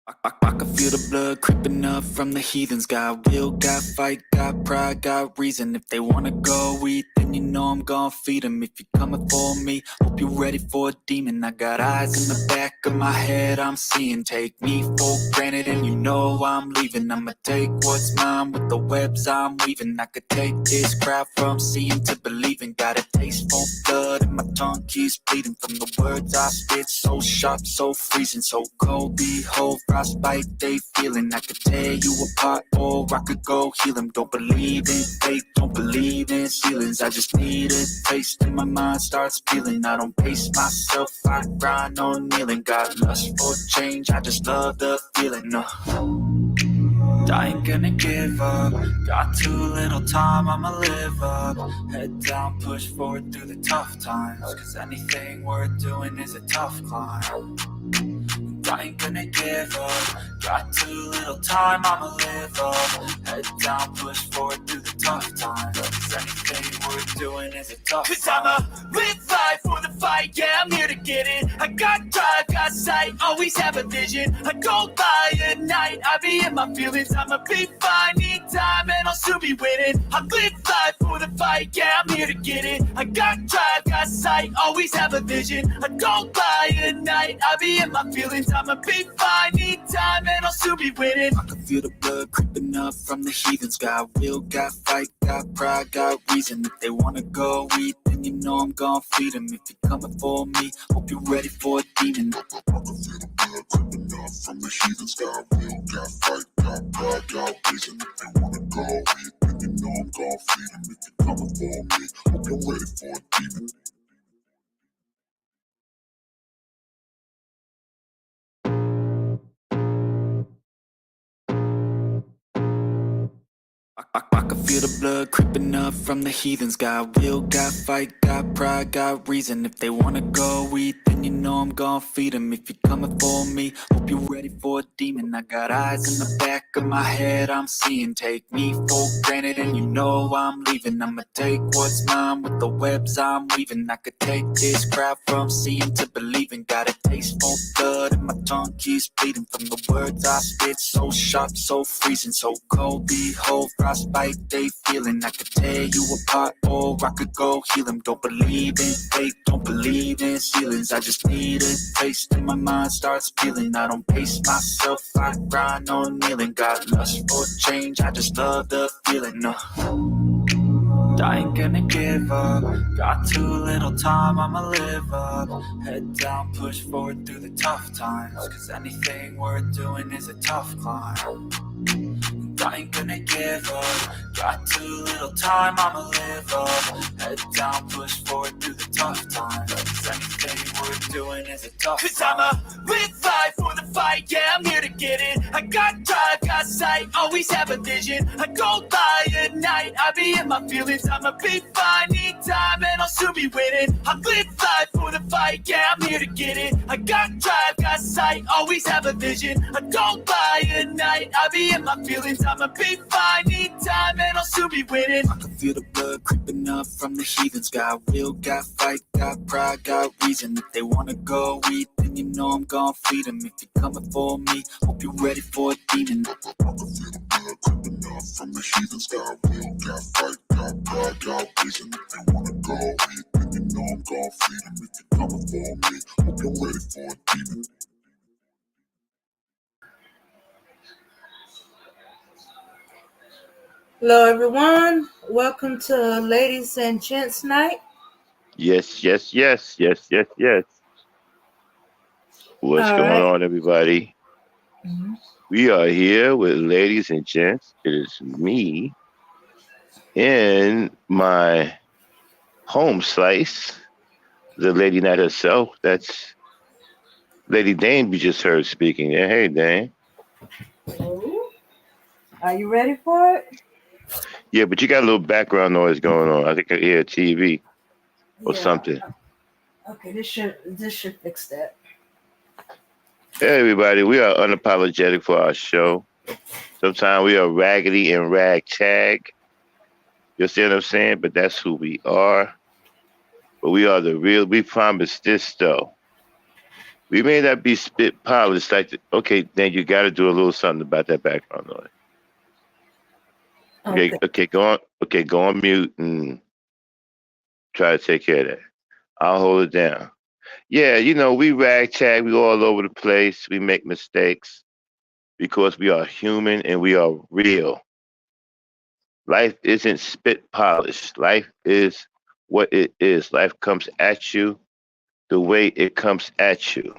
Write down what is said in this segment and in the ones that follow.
I can feel the blood creeping up from the heathens. Got will, got fight, got pride, got reason. If they wanna go eat, then you know I'm gon' feed them. If you're coming for me, hope you're ready for a demon. I got eyes in the back of my head, I'm seeing. Take me for granted and you know I'm leaving. I'ma take what's mine with the webs I'm weaving. I could take this crowd from seeing to believing. Got a taste for blood and my tongue keeps bleeding. From the words I spit, so sharp, so freezing, so cold. Behold, frostbite they feeling. I could tear you apart or I could go heal them. Don't believe in fate, don't believe in ceilings. I just need a taste and my mind starts feeling. I don't pace myself, I grind on kneeling. Got lust for change, I just love the feeling. I ain't gonna give up. Got too little time, I'ma live up. Head down, push forward through the tough times. Cause anything worth doing is a tough climb. I ain't gonna give up. Got too little time, I'ma live up. Head down, push forward through the tough times. Cause anything worth doing is a tough climb. Cause I'ma live life for the fight, yeah, I'm here to get it. I got drive, got sight, always have a vision. I go by at night, I be in my feelings. I'ma be fine, need time, and I'll soon be winning. I live life for the fight, yeah, I'm here to get it. I got drive, got sight, always have a vision. I go by at night, I be in my feelings. I'ma be fine, need time, and I'll soon be winning. I can feel the blood creeping up from the heathens. Got will, got fight, got pride, got reason. If they wanna go eat, then you know I'm gon' feed them. If you're coming for me, hope you're ready for a demon. I can feel the blood creeping up from the heathens. Got will, got fight, got pride, got reason. If they wanna go eat, then you know I'm gon' feed them. If you're coming for me, hope you're ready for a demon. I can feel the blood creeping up from the heathens. Got will, got fight, got pride, got reason. If they wanna go eat, then you know I'm gon' feed them. If you're coming for me, hope you're ready for a demon. I got eyes in the back of my head, I'm seeing. Take me for granted and you know I'm leaving. I'ma take what's mine with the webs I'm weaving. I could take this crowd from seeing to believing. Got a taste for blood and my tongue keeps bleeding. From the words I spit, so sharp, so freezing, so cold. Behold, frostbite they feeling. I could tear you apart or I could go heal them. Don't believe in fate, don't believe in ceilings. I just need a taste and my mind starts feeling. I don't pace myself, I grind on kneeling. Got lust for change, I just love the feeling. I ain't gonna give up. Got too little time, I'ma live up. Head down, push forward through the tough times. Cause anything worth doing is a tough climb. I ain't gonna give up. Got too little time, I'ma live up. Head down, push forward through the tough times. Cause anything worth doing is a tough climb. Cause I'ma live life for the fight, yeah, I'm here to get it. I got drive, got sight, always have a vision. I go by at night, I be in my feelings. I'ma be fine, need time, and I'll soon be winning. I live life for the fight, yeah, I'm here to get it. I got drive, got sight, always have a vision. I go by at night, I be in my feelings. I'ma be fine, need time, and I'll soon be winning. I can feel the blood creeping up from the heathens. Got will, got fight, got pride, got reason. If they wanna go eat, then you know I'm gon' feed them. If you're coming for me, hope you're ready for a demon. I can feel the blood creeping up from the heathens. Got will, got fight, got pride, got reason. If they wanna go eat, then you know I'm gon' feed them. If you're coming for me, hope you're ready for a demon. Hello, everyone. Welcome to Ladies and Gents Night. Yes. What's All going right. on, everybody? Mhm. We are here with ladies and gents. It is me and my home slice, the lady night herself. That's Lady Dane we just heard speaking there. Hey, Dane. Oh, are you ready for it? Yeah, but you got a little background noise going on. I think I hear TV or Yeah. something. Okay, this should fix that. Hey, everybody. We are unapologetic for our show. Sometimes we are raggedy and ragtag. You see what I'm saying? But that's who we are. But we are the real. We promise this, though. We may not be spit polished like okay, then you got to do a little something about that background noise. Okay. Okay, go on. Okay, go on mute and try to take care of that. I'll hold it down. Yeah, we ragtag. We all over the place. We make mistakes because we are human and we are real. Life isn't spit polished. Life is what it is. Life comes at you the way it comes at you.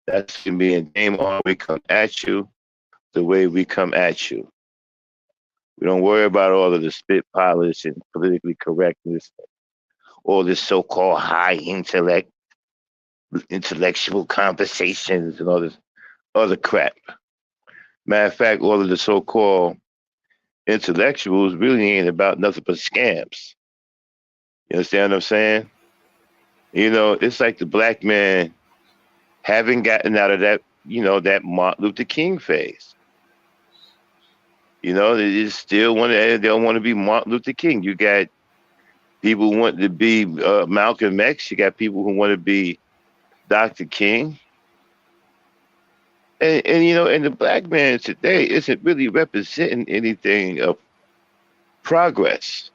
That's gonna be in name on. We come at you the way we come at you. We don't worry about all of the spit polish and politically correctness, all this so-called high intellectual conversations and all this other crap. Matter of fact, all of the so-called intellectuals really ain't about nothing but scams. You understand what I'm saying? It's like the black man haven't gotten out of that, that Martin Luther King phase. They just still they don't want to be Martin Luther King. You got people who want to be Malcolm X. You got people who want to be Dr. King. And the black man today isn't really representing anything of progress.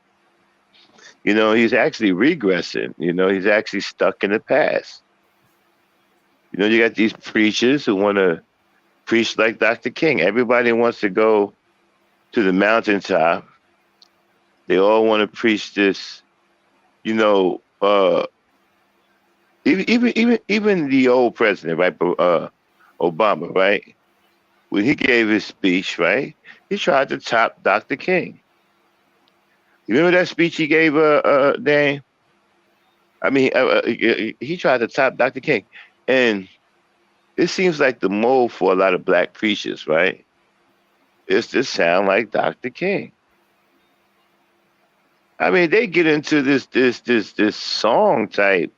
He's actually regressing. He's actually stuck in the past. You got these preachers who want to preach like Dr. King. Everybody wants to go to the mountaintop. They all want to preach this, even the old president, right? Obama, right? When he gave his speech, right? He tried to top Dr. King. You remember that speech he gave, Dan? I mean, he tried to top Dr. King. And it seems like the mold for a lot of black preachers, right? Is to sound like Dr. King. I mean, they get into this song type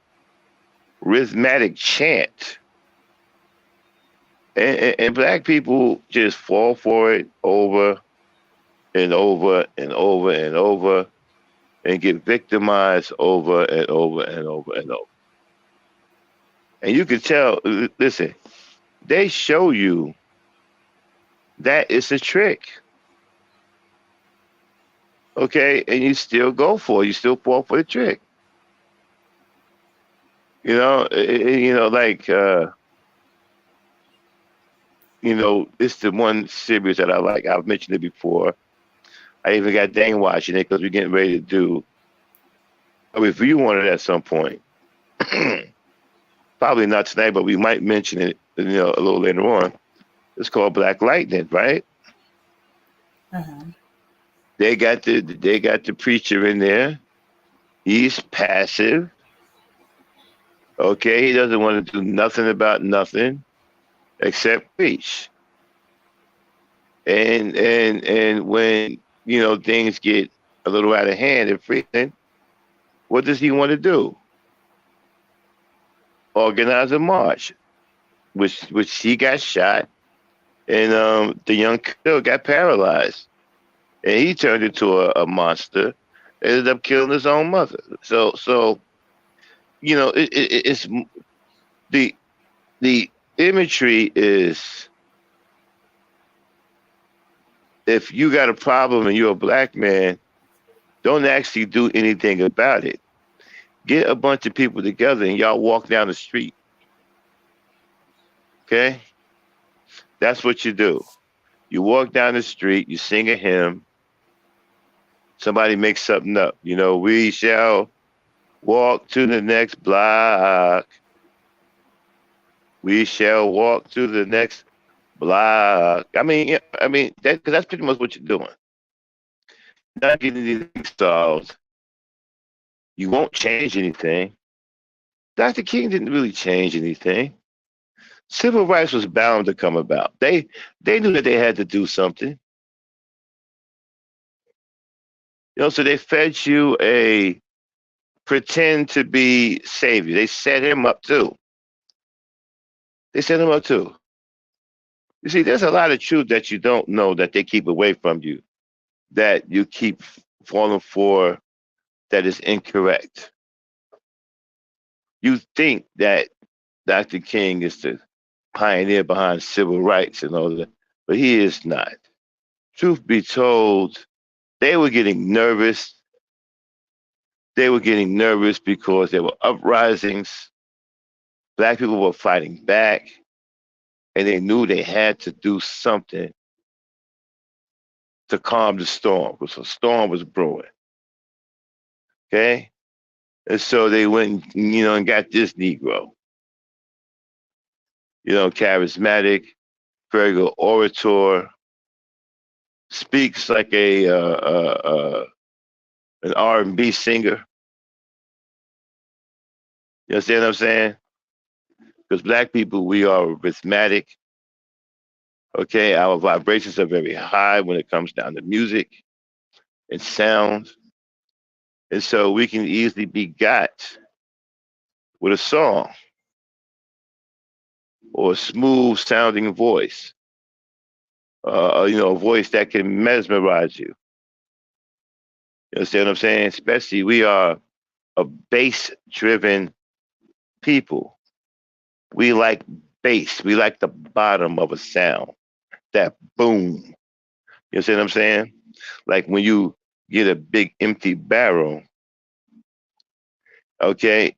rhythmic chant. And black people just fall for it over and over and over and over and get victimized over and over and over and over. And you can tell, listen, they show you that it's a trick. Okay, and you still go for it. You still fall for the trick. It's the one series that I like. I've mentioned it before. I even got Dane watching it because we're getting ready to do a review on it at some point. Probably not tonight, but we might mention it, a little later on. It's called Black Lightning, right? Uh-huh. They got the preacher in there. He's passive. Okay, he doesn't want to do nothing about nothing except preach. And when things get a little out of hand and freezing, what does he want to do? Organize a march, which he got shot, and the young kid got paralyzed, and he turned into a monster. Ended up killing his own mother. So it's the imagery is, if you got a problem and you're a black man, don't actually do anything about it. Get a bunch of people together and y'all walk down the street. Okay? That's what you do. You walk down the street, you sing a hymn, somebody makes something up. We shall walk to the next block. We shall walk to the next block. I mean, because that's pretty much what you're doing. Not getting anything solved. You won't change anything. Dr. King didn't really change anything. Civil rights was bound to come about. They knew that they had to do something. So they fed you a pretend to be savior. They set him up too. You see, there's a lot of truth that you don't know that they keep away from you, that you keep falling for, that is incorrect. You think that Dr. King is the pioneer behind civil rights and all that, but he is not. Truth be told, they were getting nervous. They were getting nervous because there were uprisings. Black people were fighting back, and they knew they had to do something to calm the storm because a storm was brewing. Okay? And so they went, and got this Negro, charismatic, very good orator, speaks like an R&B singer. You understand what I'm saying? Because black people, we are rhythmic. Okay, our vibrations are very high when it comes down to music and sound. And so we can easily be got with a song or a smooth sounding voice, a voice that can mesmerize you. You understand what I'm saying? Especially we are a bass driven people. We like bass. We like the bottom of a sound, that boom. You see what I'm saying? Like when you get a big empty barrel, okay,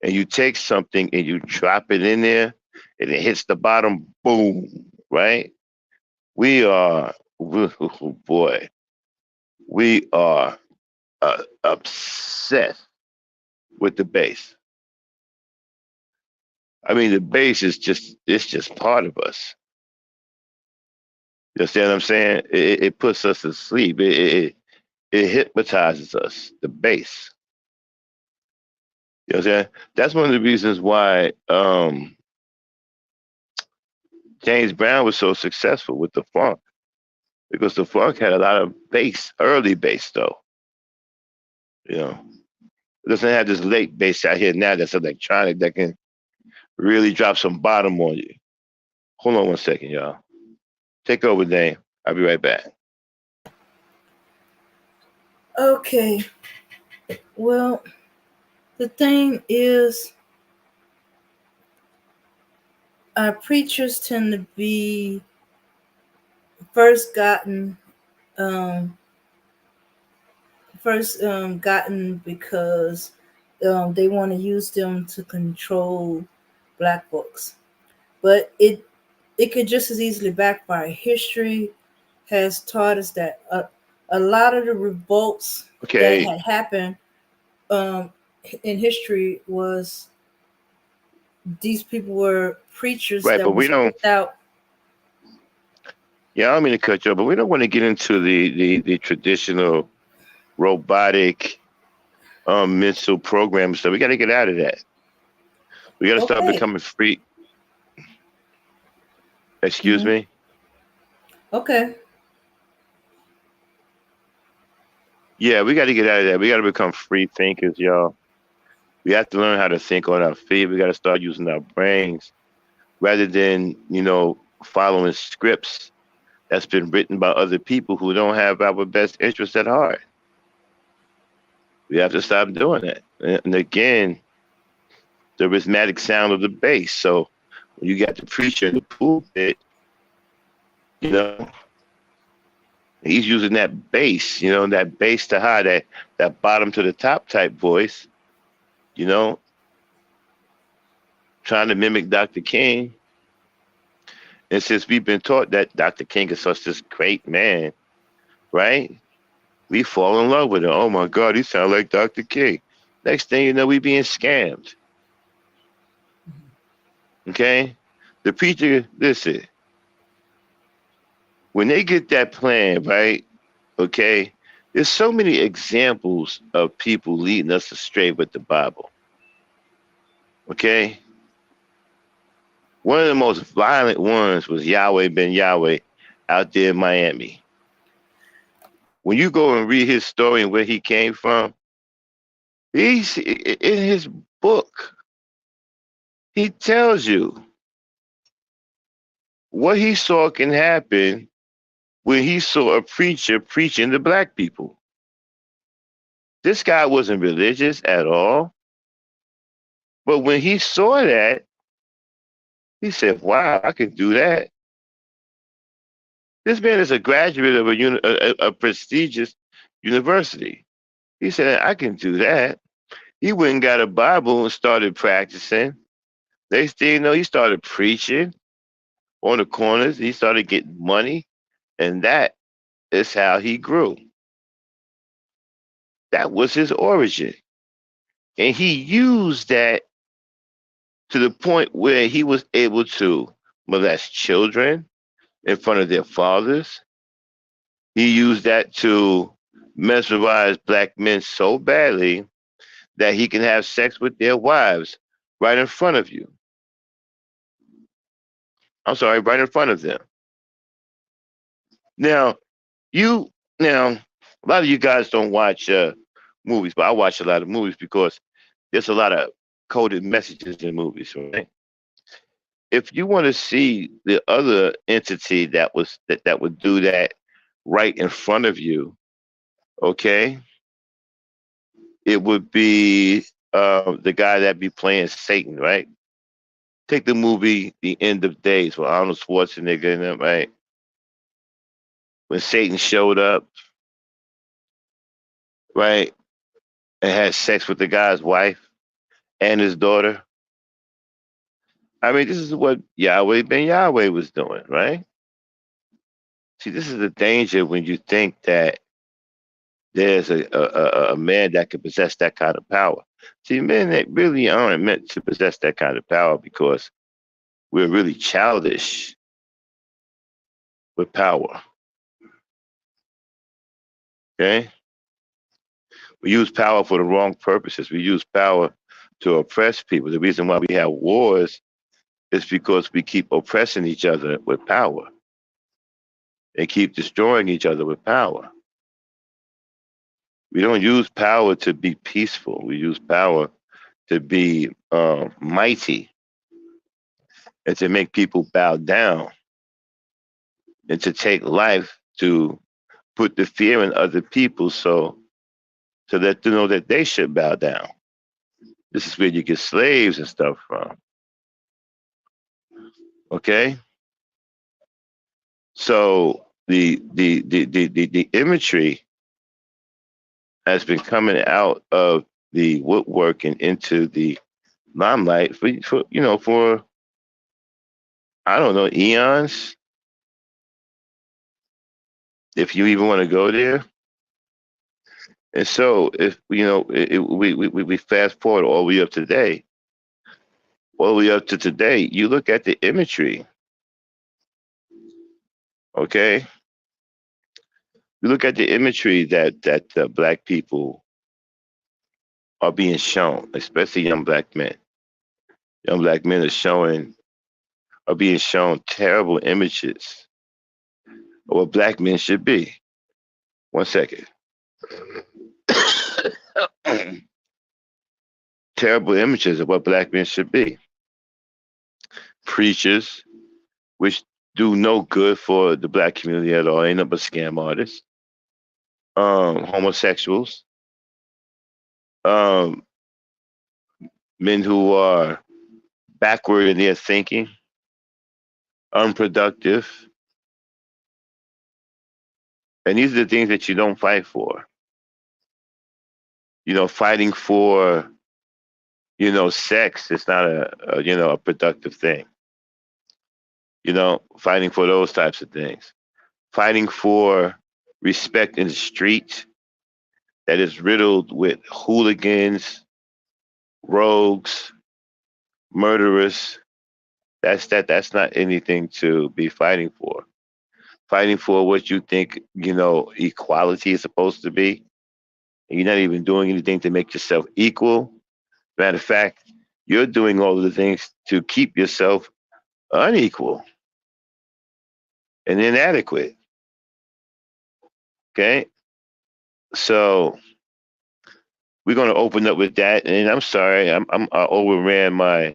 and you take something and you drop it in there and it hits the bottom, boom, right? We are, oh boy, we are obsessed with the bass. I mean, the bass it's just part of us. You understand what I'm saying? It puts us to sleep. It hypnotizes us, the bass. You know what I'm saying? That's one of the reasons why James Brown was so successful with the funk, because the funk had a lot of bass, early bass though. It doesn't have this late bass out here now that's electronic that can really drop some bottom on you. Hold on one second, y'all. Take over, Dane. I'll be right back. Okay. Well, the thing is, our preachers tend to be first gotten because they want to use them to control black folks, but it could just as easily backfire. History has taught us that a lot of the revolts that had happened in history was these people were preachers right, that but was without. Yeah, I don't mean to cut you off, but we don't want to get into the traditional robotic mental program. So we got to get out of that. We got to start becoming free. Excuse me? Okay. Yeah, we got to get out of that. We got to become free thinkers, y'all. We have to learn how to think on our feet. We got to start using our brains rather than, following scripts that's been written by other people who don't have our best interests at heart. We have to stop doing that. And again, the rhythmic sound of the bass. So when you got the preacher in the pulpit, he's using that bass, that bass to high, that bottom to the top type voice, trying to mimic Dr. King. And since we've been taught that Dr. King is such this great man, right? We fall in love with him. Oh my God, he sounds like Dr. King. Next thing you know, we being scammed. Okay? The preacher, listen, when they get that plan, right? Okay, there's so many examples of people leading us astray with the Bible. Okay? One of the most violent ones was Yahweh ben Yahweh out there in Miami. When you go and read his story and where he came from, he's in his book. He tells you what he saw can happen when he saw a preacher preaching to black people. This guy wasn't religious at all. But when he saw that, He said, "Wow, I can do that." This man is a graduate of a prestigious university. He said, "I can do that." He went and got a Bible and started practicing. Next thing you know, he started preaching on the corners. He started getting money, and that is how he grew. That was his origin. And he used that to the point where he was able to molest children in front of their fathers. He used that to mesmerize black men so badly that he can have sex with their wives right in front of you. I'm sorry, right in front of them. Now, you now a lot of you guys don't watch movies, but I watch a lot of movies because there's a lot of coded messages in movies, right? If you want to see the other entity that would do that right in front of you, okay, it would be the guy that be playing Satan, right? Take the movie The End of Days with Arnold Schwarzenegger in it, right? When Satan showed up, right, and had sex with the guy's wife and his daughter. I mean, this is what Yahweh Ben Yahweh was doing, right? See, this is the danger when you think that there's a man that can possess that kind of power. See, men that really aren't meant to possess that kind of power because we're really childish with power. Okay? We use power for the wrong purposes. We use power to oppress people. The reason why we have wars is because we keep oppressing each other with power and keep destroying each other with power. We don't use power to be peaceful. We use power to be mighty and to make people bow down and to take life to put the fear in other people so that to know that they should bow down. This is where you get slaves and stuff from. Okay? So the imagery has been coming out of the woodwork and into the limelight for I don't know, eons, if you even want to go there. And so, if we fast forward all the way up today, all the way up to today, you look at the imagery, okay? You look at the imagery that black people are being shown, especially young black men. Young black men are being shown terrible images of what black men should be. One second. Terrible images of what black men should be. Preachers, which do no good for the black community at all, ain't nothing but scam artists. Homosexuals, um, men who are backward in their thinking, unproductive. And these are the things that you don't fight for. Fighting for, sex is not a productive thing. Fighting for those types of things. Fighting for respect in the street that is riddled with hooligans, rogues, murderers. That's not anything to be fighting for. Fighting for what you think, equality is supposed to be. And you're not even doing anything to make yourself equal. Matter of fact, you're doing all of the things to keep yourself unequal and inadequate. Okay? So we're going to open up with that. And I'm sorry, I overran my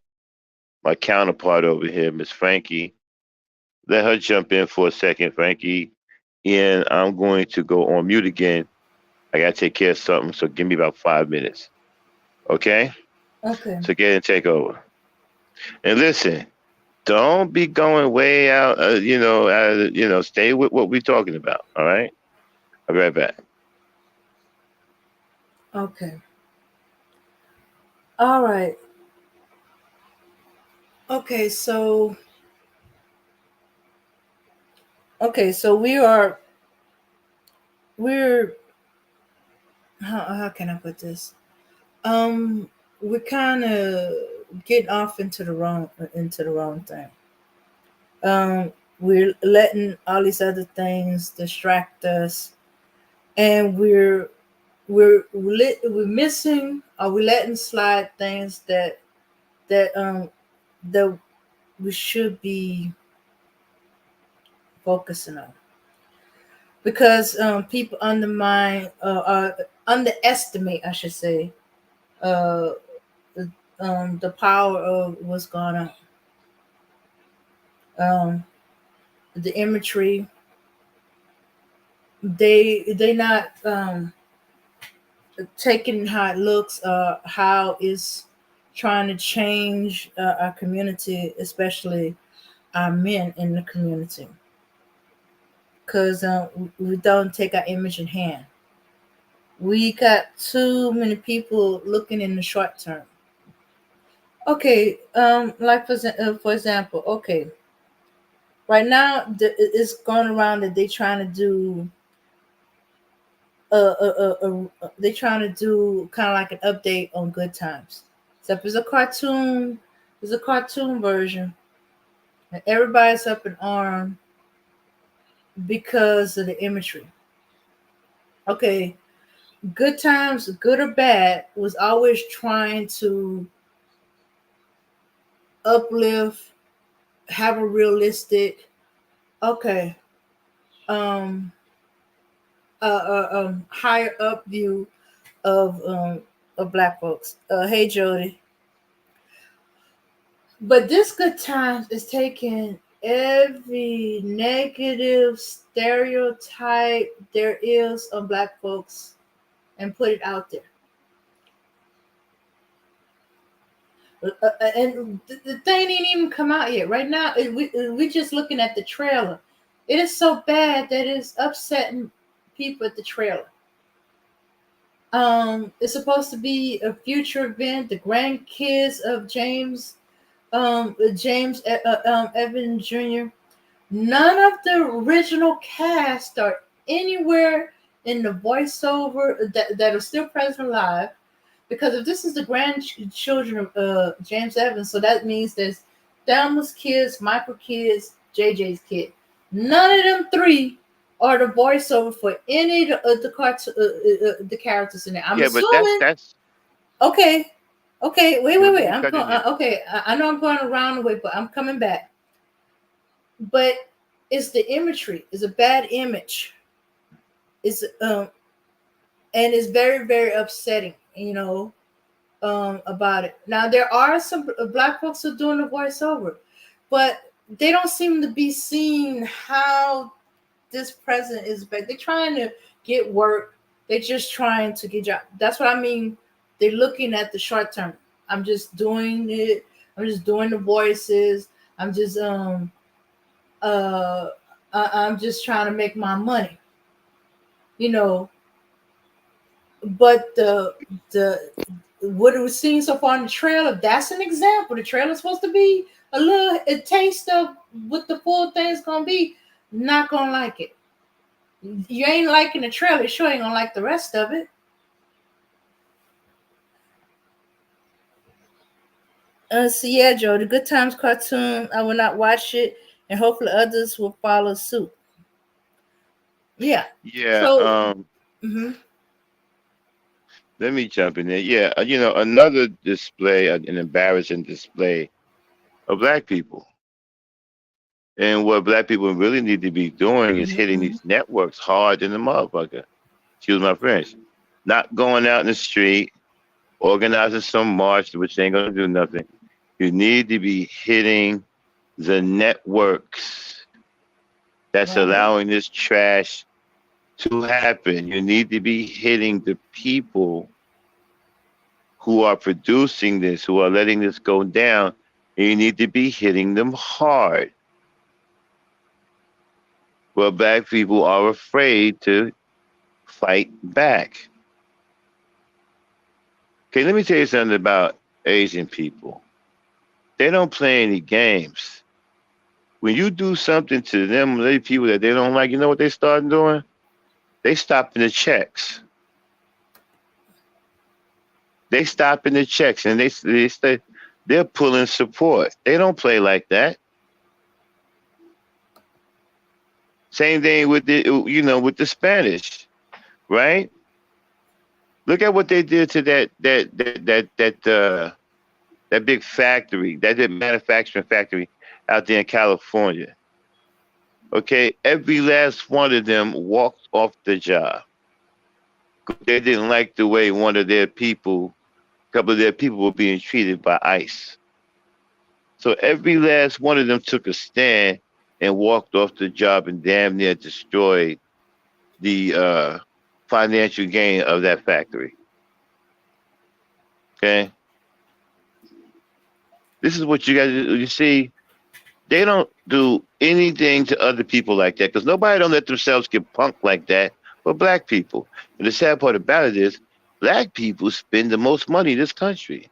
counterpart over here, Miss Frankie. Let her jump in for a second, Frankie. And I'm going to go on mute again. I got to take care of something, so give me about 5 minutes. Okay? Okay. So get and take over. And listen, Don't be going way out. Stay with what we're talking about. All right. I'll be right back. Okay. All right. Okay. So we're how can I put this? We're kind of getting off into the wrong thing. We're letting all these other things distract us, and we're missing, or we're letting slide things that that we should be focusing on, because people underestimate, I should say, uh, the power of what's going on. Um, the imagery, they not taking how it looks, how it's trying to change our community, especially our men in the community, because we don't take our image in hand. We got too many people looking in the short term. Okay, like for example, okay, right now it's going around that they trying to do they trying to do kind of like an update on Good Times. Except it's a cartoon version, and everybody's up in arm because of the imagery. Okay, Good Times, good or bad, was always trying to uplift, have a realistic, okay, um, higher up view of black folks. Hey Jody, but this Good Times is taking every negative stereotype there is on black folks and put it out there. And the thing ain't even come out yet. Right now, we just looking at the trailer. It is so bad that it's upsetting people at the trailer. It's supposed to be a future event. The grandkids of James Evan Jr. None of the original cast are anywhere in the voiceover that are still present alive. Because if this is the grandchildren of James Evans, so that means there's Thelma's kids, Michael kids, JJ's kid. None of them three are the voiceover for any of the characters in there. I'm Yeah, but that's assuming. that's. Okay, Well, let wait. me cut in there. Okay. I know I'm going around the way, but I'm coming back. But it's the imagery. It's a bad image. It's and it's very very upsetting. About it. Now there are some black folks who are doing the voiceover, but they don't seem to be seeing how this president is back. They're trying to get work. They're just trying to get job. That's what I mean. They're looking at the short term. I'm just doing it. I'm just doing the voices. I'm just I'm just trying to make my money. But the what we've seen so far in the trailer, that's an example. The trailer's supposed to be a taste of what the full thing's gonna be. Not gonna like it. You ain't liking the trailer, sure ain't gonna like the rest of it. So yeah, Joe, the Good Times cartoon, I will not watch it, and hopefully others will follow suit. Yeah. Yeah. So Let me jump in there. Yeah. Another display, an embarrassing display of black people. And what black people really need to be doing is hitting these networks hard in the motherfucker. Excuse my French. Not going out in the street, organizing some march, which ain't gonna do nothing. You need to be hitting the networks that's allowing this trash to happen. You need to be hitting the people who are producing this, who are letting this go down, And you need to be hitting them hard. Well, black people are afraid to fight back. Okay, let me tell you something about Asian people. They don't play any games. When you do something to them, they people that they don't like, you know what they start doing? They stop in the checks. They stop in the checks and they stay, they're pulling support. They don't play like that. Same thing with with the Spanish, right? Look at what they did to that big factory, that big manufacturing factory out there in California. Okay, every last one of them walked off the job. They didn't like the way a couple of their people were being treated by ICE. So every last one of them took a stand and walked off the job and damn near destroyed the financial gain of that factory. Okay, this is what you guys you see. They don't do anything to other people like that because nobody don't let themselves get punked like that. But black people, and the sad part about it is, black people spend the most money in this country.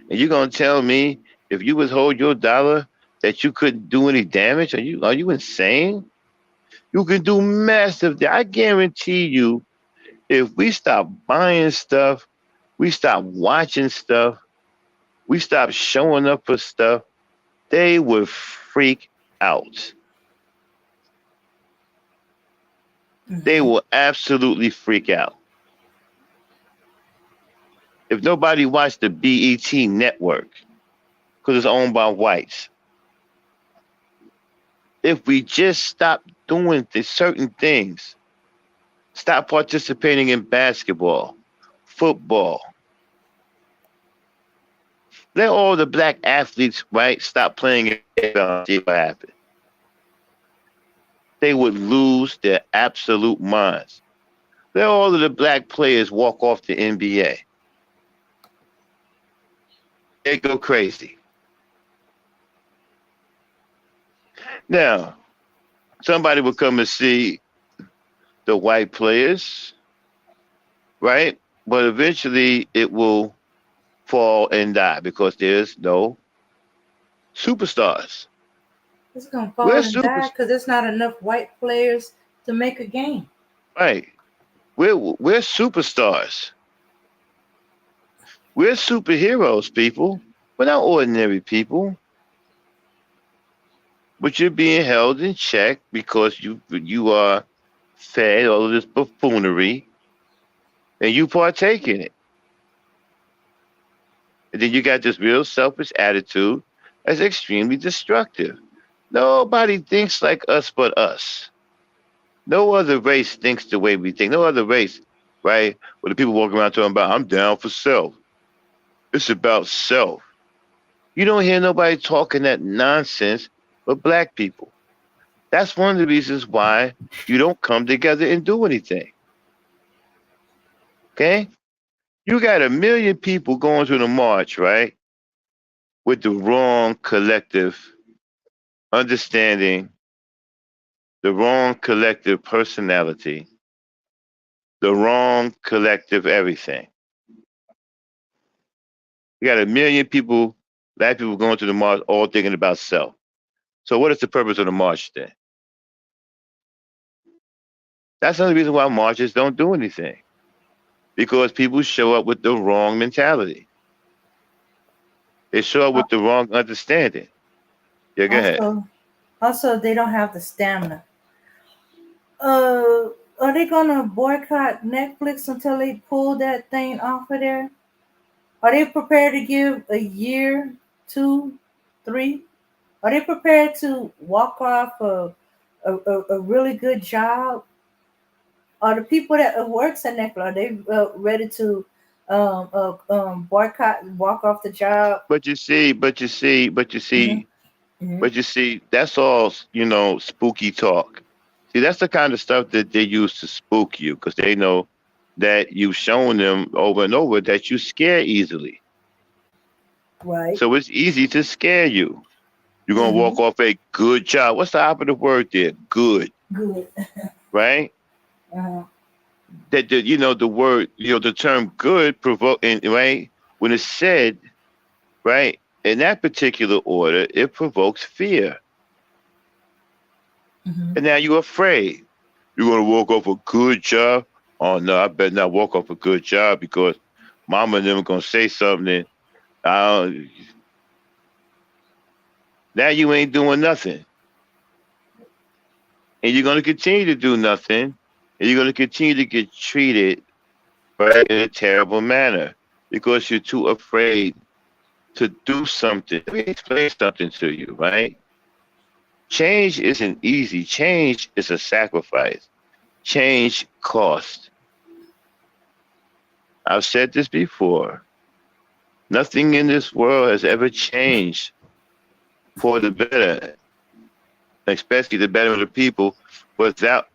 And you're gonna tell me if you withhold your dollar that you couldn't do any damage? Are you insane? You can do massive. I guarantee you, if we stop buying stuff, we stop watching stuff, we stop showing up for stuff, they would freak out. They will absolutely freak out. If nobody watched the BET network, because it's owned by whites, if we just stop doing certain things, stop participating in basketball, football, let all the black athletes, right, stop playing and see what happens. They would lose their absolute minds. Let all of the black players walk off the NBA. They go crazy. Now, somebody will come and see the white players, right? But eventually it will fall and die because there's no superstars. It's gonna fall We're and die because there's not enough white players to make a game. right. We're superstars. We're superheroes, people. We're not ordinary people. But you're being held in check because you are fed all of this buffoonery and you partake in it. And then you got this real selfish attitude that's extremely destructive. Nobody thinks like us but us. No other race thinks the way we think. No other race, right? Where the people walking around talking about, I'm down for self. It's about self. You don't hear nobody talking that nonsense but black people. That's one of the reasons why you don't come together and do anything. Okay? You got 1 million people going to the march, right? With the wrong collective understanding, the wrong collective personality, the wrong collective everything. You got 1 million people, black people going to the march, all thinking about self. So what is the purpose of the march then? That's another reason why marches don't do anything. Because people show up with the wrong mentality. They show up with the wrong understanding. Yeah, go ahead. Also, they don't have the stamina. Are they gonna boycott Netflix until they pull that thing off of there? Are they prepared to give a year, 2, 3? Are they prepared to walk off a really good job? Are the people that works at Netflix, are they ready to boycott, walk off the job? But you see, Mm-hmm. that's all, spooky talk. See, that's the kind of stuff that they use to spook you because they know that you've shown them over and over that you scare easily. Right. So it's easy to scare you. You're gonna Mm-hmm. walk off a good job. What's the operative word there? Good, Good. right? Uh-huh. That the word, the term good provoke, and right when it's said, right, in that particular order, it provokes fear. Mm-hmm. And now you're afraid. You're gonna walk off a good job. Oh no, I better not walk off a good job because mama and them gonna say something. Uh, Now you ain't doing nothing, and you're gonna continue to do nothing, and you're gonna continue to get treated right in a terrible manner because you're too afraid to do something. Let me explain something to you, right? Change isn't easy. Change is a sacrifice. Change costs. I've said this before. Nothing in this world has ever changed for the better, especially the better of the people, without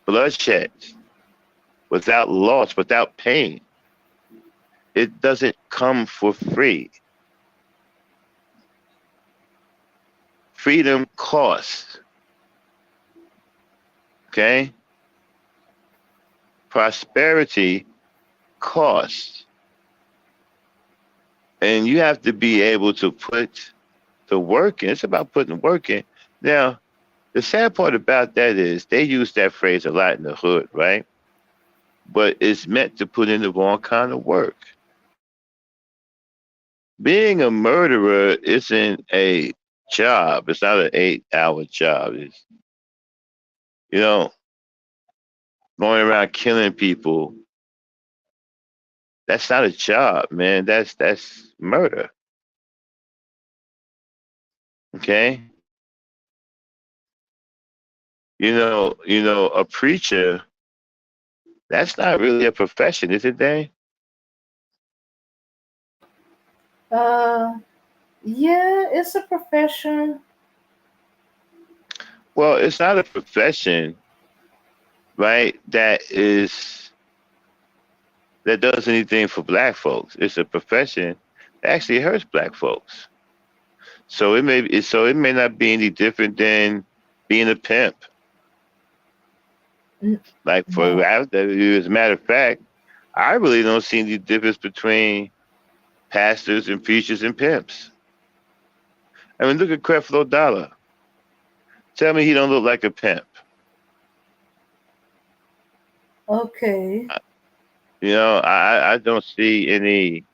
bloodshed, without loss, without pain. It doesn't come for free. Freedom costs, okay? Prosperity costs. And you have to be able to put the work in. It's about putting the work in. Now, the sad part about that is they use that phrase a lot in the hood, right? But it's meant to put in the wrong kind of work. Being a murderer isn't a job. It's not an 8-hour job. It's, you know, going around killing people. That's not a job, man. That's murder. Okay. A preacher, that's not really a profession, is it, Dane? Uh, yeah, it's a profession. Well, it's not a profession, right? That does anything for black folks. It's a profession that actually hurts black folks. So it may not be any different than being a pimp. N- Like no. as a matter of fact, I really don't see any difference between pastors and preachers and pimps. I mean, look at Creflo Dollar. Tell me he don't look like a pimp. Okay. I don't see any.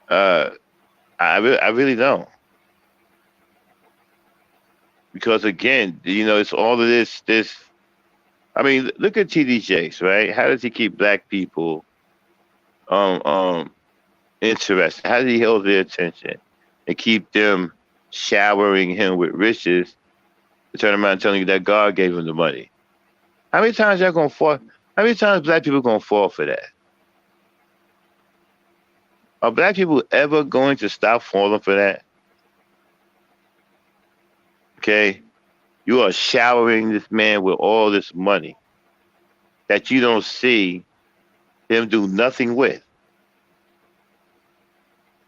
Uh, I really don't, because again, it's all of this. I mean, look at TD Jakes, right? How does he keep black people um um interested? How does he hold their attention and keep them showering him with riches to turn around and telling you that God gave him the money? How many times y'all gonna fall? How many times black people gonna fall for that? Are black people ever going to stop falling for that? Okay, you are showering this man with all this money that you don't see him do nothing with,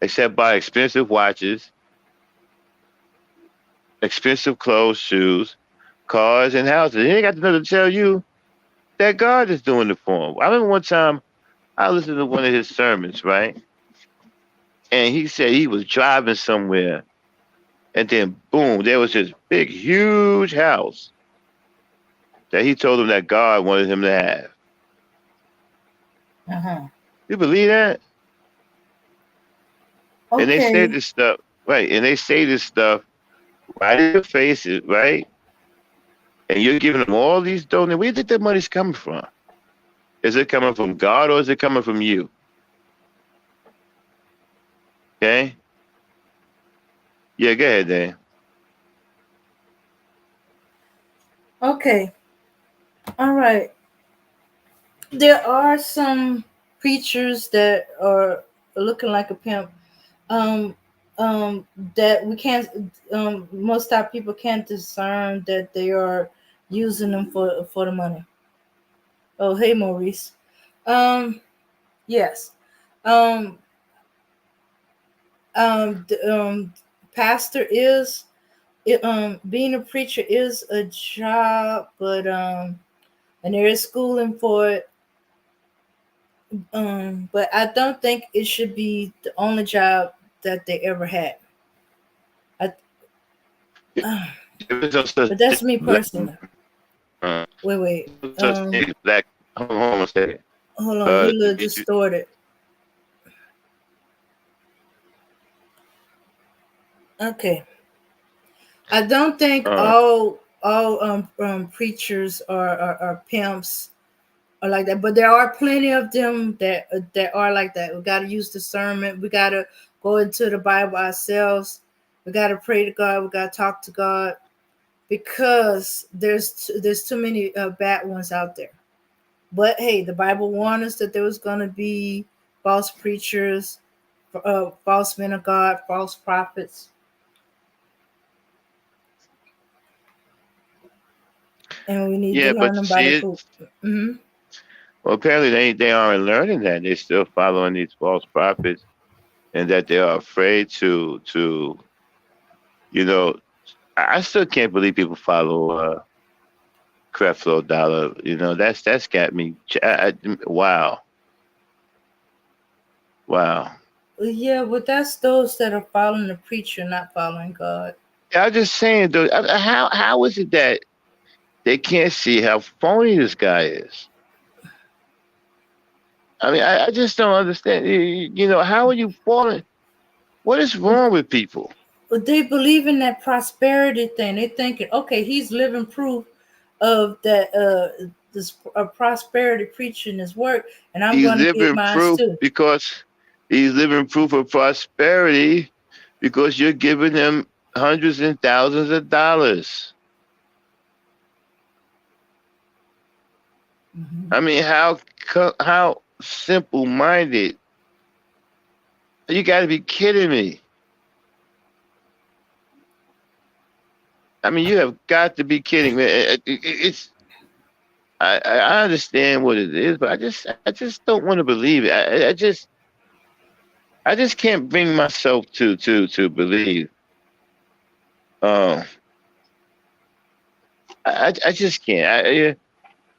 except buy expensive watches, expensive clothes, shoes, cars, and houses. He ain't got nothing to tell you that God is doing it for him. I remember one time I listened to one of his sermons, right? And he said he was driving somewhere, and then boom, there was this big, huge house that he told him that God wanted him to have. Uh-huh. You believe that? And they say Okay. this stuff, right? And they say this stuff right in your faces, right? And you're giving them all these donations. Where do you think that money's coming from? Is it coming from God or is it coming from you? Okay? Yeah, go ahead, Dan. Okay. All right. There are some preachers that are looking like a pimp. Um, that we can't. Most our people can't discern that they are using them for the money. Oh, hey, Maurice. Yes. Um, Pastor is being a preacher is a job, but and there is schooling for it. But I don't think it should be the only job that they ever had. I, There is no such but that's thing me as black. personally. Uh, Wait. no such thing as black. Hold on a second. Hold on, you're a little Did you? distorted. Okay, I don't think Uh, all preachers are pimps or like that, but there are plenty of them that are like that. We got to use discernment. We got to go into the Bible ourselves. We got to pray to God. We got to talk to God because there's too many bad ones out there. But hey, the Bible warned us that there was going to be false preachers, false men of God, false prophets, and we need to yeah, learn but you them by see the it. fruit. Mm-hmm. Well, apparently they aren't learning that. They're still following these false prophets, and that they are afraid to you know. I still can't believe people follow Creflo Dollar. That's got me. Wow, wow. Yeah, but that's those that are following the preacher, not following God. Yeah, I'm just saying though. How is it that they can't see how phony this guy is? I mean, I just don't understand. How are you falling? What is wrong with people? But they believe in that prosperity thing. They thinking, okay, he's living proof of that this prosperity preaching his work, and I'm He's going to get living mine proof too. because he's living proof of prosperity because you're giving him hundreds and thousands of dollars. Mm-hmm. I mean, how simple minded? You got to be kidding me. I mean, you have got to be kidding me. It's I understand what it is, but I just don't want to believe it. I just can't bring myself to believe. Um, I just can't.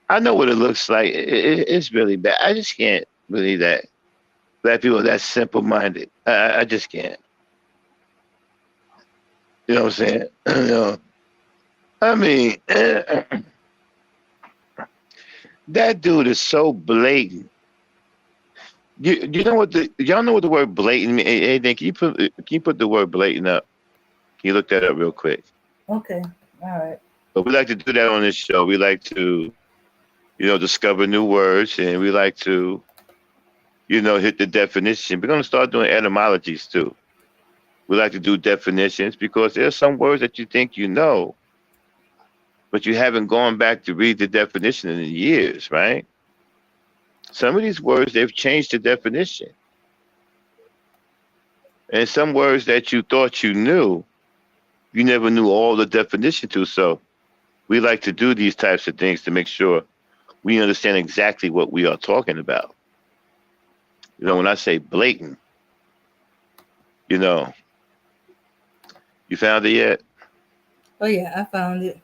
I know what it looks like. It's really bad. I just can't believe that black people are that simple minded. I just can't. You know what I'm saying? I mean, that dude is so blatant. You know what y'all know what the word blatant means? Hey, Dan, can you put the word blatant up? Can you look that up real quick? Okay, all right. But we like to do that on this show. We like to, discover new words, and we like to, hit the definition. We're gonna start doing etymologies too. We like to do definitions because there's some words that you think you know, but you haven't gone back to read the definition in years, right? Some of these words they've changed the definition, and some words that you thought you knew, you never knew all the definition to. So we like to do these types of things to make sure we understand exactly what we are talking about. When I say blatant, you know, you found it yet? Oh yeah, I found it.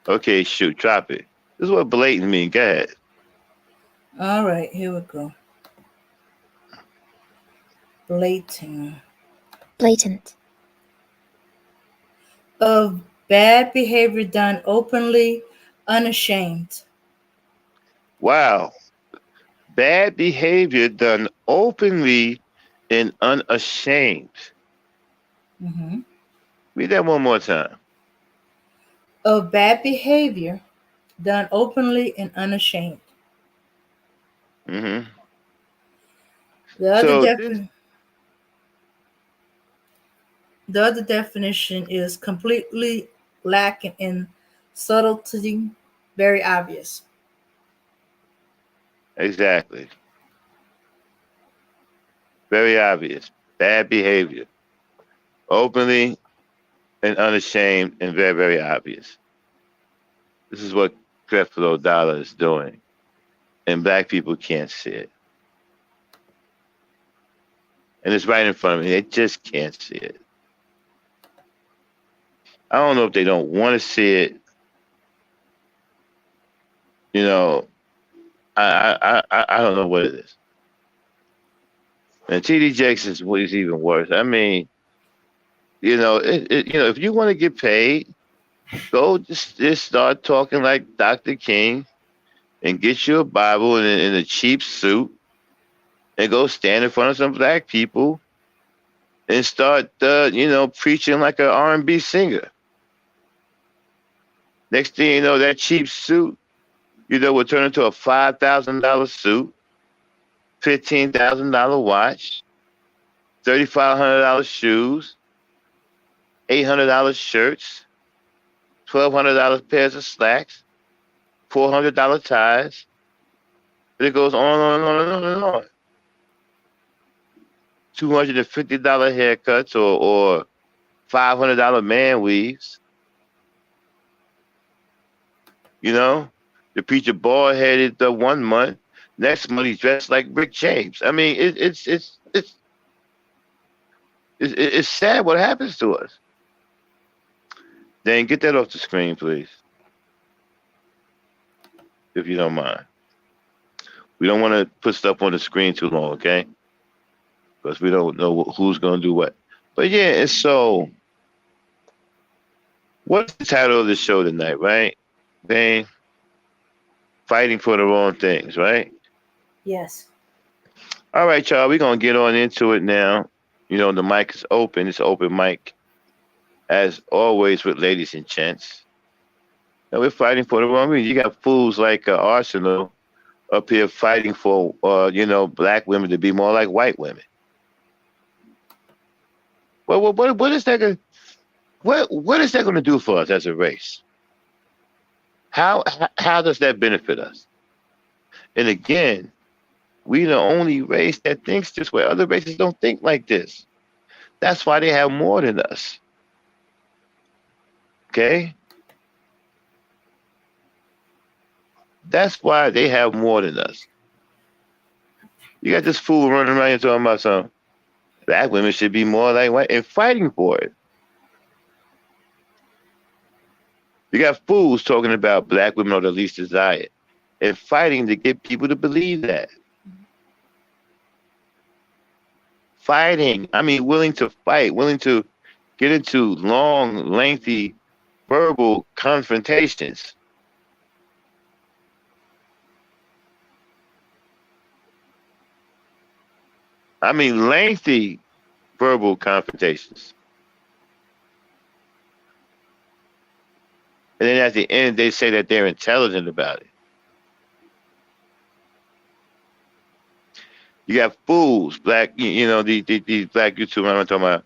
Okay, shoot, drop it. This is what blatant means. Go ahead. All right, here we go. Blatant. Blatant. Of bad behavior done openly, unashamed. Wow. Bad behavior done openly and unashamed. Mm-hmm. Read that one more time. Of bad behavior done openly and unashamed. hmm The other So this, definition. The other definition is completely lacking in subtlety, very obvious. exactly. Very obvious. Bad behavior. Openly and unashamed and very, very obvious. This is what Creflo Dollar is doing. And black people can't see it. and it's right in front of me. They just can't see it. I don't know if they don't want to see it. You know, I don't know what it is. And TD Jakes is what is even worse. I mean, you know, if you want to get paid, go just start talking like Dr. King and get you a Bible in a cheap suit and go stand in front of some black people and start, preaching like an R&B singer. Next thing you know, that cheap suit, will turn into a $5,000 suit, $15,000 watch, $3,500 shoes, $800 shirts, $1,200 pairs of slacks, $400 ties. And it goes on and on and on and on. $250 haircuts or $500 man weaves. The preacher bald headed the 1 month. Next month he's dressed like Rick James. I mean, it's sad what happens to us. Dan, get that off the screen, please, if you don't mind. We don't want to put stuff on the screen too long, okay? Because we don't know who's going to do what. But yeah, and so, what's the title of the show tonight, right? Dan? Fighting for the wrong things, right? Yes. All right, y'all, we're going to get on into it now. The mic is open. It's open mic, as always, with ladies and gents. And we're fighting for the wrong reason. You got fools like Arsenal up here fighting for, black women to be more like white women. Well, what is that going? What is that going to do for us as a race? How does that benefit us? And again, we the only race that thinks this way. Other races don't think like this. That's why they have more than us. Okay? That's why they have more than us. You got this fool running around here talking about some black women should be more like white and fighting for it. You got fools talking about black women are the least desired and fighting to get people to believe that. Fighting, I mean, willing to fight, willing to get into long, lengthy verbal confrontations. I mean, lengthy verbal confrontations. And then at the end, they say that they're intelligent about it. You got fools, black, these black YouTubers I'm talking about.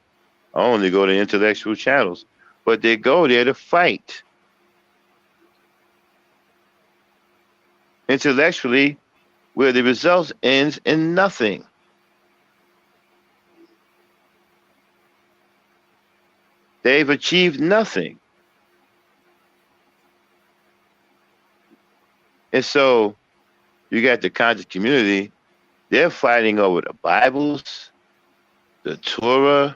I only go to intellectual channels, but they go there to fight. Intellectually, where the results ends in nothing. They've achieved nothing. And so you got the conscious community, they're fighting over the Bibles, the Torah,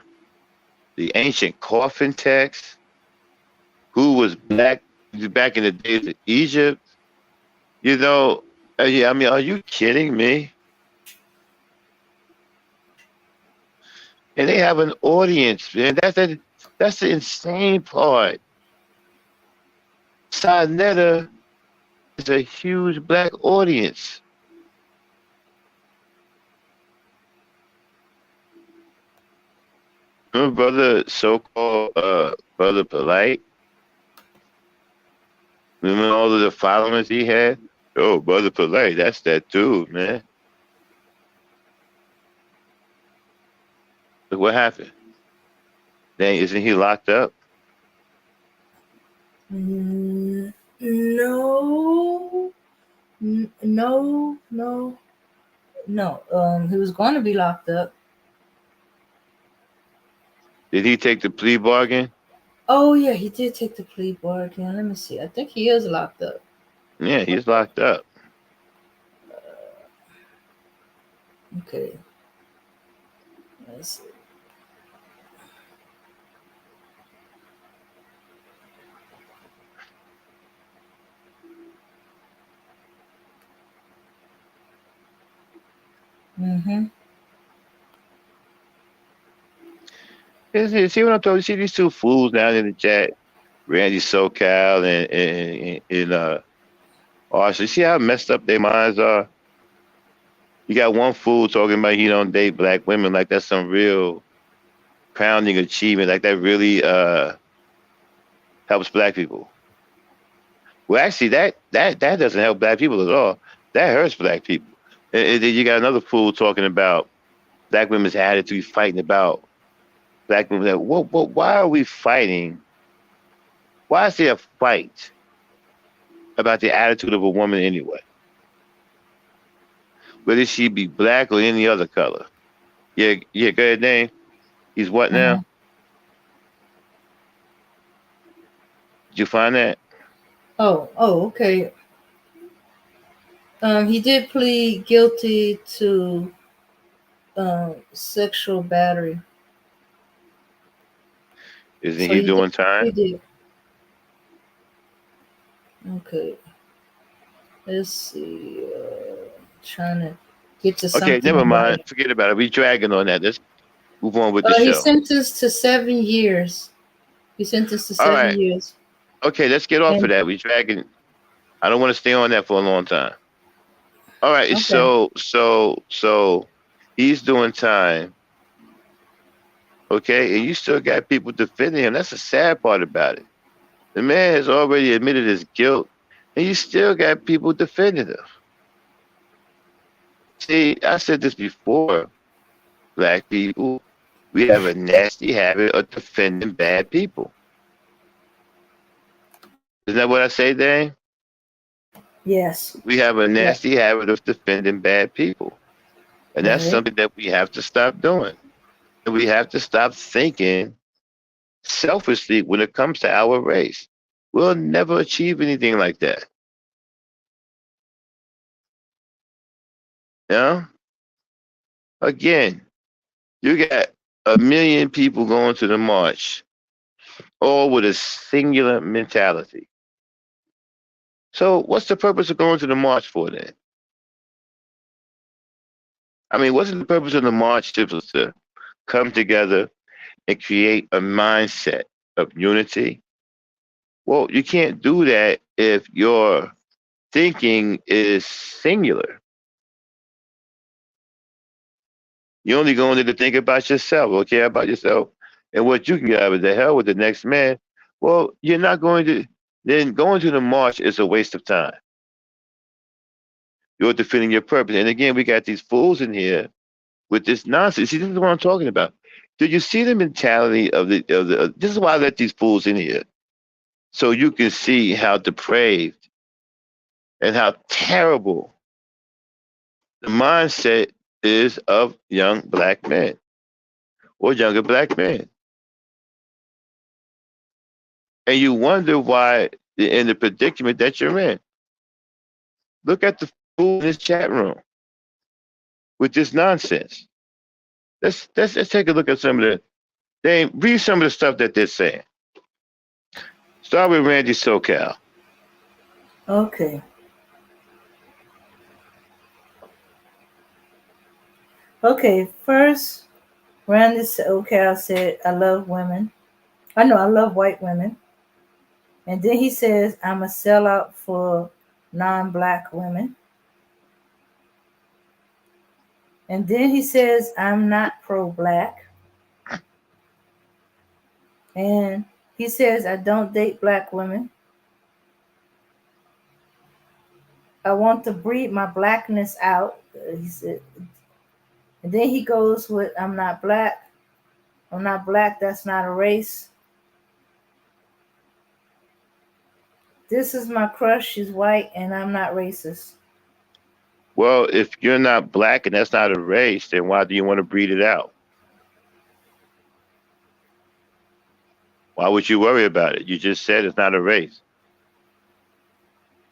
the ancient coffin text, who was black back in the days of Egypt. Are you kidding me? And they have an audience, man. That's the insane part. Sarnetta is a huge black audience. Remember brother, so-called Brother Polite? Remember all of the followers he had? Oh, Brother Polite, that's that dude, man. Look what happened. Dang, isn't he locked up? No. He was going to be locked up. Did he take the plea bargain? Oh, yeah, he did take the plea bargain. Let me see. I think he is locked up. Yeah, he's locked up. Okay. Let's see. Mm-hmm. See what I'm talking? See these two fools down in the chat, Randy SoCal and Arthur. See how messed up their minds are? You got one fool talking about he don't date black women like that's some real crowning achievement, like that really helps black people. Well, actually, that doesn't help black people at all. That hurts black people. And then you got another fool talking about black women's attitude, fighting about black women. Like, why are we fighting? Why is there a fight about the attitude of a woman anyway? Whether she be black or any other color. Yeah, go ahead, Dane. He's what Mm-hmm. now? Did you find that? Okay. He did plead guilty to sexual battery. Isn't So he he did. doing time? He did. Okay. Let's see. Trying to get to Okay, something never about mind. it. Forget about it. We dragging on that. Let's move on with the He's show. sentenced to 7 years. He's sentenced to All seven right. years. Okay, let's get off of And that. We dragging. I don't want to stay on that for a long time. All right. okay. So he's doing time. Okay, and you still got people defending him. That's the sad part about it. The man has already admitted his guilt, and you still got people defending him. See, I said this before. Black people, we have a nasty habit of defending bad people. Isn't that what I say, Dane? Yes. We have a Yeah. nasty habit of defending bad people. And that's Right. something that we have to stop doing. And we have to stop thinking selfishly when it comes to our race. We'll never achieve anything like that. You know? Again, you got a million people going to the march, all with a singular mentality. So what's the purpose of going to the march for then? I mean, wasn't the purpose of the march to come together and create a mindset of unity? Well, you can't do that if your thinking is singular. You're only going there to think about yourself or care about yourself and what you can get out of it. The hell with the next man. Well, you're not going to, then going to the march is a waste of time. You're defending your purpose. And again, we got these fools in here with this nonsense. See, this is what I'm talking about. Do you see the mentality of the this is why I let these fools in here. So you can see how depraved and how terrible the mindset is of young black men or younger black men. And you wonder why you're in the predicament that you're in. Look at the fool in this chat room with this nonsense. Let's take a look at some of the read some of the stuff that they're saying. Start with Randy SoCal. Okay. Okay. First, Randy SoCal said, "I love women. I know I love white women." And then he says, "I'm a sellout for non-black women." And then he says, "I'm not pro-black." And he says, "I don't date black women. I want to breed my blackness out." He said, and then he goes with, "I'm not black. I'm not black. That's not a race. This is my crush. She's white, and I'm not racist." Well, if you're not black and that's not a race, then why do you want to breed it out? Why would you worry about it? You just said it's not a race.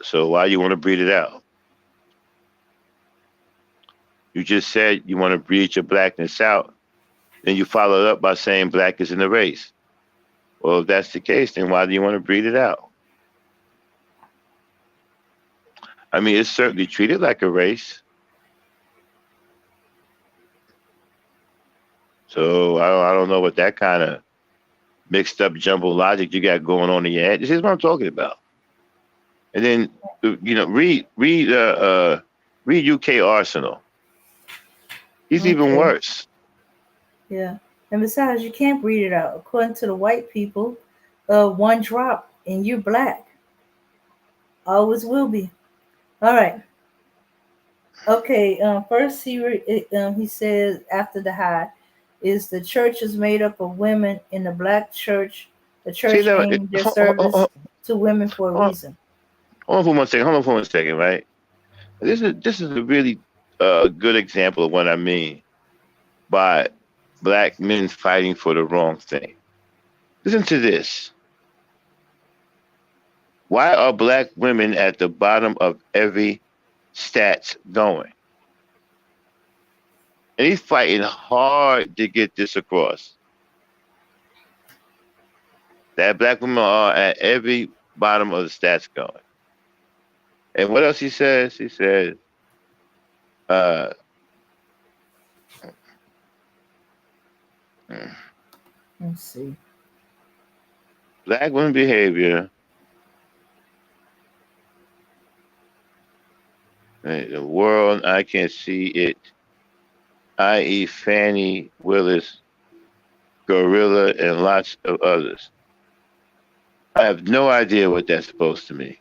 So why you want to breed it out? You just said you want to breed your blackness out. Then you follow it up by saying black isn't a race. Well, if that's the case, then why do you want to breed it out? I mean, it's certainly treated like a race. So I don't know what that kind of mixed up jumble logic you got going on in your head. This is what I'm talking about. And then read UK Arsenal. He's even Okay. worse. Yeah. And besides, you can't breed it out. According to the white people, one drop and you're black. Always will be. All right. Okay. First, he says after the high is the church is made up of women in the black church. The See, church now, aimed their service to women for a reason. hold on for 1 second. Hold on for 1 second, right? This is a really good example of what I mean by black men fighting for the wrong thing. Listen to this. Why are black women at the bottom of every stats going? And he's fighting hard to get this across. That black women are at every bottom of the stats going. And what else he says? He says, Let's see. black women behavior, the world, I can't see it, i.e. Fanny, Willis, Gorilla, and lots of others. I have no idea what that's supposed to mean.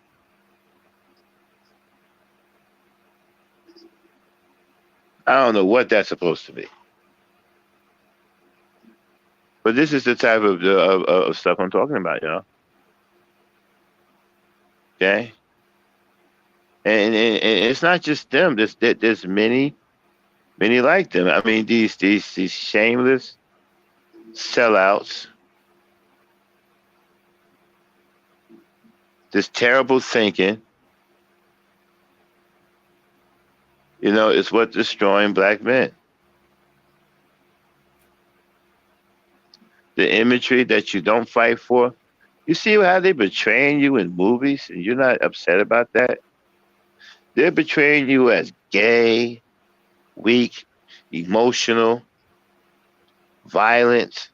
I don't know what that's supposed to be. But this is the type of stuff I'm talking about, y'all. Okay? And it's not just them. There's many like them. I mean, these shameless sellouts, this terrible thinking, is what's destroying black men. The imagery that you don't fight for. You see how they're betraying you in movies, and you're not upset about that? They're betraying you as gay, weak, emotional, violent,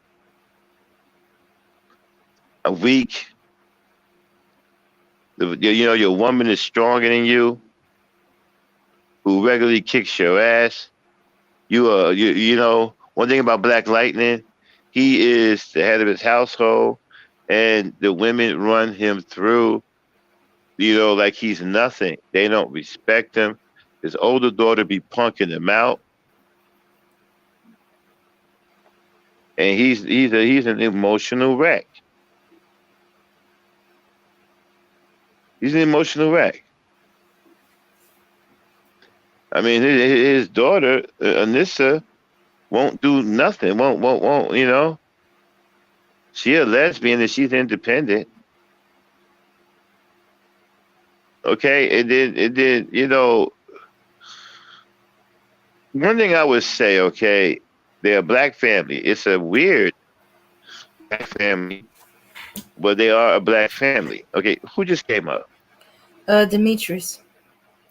weak. Your woman is stronger than you, who regularly kicks your ass. One thing about Black Lightning, he is the head of his household, and the women run him through, like he's nothing. They don't respect him. His older daughter be punking him out. And he's an emotional wreck. He's an emotional wreck. I mean, his daughter, Anissa, won't do nothing. Won't. She a lesbian and she's independent. Okay, and then, one thing I would say, okay, they're a black family. It's a weird black family, but they are a black family. Okay, who just came up? Demetrius.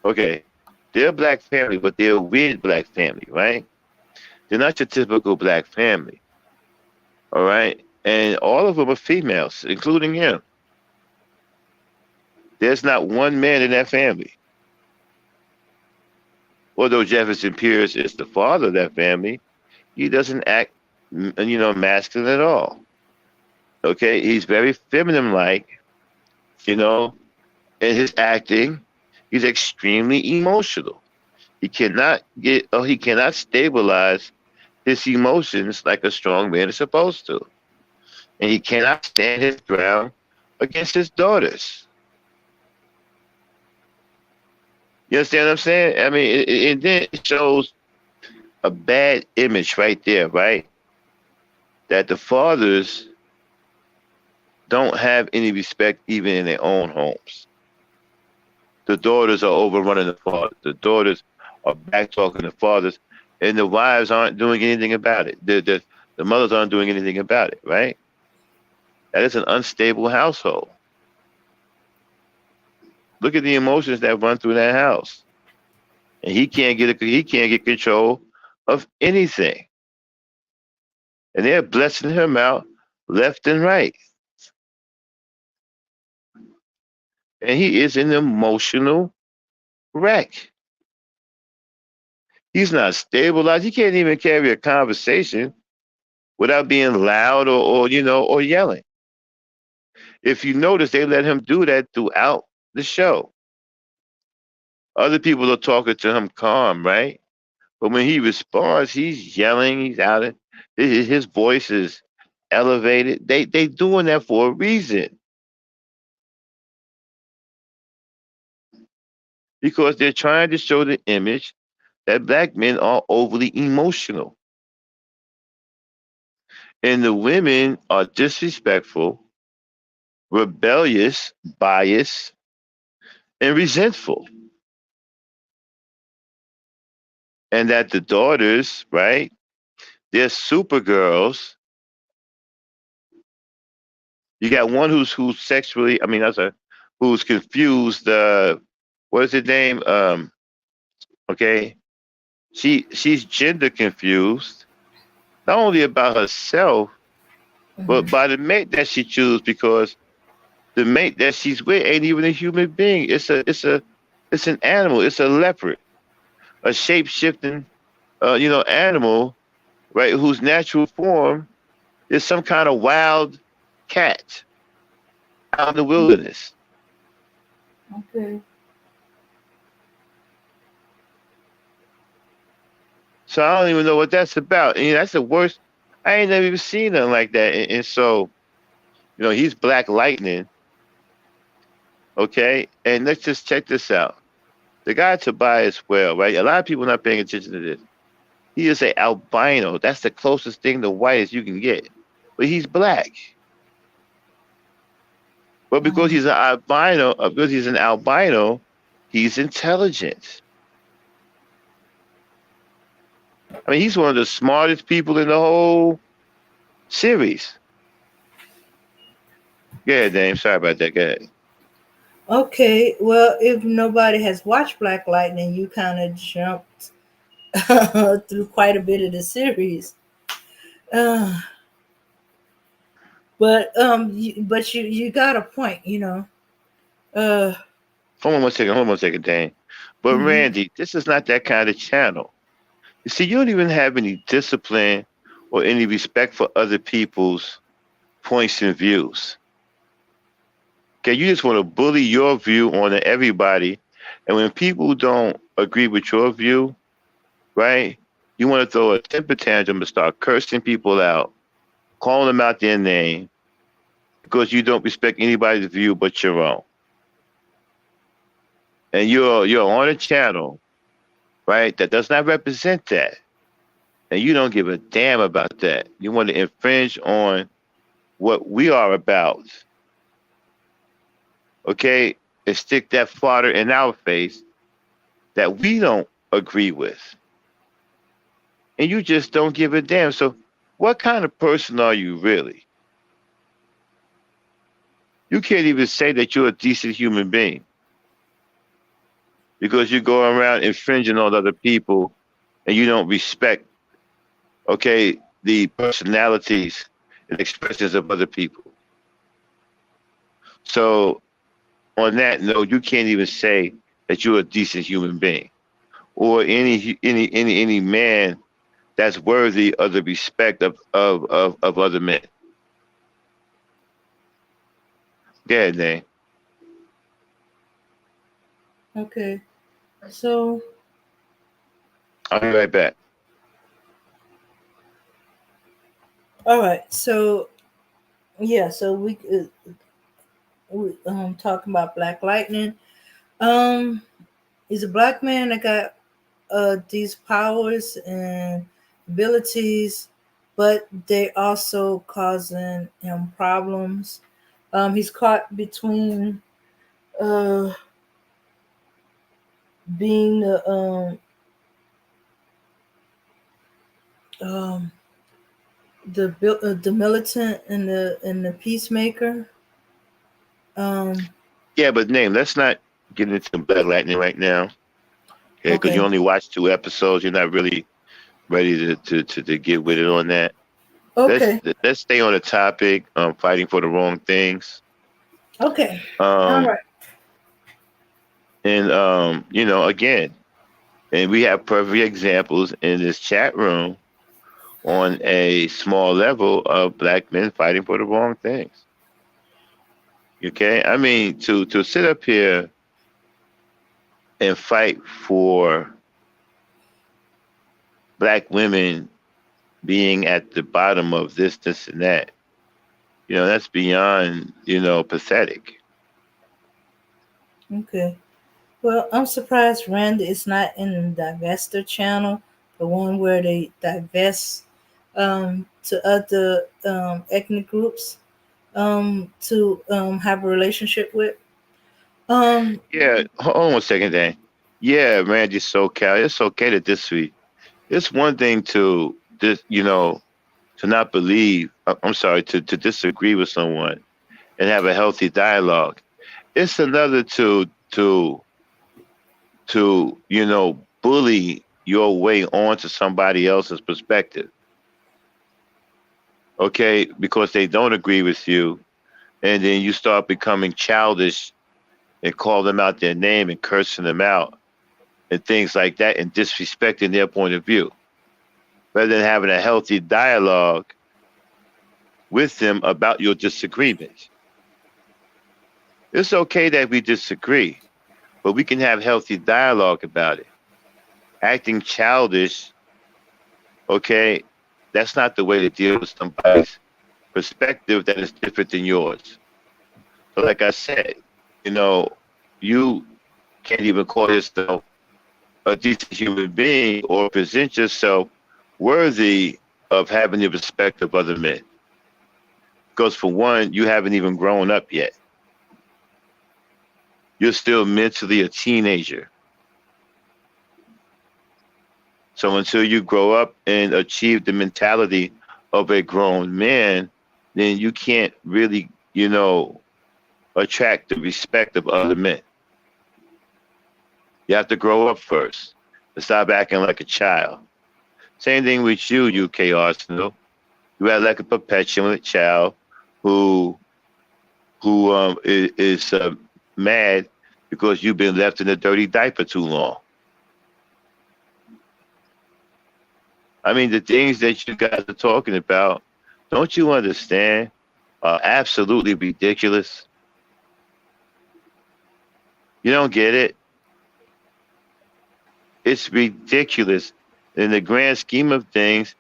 Okay, they're a black family, but they're a weird black family, right? They're not your typical black family. All right? And all of them are females, including him. There's not one man in that family. Although Jefferson Pierce is the father of that family, he doesn't act, masculine at all. Okay? He's very feminine-like, in his acting. He's extremely emotional. He cannot stabilize his emotions like a strong man is supposed to. And he cannot stand his ground against his daughters. You understand what I'm saying? I mean, and then it shows a bad image right there, right? That the fathers don't have any respect even in their own homes. The daughters are overrunning the fathers. The daughters are back talking the fathers, and the wives aren't doing anything about it. The The mothers aren't doing anything about it, right? That is an unstable household. Look at the emotions that run through that house, and he can't get control of anything, and they're blessing him out left and right, and he is an emotional wreck. He's not stabilized. He can't even carry a conversation without being loud or yelling. If you notice, they let him do that throughout the show. Other people are talking to him calm, right? But when he responds, he's yelling. He's out. His voice is elevated. They doing that for a reason, because they're trying to show the image that black men are overly emotional, and the women are disrespectful, rebellious, biased, and resentful, and that the daughters, right? They're super girls. You got one who's sexually, I mean, who's confused. What is his name? Okay, she's gender confused, not only about herself, Mm-hmm. but by the mate that she chooses, because the mate that she's with ain't even a human being. It's an animal. It's a leopard, a shape shifting, animal, right? Whose natural form is some kind of wild cat out in the wilderness. Okay. So I don't even know what that's about. And that's the worst. I ain't never even seen nothing like that. And so, he's Black Lightning, okay? And let's just check this out. The guy Tobias Well, right? A lot of people not paying attention to this. He is a albino. That's the closest thing to white as you can get. But he's black. But because Mm-hmm. he's an albino, he's intelligent. I mean, he's one of the smartest people in the whole series. Go ahead, Dame. Sorry about that. Go ahead. Okay. Well, if nobody has watched Black Lightning, you kind of jumped through quite a bit of the series. Uh, but you got a point, you know. Uh, Hold on one second, Dame. But mhm. Randy, this is not that kind of channel. You see, you don't even have any discipline or any respect for other people's points and views. Okay, you just want to bully your view on everybody. And when people don't agree with your view, right, you want to throw a temper tantrum and start cursing people out, calling them out their name, because you don't respect anybody's view but your own. And you're on a channel, right, that does not represent that. And you don't give a damn about that. You want to infringe on what we are about, okay, and stick that fodder in our face that we don't agree with. And you just don't give a damn. So, what kind of person are you really? You can't even say that you're a decent human being because you go around infringing on other people and you don't respect, okay, the personalities and expressions of other people. So, on that note, you can't even say that you're a decent human being or any man that's worthy of the respect of other men. Go ahead, Nate. Okay. So, I'll be right back. all right. So, yeah. So we talking about Black Lightning. Um, he's a black man that got these powers and abilities, but they also causing him problems. He's caught between uh being um the militant and the peacemaker. Um, Yeah, but name. Let's not get into Black Lightning right now. Okay, because you okay, only watched 2 episodes. You're not really ready to get with it on that. Let's okay, let's stay on the topic. Fighting for the wrong things. okay. All Um, right. and again, and we have perfect examples in this chat room on a small level of Black men fighting for the wrong things. Okay, I mean to sit up here and fight for Black women being at the bottom of this, and that. That's beyond, pathetic. Okay. Well, I'm surprised Rand is not in the divester channel, the one where they divest to other ethnic groups to have a relationship with. Um, Yeah, hold on 1 second, Dan. Yeah, Randy SoCal. It's okay to disagree. It's one thing to to not believe. I'm sorry, to disagree with someone and have a healthy dialogue. It's another to bully your way onto somebody else's perspective. Okay, because they don't agree with you, and then you start becoming childish and call them out their name and cursing them out and things like that and disrespecting their point of view, rather than having a healthy dialogue with them about your disagreements. It's okay that we disagree, but we can have healthy dialogue about it. Acting childish, okay, that's not the way to deal with somebody's perspective that is different than yours. So like I said, you know, you can't even call yourself a decent human being or present yourself worthy of having the respect of other men. Because for one, you haven't even grown up yet. You're still mentally a teenager. So until you grow up and achieve the mentality of a grown man, then you can't really, attract the respect of other men. You have to grow up first and stop acting like a child. Same thing with you, UK Arsenal. You act like a perpetuant child who is mad because you've been left in a dirty diaper too long. I mean, the things that you guys are talking about, don't you understand, are absolutely ridiculous. You don't get it? It's ridiculous. In the grand scheme of things,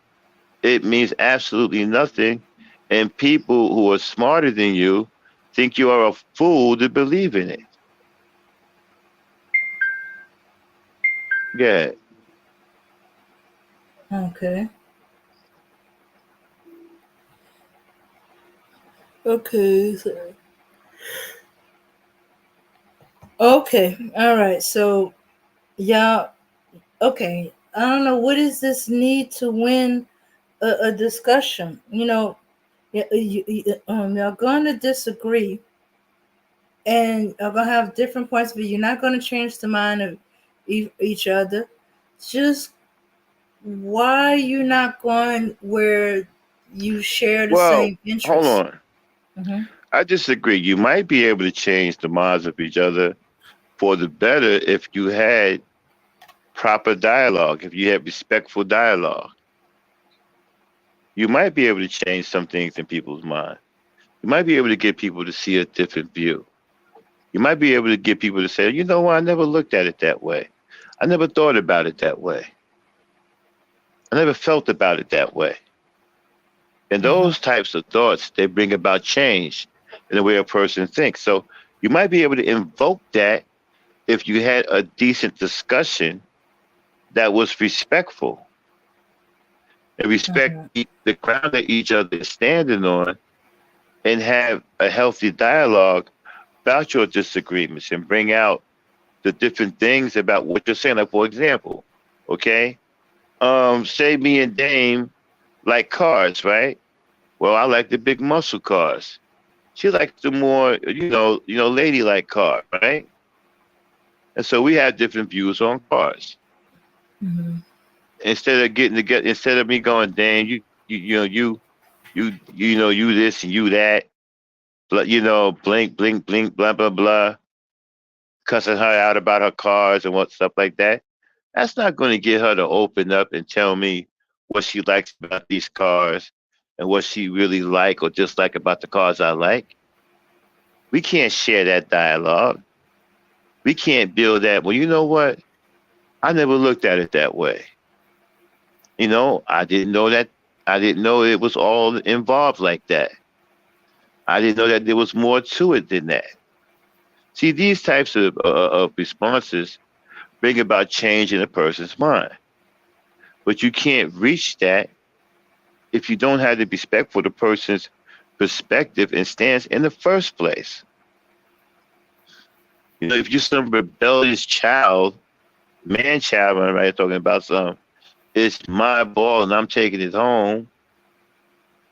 it means absolutely nothing. And people who are smarter than you think you are a fool to believe in it. Yeah. okay. Okay. Okay. All right. So, yeah. Okay. I don't know. What is this need to win a discussion? You're going to disagree and are going to have different points of view. You're not going to change the mind of each other. Just why you not going where you share the Well, same hold interests? on. Mm-hmm. I disagree. You might be able to change the minds of each other for the better if you had proper dialogue, if you had respectful dialogue. You might be able to change some things in people's minds. You might be able to get people to see a different view. You might be able to get people to say, you know what, I never looked at it that way. I never thought about it that way. I never felt about it that way. And Uh-huh. those types of thoughts, they bring about change in the way a person thinks. So you might be able to invoke that if you had a decent discussion that was respectful and respect Uh-huh. the ground that each other is standing on and have a healthy dialogue about your disagreements and bring out the different things about what you're saying. Like, for example, okay, say me and Dame like cars, right? Well, I like the big muscle cars. She likes the more, ladylike car, right? And so we have different views on cars. Mm-hmm. Instead of me going, damn, you this and you that, blink, blink, blink, blah, blah, blah, cussing her out about her cars and what stuff like that. That's not going to get her to open up and tell me what she likes about these cars and what she really like or dislike about the cars I like. We can't share that dialogue. We can't build that. Well, you know what? I never looked at it that way. I didn't know that. I didn't know it was all involved like that. I didn't know that there was more to it than that. See, these types of responses bring about change in a person's mind. But you can't reach that if you don't have the respect for the person's perspective and stance in the first place. If you're some rebellious child, man-child, I'm right talking about some, it's my ball and I'm taking it home.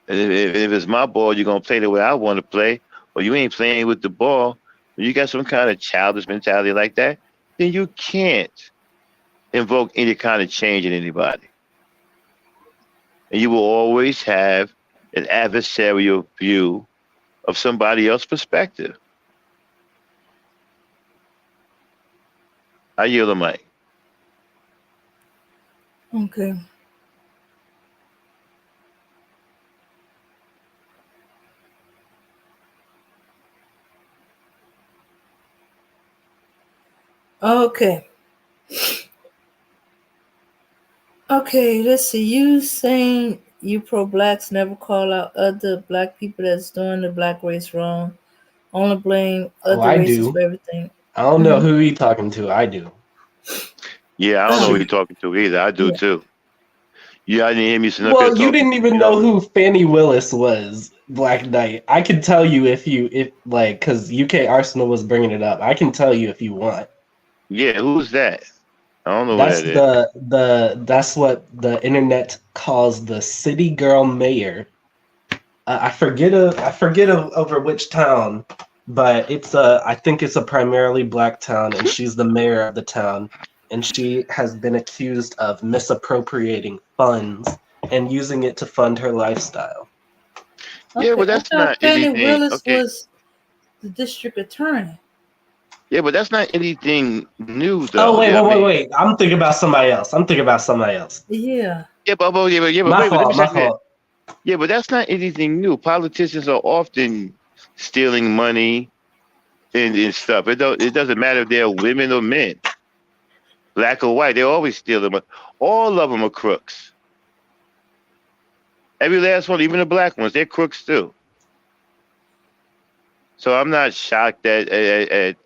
And if it's my ball, you're going to play the way I want to play, or you ain't playing with the ball, or you got some kind of childish mentality like that, then you can't invoke any kind of change in anybody. And you will always have an adversarial view of somebody else's perspective. I yield the mic. Okay. Okay. Okay, let's see. You saying you pro-blacks never call out other black people that's doing the black race wrong. Only blame Oh, other I races do. for everything. I don't know who you talking to. I do. Yeah, I don't know who you're talking to either. I do Yeah. too. Yeah, I didn't hear me sitting up here Well, you talking. didn't even know who Fanny Willis was, Black Knight. I can tell you because UK Arsenal was bringing it up. I can tell you if you want. Yeah, who's that? I don't know who That's that is. that's what the internet calls the city girl mayor. I forget over which town, but I think it's a primarily black town, and she's the mayor of the town, and she has been accused of misappropriating funds and using it to fund her lifestyle. Yeah, Okay. but I that's thought not Fanny anything. Willis Okay. was the district attorney. Yeah, but that's not anything new, Oh, though. wait, Yeah, I mean, wait. I'm thinking about somebody else. Yeah. but My wait a fault, my second. fault. Yeah, but that's not anything new. Politicians are often stealing money and stuff. It doesn't matter if they're women or men, black or white. They're always stealing money. All of them are crooks. Every last one, even the black ones, they're crooks too. So I'm not shocked at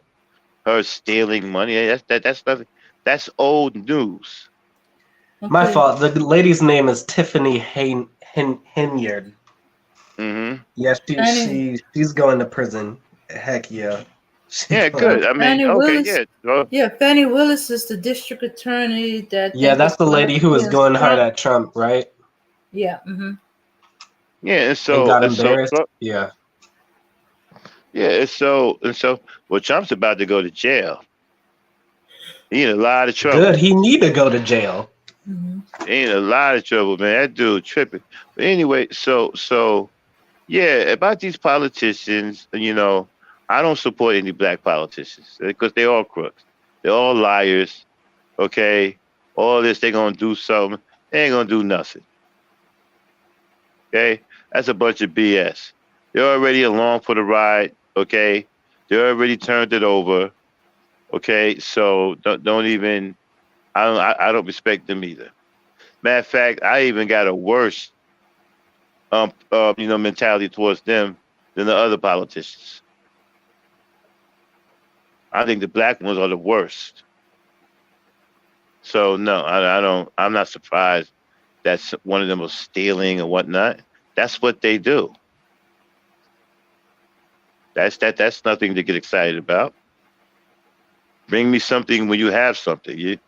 her stealing money. That's nothing. That's old news. Okay. My fault. The lady's name is Tiffany Henyard. Mm-hmm. Yeah, Fanny, she's going to prison. Heck yeah. Yeah, good. I mean, Fanny okay, Willis. yeah. Well, Yeah, Fanny Willis is the district attorney that Yeah, think that's is the lady who was against going hard Trump. at Trump, right? Yeah. Mm-hmm. yeah, And got embarrassed. Yeah. well, Trump's about to go to jail. He in a lot of trouble. Good. He need to go to jail. Mm-hmm. He in a lot of trouble, man. That dude tripping. But anyway, yeah, about these politicians, I don't support any black politicians because they're all crooks. They're all liars. Okay, all this, they're gonna do something. They ain't gonna do nothing. Okay, that's a bunch of BS. They're already along for the ride. Okay, they already turned it over. Okay, so don't even. I don't respect them either. Matter of fact, I even got a worse mentality towards them than the other politicians. I think the black ones are the worst. So no, I don't. I'm not surprised that one of them was stealing or whatnot. That's what they do. That's nothing to get excited about. Bring me something when you have something. You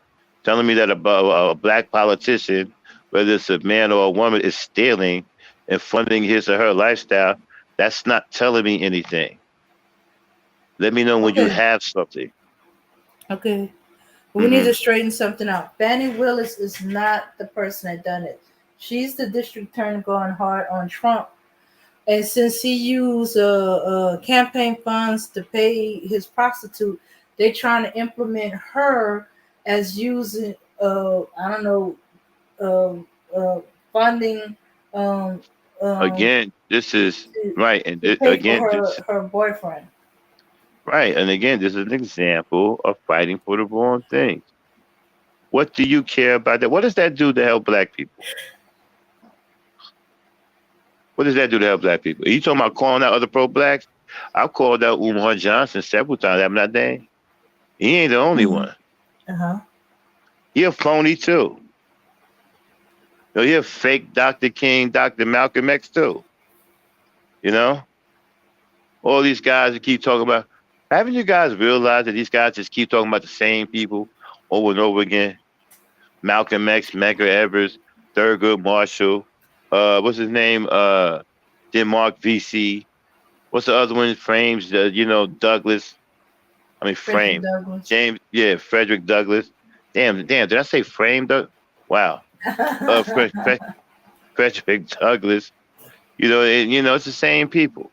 telling me that a black politician whether it's a man or a woman, is stealing and funding his or her lifestyle, that's not telling me anything. Let me know when you Okay. have something. Okay. We need Hmm. to straighten something out. Fanny Willis is not the person that done it. She's the district attorney going hard on Trump. And since he used campaign funds to pay his prostitute, they're trying to implement her as using, I don't know, funding um, um, Again, this is to, right, and to pay for again, this her boyfriend. right, and again, this is an example of fighting for the wrong things. What do you care about that? What does that do to help black people? What does that do to help black people? Are you talking about calling out other pro-blacks? I've called out Umar Johnson several times. I'm not there. He ain't the only Mm-hmm. one. Uh-huh. He a phony too. You know, he a fake Dr. King, Dr. Malcolm X too. You know, all these guys that keep talking about. Haven't you guys realized that these guys just keep talking about the same people over and over again? Malcolm X, Medgar Evers, Thurgood Marshall. What's his name? Denmark VC. What's the other one? Frames. Douglas. I mean, Frederick Frame. Douglass. James. Yeah, Frederick Douglass. Damn. Did I say Frame? Wow. Frederick Douglass. It's the same people.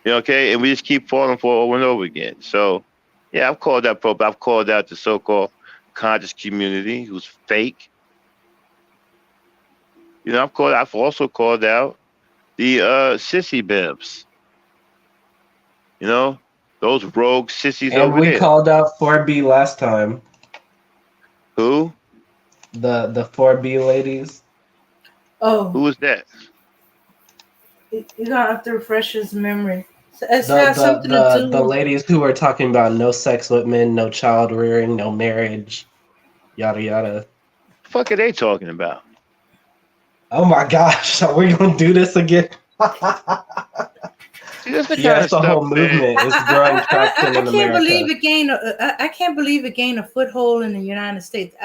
Okay, and we just keep falling for it over and over again. So, yeah, I've called out the so-called conscious community who's fake. I've also called out the sissy bibs. Those rogue sissies And over we there. called out 4B last time. Who? The 4B ladies. Oh, Who was that? you're gonna have to refresh his memory. So it The has the something to the the do. ladies who were talking about no sex with men, no child rearing, no marriage, yada yada. Fuck are they talking about? Oh my gosh, are we gonna do this again? See, that's the kind Yes, of the stuff, whole man. movement is growing traction I in can't believe America. it gained. I can't believe it gained a foothold in the United States.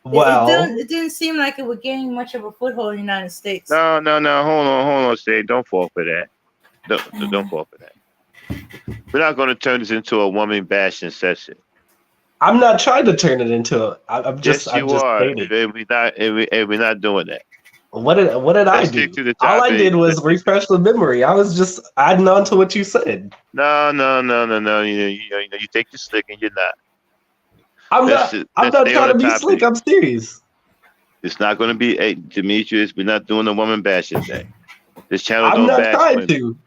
Well, It didn't seem like it would gain much of a foothold in the United States. No, no, no. Hold on, Say, don't fall for that. Don't fall for that. We're not going to turn this into a woman bashing session. I'm not trying to turn it into it. I'm Yes, I'm you just are. stating. We're not doing that. What did I Let's do? stick to the All I did topic. was refresh the memory. I was just adding on to what you said. No, no, no, no, no. You think you're slick and you're not. I'm Let's not. I'm let's not stay on trying the to be slick. topic. I'm serious. It's not going to be a Demetrius. We're not doing a woman bashing thing. This channel I'm don't not bash trying women. to.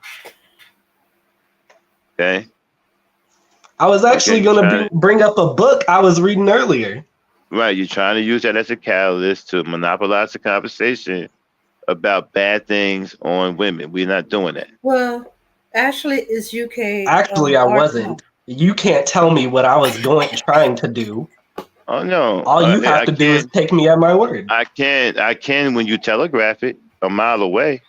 Okay. I was actually you're going trying to bring up a book I was reading earlier. Right. You're trying to use that as a catalyst to monopolize the conversation about bad things on women. We're not doing that. Well, Ashley is UK Actually, I article. wasn't. You can't tell me what I was trying to do. Oh no. All you have I to do is can. take me at my word. I can when you telegraph it a mile away.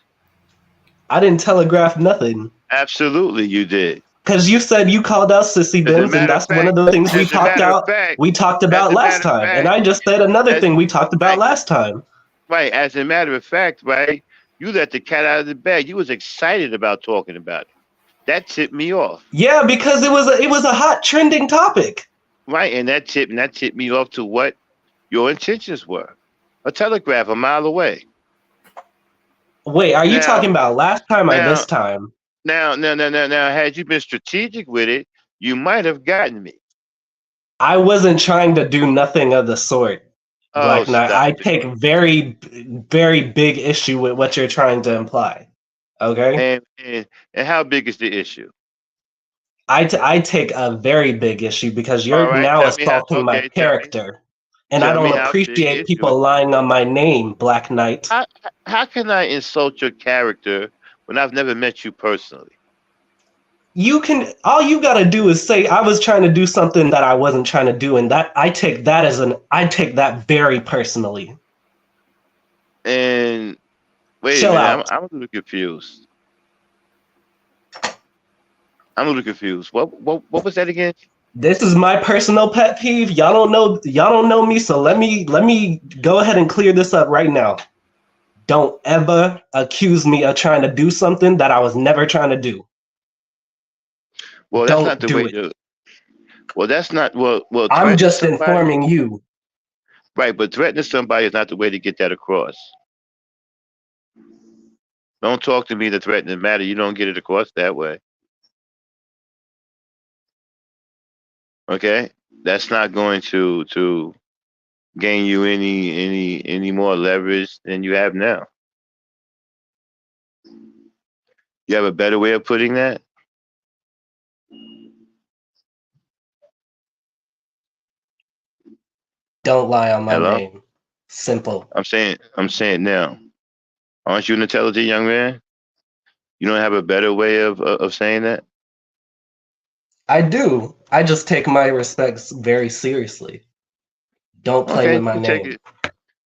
I didn't telegraph nothing. Absolutely, you did. Because you said you called out sissy As a bims, and matter of that's one of fact, the things we as a talked matter of out. fact, We talked as about a last matter of time, and fact, I just said another as thing we talked about right, last time. right. As a matter of fact, right, you let the cat out of the bag. You was excited about talking about it. That tipped me off. Yeah, because it was a hot trending topic. Right, and that tipped me off to what your intentions were. A telegraph a mile away. Wait, are you Now, talking about last time or now, this time? now, had you been strategic with it, you might have gotten me. I wasn't trying to do nothing of the sort, Oh, Black Knight. stop I it. take very, very big issue with what you're trying to imply. Okay? And how big is the issue? I take a very big issue because All you're right, now tell me how. assaulting my Okay, character. And I tell me don't how big the appreciate issue is. people lying on my name, Black Knight. How can I insult your character when I've never met you personally? All you gotta do is say I was trying to do something that I wasn't trying to do, and that I take that very personally. And wait a Chill minute, out. I'm a little confused. I'm a little confused. What was that again? This is my personal pet peeve. Y'all don't know me, so let me go ahead and clear this up right now. Don't ever accuse me of trying to do something that I was never trying to do. Well, that's not Don't the do way it. to. Well, that's not. Well, I'm threatening just somebody, informing you. right? But threatening somebody is not the way to get that across. Don't talk to me in a threatening matter. You don't get it across that way. Okay, that's not going to gain you any more leverage than you have now. You have a better way of putting that? Don't lie on my Hello? name. Simple. I'm saying now. Aren't you an intelligent young man? You don't have a better way of saying that? I do. I just take my respects very seriously. Don't play Okay, with my name.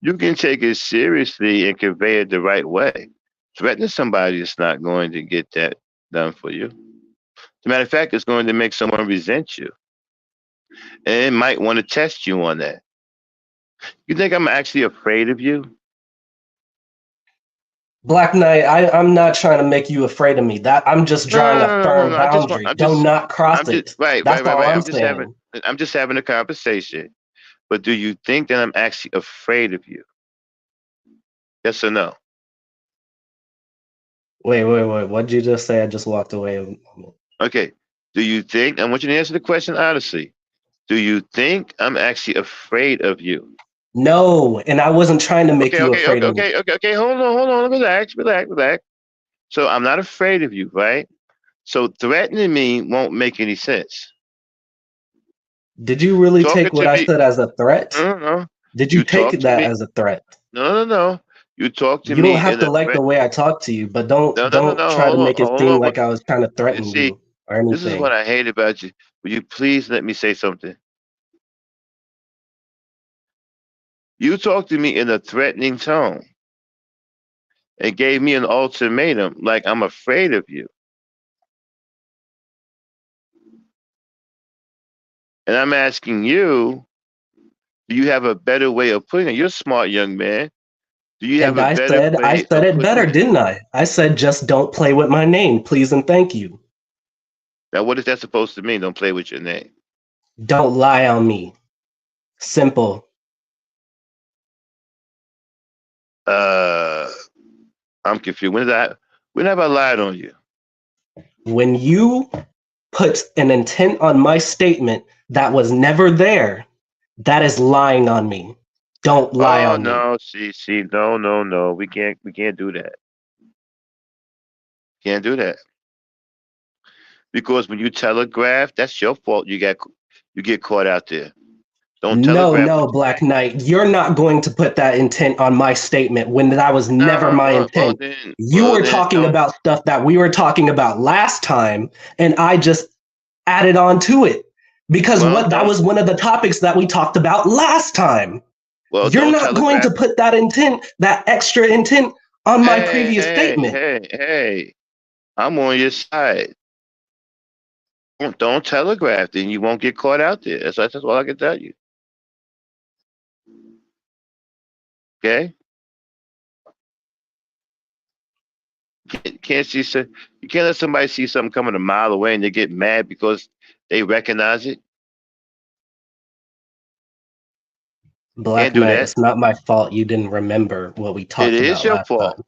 you can take it seriously and convey it the right way. Threatening somebody is not going to get that done for you. As a matter of fact, it's going to make someone resent you. And it might want to test you on that. You think I'm actually afraid of you? Black Knight, I'm not trying to make you afraid of me. That I'm just No, drawing no, a no, no, no, firm no. boundary. Do not cross I'm just, it. right, That's right, right, all right. I'm saying. I'm just having a conversation. But do you think that I'm actually afraid of you? Yes or no? Wait. What did you just say? I just walked away. Okay. Do you think, I want you to answer the question honestly. Do you think I'm actually afraid of you? No, and I wasn't trying to make Okay, you okay, afraid okay, of me. okay, okay, okay. Hold on. Relax. So I'm not afraid of you, right? So threatening me won't make any sense. Did you really Talking take what to I me, said as a threat? no, no, no. Did you You take talk to that me, as a threat? no. You talk to You don't me have in to a like the threat. way I talk to you, but No, no, no, don't no. try to make it Hold seem on. like I was trying to You threaten see, you or this is what anything. I hate about you. Will you please let me say something? You talk to me in a threatening tone and gave me an ultimatum like I'm afraid of you. And I'm asking you, do you have a better way of putting it? You're a smart young man. Do you have And a better I way said of it putting better, it? didn't I? I said just don't play with my name, please and thank you. Now, what is that supposed to mean? Don't play with your name. Don't lie on me. Simple. Uh, I'm confused. When have I lied on you? When you put an intent on my statement that was never there, that is lying on me. Don't lie Oh on me. no, see, no. We can't do that. Can't do that because when you telegraph, that's your fault. You get caught out there. Don't telegraph No, what. Black Knight, you're not going to put that intent on my statement when that was never No, my well intent. then, You well were then, talking don't. about stuff that we were talking about last time, and I just added on to it because Well, what that don't. was one of the topics that we talked about last time. Well, You're don't not going to telegraph. put that intent, that extra intent on my Hey, previous hey, statement. hey, hey! I'm on your side. Don't telegraph, then you won't get caught out there. That's all I can tell you. Okay? Can't see so you can't let somebody see something coming a mile away and they get mad because they recognize it. Black Can't do Knight, that. it's not my fault you didn't remember what we It talked is about your last fault. time.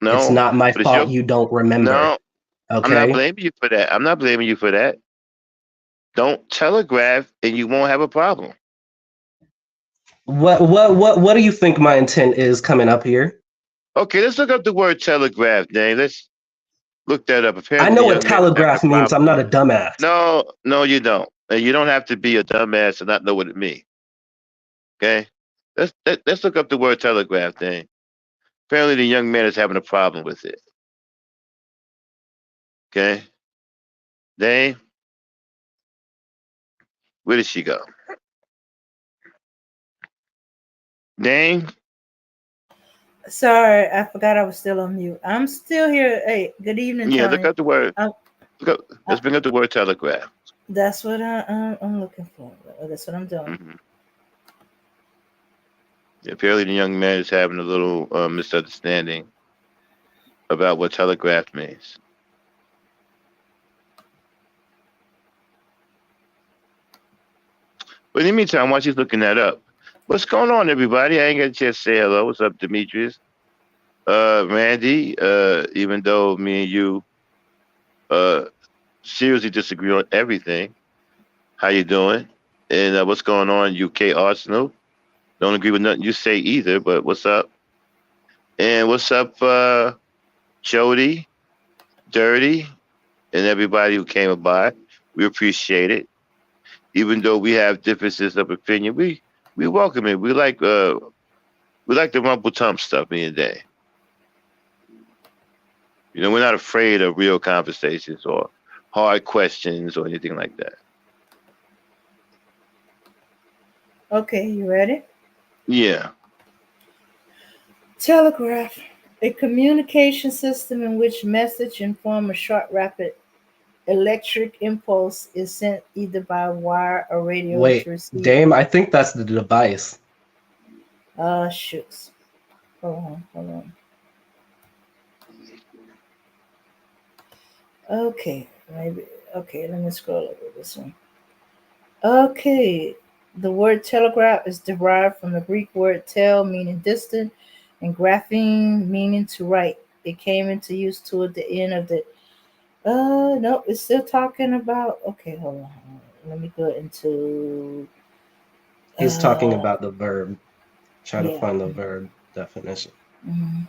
It's No, not my but it's your fault you don't remember. no. I'm not Okay? blaming you for that. I'm not blaming you for that. Don't telegraph and you won't have a problem. What do you think my intent is coming up here? Okay, let's look up the word telegraph, Dane. Let's look that up. I Apparently, the know what young man is having a telegraph means. problem. I'm not a dumbass. No, you don't. And you don't have to be a dumbass to not know what it means. Okay, let's look up the word telegraph, Dane. Apparently, the young man is having a problem with it. Okay, Dane, where did she go? Dane, Sorry, I forgot I was still on mute. I'm still here. Hey, good evening, yeah, look Tony. up the word. Um, Look up. uh, Let's bring up the word telegraph. That's what I'm looking for. That's what I'm doing. Hmm. Apparently, the young man is having a little misunderstanding about what telegraph means. But in the meantime, while she's looking that up, what's going on, everybody? I ain't got a chance to say hello. What's up, Demetrius? Randy, even though me and you uh, seriously disagree on everything, how you doing? And what's going on, UK Arsenal? Don't agree with nothing you say either, but what's up? And what's up, Jody, Dirty, and everybody who came by? We appreciate it. Even though we have differences of opinion, we welcome it. We like the rumble tump stuff in the day. You know, we're not afraid of real conversations or hard questions or anything like that. Okay, you ready? Yeah. Telegraph, a communication system in which message in form of short, rapid electric impulse is sent either by wire or radio Wait, to receive. Dame, I think that's the device. Shucks. Hold on. Okay, maybe. Okay, let me scroll over this one. Okay, the word telegraph is derived from the Greek word tel, meaning distant, and graphene, meaning to write. It came into use toward the end of the. No, it's still talking about. Okay, hold on. Let me go into. He's talking about the verb. Trying to Yeah. find the verb definition. Mhm.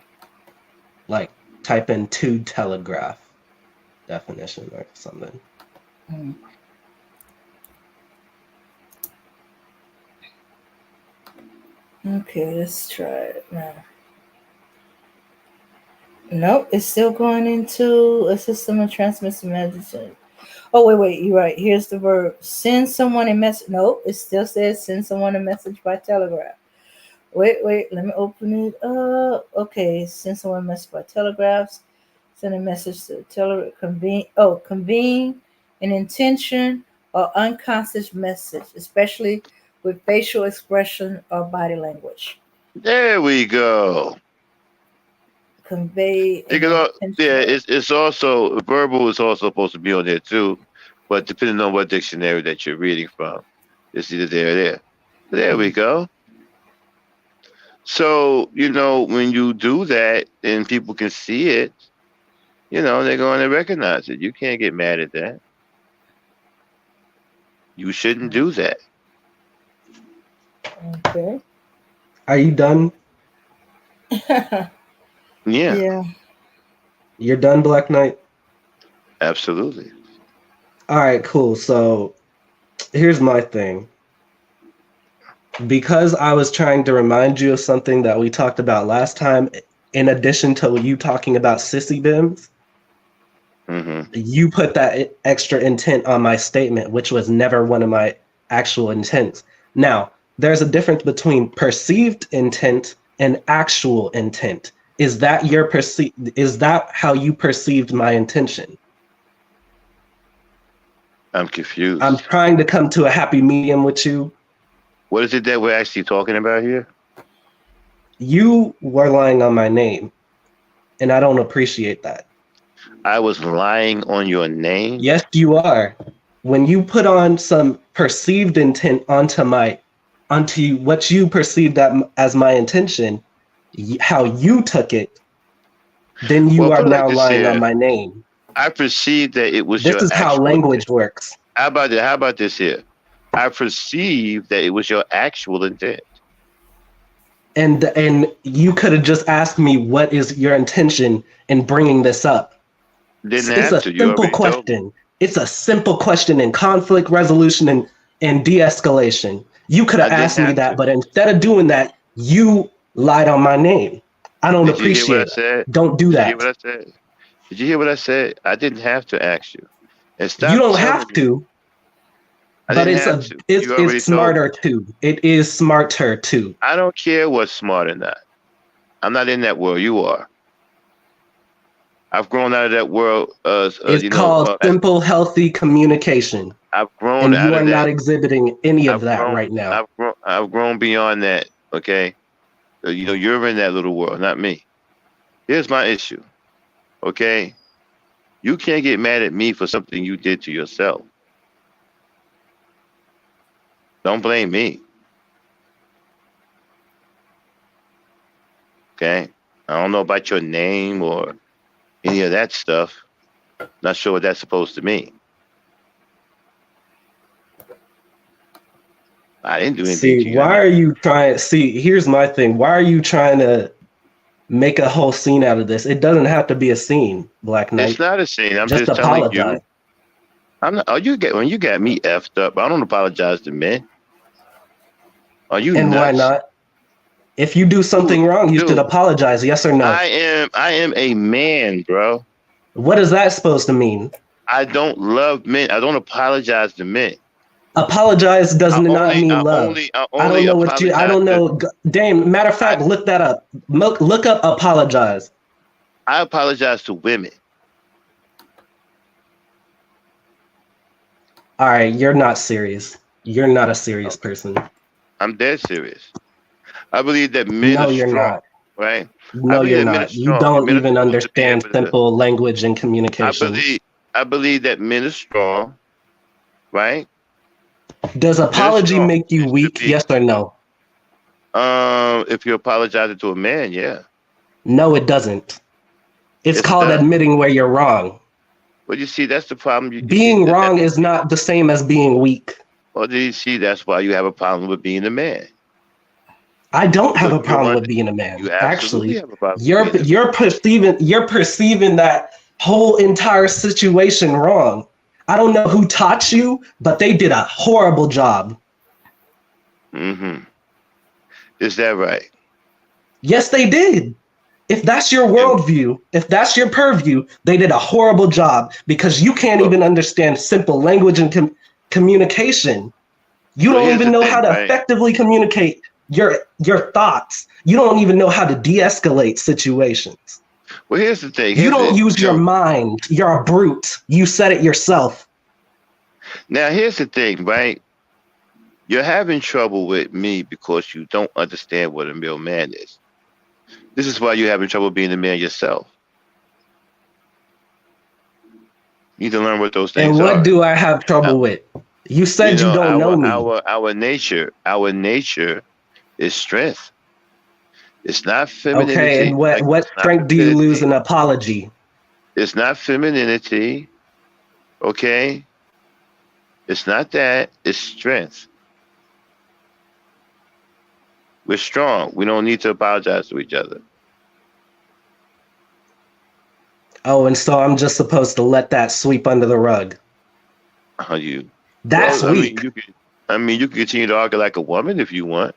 Like type in to telegraph definition or something. Mhm. Okay, let's try it now. Nope, it's still going into a system of transmission messages. Oh, wait, you're right. Here's the verb. Send someone a message. Nope, it still says send someone a message by telegraph. Wait, let me open it up. Okay, send someone a message by telegraphs. Send a message to convene an intention or unconscious message, especially with facial expression or body language. There we go. Convey an Because, yeah, intention. it's also verbal is also supposed to be on there too, but depending on what dictionary that you're reading from, it's either there or there. There we go. So, you know, when you do that and people can see it, you know, they're going to recognize it. You can't get mad at that. You shouldn't do that. Okay. Are you done? Yeah, Yeah. You're done, Black Knight? absolutely. All right, cool. So here's my thing. Because I was trying to remind you of something that we talked about last time, in addition to you talking about sissy bims, you put that extra intent on my statement, which was never one of my actual intents. Now, there's a difference between perceived intent and actual intent. Is that is that how you perceived my intention? I'm confused. I'm trying to come to a happy medium with you. What is it that we're actually talking about here? You were lying on my name, and I don't appreciate that. I was lying on your name? Yes, you are. When you put on some perceived intent onto what you perceived as my intention, how you took it, then you Well, are put it like now this lying on here. my name. I perceived that it was This your is how actual language intent. works. How about this here? I perceived that it was your actual intent. And you could have just asked me what is your intention in bringing this up. Didn't It's have a to. You simple already told me. question. It's a simple question in conflict resolution and de-escalation. You could I have didn't asked me have that, to. but instead of doing that, you lied on my name. I don't Did you hear what I appreciate it. said? Don't do Did you hear that. what I said? Did you hear what I said? I didn't have to ask you. And You stop don't telling have me. to, I but didn't have to. You it's already told me. smarter too. It is smarter too. I don't care what's smart or not. I'm not in that world. You are. I've grown out of that world. It's called simple, healthy communication. I've grown And you out are of not that. exhibiting any of I've that grown. right now. I've grown beyond that. Okay. You know, you're in that little world, not me. Here's my issue. Okay. You can't get mad at me for something you did to yourself. Don't blame me. Okay. I don't know about your name or any of that stuff. Not sure what that's supposed to mean. I didn't do anything See, to you. why are you trying? See, here's my thing. Why are you trying to make a whole scene out of this? It doesn't have to be a scene, Black It's Knight. not a scene. I'm Just just telling apologize. you. I'm not. Oh, when you got me effed up. I don't apologize to men. Are you And why nuts? not? If you do Dude, something wrong, you should dude, apologize. Yes or no? I am a man, bro. What is that supposed to mean? I don't love men. I don't apologize to men. Apologize does not mean love. I I don't only know what you. I apologize don't to. know. Dame. Matter of I, fact, look that up. Look up apologize. I apologize to women. All right, you're not serious. You're not a serious Okay. person. I'm dead serious. I believe that men No, are you're strong, not. right? I No, believe you're that men are not. You strong. don't Men are even supposed to be understand able to. simple language and communication. I believe that men are strong, right? Does Men are apology strong. make you Men should weak? be. Yes or no? If you're apologizing to a man, yeah. No, it doesn't. It's Yes, it called does. admitting where you're wrong. Well, you see, that's the problem. You see Being that. wrong is not the same as being weak. Well, do you see? That's why you have a problem with being a man. I don't have Because a you don't problem want. with being a You man. absolutely Actually, have a problem with being a man. you're perceiving that whole entire situation wrong. I don't know who taught you, but they did a horrible job. Mm-hmm. Is that right? Yes, they did. If that's your And worldview, if that's your purview, they did a horrible job because you can't well, even understand simple language and communication. You well, don't here's even the know thing, how to right? effectively communicate your thoughts. You don't even know how to de-escalate situations. Well, here's the thing. You Here's don't the use your mind. You're a brute. You said it yourself. now. Here's the thing, right? You're having trouble with me because you don't understand what a real man is. This is why you're having trouble being a man yourself. You need to learn what those And things what are. do I have Uh, trouble with? You You said you know, don't know me. our nature is strength. It's not Okay, and femininity. Like what it's not strength do you lose femininity. in apology? It's not femininity. Okay, it's not that. It's strength. We're strong. We don't need to apologize to each other. Oh, and so I'm just supposed to let that sweep under the rug. How you? That's Well, I mean, weak. you can. I mean, you can continue to argue like a woman if you want.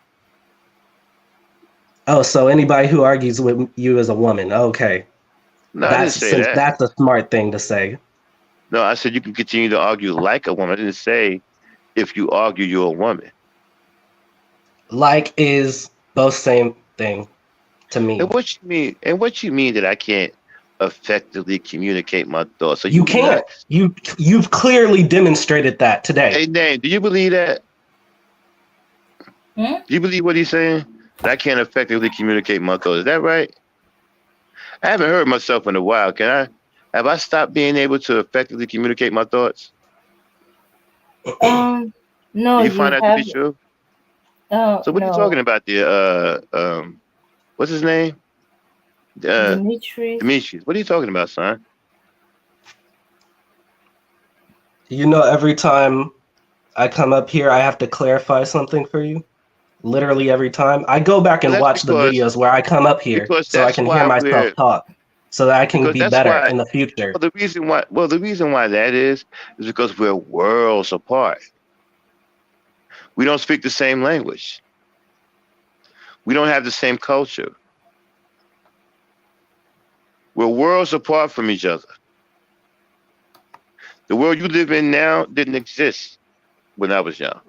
Oh, so anybody who argues with you is a woman. Okay. No, I didn't say Since that. that's a smart thing to say. No, I said you can continue to argue like a woman. I didn't say if you argue, you're a woman. Like is both same thing to And me. what you mean that I can't effectively communicate my thoughts? Are You you can't. nuts? You've clearly demonstrated that today. Hey, Name, do you believe that? Hmm? Do you believe what he's saying? That I can't effectively communicate my thoughts. Is that right? I haven't heard myself in a while. Have I stopped being able to effectively communicate my thoughts? No, Do you you find that to be have. true? So what are you No, talking about what's his name? Dimitri. Demetrius. What are you talking about, son? You know, every time I come up here, I have to clarify something for you. Literally every time. I go back Well, and watch the videos where I come up here because so I that's can hear why myself we're talk so that I can because be that's better why in the future. the reason why that is because we're worlds apart. We don't speak the same language. We don't have the same culture. We're worlds apart from each other. The world you live in now didn't exist when I was young.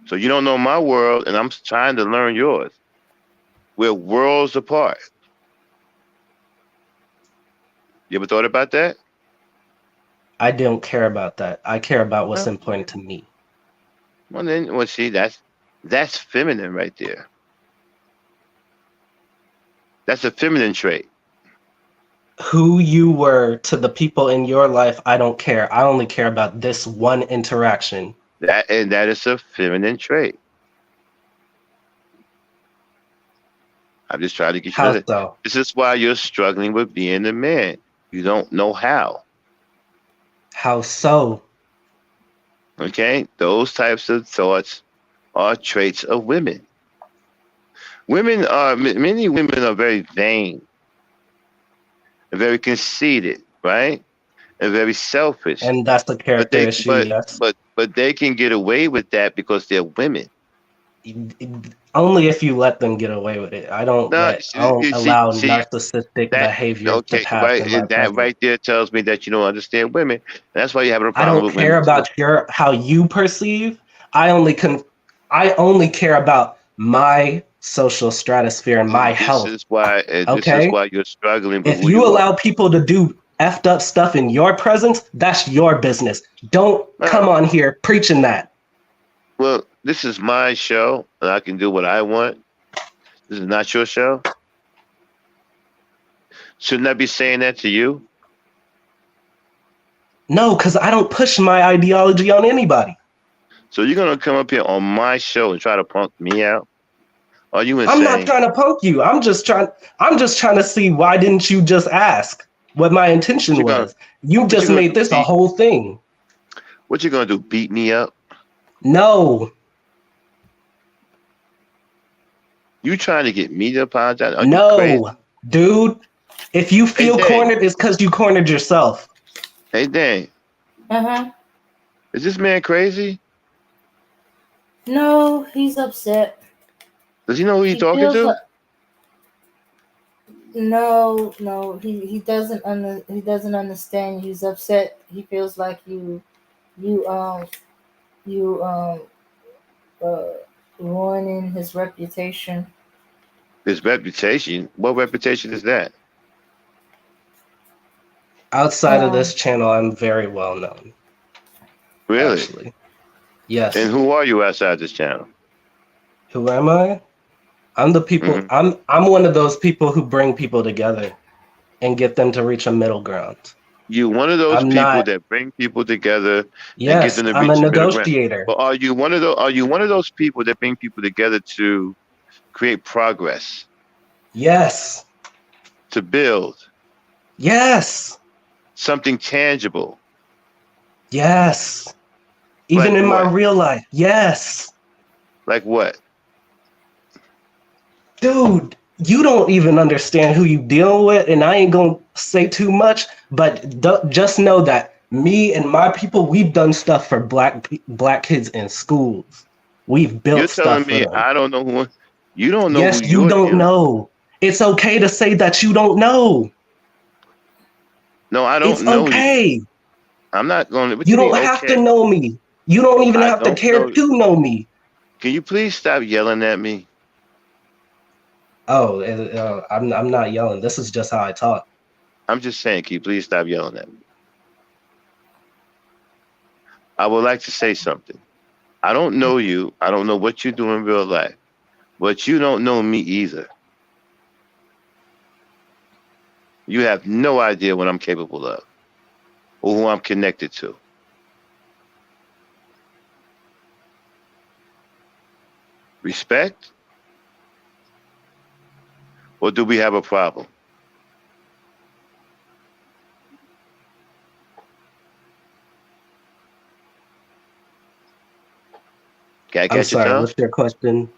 So you don't know my world, and I'm trying to learn yours. We're worlds apart. You ever thought about that? I don't care about that. I care about what's Well, important to me. well, see, that's feminine right there. That's a feminine trait. Who you were to the people in your life, I don't care. I only care about this one interaction. That is a feminine trait. I'm just trying to get you How to that. so? This is why you're struggling with being a man. You don't know how. How so? Okay? Those types of thoughts are traits of women. Many women are very vain and very conceited, right? And very selfish. And that's the But character they issue, yes. but they can get away with that because they're women. Only if you let them get away with it. I don't No, allow see narcissistic that behavior to okay, pass right? in my And that presence. right there tells me that you don't understand women. That's why you're having a I problem don't with care women too. about how you perceive. I only care about my social stratosphere and my And health. this is Okay? why you're struggling with If who you you are. allow people to do effed up stuff in your presence, that's your business. Don't Uh, come on here preaching that. well, this is my show, and I can do what I want. This is not your show. Shouldn't I be saying that to you? No, because I don't push my ideology on anybody. So you're gonna come up here on my show and try to punk me out? Are you I'm not insane? trying to poke you. I'm just trying to see why didn't you just ask what my What intention you gonna was. You what you just gonna made do? this a whole thing. What you gonna do? Beat me up? No. You trying to get me to apologize? Are you crazy? No. Dude, if you Hey feel Dave. cornered, it's because you cornered yourself. Hey Dave. Uh-huh. Is this man crazy? No, he's upset. Does he know who he's He talking feels like to? no, he doesn't understand. He's upset. He feels like you you uh ruining his reputation. His reputation. What reputation is that? Outside of Um this channel, I'm very well known, Really? actually. And Yes. who are you outside this channel? Who am I? I'm the people Hmm. I'm one of those people who bring people together and get them to reach a middle ground. You one of those I'm people not, that bring people together and get yes, them to I'm a reach the middle ground. negotiator. But are you one of those people that bring people together to create progress, Yes. to build Yes. something tangible? Yes. Even Like in my what? real life. Yes. Like what? Dude, you don't even understand who you dealing with, and I ain't gonna say too much, but just know that me and my people, we've done stuff for black kids in schools. We've You're built telling stuff for me them. I don't know who you don't know who Yes, you you're don't dealing. know. It's okay to say that you don't know. No, I It's don't know you. okay. I'm not going to. What You you mean? don't have to Okay, know me. You don't even I have to don't care know you. to know me. Can you please stop yelling at me? Oh, I'm not yelling. This is just how I talk. I'm just saying, can you please stop yelling at me? I would like to say something. I don't know you. I don't know what you do in real life, but you don't know me either. You have no idea what I'm capable of or who I'm connected to. Respect? Or do we have a problem? Can I I'm catch your sorry. tongue? What's your question?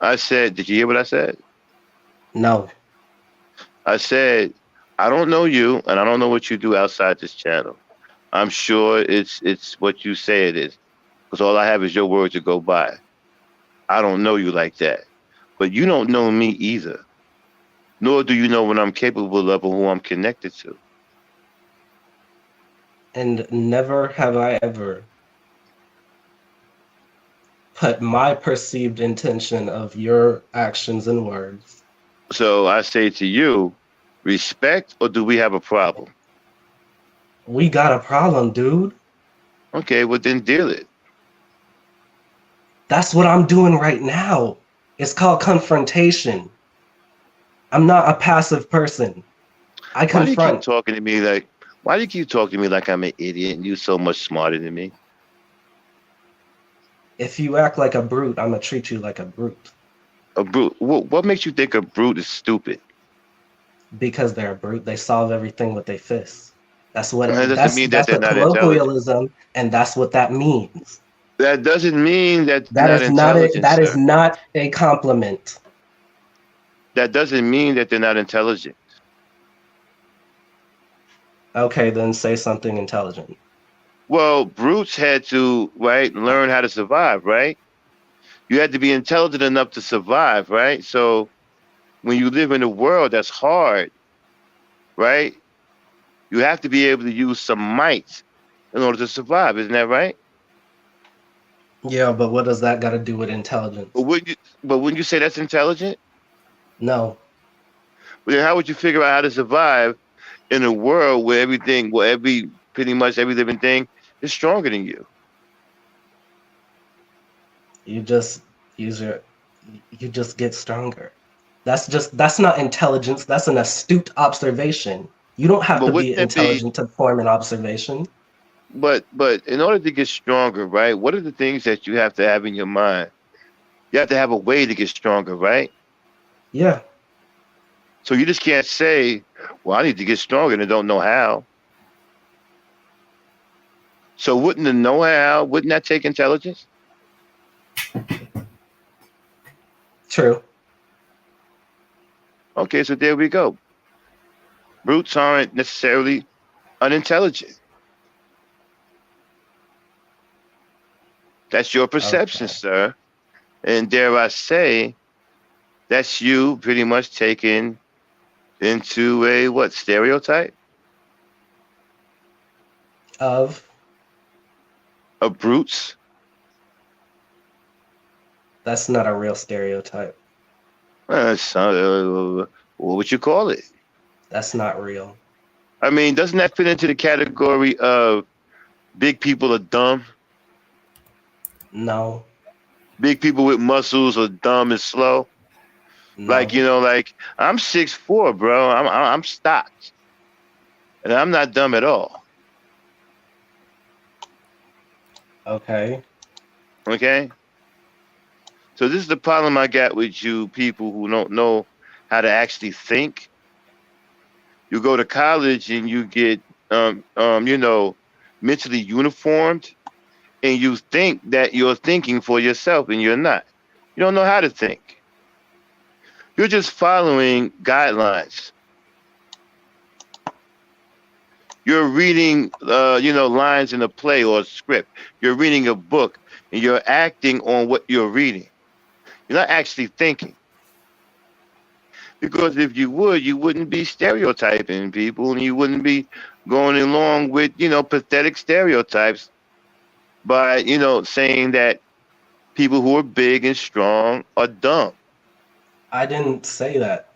I said, did you hear what I said? No. I said, I don't know you and I don't know what you do outside this channel. I'm sure it's what you say it is. Because all I have is your word to go by. I don't know you like that. But you don't know me either. Nor do you know what I'm capable of or who I'm connected to. And never have I ever put my perceived intention of your actions and words. So I say to you, respect or do we have a problem? We got a problem, dude. Okay, well then deal it. That's what I'm doing right now. It's called confrontation. I'm not a passive person. I Why do you keep confront. talking to me like? Why do you keep talking to me like I'm an idiot and you so much smarter than me? If you act like a brute, I'm gonna treat you like a brute A brute. What makes you think a brute is stupid? because they're a brute. They solve everything with their fists. That's That what doesn't mean that that's they're a not intelligent. colloquialism, and that's what that means. That doesn't mean that they're not intelligent, That is sir. not a compliment. That doesn't mean that they're not intelligent. Okay, then say something intelligent. Well, brutes had to, right, learn how to survive, right? You had to be intelligent enough to survive, right? So when you live in a world that's hard, right, you have to be able to use some might in order to survive. Isn't that right? Yeah, but what does that got to do with But intelligence? wouldn't you say that's intelligent? No, Well, then how would you figure out how to survive in a world where pretty much every living thing is stronger than you? you just use your, you just get stronger. That's not intelligence. That's an astute observation. You don't have But to wouldn't be that be? intelligent to form an observation. But in order to get stronger, right? What are the things that you have to have in your mind? You have to have a way to get stronger, right? Yeah, So you just can't say, "Well, I need to get stronger," and don't know how. So wouldn't the know-how, wouldn't that take intelligence? true. Okay, so there we go. Brutes aren't necessarily unintelligent. That's your perception, Okay. sir. And dare I say, that's you pretty much taken into a what stereotype Of of brutes. that's not a real stereotype. What would you call it? That's not real. I mean, doesn't that fit into the category of big people are dumb? No, Big people with muscles are dumb and slow. Like no. like I'm 6'4", bro. I'm stocked, and I'm not dumb at all. Okay. Okay. So this is the problem I got with you people who don't know how to actually think. You go to college and you get mentally uniformed, and you think that you're thinking for yourself, and you're not. You don't know how to think. You're just following guidelines. You're reading, lines in a play or a script. You're reading a book, and you're acting on what you're reading. You're not actually thinking. Because if you would, you wouldn't be stereotyping people, and you wouldn't be going along with, pathetic stereotypes by, saying that people who are big and strong are dumb. I didn't say that.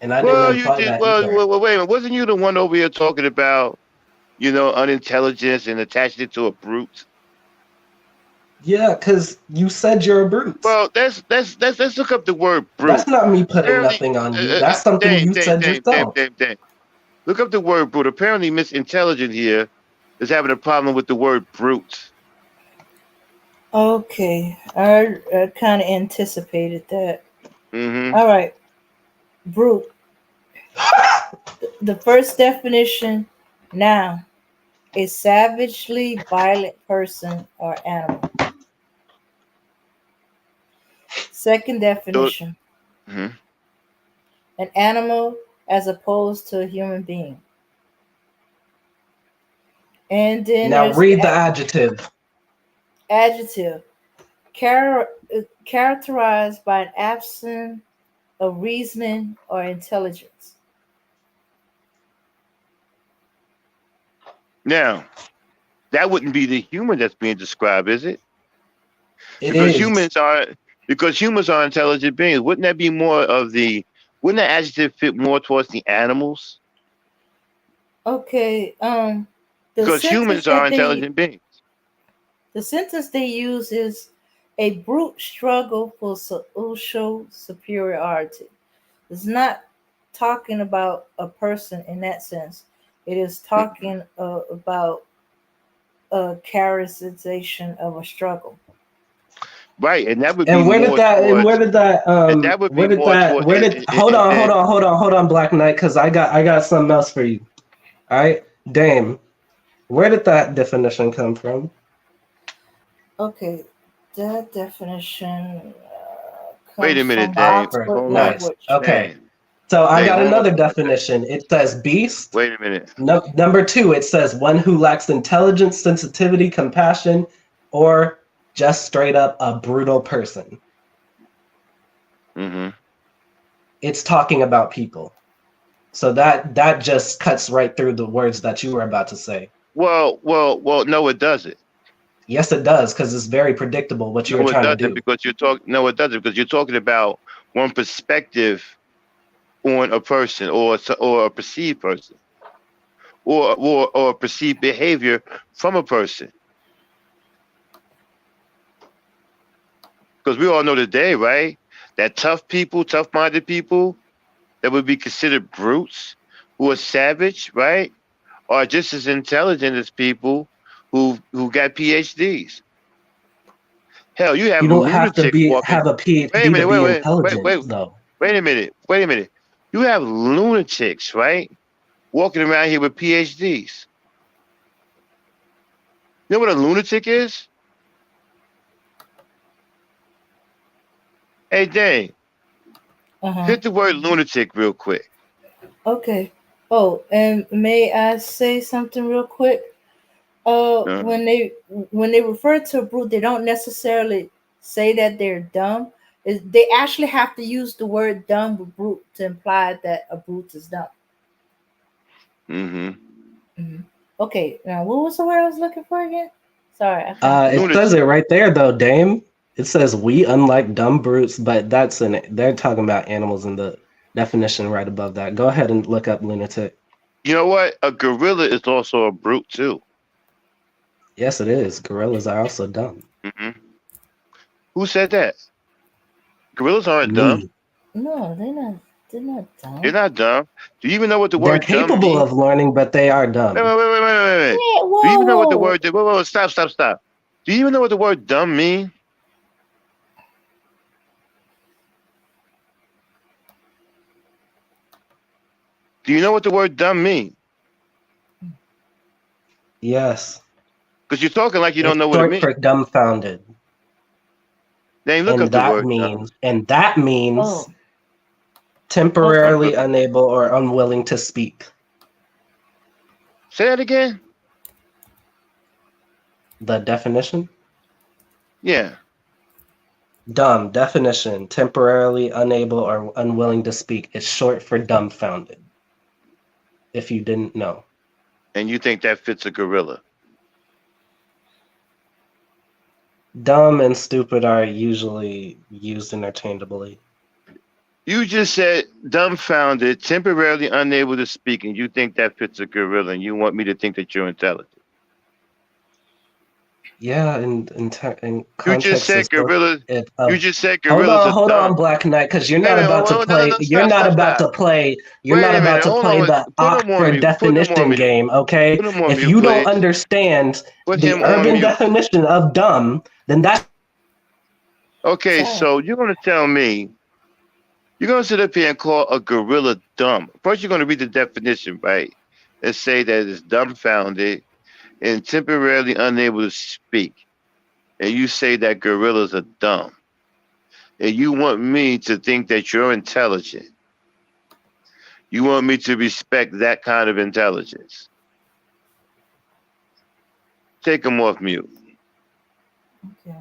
And I didn't Well, you imply did. that either. Well, wait a minute. Wasn't you the one over here talking about, unintelligence and attaching it to a brute? Yeah, because you said you're a brute. Well, let's look up the word brute. That's not me putting Apparently, nothing on you. That's something dang, you dang, said dang, dang, yourself. dang, dang. Look up the word brute. Apparently, Miss Intelligent here is having a problem with the word brute. Okay, I kind of anticipated that. Mm-hmm. All right, brute. The first definition, noun, a savagely violent person or animal. Second So, definition, mhm. an animal as opposed to a human being. And then Now there's the read the adjective. adjective, characterized by an absence of reasoning or intelligence. Now, that wouldn't be the human that's being described, is it? It Because is. humans are intelligent beings. Wouldn't that be more of the? Wouldn't the adjective fit more towards the animals? Okay, The Because sentence humans are that they intelligent beings. the sentence they use is a brute struggle for social superiority. It's not talking about a person in that sense. It is Mhm. talking about a characterization of a struggle. Right, and that would be And where did more that? And towards. where did that? And that would be Where did more that? toward. Where did? Hold on, Black Knight, because I got something else for you. All right, Dame. Where did that definition come from? Okay, that definition Wait comes a minute, from Dave. Oxford Oxford. Hold on, Nice. language. Okay. Dave. So I Dave, got hold on another for 1 second. definition. It says beast. Wait a minute. No, number two, it says one who lacks intelligence, sensitivity, compassion, or just straight up a brutal person. Hmm. It's talking about people. So that just cuts right through the words that you were about to say. Well. No, it doesn't. Yes, it does, because it's very predictable what you were No, it trying to doesn't do. because you're talking. No, it doesn't because you're talking about one perspective on a person or a perceived person or a perceived behavior from a person. Because we all know today, right? That tough people, tough-minded people that would be considered brutes, who are savage, right? Are just as intelligent as people who got PhDs. Hell, you have You don't have to lunatics be walking. have a Wait a PhD to minute, be intelligent, wait, though. wait a minute, wait a minute. You have lunatics, right? Walking around here with PhDs. You know what a lunatic is? Hey, Dane, Uh-huh. hit the word lunatic real quick. Okay. Oh, and may I say something real quick? Uh, When they refer to a brute, they don't necessarily say that they're dumb. They actually have to use the word dumb with brute to imply that a brute is dumb. mm-hmm. Mhm. Okay, now what was the word I was looking for again? Sorry, I kind of It forgot. says it Lunatic. right there, though, Dame. It says we, unlike dumb brutes, but they're talking about animals in the definition right above that. Go ahead and look up lunatic. You know what? A gorilla is also a brute too. Yes, it is. Gorillas are also dumb. Hmm. Who said that? Gorillas aren't dumb. Me. No, they're not. They're not They're dumb. not dumb. Do you even know what the They're word dumb capable means? of learning, but they are Wait, dumb. wait, wait, wait, wait, wait, wait. Yeah. Do you even know what the Whoa. word? Wait, stop, stop, stop. Do you even know what the word dumb means? Do you know what the word dumb means? Yes. Because you're talking like you don't It's know what it short means. for dumbfounded. Then look And up the that word dumb. means and that means Oh. Okay. temporarily unable or unwilling to speak. Say that again. The definition? Yeah. Dumb definition, temporarily unable or unwilling to speak. It's short for dumbfounded. If you didn't know. And you think that fits a gorilla? Dumb and stupid are usually used interchangeably. You just said dumbfounded, temporarily unable to speak, and you think that fits a gorilla, and you want me to think that you're intelligent. Yeah, in You just context said gorillas. You of just said gorillas are hold on, dumb. Black Knight, because you're Wait a not minute. about to No, no, play. no. Stop, stop. You're Wait not a about minute. to Hold play on. the Put him on Oxford mute. Put him on definition mute. game, okay? Put him on If mute, you don't please. understand Put the him on urban mute. definition of dumb, then that's Okay, Sorry. so you're gonna tell me you're gonna sit up here and call a gorilla dumb. First, you're gonna read the definition, right? And say that it's dumbfounded and temporarily unable to speak. And you say that gorillas are dumb. And you want me to think that you're intelligent. You want me to respect that kind of intelligence. Take him off mute. Okay.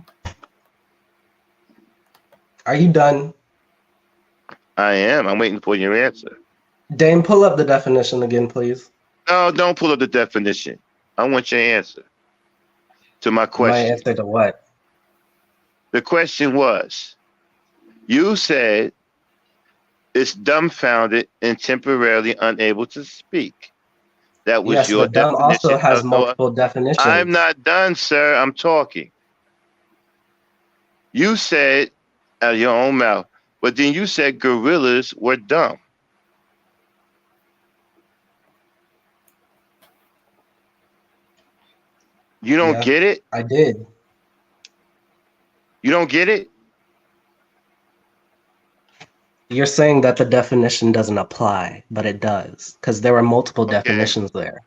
are you done? I am. I'm waiting for your answer. Dame, pull up the definition again, please. No, don't pull up the definition. I want your answer to my My question. answer to what? The question was, you said it's dumbfounded and temporarily unable to speak. That was Yes, your but dumb also definition. has So multiple I'm definitions. not done, sir. I'm talking. You said out of your own mouth, but then you said gorillas were dumb. You don't Yeah, get it? I did. You don't get it? You're saying that the definition doesn't apply, but it does, because there were multiple Okay. definitions there.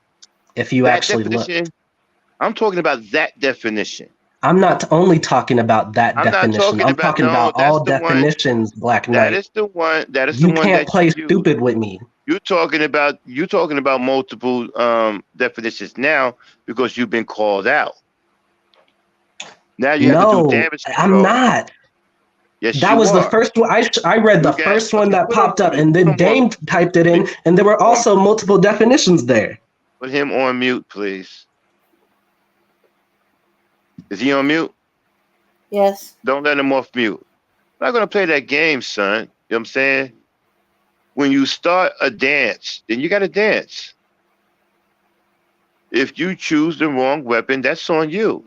If you That actually look, definition, I'm talking about that definition. I'm not only talking about that I'm not definition. talking I'm about, talking no, about that's all the one, definitions, Black that Knight. is the one, that is the You one can't that you play use. stupid with me. You're talking about multiple definitions now because you've been called out. Now you have to do No, damage I'm control. not. Yes, That you was the are. first one. I read the You got, first one okay, that popped up, and put then him on, Dame typed it in, and there were on also multiple definitions there. put him on mute, please. Is he on mute? Yes. Don't let him off mute. I'm not gonna play that game, son. You know what I'm saying? When you start a dance, then you gotta dance. If you choose the wrong weapon, that's on you.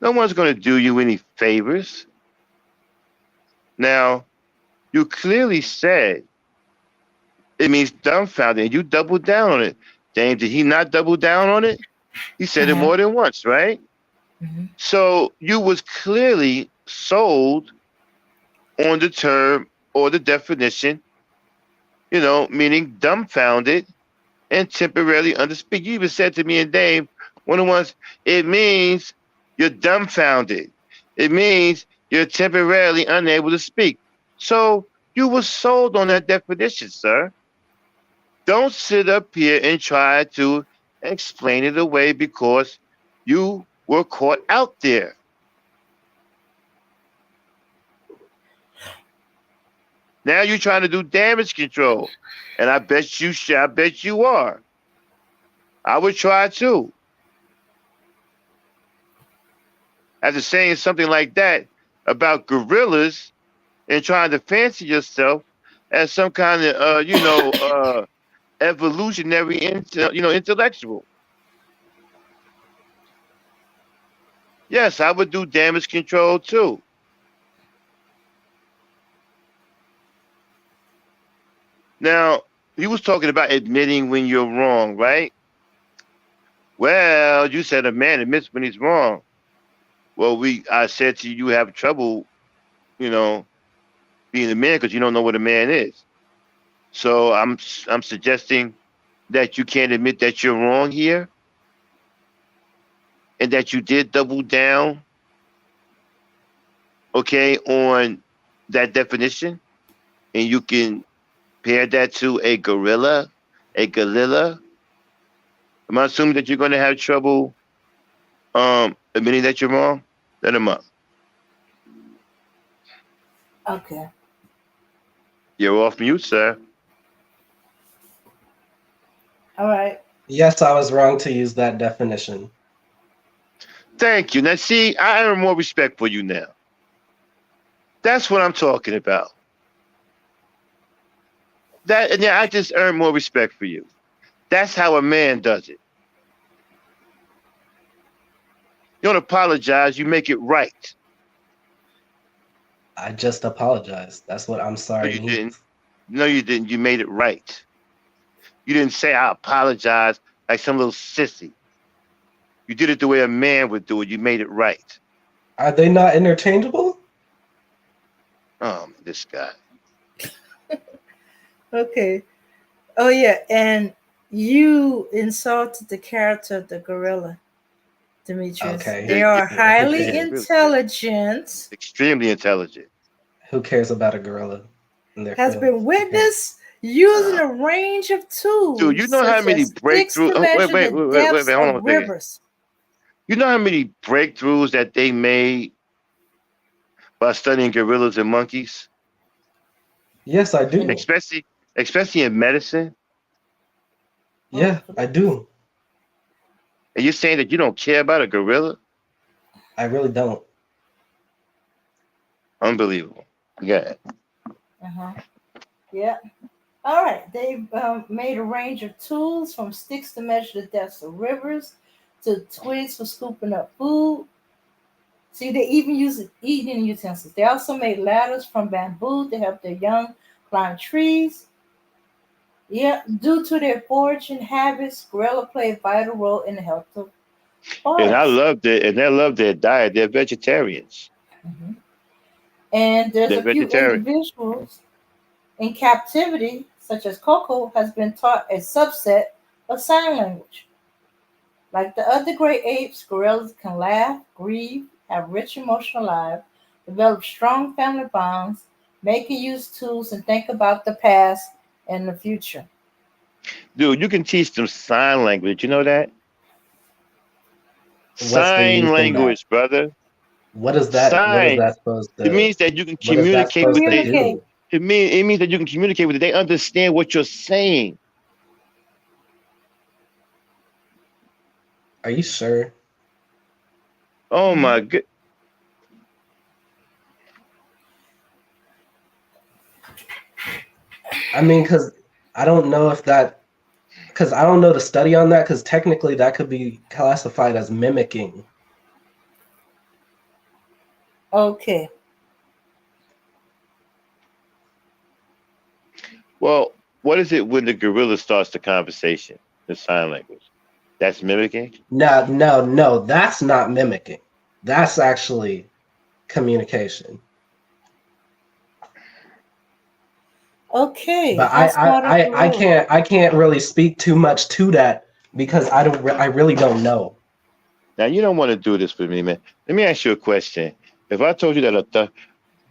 No one's gonna do you any favors. Now, you clearly said it means dumbfounded, and you doubled down on it. Dame, did he not double down on it? He said it more than once, right? Mm-hmm. So you was clearly sold on the term or the definition, meaning dumbfounded and temporarily underspeak. You even said to me and Dame, one of the ones, it means you're dumbfounded. It means you're temporarily unable to speak. So you were sold on that definition, sir. Don't sit up here and try to explain it away because you were caught out there. Now you're trying to do damage control. And I bet you are. I would try too. After saying something like that about gorillas and trying to fancy yourself as some kind of evolutionary intellectual. Yes, I would do damage control too. Now, he was talking about admitting when you're wrong, right? Well, you said a man admits when he's wrong. Well, I said to you, you have trouble, you know, being a man because you don't know what a man is. So I'm suggesting that you can't admit that you're wrong here, and that you did double down, okay, on that definition, and you can pair that to a gorilla, a gorilla. Am I assuming that you're going to have trouble admitting that you're wrong? Let him up. Okay. You're off mute, sir. All right. Yes, I was wrong to use that definition. Thank you. Now, see, I earn more respect for you now. That's what I'm talking about. I just earn more respect for you. That's how a man does it. You don't apologize, you make it right. I just apologized. That's what I'm No, sorry you means. didn't. No, you didn't. You made it right. You didn't say, I apologize like some little sissy. You did it the way a man would do it. You made it right. Are they not interchangeable? This guy. Okay. Oh yeah, and you insulted the character of the gorilla, Demetrius. Okay. They Yeah, are highly yeah, really, intelligent. extremely intelligent. Who cares about a gorilla in their Has been feelings? witnessed using a range of tools, Dude, you know how such many as sticks breakthroughs? to Oh, measure the depths wait, hold on of a second. rivers. You know how many breakthroughs that they made by studying gorillas and monkeys, Yes, I do. especially in medicine? Yeah, I do. And you're saying that you don't care about a gorilla? I really don't. Unbelievable. Yeah. Uh-huh. Yeah. All right, they've made a range of tools from sticks to measure the depths of rivers to twigs for scooping up food. See, they even use eating utensils. They also made ladders from bamboo to help their young climb trees. Yeah, due to their foraging habits, gorilla play a vital role in the health of And I forests. love it, and I love their diet. They're vegetarians. Mhm. And there's They're a few vegetarian. individuals in captivity, such as Coco, has been taught a subset of sign language. Like the other great apes, gorillas can laugh, grieve, have rich emotional lives, develop strong family bonds, make and use tools, and think about the past and the future. Dude, you can teach them sign language. You know that? What's the Sign use in that? language, brother. What is that? What is Sign. that supposed It to? means that you can What is that communicate supposed with to they. Communicate. do? It means that you can communicate with it. They understand what you're saying. Are you sure? Oh Mhm. my good. I mean, because I don't know if that, because I don't know the study on that, because technically that could be classified as mimicking. Okay. Well, what is it when the gorilla starts the conversation? The sign language. That's mimicking. No, no, no, that's not mimicking. That's actually communication. Okay. But How smart are gorillas? I can't really speak too much to that because I really don't know. Now you don't want to do this with me, man. Let me ask you a question. If I told you that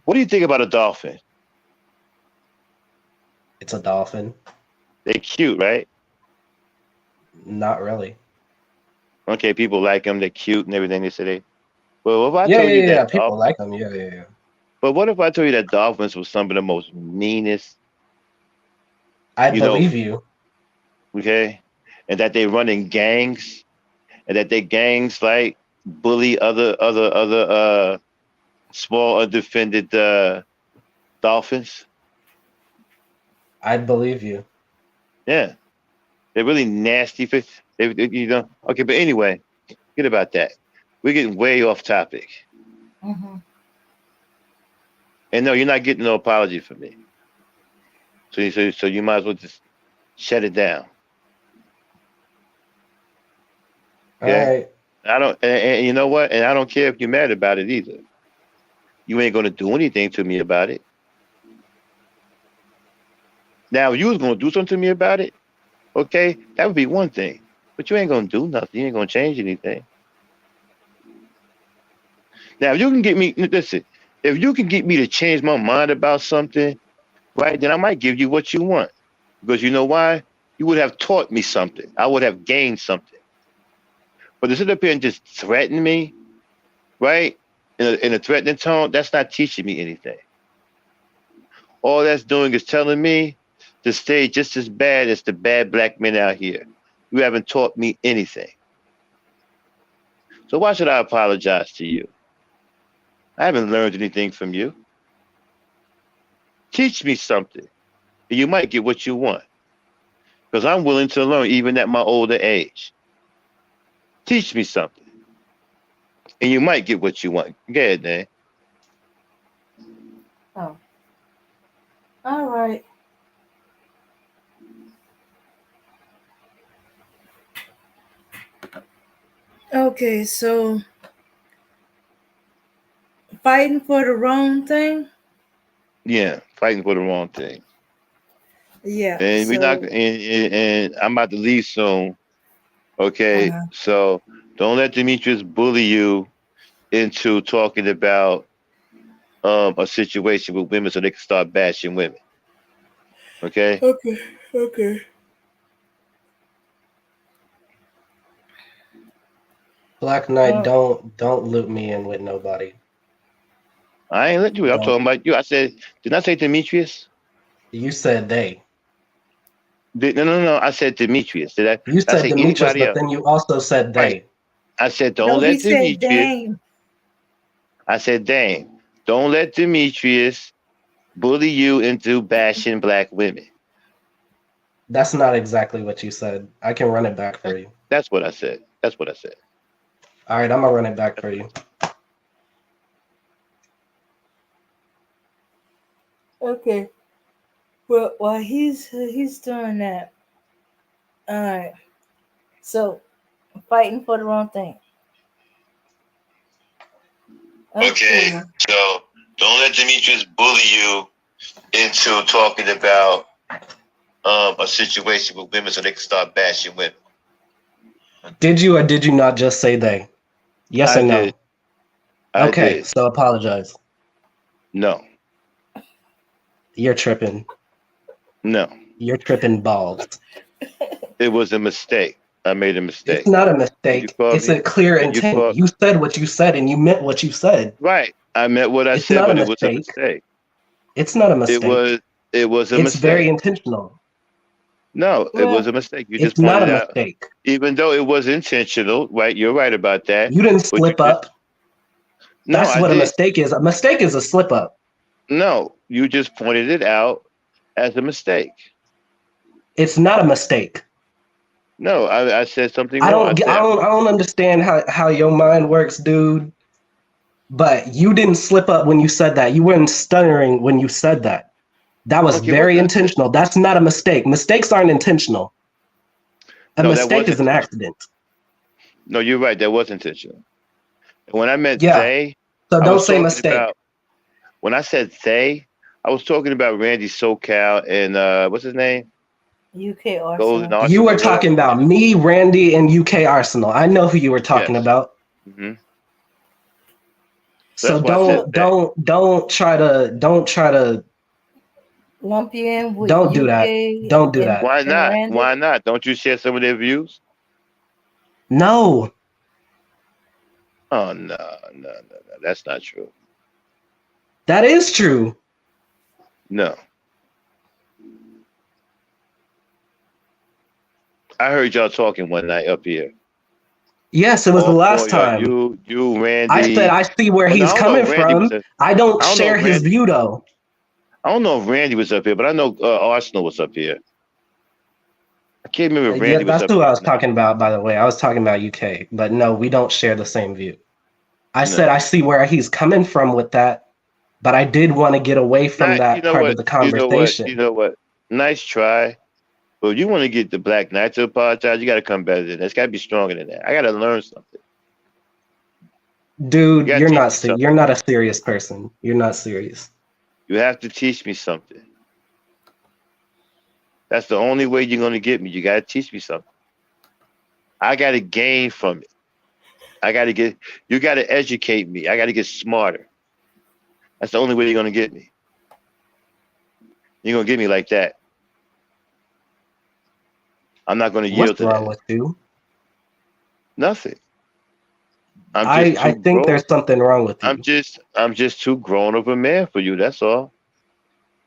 what do you think about a dolphin? It's a dolphin. They're cute, right? Not really. Okay, people like them. They're cute and everything. They say they. Well, if I Yeah, told yeah, you yeah. that People dolphin, like them. Yeah, yeah, yeah. but what if I told you that dolphins were some of the most meanest, I you know, believe you. okay, and that they run in gangs, and that they gangs like bully other small undefended dolphins. I believe you. Yeah, they're really nasty fish. Okay, but anyway, forget about that. We're getting way off topic. Hmm. And no, you're not getting no apology from me. So you might as well just shut it down. All Okay. right. I don't, and you know what? And I don't care if you're mad about it either. You ain't gonna do anything to me about it. Now, if you was gonna do something to me about it, okay, that would be one thing. But you ain't gonna do nothing. You ain't gonna change anything. Now, if you can get me, listen, if you can get me to change my mind about something, right, then I might give you what you want. Because you know why? You would have taught me something. I would have gained something. But to sit up here and just threaten me, right, in a threatening tone, that's not teaching me anything. All that's doing is telling me to stay just as bad as the bad black men out here. You haven't taught me anything. So why should I apologize to you? I haven't learned anything from you. Teach me something, and you might get what you want. Because I'm willing to learn even at my older age. Teach me something, and you might get what you want. Go ahead, Dan. Oh, all right. Okay, so fighting for the wrong thing. Yeah, fighting for the wrong thing. Yeah. And we're not, So, and I'm about to leave soon. Okay, uh, so don't let Demetrius bully you into talking about a situation with women so they can start bashing women. Okay, okay, okay. Black Knight, Uh, don't loop me in with nobody. I ain't let you. I'm Don't. talking about you. I said, did I say Demetrius? You said they. No. I said Demetrius. You Did I said say Demetrius, anybody but else? then you also said Right. they. I said, don't no, he let said Demetrius. Dame. I said, don't let Demetrius bully you into bashing black women. That's not exactly what you said. I can run it back for you. That's what I said. That's what I said. All right, I'm gonna run it back for you. Okay. Well, while he's doing that, all right. So, fighting for the wrong thing. Okay, so don't let Demetrius bully you into talking about a situation with women so they can start bashing women. Did you or did you not just say they? Yes or no? Did. I Okay, did. so apologize. No. You're tripping. No. You're tripping balls. It was a mistake. I made a mistake. It's not a mistake. It's a clear intent. You said what you said and you meant what you said. Right. I meant what I said, but it was a mistake. It's not a mistake. It was a mistake. It's very intentional. No, it was a mistake. You just pointed not a out. Mistake. Even though it was intentional, right? You're right about that. You didn't slip up. That's what a mistake is. A mistake is a slip up. No, you just pointed it out as a mistake. It's not a mistake. No, I said something wrong. I don't understand how your mind works, dude. But you didn't slip up when you said that. You weren't stuttering when you said that. That was very intentional. That's not a mistake. Mistakes aren't intentional. A mistake is an accident. No, you're right. That was intentional. When I meant they, so don't say mistake. When I said they, I was talking about Randy SoCal and what's his name? UK Arsenal. You were talking about me, Randy, and UK Arsenal. I know who you were talking about. Mm-hmm. So don't try to lump you in with Don't UK do that. Don't do that. Why not? Why not? Don't you share some of their views? No. Oh no. That's not true. That is true. No. I heard y'all talking one night up here. Yes, it was the last time. You, Randy. I said I see where he's coming from. I don't share his view though. I don't know if Randy was up here, but I know Arsenal was up here. I can't remember if Randy was up here. That's who I was talking about, by the way. I was talking about UK, but no, we don't share the same view. I said I see where he's coming from with that, but I did want to get away from that part of the conversation. You know what? Nice try. But you want to get the Black Knight to apologize, you got to come better than that. It's got to be stronger than that. I got to learn something. Dude, you're not a serious person. You're not serious. You have to teach me something. That's the only way you're going to get me. You got to teach me something. I got to gain from it. You got to educate me. I got to get smarter. That's the only way you're going to get me. You're going to get me like that. I'm not going to yield to that. What's wrong with you? Nothing. I think there's something wrong with you. I'm just too grown of a man for you. That's all.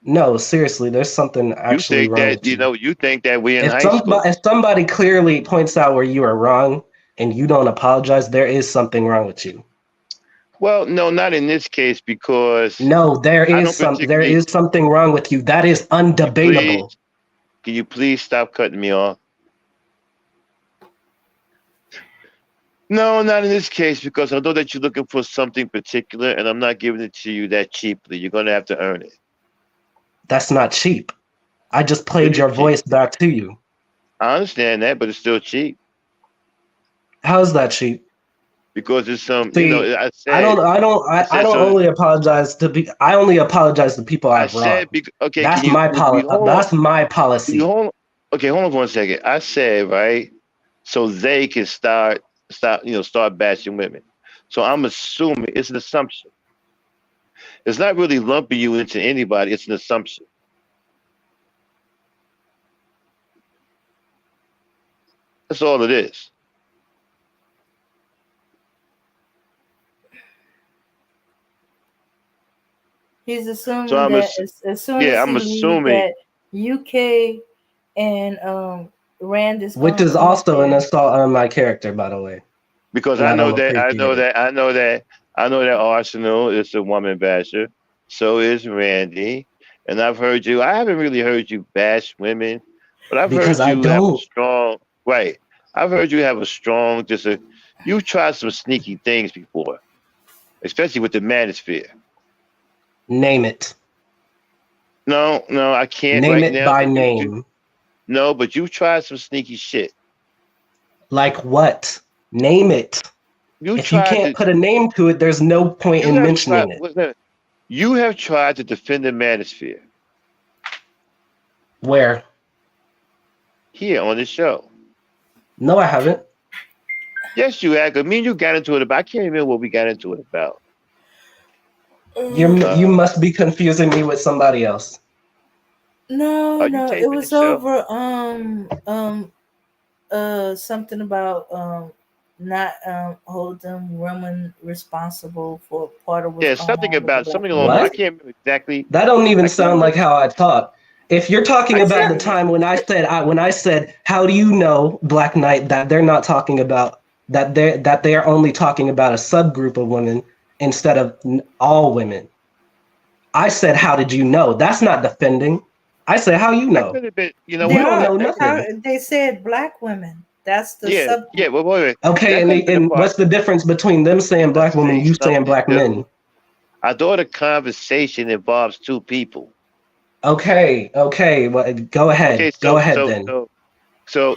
No, seriously, there's something actually wrong with you. You think that we're in high school. If somebody clearly points out where you are wrong and you don't apologize, there is something wrong with you. Well, no, not in this case because no, there is something wrong with you. That is undebatable. Can you please stop cutting me off? No, not in this case, because I know that you're looking for something particular, and I'm not giving it to you that cheaply. You're going to have to earn it. That's not cheap. I just played your voice back to you. I understand that, but it's still cheap. How is that cheap? Because it's some, I only apologize to people I've wronged. Okay, that's my policy. That's my policy. Hold on for 1 second. I said, right, so they can start bashing women. So I'm assuming it's an assumption. It's not really lumping you into anybody. It's an assumption. That's all it is. He's assuming I'm assuming that UK and Rand is, which is also an assault on my character, by the way. Because I know that Arsenal is a woman basher. So is Randy, and I haven't really heard you bash women But I've because heard I you have a don't. strong right. I've heard you have a strong you've tried some sneaky things before, especially with the manosphere. Name it. No, no, I can't Name right it now. by But you name. no, but you tried some sneaky shit. Like what? Name it. You If you tried can't to put a name to it, there's no point you in have tried mentioning it. you have tried to defend the manosphere Where? here on this show. No, I haven't. Yes, you have. 'Cause me and you got into it about. I can't remember what we got into it about. You Uh, must be confusing me with somebody else. No, are you no, it taping the was show? over something about not holding women responsible for part of what's Yeah, going something on with the about black something along. I What? community. can't remember exactly. That don't even I can't sound like remember. how I talk. If you're talking I about can't the remember. time when I said how do you know Black Knight that they're not talking about that they are only talking about a subgroup of women instead of all women. I said how did you know? That's not defending. I said how you I know. could have been. You know They You what? don't are. know They nothing. they said black women. That's the Yeah, yeah. subgroup. Well, wait, wait. Okay, That could have been a and part. what's the difference between them saying To black women, say you saying something black new. men? I thought a conversation involves two people. Okay, well, Okay, go ahead then.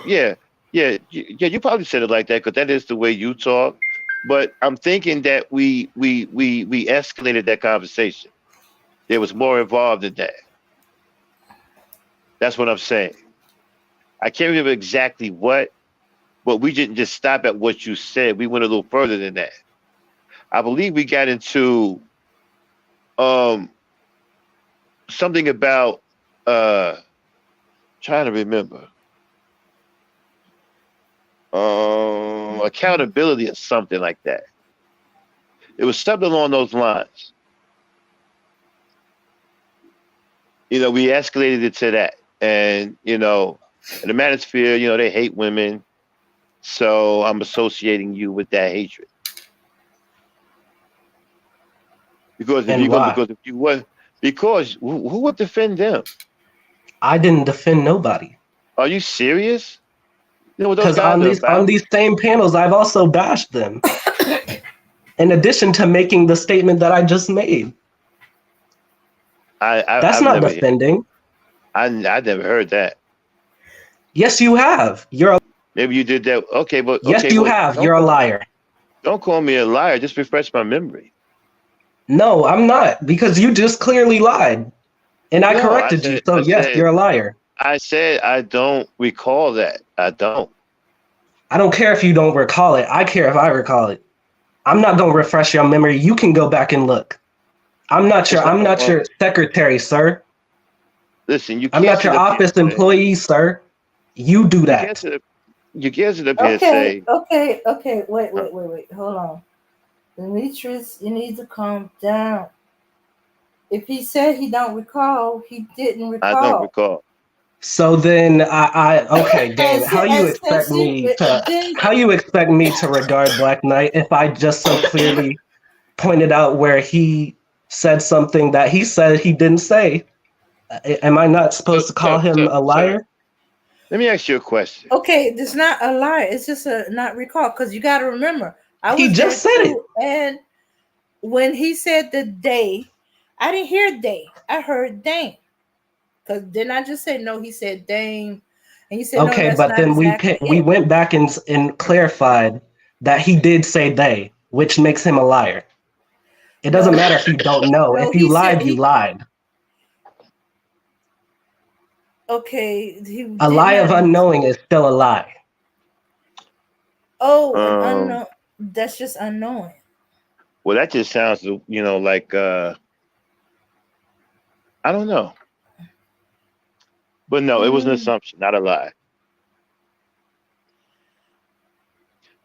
yeah, yeah, yeah. You probably said it like that because that is the way you talk. But I'm thinking that we escalated that conversation. There was more involved in that. That's what I'm saying. I can't remember exactly what, but we didn't just stop at what you said. We went a little further than that. I believe we got into um something about uh trying to remember accountability or something like that. It was something along those lines. We escalated it to that. And, in the manosphere, they hate women. So I'm associating you with that hatred. Because if And you go, why? because if you were, because who would defend them? I didn't defend nobody. Are you serious? You know what those Because guys are on about? these same panels, I've also bashed them. In addition to making the statement that I just made. That's I've not never, defending. I never heard that. Yes, you have. Maybe you did that. Okay, but Yes, okay, you but have. You're a liar. don't call me a liar. Just refresh my memory. No, I'm not, because you just clearly lied. And I No, corrected you. So yes, you're a liar. I said I don't recall that. I don't. I don't care if you don't recall it. I care if I recall it. I'm not gonna refresh your memory. You can go back and look. It's not I'm no not wrong. your secretary, sir. Listen, you I'm can't not sit your up here office and say employee, sir. You do you can't that. sit up you can't sit up here and Okay, say okay, okay. Wait, uh, wait, wait, wait. Hold on. Demetrius, you need to calm down. If he said he don't recall, he didn't I don't recall. recall. So then okay, And, damn. then How you expect me to regard Black Knight if I just so clearly pointed out where he said something that he said he didn't say? Am I not So, supposed to call him a so liar? let me ask you a question. okay, it's not a lie. It's just a not recall because you got to remember, I He was there just said it. too. And when he said the day, I didn't hear day. I heard dame. Because didn't I just say no? He said dame, and he said no. Okay, That's but not then exactly we it. went back and clarified that he did say they, which makes him a liar. It doesn't No, matter if you don't know. no. If you He said lied, you he. lied. Okay, he A did lie not. of unknowing is still a lie. Oh, an Um, unknown. That's just unknowing. well, that just sounds, like I don't know, but no, it was an Mm. assumption, not a lie.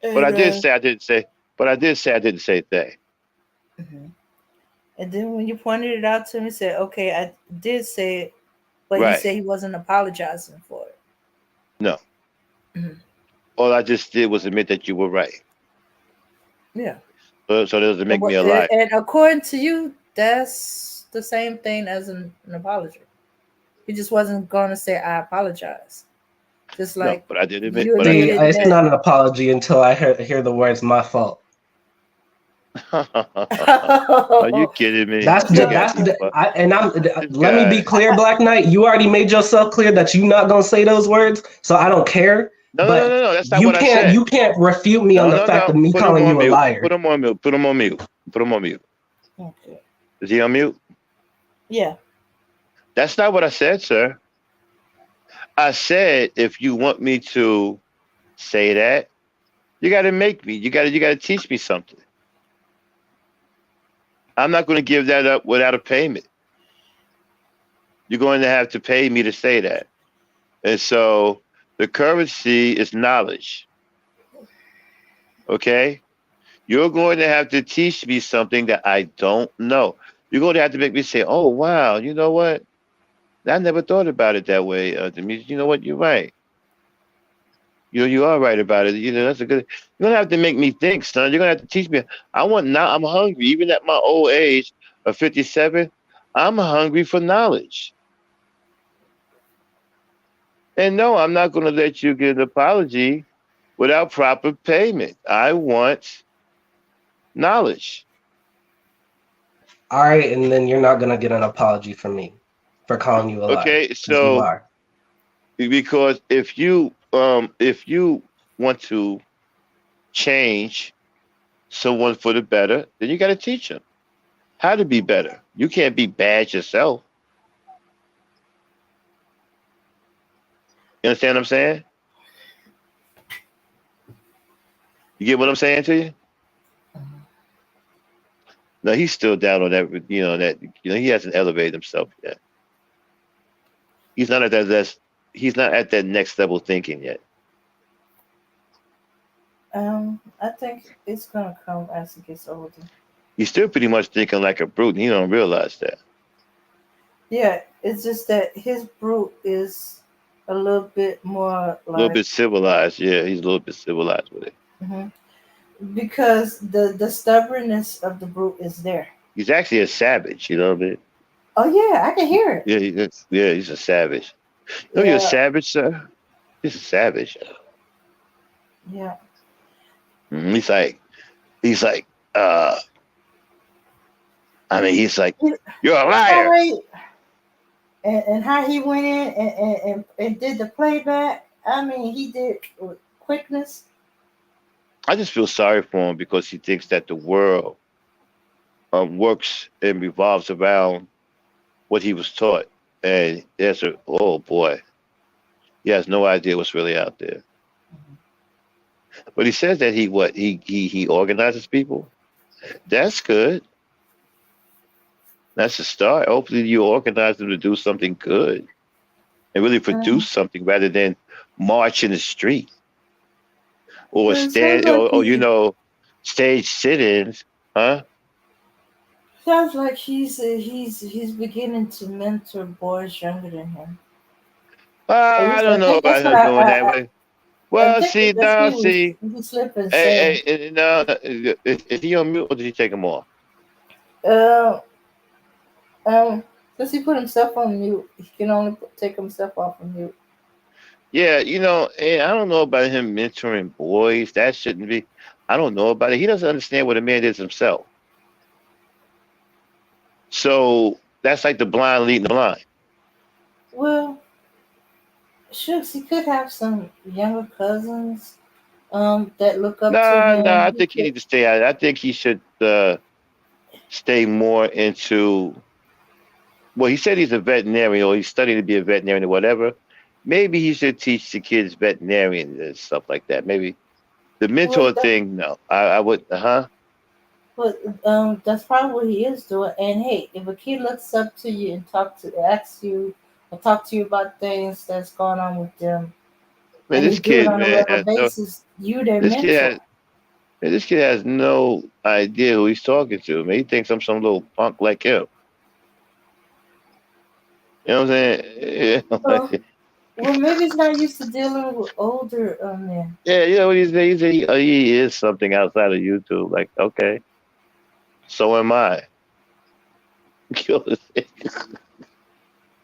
But I And did say I didn't say. But I did say I didn't say they. mhm. And then when you pointed it out to me, said, "Okay, I did say it," but he Right? said he wasn't apologizing for it. No. Mhm. All I just did was admit that you were right. Yeah. So that doesn't make me a And liar. according to you, that's the same thing as an apology. He just wasn't going to say, "I apologize." Just No, like but I did admit. you But I See, did. admitted it's that. not an apology until I hear the words "my fault." Are you kidding me? That's You just got that's me the fucked. I and I'm. This Let me be guy. clear, Black Knight. You already made yourself clear that you're not gonna say those words, so I don't care. No, no, no, But no, no. That's not what I said. you can't refute me on No, the no, fact no. of me Put him calling on you a mute. liar. Put him on mute. Put him on mute. Put him on mute. Okay. Is he on mute? Yeah. That's not what I said, sir. I said if you want me to say that, you got to make me. You got to teach me something. I'm not going to give that up without a payment. You're going to have to pay me to say that. And so the currency is knowledge. Okay? You're going to have to teach me something that I don't know. You're going to have to make me say, "Oh, wow, you know what? I never thought about it that way, Demetrius. You know what? You're right. You are right about it. You know, that's a good. You're gonna have to make me think, son. You're gonna have to teach me. I want now. I'm hungry, even at my old age of 57. I'm hungry for knowledge. And no, I'm not gonna let you get an apology without proper payment. I want knowledge. All right, and then you're not gonna get an apology from me for calling you a liar, Okay, because you so are. because if you want to change someone for the better, then you got to teach them how to be better. You can't be bad yourself. You understand what I'm saying? You get what I'm saying to you? No, he's still down on that. He hasn't elevated himself yet. He's not at that. He's not at that next level thinking yet. I think it's gonna come as he gets older. He's still pretty much thinking like a brute, and he don't realize that. Yeah, it's just that his brute is a little bit more A little like bit civilized, yeah. He's a little bit civilized with it. mhm, because the stubbornness of the brute is there. He's actually a savage. You know what I mean? Oh yeah, I can hear it. Yeah, he's a savage. You know, you're a Yeah, savage, sir. He's a savage. yeah. He's like, uh, I mean, he's like, It- you're a All liar. right, and how he went in and did the playback. I mean, he did with quickness. I just feel sorry for him because he thinks that the world works and revolves around what he was taught. And oh boy, he has no idea what's really out there. But he says that he organizes people. That's good. That's a start. Hopefully, you organize them to do something good and really Um, produce something rather than march in the street or well, it sounds stand like or he stage sit-ins, huh? sounds like he's beginning to mentor boys younger than him. At I least don't I know think that's about what him going that way. I Well, think see that's now, what see, he was slipping saying. hey, no, is he on mute or did he take him off? Uh, since he put himself on mute, he can only take himself off of mute. Yeah, and I don't know about him mentoring boys. That shouldn't be. I don't know about it. He doesn't understand what a man is himself. So that's like the blind leading the blind. Well, shucks, he could have some younger cousins that look up to Nah, nah. him. I He think he could, needs to stay out. I think he should stay more into. Well, he said he's a veterinarian or he's studying to be a veterinarian or whatever. Maybe he should teach the kids veterinarian and stuff like that. Maybe the well, mentor thing. No, I would. Huh? but that's probably what he is doing. And hey, if a kid looks up to you and asks you, or talk to you about things that's going on with them, Man, and they this do it kid, on a man, regular has no. basis, you their This kid mentor. has. Man, this kid has no idea who he's talking to. Man, he thinks I'm some little punk like him. You know what I'm saying? Well, well, maybe he's not used to dealing with older men. Yeah, you know what he's saying? He is something outside of YouTube. Like, okay, so am I. You know what I'm saying?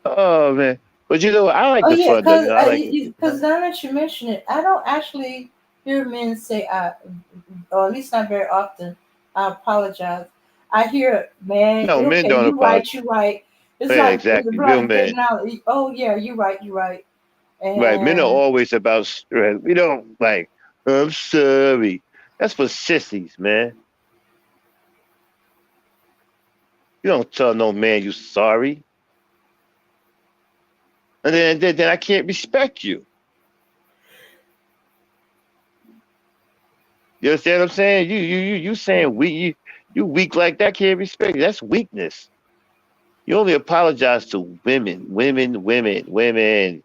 Oh man. But I like Oh the yeah, fun though. I like because now that you mention it, I don't actually hear men say I, or at least not very often. I apologize. I hear, man, no men okay, don't you right, apologize. you right. It's Yeah, like it's exactly. Real like men, acknowledge. Oh yeah, you right, you right. right? Men are And always about strength. We don't like. I'm sorry. That's for sissies, man. You don't tell no man you sorry, and then I can't respect you. You understand what I'm saying? You saying you weak like that? Can't respect you. That's weakness. You only apologize to women, women, women, women.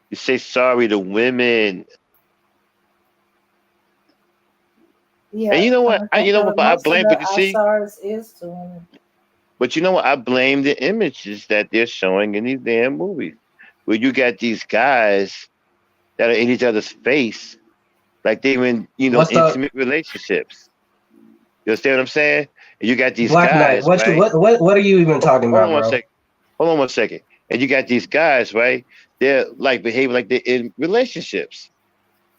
You say sorry to women. And yeah, you know what? come to think of it, I most of blame. the But you our see, SARS is to women. but you know what? I blame the images that they're showing in these damn movies, where you got these guys that are in each other's face, like they were in What's the intimate relationships. You understand what I'm saying? And you got these Black Knight? guys, What you right? what are you even talking Hold about, on one bro? second. Hold on one second. And you got these guys, right? They're like behaving like they're in relationships,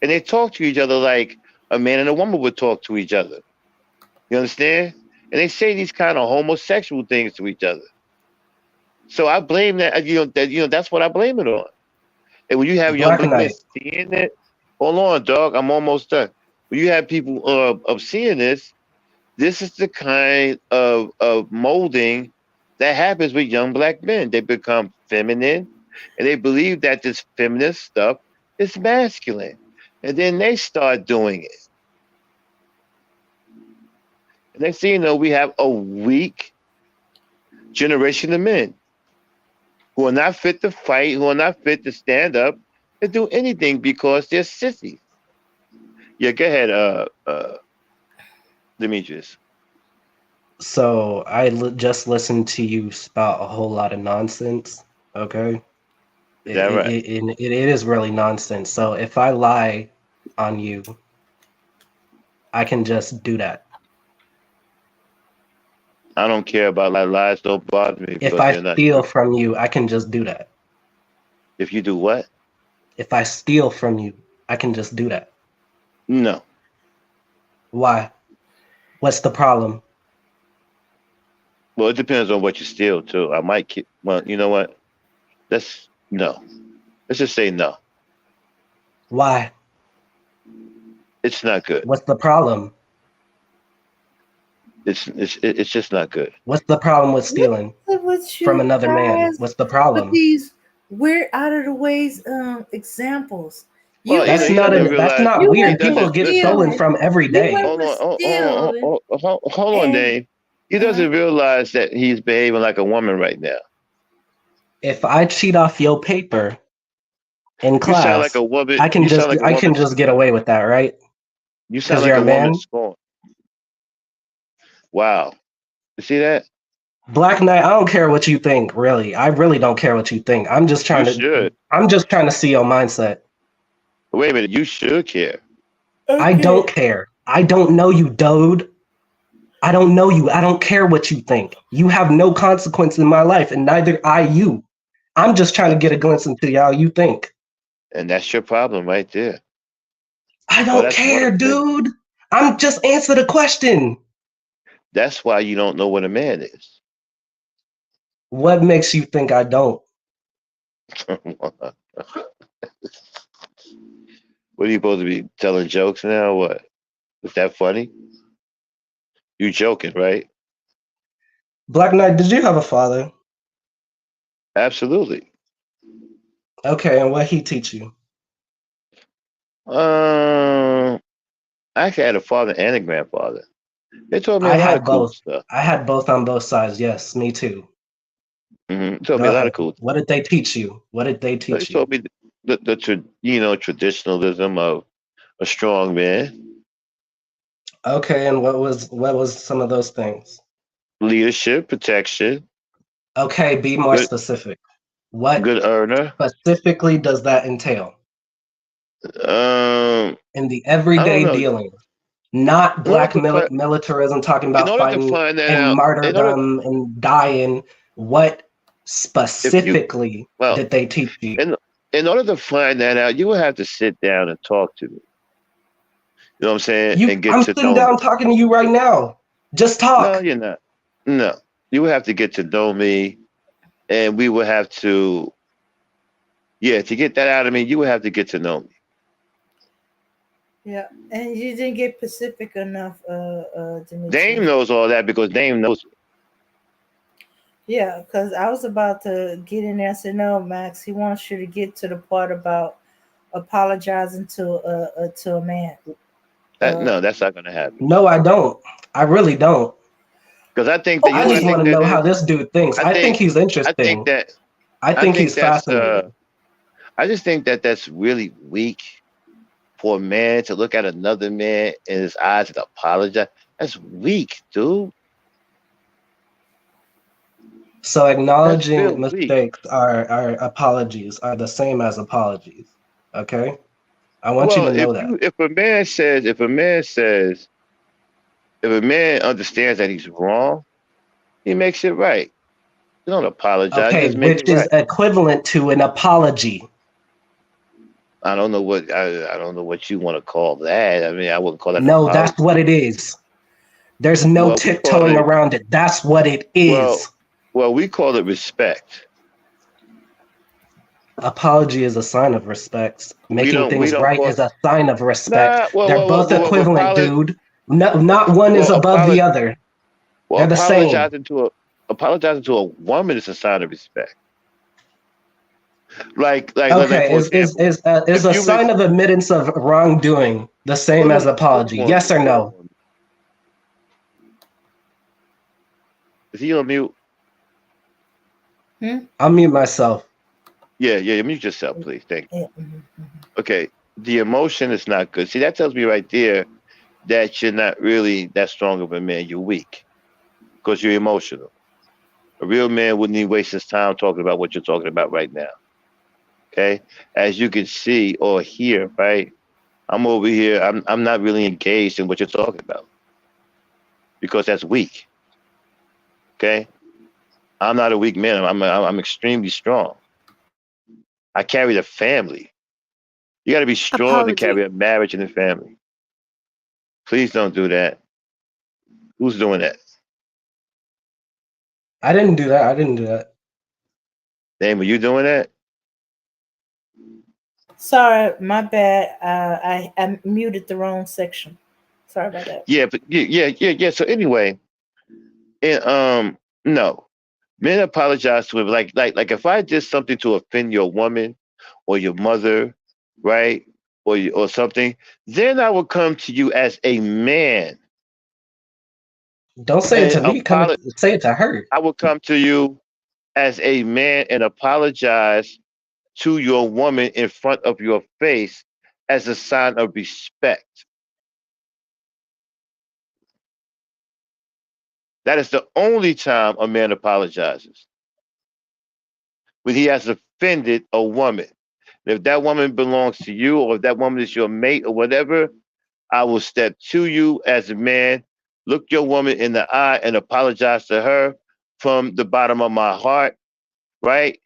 and they talk to each other like a man and a woman would talk to each other. You understand? And they say these kind of homosexual things to each other. So I blame that. That's what I blame it on. And when you have young Black black men Knight. seeing it, hold on, dog. I'm almost done. When you have people of seeing this, this is the kind of molding that happens with young black men. They become feminine, and they believe that this feminist stuff is masculine, and then they start doing it. And next thing you know, we have a weak generation of men who are not fit to fight, who are not fit to stand up and do anything because they're sissies. Yeah, go ahead, Demetrius. So just listened to you spout a whole lot of nonsense. Okay, Is that right? it is really nonsense. So if I lie on you, I can just do that. I don't care about lies. Don't bother me If because I they're not steal true. from you, I can just do that. If you do what? If I steal from you, I can just do that. No. Why? What's the problem? Well, it depends on what you steal too. I might keep. Well, you know what? Let's no. Let's just say no. Why? It's not good. What's the problem? It's just not good. What's the problem with What's stealing up with from you another man? guys What's the with problem? these weird out of the ways examples? Well, You he doesn't That's realize not you he weird. have been People doesn't get listen. stolen stealing. from every You day. have Hold been on, stealing hold on, and Dave. He uh, doesn't realize that he's behaving like a woman right now. If I cheat off your paper in You sound like class, a woman. You sound like a I woman. can just get away with that, right? You sound Because like you're a a woman man. scorned. Wow. You see that? Black Knight, I don't care what you think, really. I really don't care what you think. You should. I'm just trying to see your mindset. Wait a minute. You should care. I okay. don't care. I don't know you, dude. I don't know you. I don't care what you think. You have no consequence in my life, and neither I you. I'm just trying to get a glimpse into how you think. And that's your problem right there. I Well, don't that's one care, of the things. dude. I'm just answer the question. That's why you don't know what a man is. What makes you think I don't? What are you supposed to be telling jokes now? What? Is that funny? You joking, right? Black Knight, did you have a father? Absolutely. Okay, and what he teach you? Um, I actually had a father and a grandfather. They taught me a I lot of had cool both. stuff. I had both on both sides. Yes, me too. Taught me Go a lot ahead. of cool What stuff. did they teach you? What did they They teach you? taught me traditionalism of a strong man, Okay, and what was some of those things? leadership, protection, Okay, be more good specific. What good earner. specifically does that entail Um, in the I don't everyday know. dealing? not In order black to find, militarism talking in about order to fighting find that and out, in order martyrdom and dying. What if you specifically well, did they teach you? in order to find that out, you would have to sit down and talk to me. You know what I'm saying? And get I'm to sitting know me. down talking to you right now. Just No, talk. you're not. No, you would have to get to know me, and we would have to. Yeah, to get that out of me, you would have to get to know me. Yeah, and you didn't get specific enough, Dame Demetri. knows all that because Dame knows. Yeah, because I was about to get in there and say, no, Max, he wants you to get to the part about apologizing to a man. That. No, that's not gonna happen. No, I don't. I really don't. Because I think that I you. I just want think to that know how there's. this dude thinks. I I think think. he's I think interesting. that. I I think think he's that's. fascinating. I just think that that's really weak for a man to look at another man in his eyes and apologize. That's weak, dude. So That's real acknowledging weak. mistakes are apologies are the same as apologies. Okay? I want you Well, to know that. if a man understands that he's wrong, he makes it right. You don't apologize, you Okay, just make which it is right. equivalent to an apology. I don't know what you want to call that. I mean, I wouldn't call that an No, that's apology. what it is. There's no Well, we call tiptoeing it around it. That's what it well, is. we call it respect. Apology is a sign of respect. Making We things don't right call is a sign of respect. nah. They're both equivalent, Apology. dude. No, not one is Well, above the other. well, They're the same. apologizing to a woman is a sign of respect. Like Okay, for example, is if a you sign miss of admittance of wrongdoing the same hold on, as apology? Yes or hold no? on. Is he on mute? I'll mute myself. Yeah, mute yourself, please. Thank you. Yeah. Mm-hmm. Okay, the emotion is not good. See, that tells me right there that you're not really that strong of a man. You're weak because you're emotional. A real man wouldn't even waste his time talking about what you're talking about right now. Okay, as you can see or hear, right? I'm over here. I'm not really engaged in what you're talking about because that's weak. Okay, I'm not a weak man. I'm extremely strong. I carry the family. You got to be strong to Apology. carry a marriage and a family. Please don't do that. Who's doing that? I didn't do that. I didn't do that. Dame, were you doing that? Sorry, my bad. I muted the wrong section. Sorry about that. Yeah, but yeah. So anyway, and no, men apologize to him. Like if I did something to offend your woman or your mother, right, or something, then I would come to you as a man Don't say it and to me. Say it to her. I would come to you as a man and apologize to your woman in front of your face as a sign of respect. That is the only time a man apologizes when he has offended a woman. If that woman belongs to you, or if that woman is your mate, or whatever, I will step to you as a man, look your woman in the eye, and apologize to her from the bottom of my heart, right?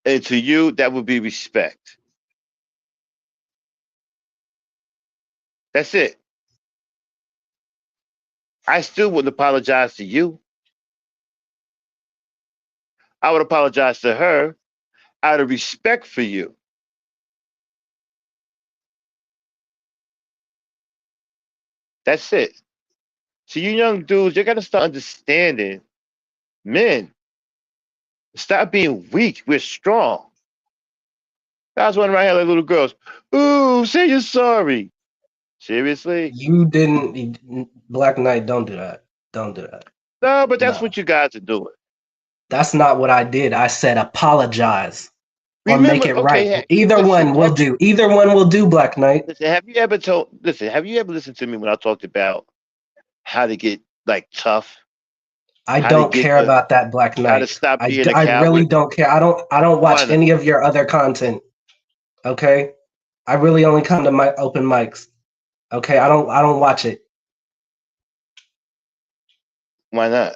And to you, that would be respect. That's it. I still wouldn't apologize to you. I would apologize to her out of respect for you. That's it. So you young dudes, you gotta start understanding men. Stop being weak. We're strong. Guys running around here like little girls. Ooh, say you're sorry. Seriously? You didn't. Black Knight, don't do that. Don't do that. No, but that's No, what you guys are doing. that's not what I did. I said apologize or make Remember, it right. okay, Either listen, one will do. Either one will do, Black Knight. have you ever listened to me when I talked about how to get like tough, I how to don't get care about that, Black how to Knight. stop being a I really coward? don't care. I don't Why watch not? any of your other content. Okay, I really only come to my open mics. Okay, I don't watch it Why not?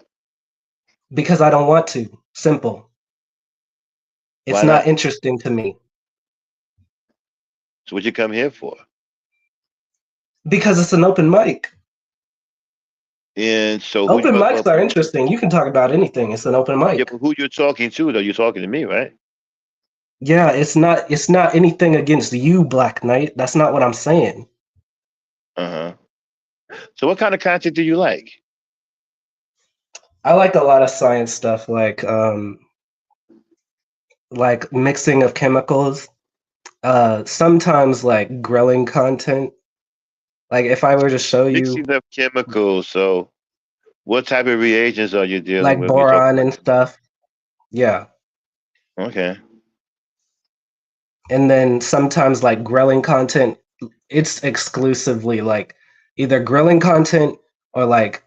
because I don't want to. Simple. It's Why not not? interesting to me So what you come here for? because it's an open mic. And so Open mics are interesting. You can talk about anything. It's an open yeah, mic. but who you're talking to though? You're talking to me, right? Yeah, it's not anything against you, Black Knight. That's not what I'm saying. Uh-huh. So what kind of content do you like? I like a lot of science stuff like mixing of chemicals. Sometimes like grilling content. Like if I were to show you Mixing up chemicals. So what type of reagents are you dealing like with? You talk boron and stuff. Yeah. okay. And then sometimes like grilling content, it's exclusively like either grilling content or like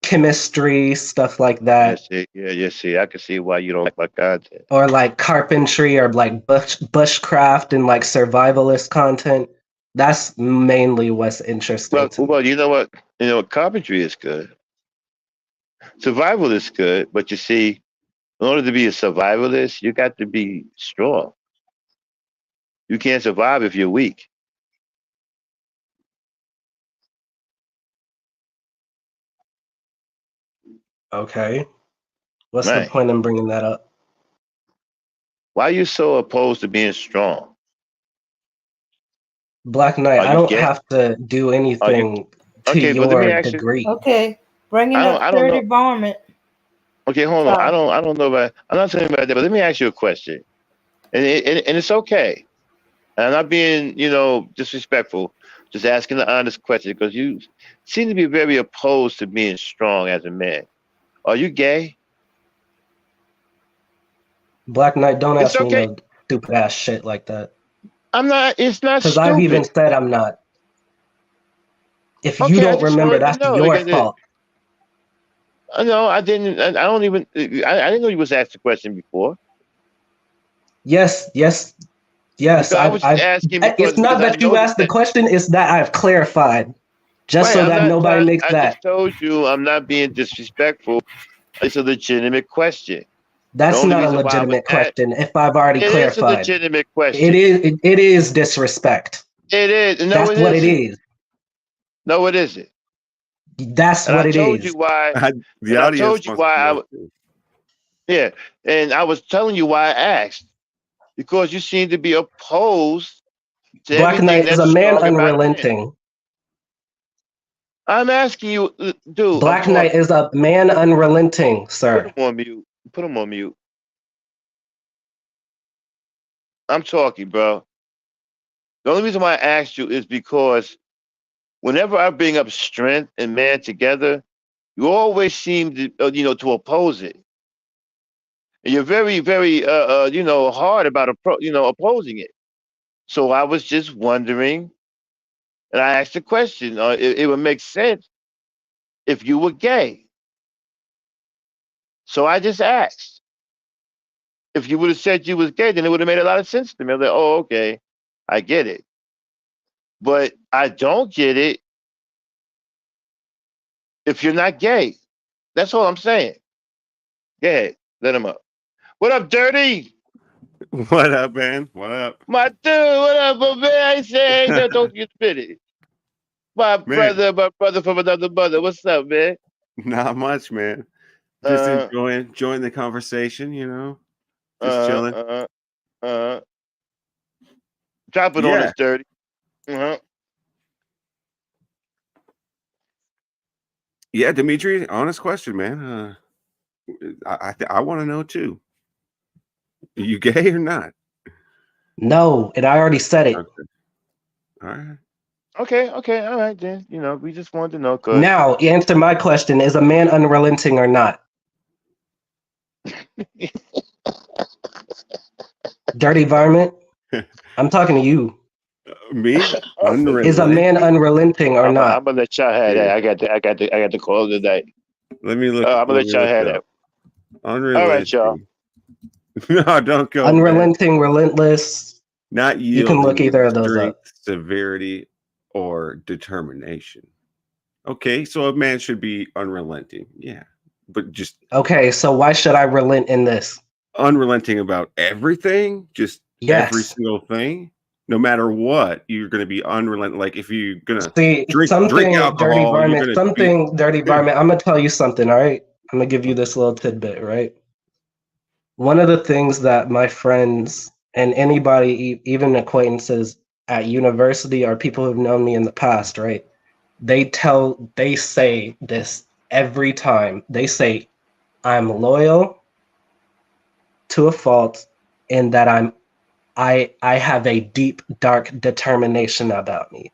chemistry, stuff like Yeah, that, see, yeah, see. I can see why you don't like my content. or like carpentry or like bushcraft and like survivalist content. That's mainly what's interesting to me. Well, you know what? You know, carpentry is good. Survival is good, but you see, in order to be a survivalist, you got to be strong. You can't survive if you're weak. Okay. What's the Right. point in bringing that up? Why are you so opposed to being strong? Black Knight, Are I you don't gay? have to do Are you anything to okay? But let me your ask you. degree. Okay, bringing up I don't dirty know. varmint. Okay, hold on. Sorry. I don't know about. I'm not saying about that, but let me ask you a question, and it's okay. And I'm not being, disrespectful. Just asking the honest question because you seem to be very opposed to being strong as a man. Are you gay? Black Knight, don't It's ask me okay. no stupid ass shit like that. I'm not. It's not Because I've even stupid. said I'm not. If you Okay, I don't just remember, wanted to that's know. your fault. No, I didn't. I don't even. I didn't know you was asked the question before. Yes, yes, yes. Because I was just asking It's not because I that you noticed asked the that. question, it's that I've clarified. Just Right, so I'm that not nobody trying. makes I that. just told you I'm not being disrespectful. It's a legitimate question. The That's only not a reason why I was legitimate at question if I've already it is a clarified. legitimate question. It is disrespect. It is. No, That's it what it isn't. is. No, it isn't. That's And I what it told you is. why. The And I audience told you wants why to know too. yeah. And I was telling you why I asked because you seem to be opposed to Black everything Knight is that's a man strong about a man. unrelenting. I'm asking you, dude. I'm Black Knight talking. is a man unrelenting, Put sir. him on mute. Put him on mute. I'm talking, bro. The only reason why I asked you is because whenever I bring up strength and man together, you always seem to, to oppose it. And you're very, very, hard about, opposing it. So I was just wondering, and I asked the question, it would make sense if you were gay. So I just asked. If you would have said you was gay, then it would have made a lot of sense to me. I was like, oh, okay, I get it. But I don't get it if you're not gay. That's all I'm saying. Go ahead, let him up. What up, Dirty? What up, man? What up, My dude, what up, my man? I say, hey, don't get fitted. man? My brother from another mother. What's up, man? Not much, man. Just Uh, enjoying the conversation. Just uh, chilling. uh, uh. Drop it on Yeah, us, Dirty. Uh-huh. yeah, Dimitri. Honest question, man. I want to know too. Are you gay or not? No, and I already said it. Okay. All right. Okay, all right then. We just wanted to know, cause Now, answer my question: is a man unrelenting or not? Dirty varmint. I'm talking to you. Me Is a man unrelenting. unrelenting or I'm not? gonna let y'all have Yeah. that. I got the call today. Let me look. I'm gonna Let let me y'all look have it that. up. All right, y'all. Unrelenting. No, don't go, man. Unrelenting, relentless. Not You can yielding look in either of those up. strength, severity, or determination. Okay, so a man should be unrelenting. Yeah. But just Okay, so why should I relent in this? unrelenting about everything, just every Yes. single thing, no matter what, you're going to be unrelenting. Like if you're going to See, drink alcohol, you're going to be. dirty varmint. I'm gonna tell you something, all right? I'm gonna give you this little tidbit, right? One of the things that my friends and anybody, even acquaintances at university or people who've known me in the past, right? They say this every time. They say, I'm loyal to a fault in that I have a deep, dark determination about me.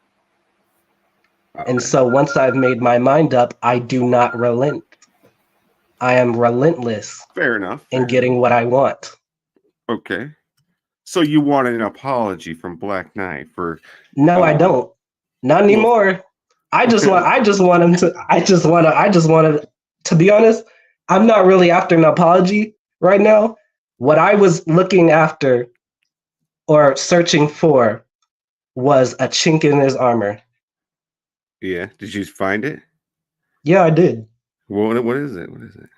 Okay. And so once I've made my mind up, I do not relent. I am relentless Fair enough. in getting what I want. Okay. So you wanted an apology from Black Knight for? No, I don't. Not anymore. I just want him to. I just want to. To be honest, I'm not really after an apology right now. What I was looking after or searching for was a chink in his armor. Yeah. Did you find it? Yeah, I did. What is it? What is it?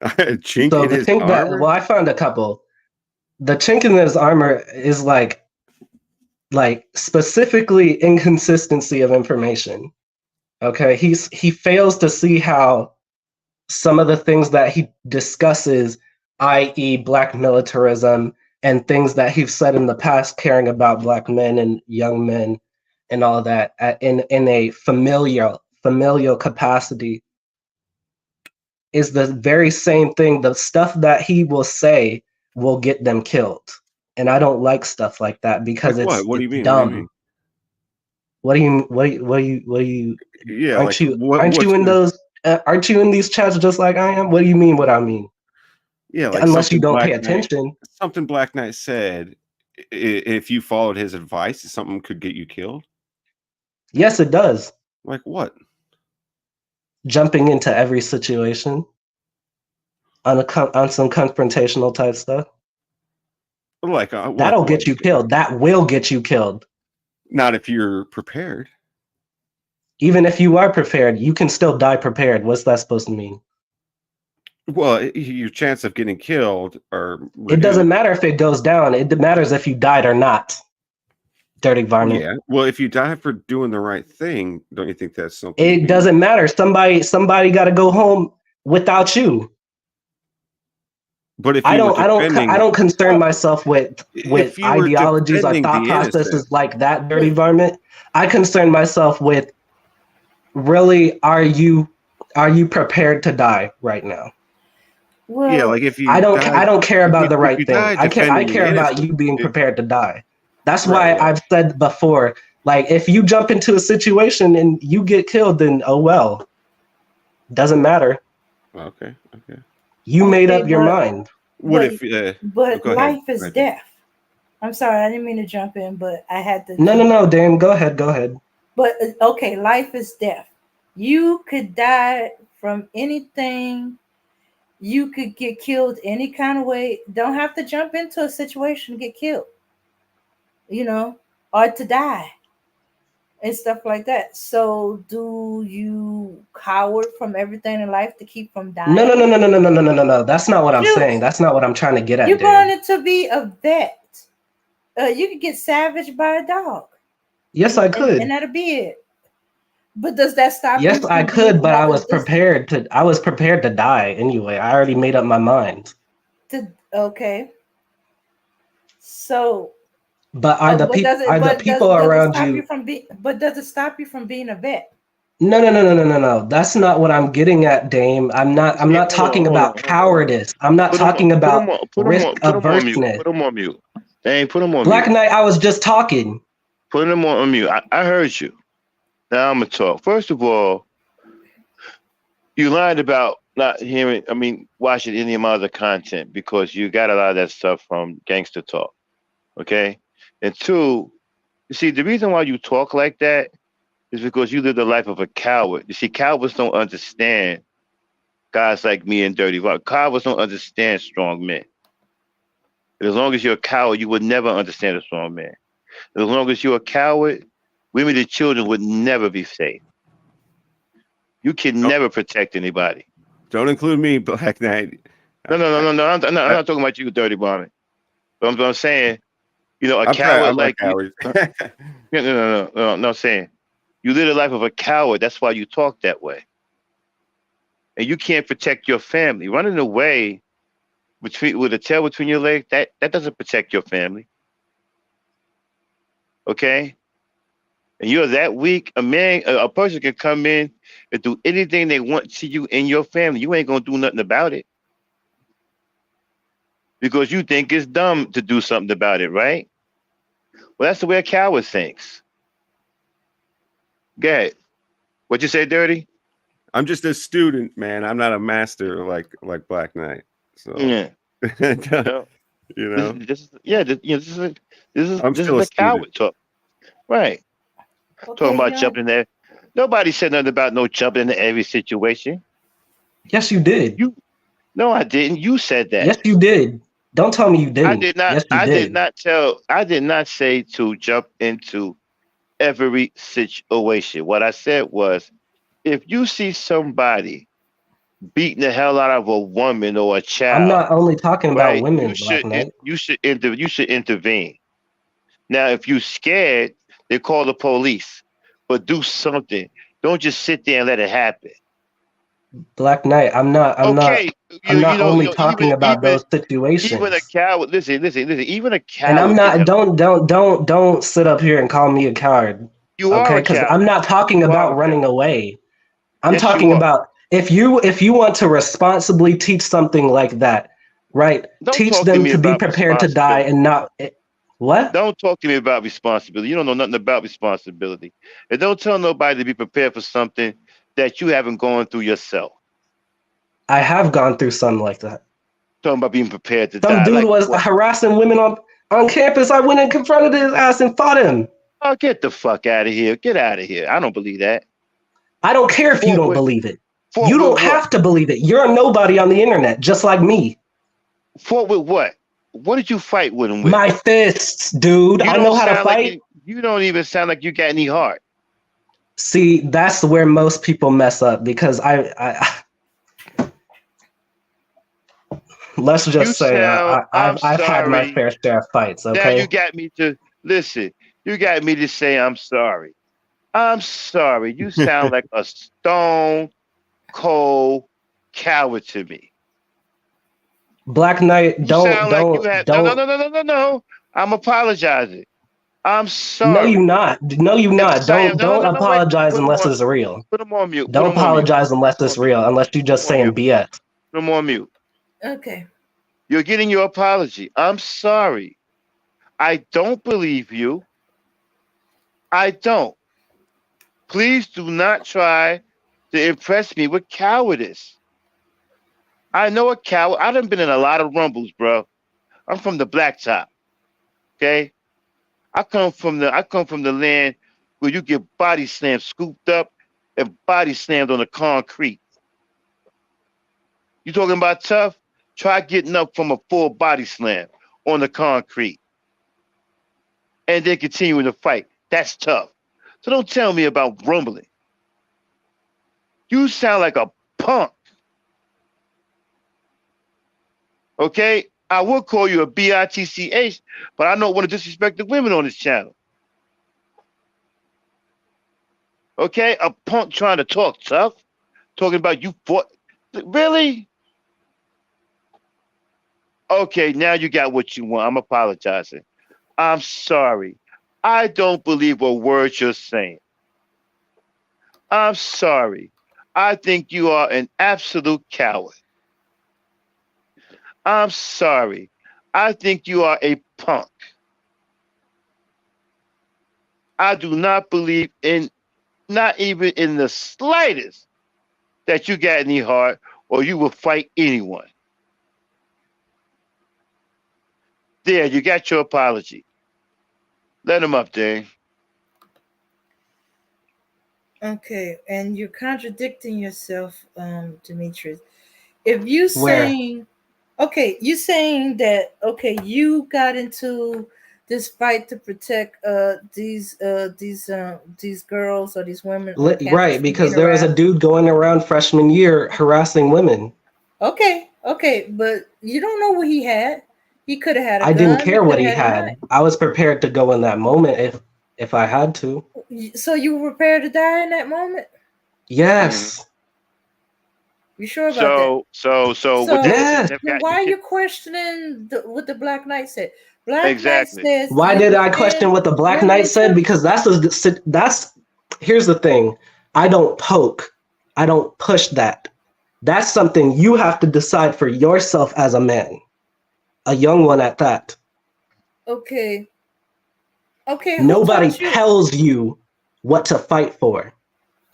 A chink So in the his chink armor? I found a couple. The chink in his armor is like specifically inconsistency of information. Okay, he fails to see how some of the things that he discusses, i.e., Black militarism and things that he's said in the past, caring about Black men and young men and all that, in a familial capacity, is the very same thing. The stuff that he will say will get them killed, and I don't like stuff like that because Like what? it's What do you mean? dumb. What do you? Yeah, Aren't like you? what? Aren't you in those? Aren't you in these chats just like I am? What do you mean? What I mean? Yeah, like Unless you something don't Black pay Knight. attention. Something Black Knight said. If you followed his advice, something could get you killed. Yes, it does. Like what? Jumping into every situation on some confrontational type stuff. Like That'll get you killed. That will get you killed. Not if you're prepared. Even if you are prepared, you can still die prepared. What's that supposed to mean? Well, your chance of getting killed are reduced. It doesn't matter if it goes down. It matters if you died or not. Dirty varmint. Yeah. Well, if you die for doing the right thing, don't you think that's something? It doesn't matter. Somebody got to go home without you. But if I don't concern myself with ideologies or thought processes like that, dirty varmint. I concern myself with, really, are you prepared to die right now? Well, yeah, like if you I don't care about the right thing. I care about you being prepared to die. That's why I've said before, like, if you jump into a situation and you get killed, then oh well. Doesn't matter. Okay. You made up your mind. But life is death. I'm sorry, I didn't mean to jump in, but I had to. No, Dan, go ahead. But okay, life is death. You could die from anything. You could get killed any kind of way. Don't have to jump into a situation to get killed, or to die and stuff like that. So do you cower from everything in life to keep from dying? No. That's not what I'm saying. That's not what I'm trying to get at. You're going to be a vet. You could get savaged by a dog. Yes, I could. And that'll be it. But does that stop you? Yes, I could, but I was prepared to die anyway. I already made up my mind. Okay. So but are the people around you? But does it stop you from being a vet? No. That's not what I'm getting at, Dame. I'm not talking about cowardice. I'm not talking about risk averseness. Put him on mute. Dang, put him on Black mute. Knight, I was just talking. Put him on mute. I heard you. Now I'm gonna talk. First of all, you lied about not watching any amount of content because you got a lot of that stuff from Gangster Talk. Okay? And two, you see, the reason why you talk like that is because you live the life of a coward. You see, cowards don't understand guys like me and Dirty Rock. Cowards don't understand strong men. As long as you're a coward, you would never understand a strong man. As long as you're a coward, women and children would never be safe. You can never protect anybody. Don't include me, Black Knight. No. I'm not talking about you, Dirty Bonnet. But I'm saying, a coward I'm like a you. coward. No. I'm saying you live the life of a coward. That's why you talk that way. And you can't protect your family. Running away with a tail between your legs, that doesn't protect your family. Okay? And you're that weak, a person can come in and do anything they want to you in your family. You ain't gonna do nothing about it. Because you think it's dumb to do something about it, right? Well, that's the way a coward thinks. Go ahead. What you say, Dirty? I'm just a student, man. I'm not a master like Black Knight. So Yeah. you know, This is I'm still a the student. coward talk. Right. Okay, Talking about y'all. jumping there. Nobody said nothing about no jumping into every situation. Yes, you did. No, I didn't. You said that. Yes, you did. Don't tell me you didn't. I did not. Yes, you I did. did not say to jump into every situation. What I said was, if you see somebody beating the hell out of a woman or a child, I'm not only talking about right? women, Black Knight. You should intervene. Now, if you're scared, they call the police, but do something. Don't just sit there and let it happen. Black Knight, I'm not only talking about those situations. Even a coward. Listen. Even a coward. And I'm not. Don't sit up here and call me a coward. You are okay? a Because coward. I'm not talking about running away. I'm Yes, talking you are. about if you want to responsibly teach something like that, right? Don't teach talk them me to be about prepared to die and not what? Don't talk to me about responsibility. You don't know nothing about responsibility. And don't tell nobody to be prepared for something that you haven't gone through yourself. I have gone through something like that. Talking about being prepared to Some die. dude Like was what? harassing women on campus. I went and confronted his ass and fought him. Oh, get the fuck out of here. Get out of here. I don't believe that. I don't care if you don't believe it. You don't have to believe it. You're a nobody on the internet, just like me. Fought with what? What did you fight with him with? My fists, dude. I know how to fight. You don't even sound like you got any heart. See, that's where most people mess up because I let's just say I've had my fair share of fights. Okay. Now you got me to listen. You got me to say I'm sorry. I'm sorry. You sound like a stone cold coward to me. Black Knight, don't. No. I'm apologizing. I'm sorry. No, you're not. No, you're not. Don't apologize unless it's real. Put them on mute. Don't apologize unless it's real. Unless you're just saying BS. Put them on mute. Okay. You're getting your apology. I'm sorry. I don't believe you. I don't. Please do not try to impress me with cowardice. I know a coward. I done been in a lot of rumbles, bro. I'm from the blacktop. Okay? I come from the land where you get body slammed, scooped up, and body slammed on the concrete. You talking about tough? Try getting up from a full body slam on the concrete. And then continuing to fight. That's tough. So don't tell me about rumbling. You sound like a punk. Okay? I would call you a bitch, but I don't want to disrespect the women on this channel. Okay? A punk trying to talk tough. Talking about you fought. Really? Okay, now you got what you want. I'm apologizing. I'm sorry. I don't believe a word you're saying. I'm sorry. I think you are an absolute coward. I'm sorry. I think you are a punk. I do not believe not even in the slightest, that you got any heart or you will fight anyone. There, you got your apology. Let him up, Dane. Okay, and you're contradicting yourself, Demetrius. If you saying, okay, you saying that, okay, you got into this fight to protect these girls or these women on campus Right, from being because there was a harassed. dude going around freshman year harassing women. Okay, but you don't know what he had. He could have had a I didn't gun. He care could what have he had a had. knife. I was prepared to go in that moment if I had to. So you were prepared to die in that moment? Yes. You sure about that? So with So that incident Yes. never then got why you are you killed. questioning what the Black Knight said? Black Knight Exactly. says Why you did I question defend what the Black women Knight and said? children. Because that's here's the thing. I don't poke. I don't push that. That's something you have to decide for yourself as a man. A young one at that. Okay. Okay, who Nobody taught you? tells you what to fight for.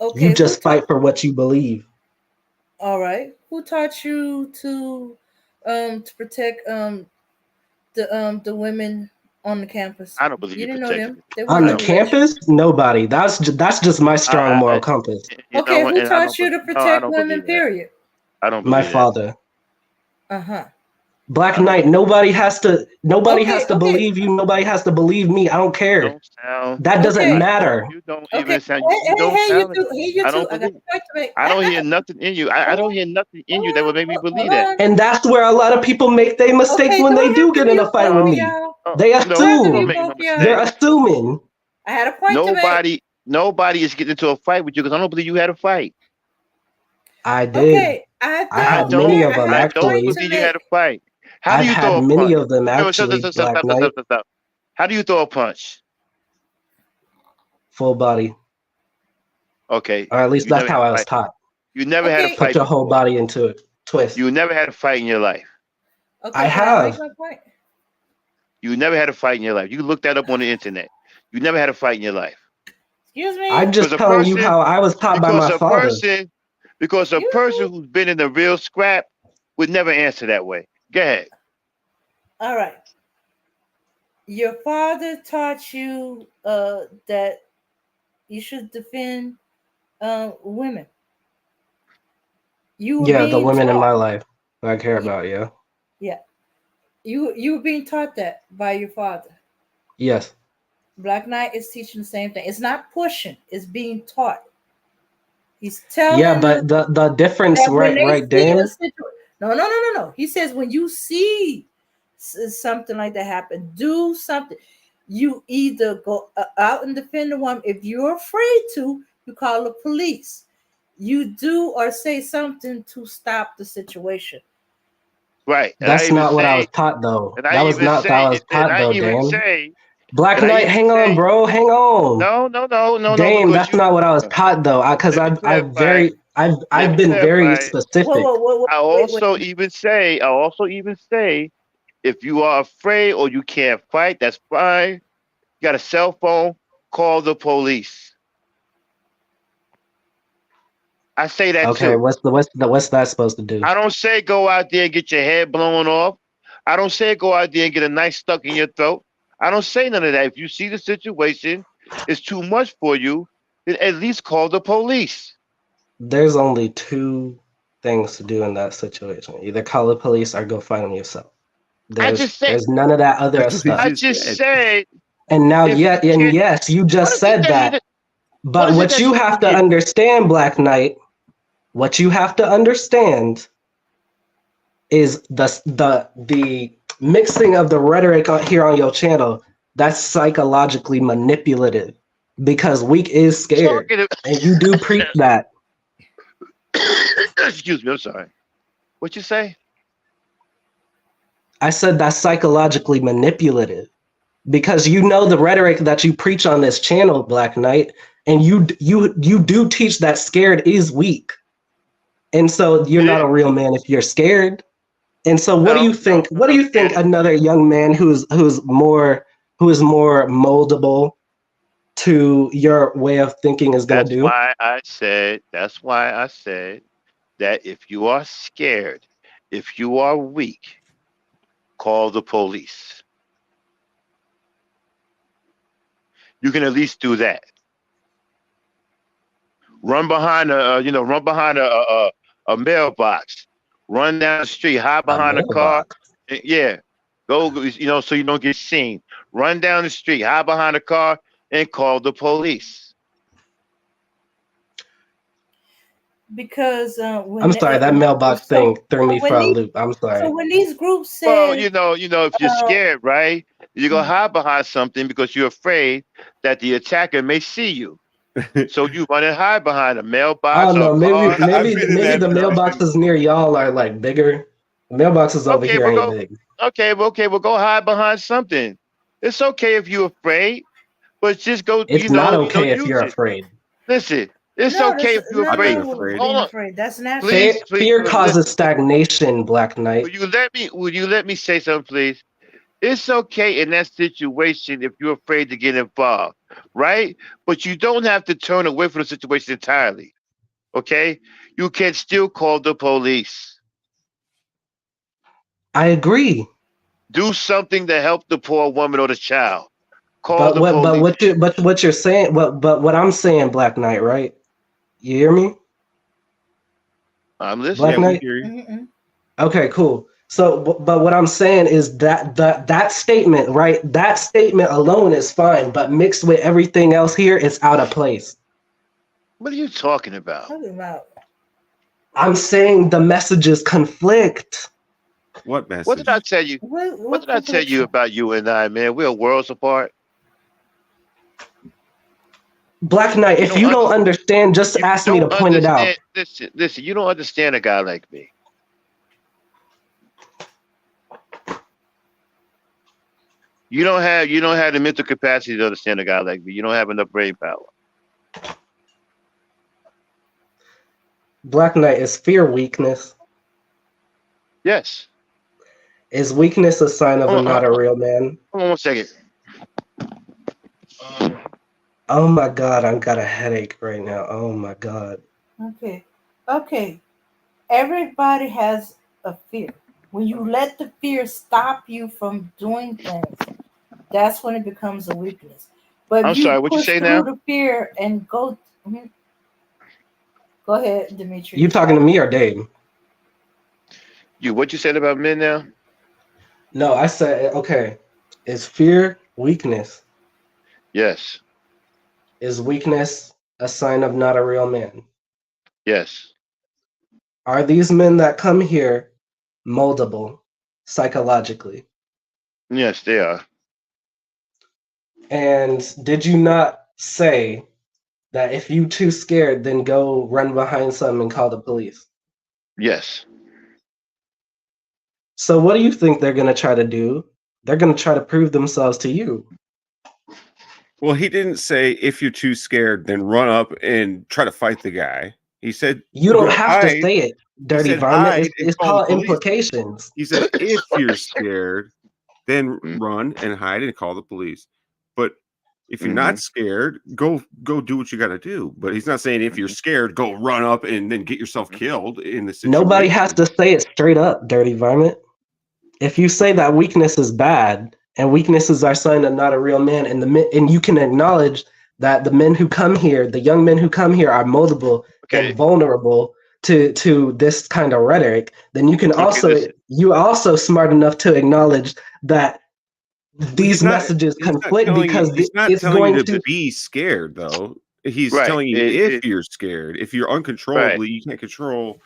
You Okay, who just taught? fight for what you believe. All right, who taught you to protect the women on the campus? I don't believe You you didn't know protected them. me. They On weren't I the your don't believe relation. campus, nobody. That's just my strong moral I compass. you know Okay, what, who and I taught don't you to no, I protect don't women? believe that. Period. I don't My believe that. father. Uh-huh. Black I don't Knight, believe nobody has Okay, to okay, believe you, nobody has to believe me. I don't you care. don't sound That doesn't okay, matter. you don't okay. even sound Hey, you hey, don't hey, you sound it. two, hey, you I two. don't I got believe a it. point to make. I don't hear nothing in you. I Hold don't on, hear nothing in hold you that would on, make me hold believe that. on. And that's where a lot of people make their mistakes Okay, when do they I have do to get in a mute fight with both of me. y'all? They Do I have to You don't mute assume. make both no of y'all? They're mistake. assuming. I had a point to make. Nobody is getting into a fight with you because I don't believe you had a fight. I did. Okay, I I I had don't many don't care. of I them had I a don't point actually. to believe you had a make. fight. How do I've you had throw a many punch? of them Wait, stop, actually, stop, stop, Black stop, stop, Knight, stop, stop. How do you throw a punch? full body. Okay, Or at least you that's never had how a I was fight. taught. You never had a Okay, Put fight your whole before. body into it. Twist. You never had a fight in your life. I okay, can I make have. my point? You never had a fight in your life. You can look that up on the internet. You never had a fight in your life. Excuse I'm me. Because just a telling you person, how I was taught by because my a father. person, because a Excuse me. person who's been in the real scrap would never answer that way. Go ahead. All right. Your father taught you that you should defend women. You were Yeah, the being women in taught. my life I care Yeah, about, yeah. yeah. You were being taught that by your father. Yes. Black Knight is teaching the same thing. It's not pushing. It's being taught. He's Yeah, telling but them the difference, that when they right, see a Dame? situation, no. He says when you see something like that happen, do something. You either go out and defend the woman. If you're afraid to, you call the police. You do or say something to stop the situation. Right. That's not what I was taught though. And I That was even not what I say, was taught though, Dame. Black and I Knight, even hang on, say, bro, hang on. no, Dame, because that's not what I was taught though. Because let me clarify. Let I've me been very clarify. specific. Wait. I also even say, if you are afraid or you can't fight, that's fine. You got a cell phone, call the police. I say that Okay, too. what's that supposed to do? I don't say go out there and get your head blown off. I don't say go out there and get a knife stuck in your throat. I don't say none of that. If you see the situation is too much for you, then at least call the police. There's only two things to do in that situation. Either call the police or go fight them yourself. I just say, There's none of that other That's what he stuff. I just just said. said, And now, if you can't, yes, you what just is it said that he? that. What But is it what that you he have didn't to get? understand, Black Knight, what you have to understand is the mixing of the rhetoric here on your channel. That's psychologically manipulative because weak is scared, Talking. and you do preach that. Excuse me. I'm sorry. What you say? I said that's psychologically manipulative because you know the rhetoric that you preach on this channel, Black Knight, and you do teach that scared is weak, and so you're not Yeah. a real man if you're scared. And so, what do you No, think? no, What do no. you think another young man who is more moldable to your way of thinking is going to That's do? why I said. That's why I said that if you are scared, if you are weak, call the police. You can at least do that. Run behind a mailbox. Run down the street, hide A behind a car. mailbox. Yeah, Go, so you don't get seen. Run down the street, hide behind a car, and call the police. Because I'm sorry, that mailbox thing threw me for a loop. I'm so sorry. when these groups say, Well, if you're scared, right, you're gonna Mhm. hide behind something because you're afraid that the attacker may see you. So you run and hide behind a I mailbox don't or a know. Maybe car. maybe been in maybe that the position. mailboxes near y'all are like bigger. The mailboxes over Okay, here we'll ain't go. big. Okay, we'll go hide behind something. It's okay if you're afraid, but just go. It's not okay if Use you're it. afraid. Listen, it's no, okay that's if you're I've been afraid. no afraid. Hold being on, afraid. That's natural. Fear, please, fear listen. causes stagnation, Black Knight. Will you let me say something, please? It's okay in that situation if you're afraid to get involved, right? But you don't have to turn away from the situation entirely. Okay? You can still call the police. I agree. Do something to help the poor woman or the child. Call But the what police. what you're saying but what I'm saying, Black Knight, right? You hear me? I'm Black Yeah, listening. we Knight? hear you. Mm-mm. Okay, cool. So but what I'm saying is that statement, right? That statement alone is fine, but mixed with everything else here, it's out of place. What are you talking about? Talking about I'm saying the messages conflict. What What did I message? tell you? What what did I tell you confliction? about you and I, man? We're worlds apart. Black Knight, You if don't you don't understand. understand, just You ask me to don't point it out. understand. Listen. You don't understand a guy like me. You don't have the mental capacity to understand a guy like me. You don't have enough brain power. Black Knight, is fear weakness? Yes. Is weakness a sign of a Hold on, not a real man? hold on 1 second. Oh my god, I've got a headache right now. Oh my god. Okay. Everybody has a fear. When you let the fear stop you from doing things, that's when it becomes a weakness. But I'm if you sorry. What you push say through now? the fear and go, Mhm. Go ahead, Dimitri. You You talking to got it. me or Dave? What you said about men now? No, I said okay. Is fear weakness? Yes. Is weakness a sign of not a real man? Yes. Are these men that come here moldable psychologically? Yes, they are. And did you not say that if you too scared, then go run behind something and call the police? Yes. So what do you think they're gonna try to do? They're gonna try to prove themselves to you. Well, he didn't say if you're too scared, then run up and try to fight the guy. He said You don't go have to hide. say it, He dirty said varmint. hide and It's call the called police. implications. He said if you're scared, then Mm-hmm. run and hide and call the police. But if you're Mm-hmm. not scared, go do what you got to do. But he's not saying if you're scared, go run up and then get yourself killed in the Nobody has situation. to say it straight up, dirty varmint. If you say that weakness is bad and weaknesses are sign of not a real man, and you can acknowledge that the men who come here, the young men who come here, are moldable and Okay. vulnerable to this kind of rhetoric, then you can Okay. also Listen. you're also smart enough to acknowledge that Well, these messages he's not conflict telling you because he's not it's telling you going to to be scared though. He's Right. telling you if you're scared, if you're Right. uncontrollably, you can't control,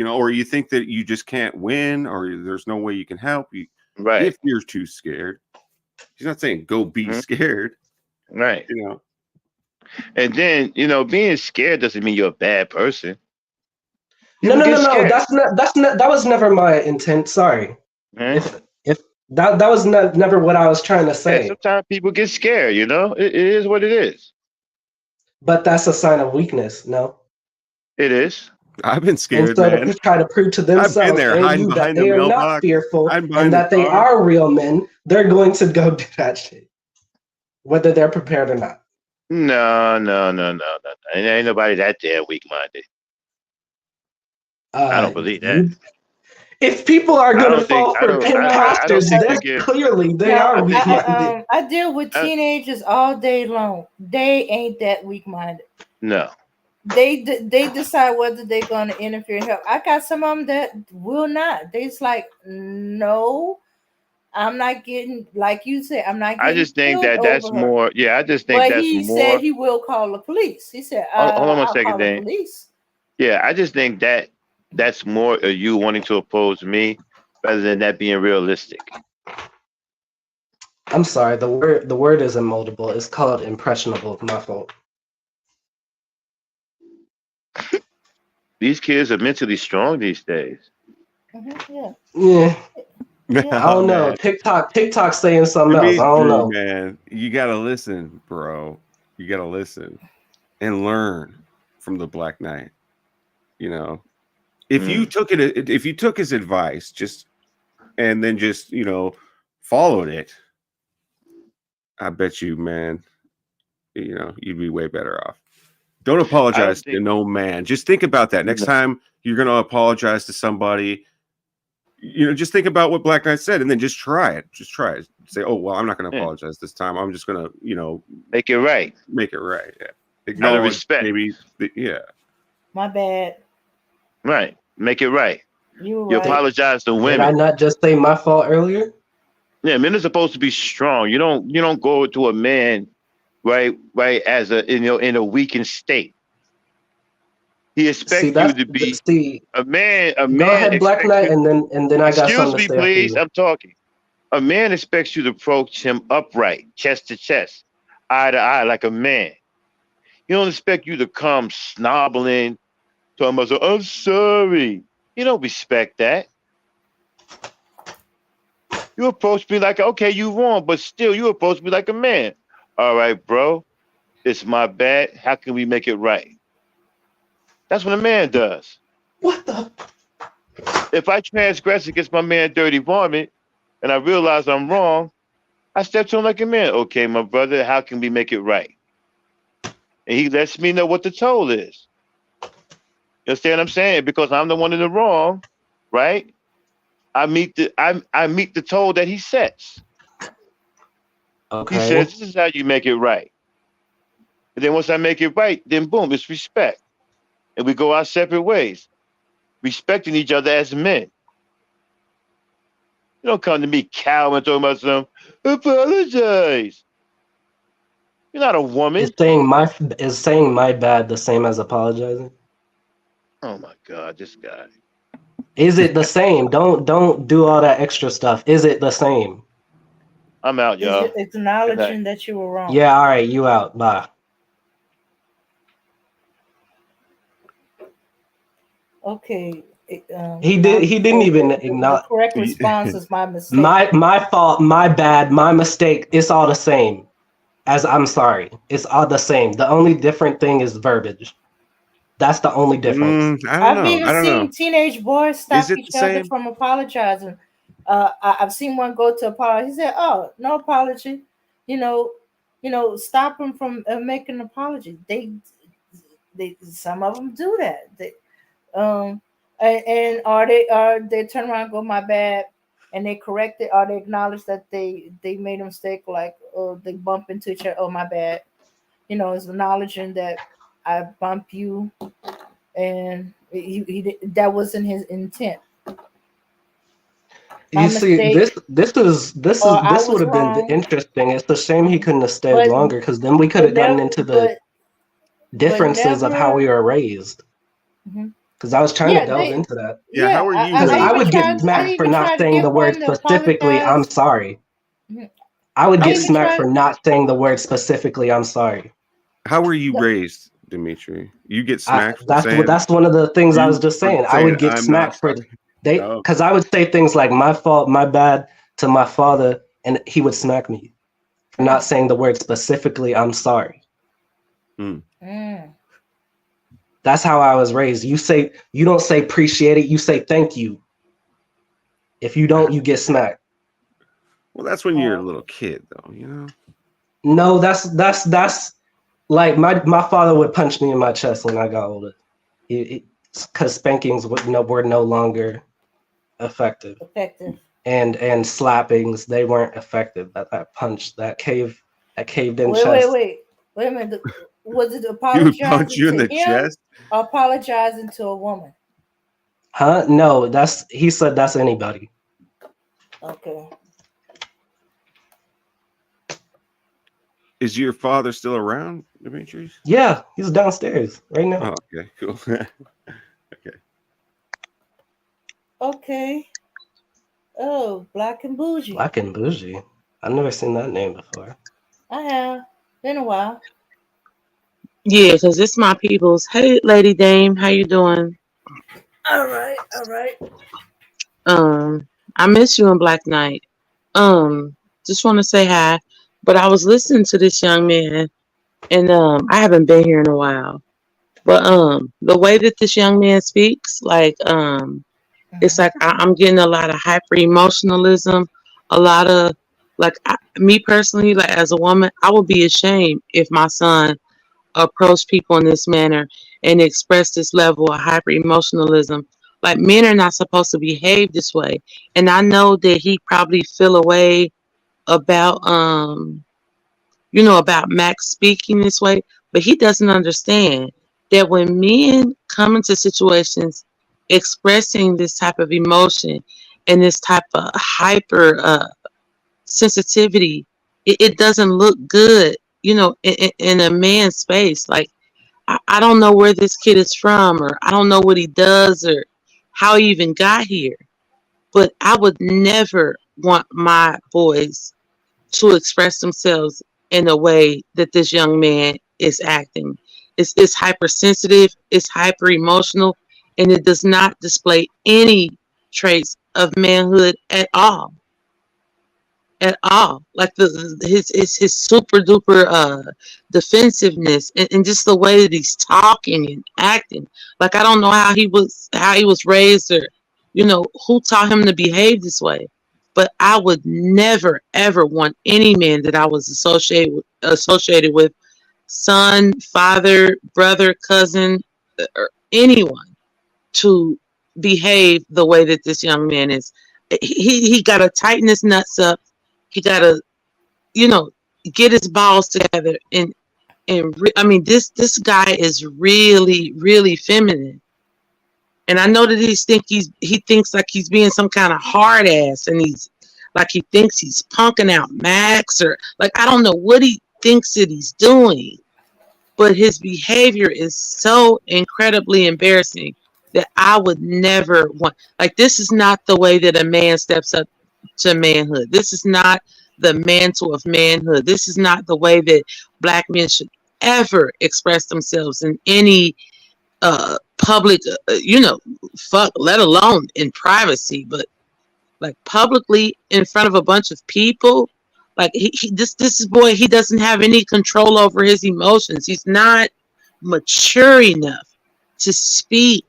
or you think that you just can't win or there's no way you can help you Right. if you're too scared. He's not saying go be Mhm. scared, Right. you know. And then, being scared doesn't mean you're a bad person. no People no get no no scared. that's not that was never my intent. Sorry. Right? If that was never what I was trying to Yeah, say. sometimes people get scared, It is what it is. But that's a sign of weakness, no? It is. I've been And scared, so to man. try to prove to I've been themselves there and hiding you that behind the they are not mailbox, fearful hiding and behind the that they car. are real men, they're going to go do that shit, whether they're prepared or not. No, no, no, no, no, no. Ain't nobody that damn weak minded. I don't believe that. You, if people are I going to don't think fall I for don't I imposters, don't think you then can clearly they Now, are I weak think you minded. I deal with I, teenagers all day long. They ain't that weak minded. no. They decide whether they're going to interfere and help. I got some of them that will not. They's like, no, I'm not getting, like you said, I'm not I getting just think killed that that's over her. more. Yeah, I just think But that's he said more. he will call the police. He said, Hold on one I'll second, call the Dan. police. Yeah, I just think that that's more of you wanting to oppose me rather than that being realistic. I'm sorry. The word isn't moldable. It's called impressionable. My fault. These kids are mentally strong these days. Yeah. Yeah. Yeah. I Oh don't know. man, TikTok saying something else. I don't Dimitri, know. man, you gotta listen, bro. You gotta listen and learn from the Black Knight. You know, if you Mm. took it, if you took his advice, just and then just followed it, I bet you, man, you'd be way better off. Don't I apologize don't to think. no man. Just think about that next No. time you're gonna apologize to somebody. Just think about what Black Knight said, and then just try it. Just try it. Say, "Oh well, I'm not going to Yeah. apologize this time. I'm just going to, Make it right. make it right." Yeah. Out of Acknowledge respect. maybe. Yeah. My bad. Right. Make it right. You were You right. apologize to Did I women. not just say my fault earlier? Yeah, men are supposed to be strong. You don't go to a man right as in a weakened state. He See, expects you to be see. a man. A Go man ahead, Black expects Knight, you. and then I got Excuse something to me, say after please. you. I'm talking. A man expects you to approach him upright, chest to chest, eye to eye, like a man. He don't expect you to come snobbling, talking about, I'm sorry. You don't respect that. You approach me like, okay, you wrong, but still, you approach me like a man. All right, bro, it's my bad. How can we make it right? That's what a man does. What the? If I transgress against my man Dirty Varmint and I realize I'm wrong, I step to him like a man. Okay, my brother, how can we make it right? And he lets me know what the toll is. You understand what I'm saying? Because I'm the one in the wrong, right? I meet the toll that he sets. He says, Okay. this is how you make it right. And then once I make it right, then boom, it's respect. And we go our separate ways, respecting each other as men. You don't come to me cowering talking about some apologize. You're not a Is woman. saying my bad the same as apologizing? Oh my God, this guy. Is it the same? Don't do all that extra stuff. Is it the same? I'm out, It's y'all. just Good night. acknowledging that you were wrong. Yeah. All right. You out. Bye. Okay. He did. Now He didn't even the acknowledge. correct response is my mistake. My fault. My bad. My mistake. It's all the same. As I'm sorry. It's all the same. The only different thing is verbiage. That's the only difference. I don't I've know. even I don't know. seen teenage boys Is stop it the each other same? from apologizing. I've seen one go to apologize. He said, "Oh, no apology." You know, stop them from making an apology. They some of them do that. Um, and are they turn around and go, "My bad," and they correct it, or they acknowledge that they made a mistake, like they bump into each other. Oh, my bad. It's acknowledging that I bump you, and that wasn't his intent. My You see, mistake, or I this would was have been wrong. interesting. It's a shame he couldn't have stayed But longer, because then we could but have gotten never, into the but differences of how we never. were raised. Mhm. Because I was trying to Yeah, delve into that. Yeah. yeah. How are you Because I really I even would get tried. I smacked for even not tried to saying get the word one to specifically, I'm apologize. sorry. Mhm. I would I get even smacked tried. for not saying the word specifically, I'm sorry. How were you raised, Dimitri? You get I, smacked for that's what saying that's one of the things I was just saying. I would get I'm not smacked for sorry. Oh, because I would say things like my fault, my bad to my father, and he would smack me for not Mm, saying the word specifically, I'm sorry. hmm. mm. That's how I was raised. You don't say appreciate it, you say thank you. If you don't, you get smacked. Well, that's when you're a Oh, little kid, though. No, that's like my father would punch me in my chest when I got older. Because spankings were no longer effective, effective. and slappings, they weren't effective. That punch, that caved in Wait, wait, chest. wait. Wait a minute. Was it He would punch apologizing you in to the him chest. or apologizing to a woman? Huh? No, he said that's anybody. Okay. Is your father still around, Demetrius? Yeah, he's downstairs right now. Oh, okay, cool. Okay. Okay. Oh, Black and Bougie. Black and Bougie. I've never seen that name before. I have. Been a while. Yeah, because it's my people's. Hey, Lady Dame, how you doing? All right. All right. I miss you in Black Knight. Just want to say hi. But I was listening to this young man, and I haven't been here in a while. But the way that this young man speaks, like it's like I'm getting a lot of hyper emotionalism, a lot of like me personally, like as a woman, I would be ashamed if my son approach people in this manner and express this level of hyper emotionalism. Like men are not supposed to behave this way. And I know that he probably feel a way about about Max speaking this way, but he doesn't understand that when men come into situations expressing this type of emotion and this type of hyper sensitivity, it doesn't look good, in a man's space. Like I don't know where this kid is from, or I don't know what he does, or how he even got here. But I would never want my boys to express themselves in a way that this young man is acting. It's hypersensitive, it's hyper emotional, and it does not display any traits of manhood at all. At all. Like his super duper defensiveness, and just the way that he's talking and acting. Like I don't know how he was raised, or who taught him to behave this way. But I would never ever want any man that I was associated with, son, father, brother, cousin, or anyone, to behave the way that this young man is. He got to tighten his nuts up. He got to, get his balls together. I mean, this guy is really, really feminine. And I know that he thinks like he's being some kind of hard ass, and he thinks he's punking out Max, or like I don't know what he thinks that he's doing, but his behavior is so incredibly embarrassing that I would never want. Like this is not the way that a man steps up to manhood. This is not the mantle of manhood. This is not the way that Black men should ever express themselves in any public, fuck, let alone in privacy, but like publicly in front of a bunch of people. Like this boy, he doesn't have any control over his emotions. He's not mature enough to speak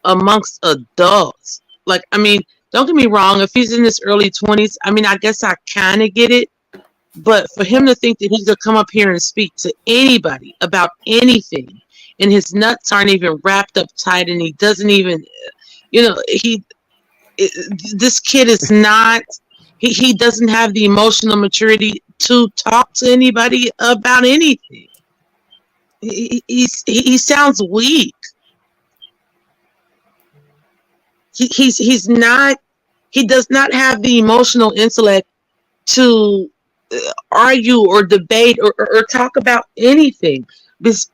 amongst adults. Like, I mean, don't get me wrong, if he's in his early 20s, I mean, I guess I kind of get it. But for him to think that he could come up here and speak to anybody about anything, and his nuts aren't even wrapped up tight, and he doesn't even, this kid is not, he doesn't have the emotional maturity to talk to anybody about anything. He sounds weak. He's not, he does not have the emotional intellect to argue or debate or talk about anything, because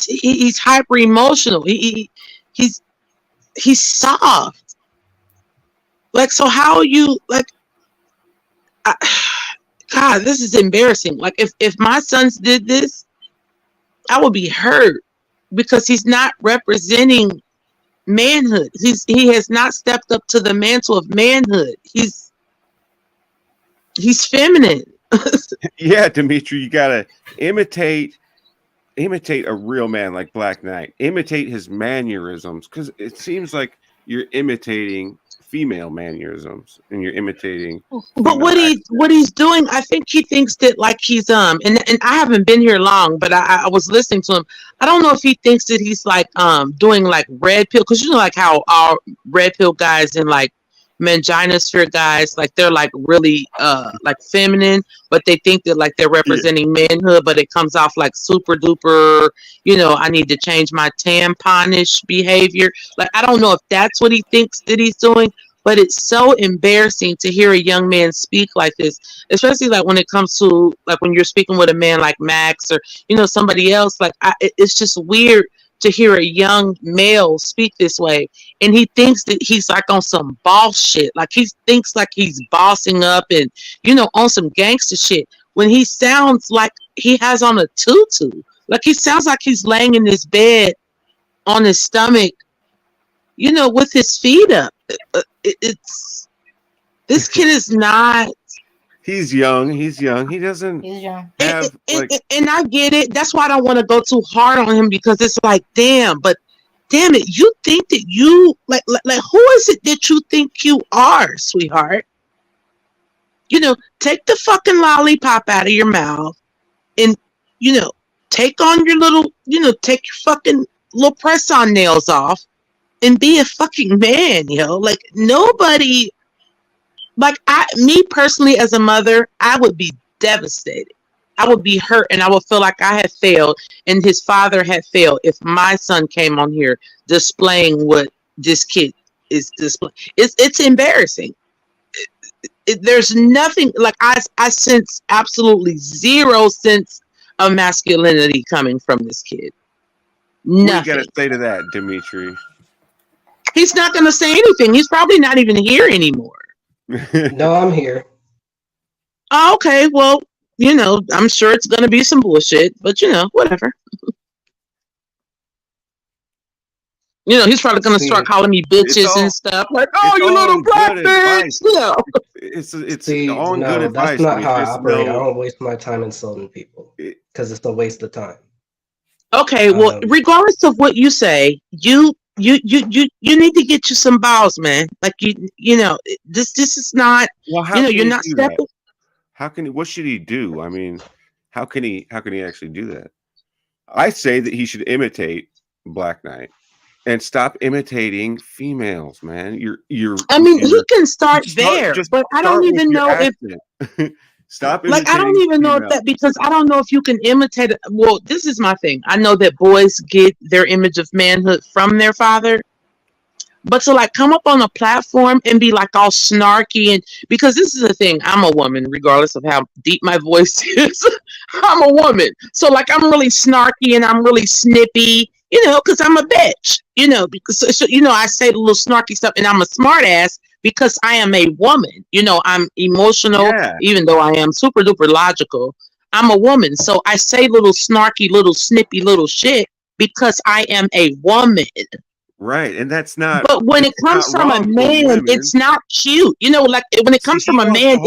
he's hyper emotional. He's soft. Like, so how are you like? God, this is embarrassing. Like, if my sons did this, I would be hurt, because he's not representing manhood. He has not stepped up to the mantle of manhood. He's feminine. Yeah, Dimitri, you gotta imitate a real man like Black Knight. Imitate his mannerisms, because it seems like you're imitating female mannerisms, and you're imitating. But what he's doing, I think he thinks that like he's and I haven't been here long, but I was listening to him. I don't know if he thinks that he's like doing like red pill, because like how our red pill guys and like Manginosphere guys, like they're like really like feminine, but they think that like they're representing manhood, but it comes off like super duper, I need to change my tamponish behavior. Like I don't know if that's what he thinks that he's doing, But it's so embarrassing to hear a young man speak like this, especially like when it comes to like when you're speaking with a man like Max or somebody else. Like it's just weird to hear a young male speak this way, and he thinks that he's like on some boss shit. Like he thinks like he's bossing up and on some gangster shit. When he sounds like he has on a tutu, like he sounds like he's laying in his bed on his stomach, with his feet up. It's this kid is not. He's young. He's young. He doesn't He's young. have And I get it. That's why I don't want to go too hard on him, because it's like, damn it, you think that you like who is it that you think you are, sweetheart? Take the fucking lollipop out of your mouth and take on your little, take your fucking little press-on nails off and be a fucking man, Like nobody, like me personally as a mother, I would be devastated. I would be hurt, and I would feel like I had failed and his father had failed if my son came on here displaying what this kid is displaying. It's embarrassing. There's nothing, like I sense absolutely zero sense of masculinity coming from this kid. Nothing. What you gotta say to that, Dimitri? He's not going to say anything. He's probably not even here anymore. No, I'm here. Oh, okay, well, I'm sure it's going to be some bullshit, but whatever. He's probably going to start calling me bitches and stuff. Like, oh, you little black bitch. It's all good advice. That's not how I operate. I don't waste my time insulting people because it's a waste of time. Okay, well, regardless of what you say, you need to get you some balls, man. Like this is not. Well, how you're not stepping. That? How can he? What should he do? I mean, how can he actually do that? I say that he should imitate Black Knight and stop imitating females, man. I mean, he can start there, but I don't even know if. Stop. Like, I don't even know if that, because I don't know if you can imitate it. Well, this is my thing. I know that boys get their image of manhood from their father, but to like come up on a platform and be like all snarky, and because this is the thing, I'm a woman, regardless of how deep my voice is. I'm a woman, so like I'm really snarky and I'm really snippy, because I'm a bitch, because I say the little snarky stuff, and I'm a smart ass. Because I am a woman, I'm emotional, even though I am super duper logical. I'm a woman. So I say little snarky, little snippy, little shit because I am a woman. Right. And that's not. But when it comes from a man, it's not cute. Like when it comes from a man,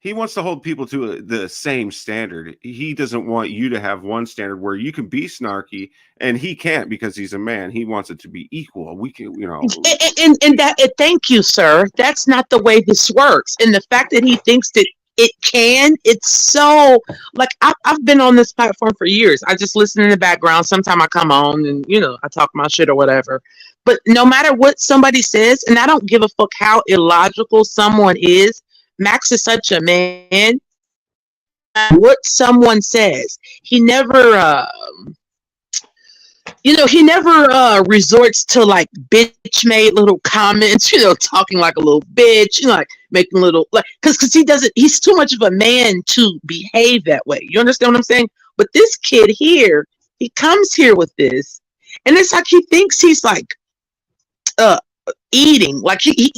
he wants to hold people to the same standard. He doesn't want you to have one standard where you can be snarky and he can't because he's a man. He wants it to be equal. We can, And that, thank you, sir. That's not the way this works. And the fact that he thinks that it can, it's so, like, I've been on this platform for years. I just listen in the background. Sometimes I come on and, I talk my shit or whatever. But no matter what somebody says, and I don't give a fuck how illogical someone is, Max is such a man. What someone says, he never, he never resorts to like bitch made little comments, talking like a little bitch, like making little, like, because he's too much of a man to behave that way. You understand what I'm saying? But this kid here, he comes here with this, and it's like he thinks he's like, eating, like he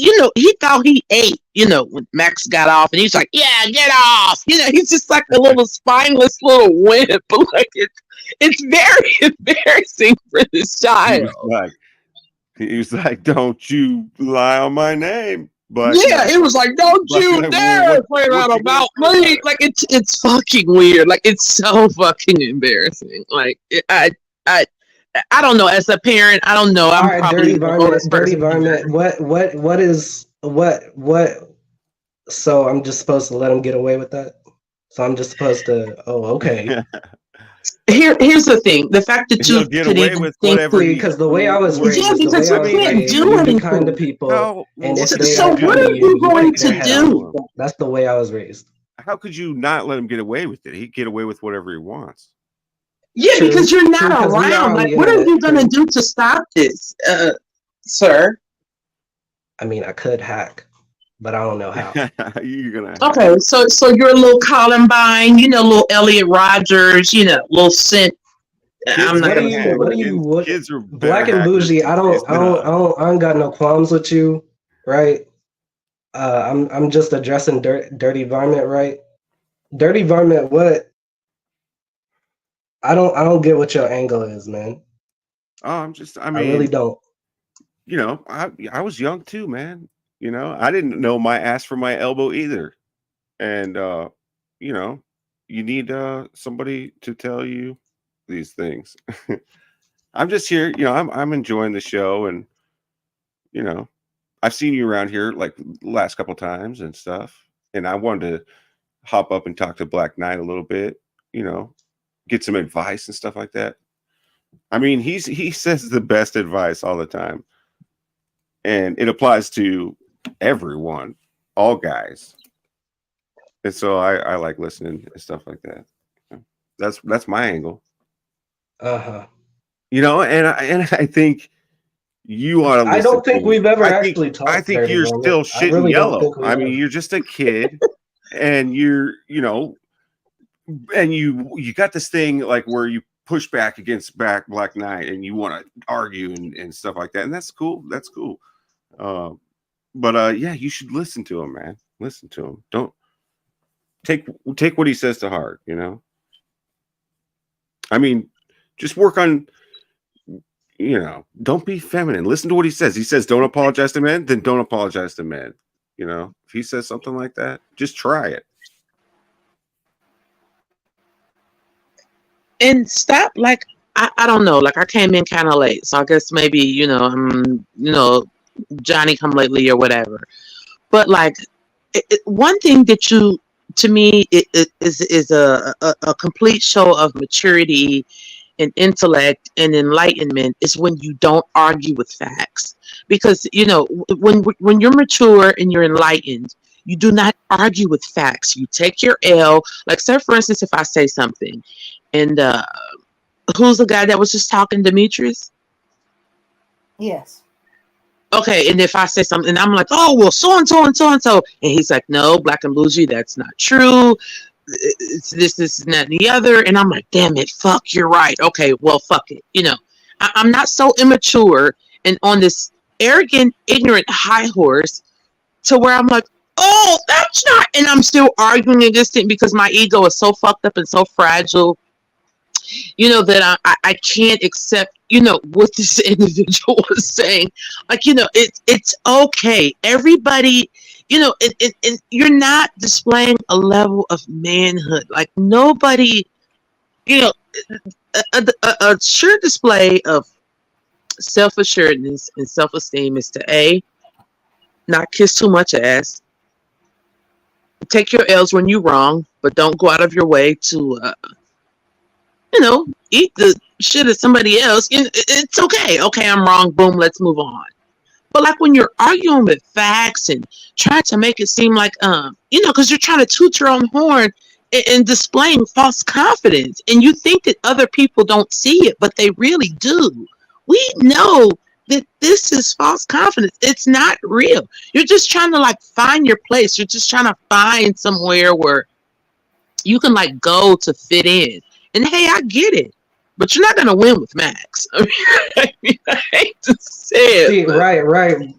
thought he ate, when Max got off, and he's like, yeah, get off, he's just like a little spineless little wimp. But like it's very embarrassing for this child. He was like, don't you lie on my name. But yeah, it was like, don't you dare say that about me. Like it's fucking weird. Like it's so fucking embarrassing. Like I don't know. As a parent, I don't know. I'm probably dirty varmint. What? So I'm just supposed to let him get away with that? So I'm just supposed to? Oh, okay. Here's the thing: the fact that you get away with whatever, because the way I was raised, because you can't do anything. Kind of people. So what are you going to do? That's the way I was raised. How could you not let him get away with it? He'd get away with whatever he wants. Yeah, true, because you're not around. Like, what are you going to do to stop this, sir? I mean, I could hack, but I don't know how. You're gonna Okay, so you're a little Columbine, little Elliot Rogers, little Cent. I'm kids not What do can gonna say you? hack. What do what. you? Kids, What? kids are better Black and hackers bougie. these days than us. I don't got no qualms with you, right? I'm just addressing dirty varmint, right? Dirty varmint. What? I don't get what your angle is, man. Oh, I I really mean, don't. I was young too, man. I didn't know my ass from my elbow either. And you know, you need somebody to tell you these things. I'm just here, I'm enjoying the show, and you know, I've seen you around here like last couple times and stuff. And I wanted to hop up and talk to Black Knight a little bit, you know, get some advice and stuff like that. I mean, he says the best advice all the time. And it applies to everyone, all guys. And so I like listening and stuff like that. That's my angle. Uh-huh. And I think you ought to I listen don't think to it. we've ever I actually I talked think dirty you're varmint. still I shitting really don't yellow. think we I mean, have. you're just a kid, and you got this thing like where you push back against Black Knight, and you want to argue and stuff like that, and that's cool. That's cool. But yeah, you should listen to him, man. Listen to him. Don't take what he says to heart. I mean, just work on. Don't be feminine. Listen to what he says. He says, "Don't apologize to men." Then don't apologize to men. If he says something like that, just try it. And stop, like, I don't know, like I came in kind of late, so I guess maybe I'm Johnny come lately or whatever. But like, one thing that you, to me, it is a complete show of maturity and intellect and enlightenment is when you don't argue with facts, because when you're mature and you're enlightened, you do not argue with facts. You take your L. Like, say for instance, if I say something, and who's the guy that was just talking, Demetrius? Yes. Okay, and if I say something, and I'm like, oh, well, so and so and so and so, and he's like, no, Black and bougie, that's not true. It's this, and that, and the other. And I'm like, damn it, fuck, you're right. Okay, well, fuck it. I'm not so immature and on this arrogant, ignorant high horse to where I'm like, oh, that's not, and I'm still arguing against it because my ego is so fucked up and so fragile, that I can't accept, what this individual is saying. Like, it's okay. Everybody, and you're not displaying a level of manhood. Like, nobody, you know, a sure display of self-assuredness and self-esteem is to not kiss too much ass, take your L's when you're wrong, but don't go out of your way to eat the shit of somebody else. It's okay. Okay, I'm wrong. Boom, let's move on. But like when you're arguing with facts and trying to make it seem like, because you're trying to toot your own horn and displaying false confidence, and you think that other people don't see it, but they really do. We know that this is false confidence. It's not real. You're just trying to like find your place. You're just trying to find somewhere where you can like go to fit in. And hey, I get it, but you're not gonna win with Max. I hate to say it. See, right,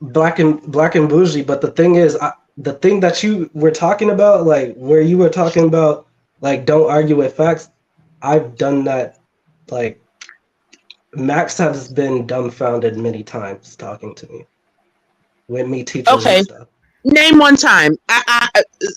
black and bougie. But the thing is, the thing that you were talking about, like where you were talking about, like don't argue with facts. I've done that. Like Max has been dumbfounded many times talking to me, with me teaching him stuff. Name one time. I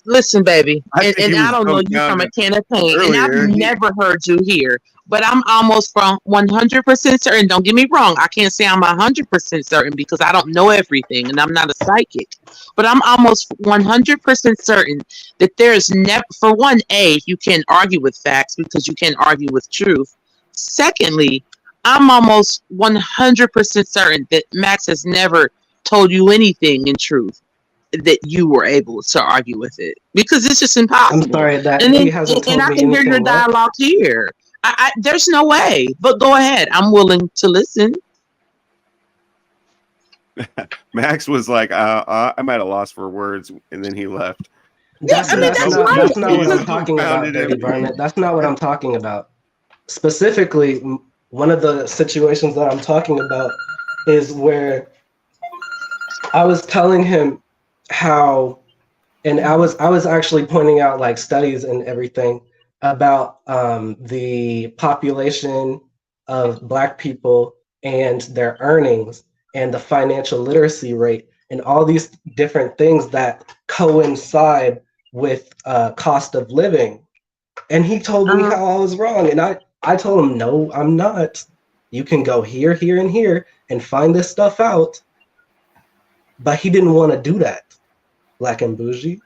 listen, baby, and I don't know you from a can of paint, and I've never heard you here, but I'm almost from 100% certain. Don't get me wrong. I can't say I'm 100% certain because I don't know everything, and I'm not a psychic. But I'm almost 100% certain that there's never, for one, you can't argue with facts because you can't argue with truth. Secondly, I'm almost 100% certain that Max has never told you anything in truth that you were able to argue with it, because it's just impossible. I'm sorry that he hasn't told me anything. And I can hear your dialogue here. There's no way, but go ahead. I'm willing to listen. Max was like, I'm at a loss for words, and then he left. Yeah, I mean that's right. That's not You what I'm just talking about, confounded Dirty him. Varmint. That's not what I'm talking about. Specifically, one of the situations that I'm talking about is where I was telling him how, and I was actually pointing out like studies and everything about the population of Black people and their earnings and the financial literacy rate and all these different things that coincide with cost of living. And he told me Uh-huh. how I was wrong, and I told him, no, I'm not. You can go here, here, and here and find this stuff out. But he didn't want to do that. Black and bougie.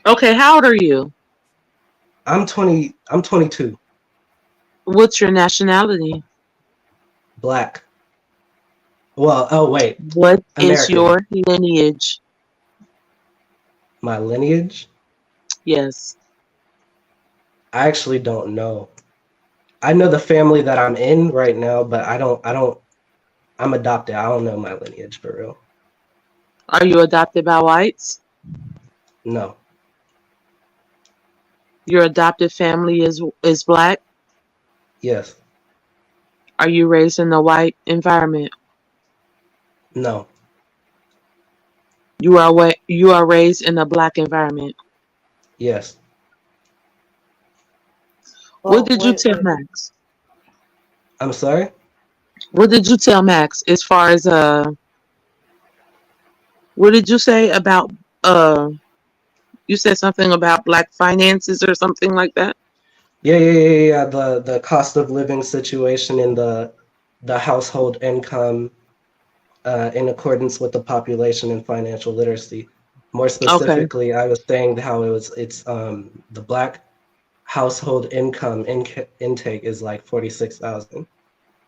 Okay, how old are you? I'm 20. I'm 22. What's your nationality? Black. Well, oh wait, What is American. your lineage? My lineage. Yes. I actually don't know. I know the family that I'm in right now, but I don't. I'm adopted. I don't know my lineage for real. Are you adopted by whites? No. Your adopted family is Black? Yes. Are you raised in a white environment? No. You are raised in a Black environment. Yes. What Oh, did you wait, tell wait. Max? I'm sorry. What did you tell Max as far as what did you say about uh you said something about Black finances or something like that? Yeah. The cost of living situation and the household income in accordance with the population and financial literacy. More Okay. specifically, I was saying how it's the Black household income intake is like 46,000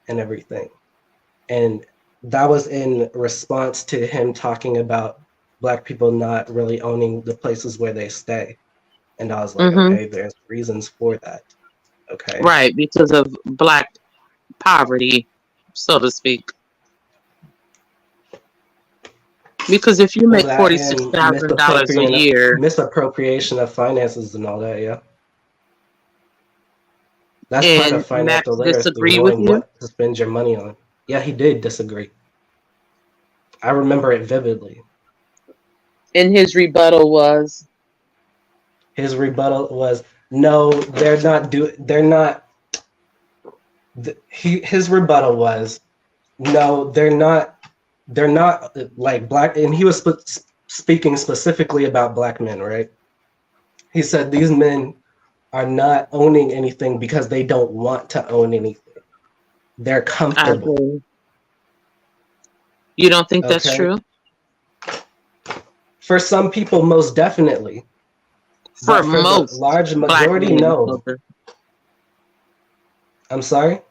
and everything, and that was in response to him talking about Black people not really owning the places where they stay, and I was like, Mm-hmm. okay, there's reasons for that. Okay. Right, because of Black poverty, so to speak. Because if you Well, make that and $46,000 a year, misappropriation of finances and all that, yeah. That's part of and Max financial literacy, disagree with knowing you, what to spend your money on. Yeah, he did disagree. I remember it vividly. and his rebuttal was, His rebuttal was, "No, they're not." His rebuttal was, "No, they're not. They're not like Black." And he was speaking specifically about Black men, right? He said these men are not owning anything because they don't want to own anything. They're I comfortable. agree. You don't think that's Okay. true? For some people, most definitely. For But for the most large Black majority, men, no. okay. I'm sorry?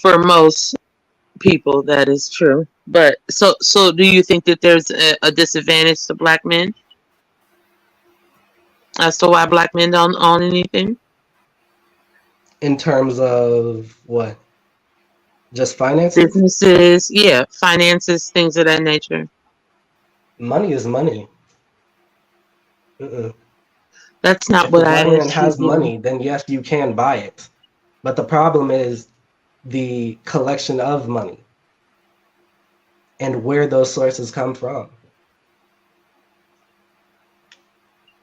For most people, that is true. But so do you think that there's a disadvantage to Black men as to why Black men don't own anything? In terms of what? Just finances? Businesses, yeah, finances, things of that nature. Money is money. Mm-mm. That's not If a what I Black man asked you has again. money, then yes, you can buy it. But the problem is the collection of money and where those sources come from.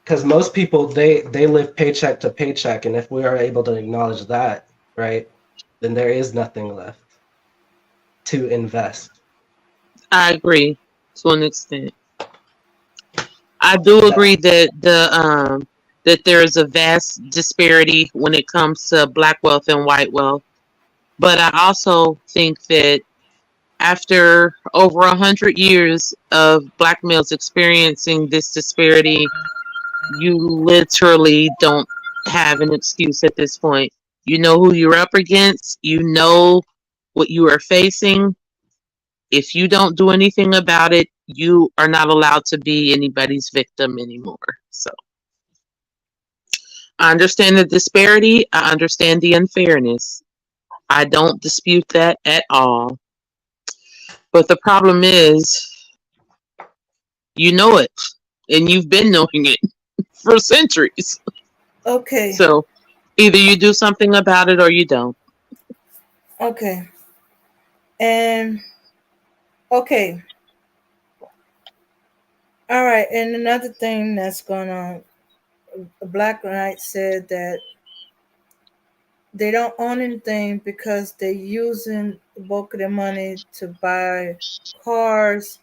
Because most people they live paycheck to paycheck, and if we are able to acknowledge that, right, then there is nothing left to invest. I agree to an extent. I do That agree that that there is a vast disparity when it comes to Black wealth and white wealth. But I also think that after over 100 years of Black males experiencing this disparity, you literally don't have an excuse at this point. You know who you're up against. You know what you are facing. If you don't do anything about it, you are not allowed to be anybody's victim anymore. So I understand the disparity. I understand the unfairness. I don't dispute that at all. But the problem is, you know it, and you've been knowing it for centuries. Okay. So either you do something about it or you don't. Okay. And okay. All right. And another thing that's going on, a Black Knight said that they don't own anything because they're using the bulk of their money to buy cars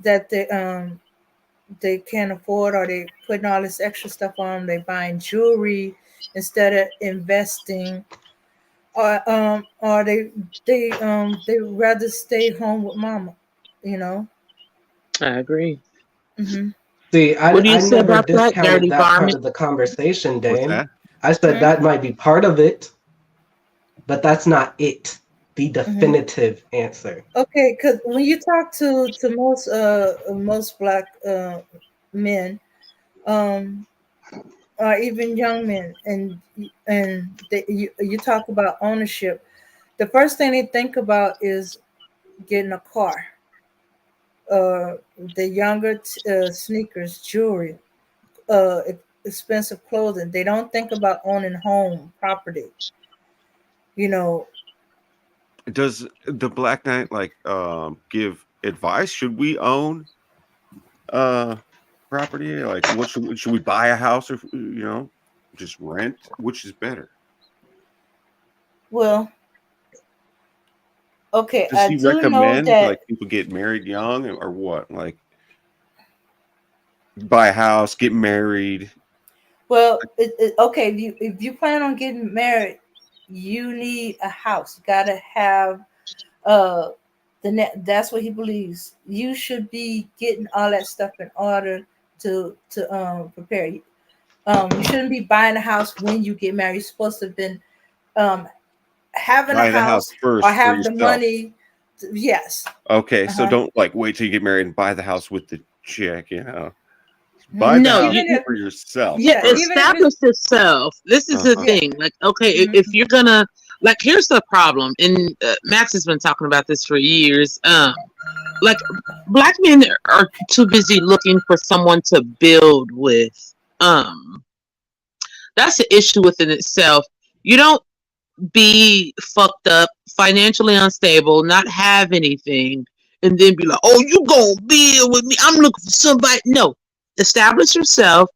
that they can't afford, or they putting all this extra stuff on. They buying jewelry instead of investing, or they rather stay home with mama, you know. I agree. Mm-hmm. See, What do you I say never about that, discounted dirty that part varmint? of the conversation, What's Dame. that? I said Hmm. that might be part of it, but that's not it. The Hmm. definitive answer. Okay, because when you talk to most Black men, um, or even young men, you talk about ownership, the first thing they think about is getting a car, the younger sneakers, jewelry, uh, expensive clothing. They don't think about owning home property. You know, Does the Black Knight like give advice? Should we own uh property? Like, what should we buy a house, or just rent? Which is better? well, okay, Does I he do know recommend that. like people get married young, or what? Like, buy a house, get married. Well, okay. If you plan on getting married, you need a house. You gotta have uh the net. That's what he believes. You should be getting all that stuff in order to prepare you. You shouldn't be buying a house when you get married. You're supposed to have been um having a Buy the house house or first for have the yourself. money. Yes. Okay, so Uh-huh. don't like wait till you get married and buy the house with the chick. Buy the No, house Even if, for yourself yeah, first. even if it's, establish yourself. This is the yeah. thing. Like, okay, if Mhm. you're gonna, like, here's the problem, and Max has been talking about this for years. Like, Black men are too busy looking for someone to build with. That's an issue within itself. You don't be fucked up, financially unstable, not have anything, and then be like, "Oh, you gonna build with me? I'm looking for somebody." No, establish yourself.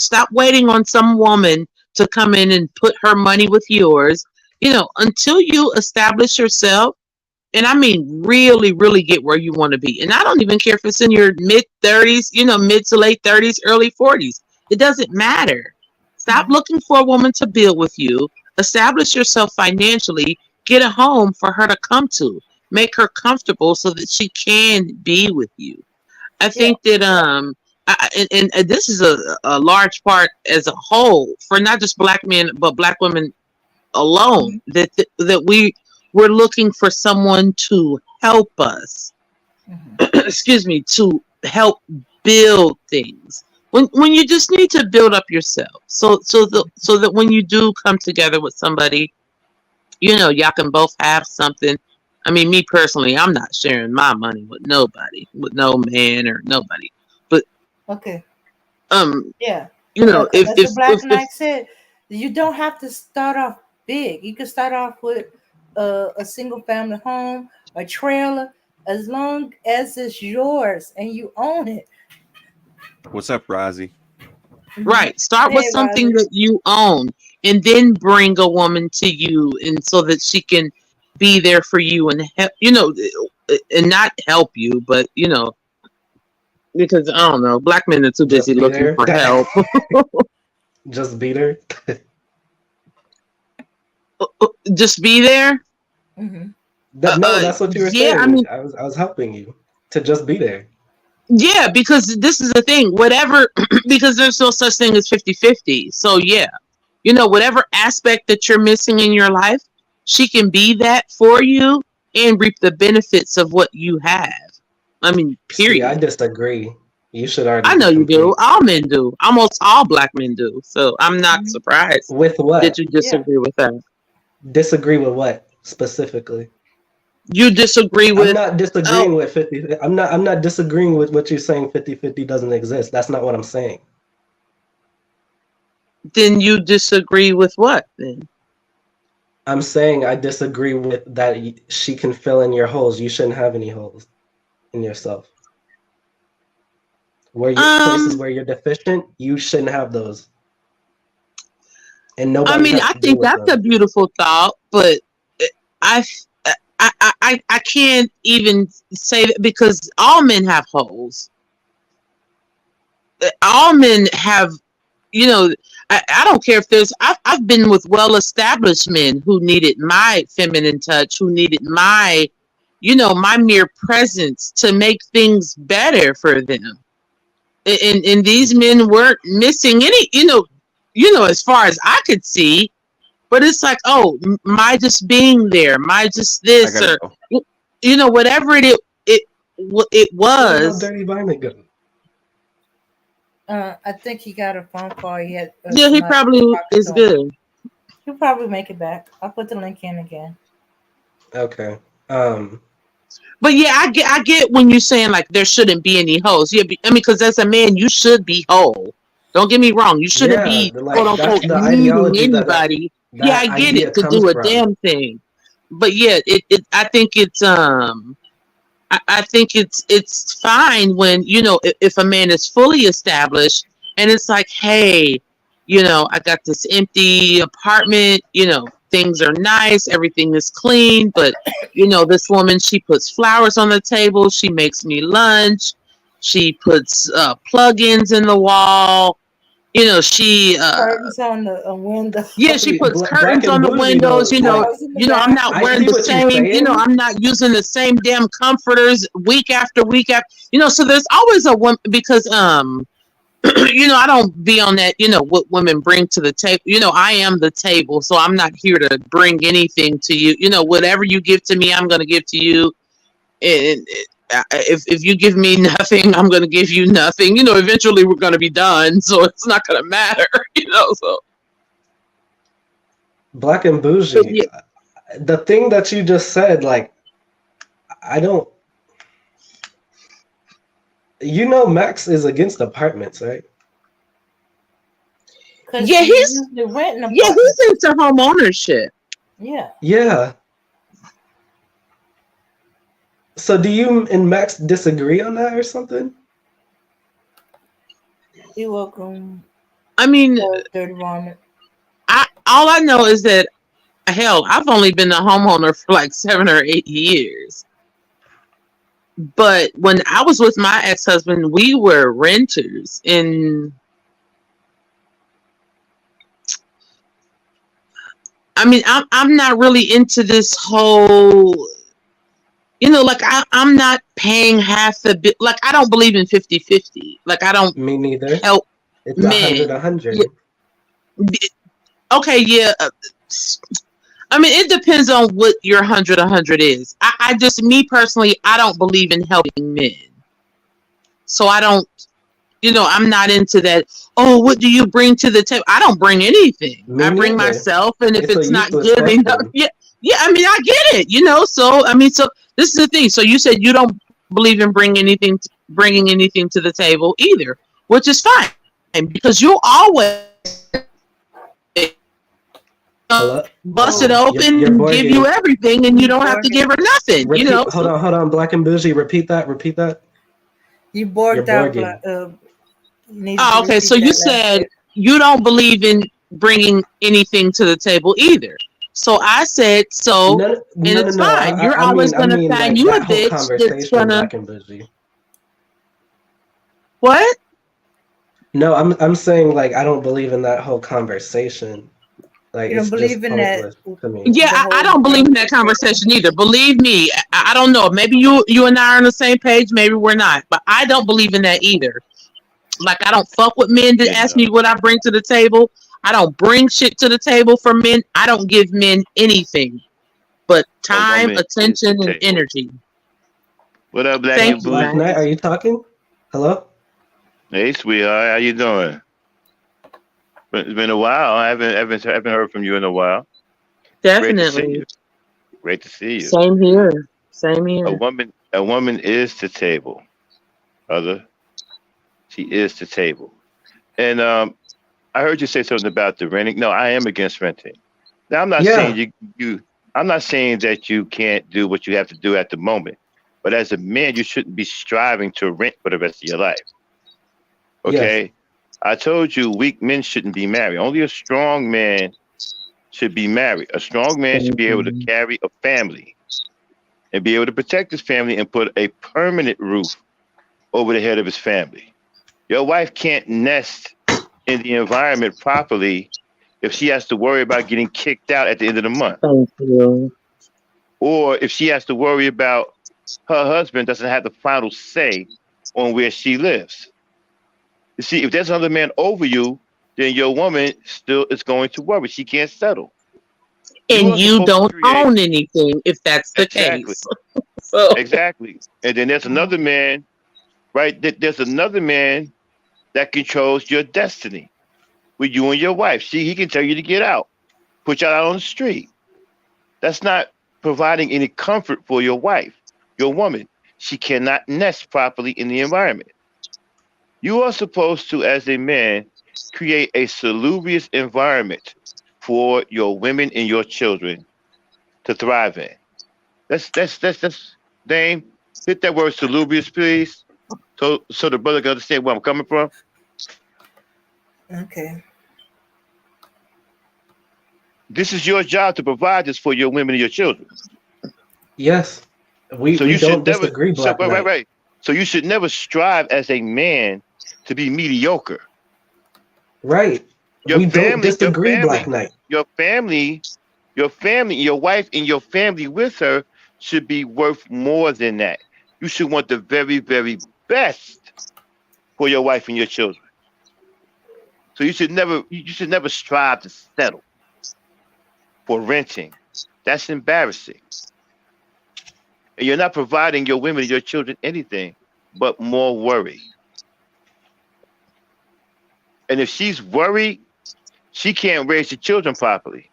Stop waiting on some woman to come in and put her money with yours. Until you establish yourself, and I mean really, really get where you want to be. And I don't even care if it's in your mid 30s, mid to late 30s, early 40s. It doesn't matter. Stop Mhm. looking for a woman to build with you. Establish yourself financially. Get a home for her to come to. Make her comfortable so that she can be with you. I Yeah. think that and this is a large part as a whole for not just Black men but Black women alone, Mhm. that we're looking for someone to help us. Mhm. Excuse me, to help build things when you just need to build up yourself, so that when you do come together with somebody, y'all can both have something. I mean, me personally, I'm not sharing my money with nobody, with no man or nobody. But Okay. um Yeah. Yeah. if As if the Black if, if Knight said, you don't have to start off big. You can start off with a single family home, a trailer, as long as it's yours and you own it. What's up, Rozzy? Hmm. Right. Start with Hey, something Riley. that you own and then bring a woman to you, and so that she can be there for you and help, and not help you, but because I don't know, Black men are too busy Just be looking there. for help. Just be there. Just be there. Hmm. No, that's what you were Yeah, I saying. mean, I was helping you to just be there. yeah, because this is the thing. Whatever, because there's no such thing as 50-50. So yeah, whatever aspect that you're missing in your life, she can be that for you and reap the benefits of what you have. I mean, See, I period. disagree. You should already I be know you do. complete. All men do. Almost all Black men do. So I'm not Hmm. surprised With that what? you Yeah. disagree with that. Disagree with what specifically? You disagree I'm with? not disagreeing with 50. I'm not disagreeing with what you're saying 50-50 doesn't exist. That's not what I'm saying. Then you disagree with what then? I'm saying I disagree with that she can fill in your holes. You shouldn't have any holes in yourself. Where you places Um, where you're deficient, you shouldn't have those. And I nobody mean, has I to deal think with that's a them. beautiful thought, but I, I can't even say that because all men have holes. All men have, you know, I don't care if there's, I've been with well-established men who needed my feminine touch, who needed my, my mere presence to make things better for them. And these men weren't missing any, as far as I could see. But it's like, oh, my just being there, my just I this, gotta or go. whatever it Where did my was. dirty vomit go? I think he got a phone call. He had Yeah, he somebody probably talking is to him. good. He'll probably make it back. I'll put the link in again. Okay. But yeah, I get when you're saying like there shouldn't be any hoes. Yeah, I mean, because as a man, you should be whole. Don't get me wrong. You shouldn't Yeah, be quote like that's unquote the needing ideology anybody. Yeah, I that get idea it to comes do a from. damn thing. But yeah, I think it's I think it's fine when if a man is fully established and it's like, hey, I got this empty apartment, things are nice, everything is clean, but this woman, she puts flowers on the table, she makes me lunch, she puts plug-ins in the wall, she Curtains on the window. yeah, she puts Black curtains and on the bougie windows. though, like Clothes in the I'm not I wearing see the what you're same. saying. I'm not using the same damn comforters week after week after. So there's always a woman because I don't be on that. What women bring to the table. I am the table, so I'm not here to bring anything to you. Whatever you give to me, I'm going to give to you. And if you give me nothing, I'm going to give you nothing. Eventually we're going to be done, so it's not going to matter. So. Black and But bougie. yeah, The thing that you just said, like, I don't. Max is against apartments, right? Because yeah, he's he's usually renting Yeah, apartments. he's into home ownership. Yeah. Yeah. So do you and Max disagree on that or something? You're welcome. I mean, Dirty vomit. all I know is that hell, I've only been a homeowner for like 7 or 8 years. But when I was with my ex-husband, we were renters, and I mean, I'm not really into this whole. Like I'm not paying half the bit. Like I don't believe in 50-50. Like I don't Me neither. help It's men. 100-100. Yeah, okay, yeah. I mean, it depends on what your 100 is. I just, me personally, I don't believe in helping men. So I don't, I'm not into that. Oh, what do you bring to the table? I don't bring anything. Me I bring neither. myself, and if It's a it's not useless good enough, question. yeah, yeah. I mean, I get it. So I mean, so this is the thing. So you said you don't believe in bringing anything to the table either, which is fine because you'll always Hello? bust it Oh, open You're and give you borging. everything, and you don't have to give her nothing. Repeat. So, Hold on. Black and bougie. Repeat that. you You're borked out. borging. You needed oh, to okay. So repeat you that last said bit. you don't believe in bringing anything to the table either. So I said so, and it's No. fine. You're always I gonna mean, find like you a that whole bitch that's conversation, gonna black and bougie. what? No, I'm saying like I don't believe in that whole conversation. Like You don't it's just believe in that pointless to me. Yeah, the I whole don't believe in bring that to the table. conversation either. Believe me, I don't know. Maybe you and I are on the same page. Maybe we're not, but I don't believe in that either. Like I don't fuck with men that You ask know, me what I bring to the table. I don't bring shit to the table for men. I don't give men anything but a time, woman is the attention, and table. energy. What up, Black Thank and you, Black man. Bougie? Knight, are you talking? Hello? Hey, sweetheart, how you doing? It's been a while. I haven't heard from you in a while. Great to see Definitely. you. Great to see you. Same here. Same here. A woman is the table, brother. She is the table. And I heard you say something about the renting. No, I am against renting. Now I'm not saying Yeah. you I'm not saying that you can't do what you have to do at the moment. But as a man, you shouldn't be striving to rent for the rest of your life. Yes. Okay? I told you weak men shouldn't be married. Only a strong man should be married. A strong man should be able to Mhm. carry a family and be able to protect his family and put a permanent roof over the head of his family. Your wife can't nest in the environment properly if she has to worry about getting kicked out at the end of the month, Thank you. or if she has to worry about her husband doesn't have the final say on where she lives. You see, if there's another man over you, then your woman still is going to worry. She can't settle. You And are you supposed to don't create own anything if that's the exactly, case. So exactly. And then there's another man, right? There's another man that controls your destiny with you and your wife. See, he can tell you to get out, put you out on the street. That's not providing any comfort for your wife, your woman. She cannot nest properly in the environment. You are supposed to, as a man, create a salubrious environment for your women and your children to thrive in. That's Dame, hit that word salubrious, please. So the brother can understand where I'm coming from. Okay. This is your job to provide this for your women and your children. Yes. We So we you don't should never disagree, so Black right, right, Knight. right. So you should never strive as a man to be mediocre. Right. Your We don't family, your disagree, Black family, Knight. your family, your family, your wife and your family with her should be worth more than that. You should want the very, very best for your wife and your children. So you should never strive to settle for renting. That's embarrassing. And you're not providing your women and your children anything but more worry. And if she's worried, she can't raise the children properly.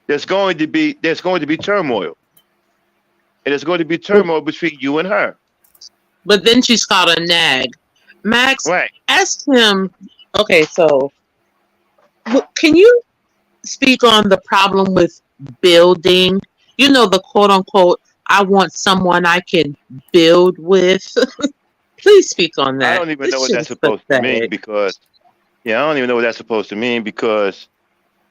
There's going to be turmoil. And there's going to be but turmoil between you and her. but then she's called a nag. Max, Right. ask him. Okay, so can you speak on the problem with building? You know, the quote unquote, I want someone I can build with. Please speak on I that. don't even know This what shit that's is supposed to mean pathetic. because yeah, I don't even know what that's supposed to mean because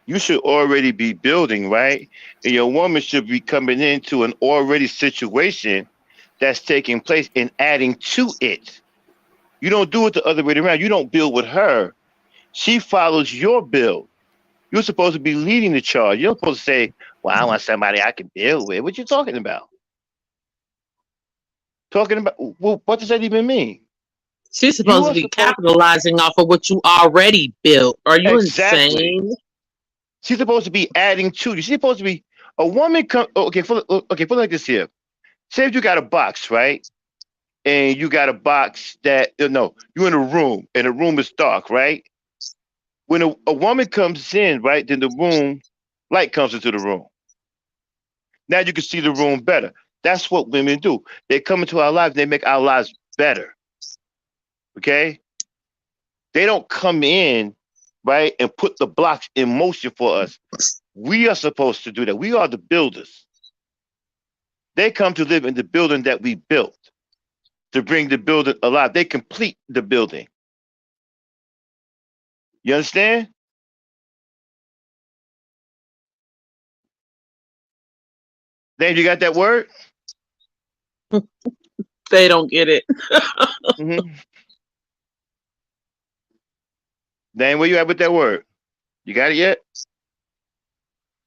you should already be building, right? And your woman should be coming into an already situation that's taking place and adding to it. You don't do it the other way around. You don't build with her. She follows your build. You're supposed to be leading the charge. You're supposed to say, well, I want somebody I can build with. What you talking about? Talking about, well, what does that even mean? She's You supposed to are be supposed capitalizing off of what you already built. Are you exactly. insane? She's supposed to be adding to you. She's supposed to be a woman. Put it like this here. Say if you got a box, right? And you got a box that no, you're in a room, and the room is dark, right? When a woman comes in, right, then the room light comes into the room. Now you can see the room better. That's what women do. They come into our lives. They make our lives better. Okay? They don't come in, right, and put the blocks in motion for us. We are supposed to do that. We are the builders. They come to live in the building that we built to bring the building alive. They complete the building. You understand? Dave, you got that word? They don't get it. Mm-hmm. Dave, where you at with that word? You got it yet?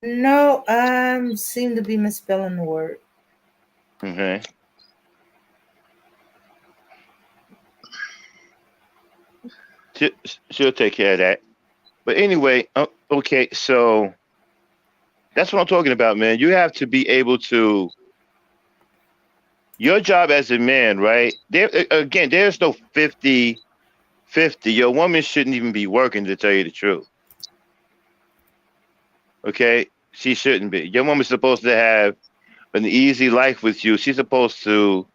No, I seem to be misspelling the word. Okay. She, she'll take care of that. But anyway, okay, so that's what I'm talking about, man. You have to be able to, your job as a man, right? There again, there's no 50-50. Your woman shouldn't even be working to tell you the truth. Okay? She shouldn't be. Your woman's supposed to have an easy life with you, she's supposed to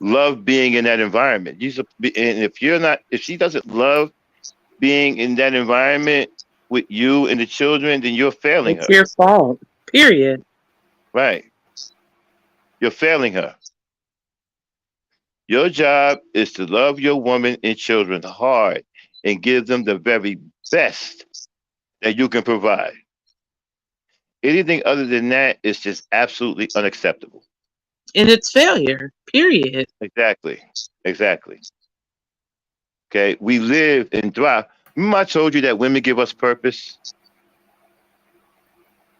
love being in that environment. And if she doesn't love being in that environment with you and the children, then you're failing It's her. your fault. Period. Right. You're failing her. Your job is to love your woman and children hard and give them the very best that you can provide. Anything other than that is just absolutely unacceptable. And it's failure. Period. Exactly. Exactly. Okay. We live and thrive. Remember I told you that women give us purpose?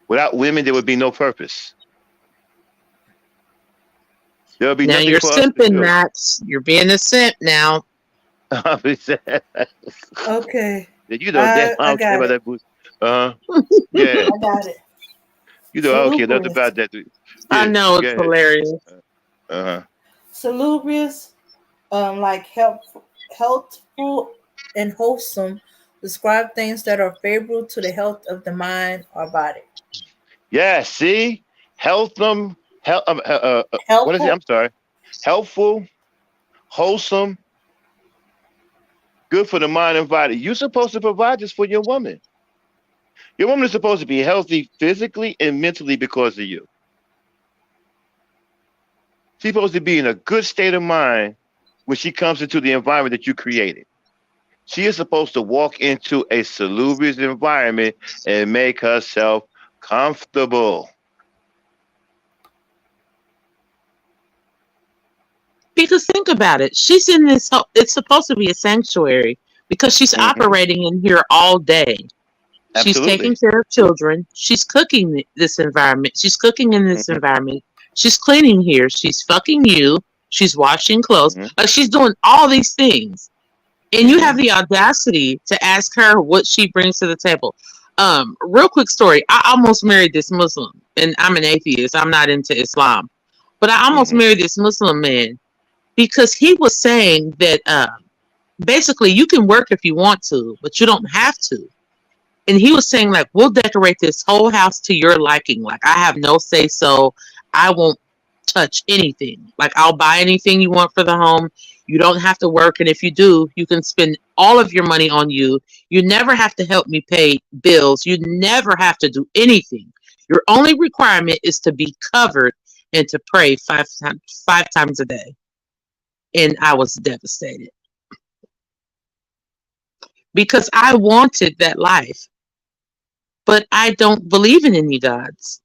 Without women, there would be no purpose. There would be Now nothing you're for us to simping, do. Max. You're being a simp now. Okay, You know, damn, I I don't care got about it. that bullshit. Yeah. I got it. You know, I don't care nothing Salubrious. about that. I Yeah, know go it's ahead. hilarious. Uh-huh. Salubrious, like healthful and wholesome, describe things that are favorable to the health of the mind or body. Yeah, see? Healthful, what is it? Helpful, I'm sorry. Helpful, wholesome, good for the mind and body. You're supposed to provide this for your woman. Your woman is supposed to be healthy physically and mentally because of you. She's supposed to be in a good state of mind when she comes into the environment that you created. She is supposed to walk into a salubrious environment and make herself comfortable. Because think about it. She's in this, it's supposed to be a sanctuary because she's Hmm. operating in here all day. She's taking Absolutely. care of children. She's cooking this environment. She's cooking in this Hmm. environment. She's cleaning here. She's fucking you. She's washing clothes. Hmm. Like she's doing all these things. And you have Hmm. the audacity to ask her what she brings to the table. Real quick story. I almost married this Muslim, and I'm an atheist. I'm not into Islam, but I almost Hmm. married this Muslim man because he was saying that basically you can work if you want to, but you don't have to. And he was saying like, we'll decorate this whole house to your liking. Like I have no say so. I won't touch anything. Like I'll buy anything you want for the home. You don't have to work, and if you do, you can spend all of your money on you. You never have to help me pay bills. You never have to do anything. Your only requirement is to be covered and to pray five times a day. And I was devastated because I wanted that life, but I don't believe in any gods,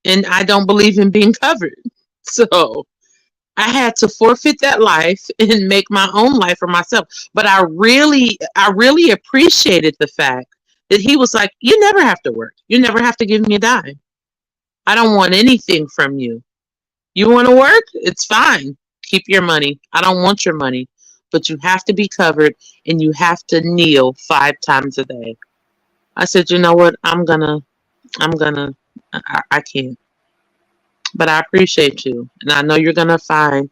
and I don't believe in being covered. So I had to forfeit that life and make my own life for myself. But I really appreciated the fact that he was like, you never have to work. You never have to give me a dime. I don't want anything from you. You want to work? It's fine. Keep your money. I don't want your money. But you have to be covered and you have to kneel 5 times a day. I said, you know what? I can't. But I appreciate you. And I know you're going to find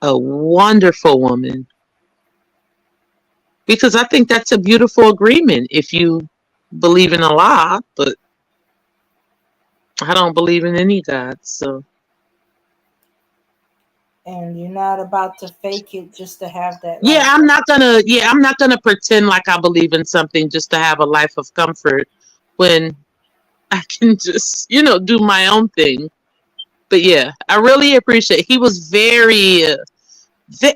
a wonderful woman because I think that's a beautiful agreement if you believe in Allah, but I don't believe in any God. So and you're not about to fake it just to have that yeah, life. I'm not gonna pretend like I believe in something just to have a life of comfort when I can just, do my own thing. But yeah, I really appreciate. He was very he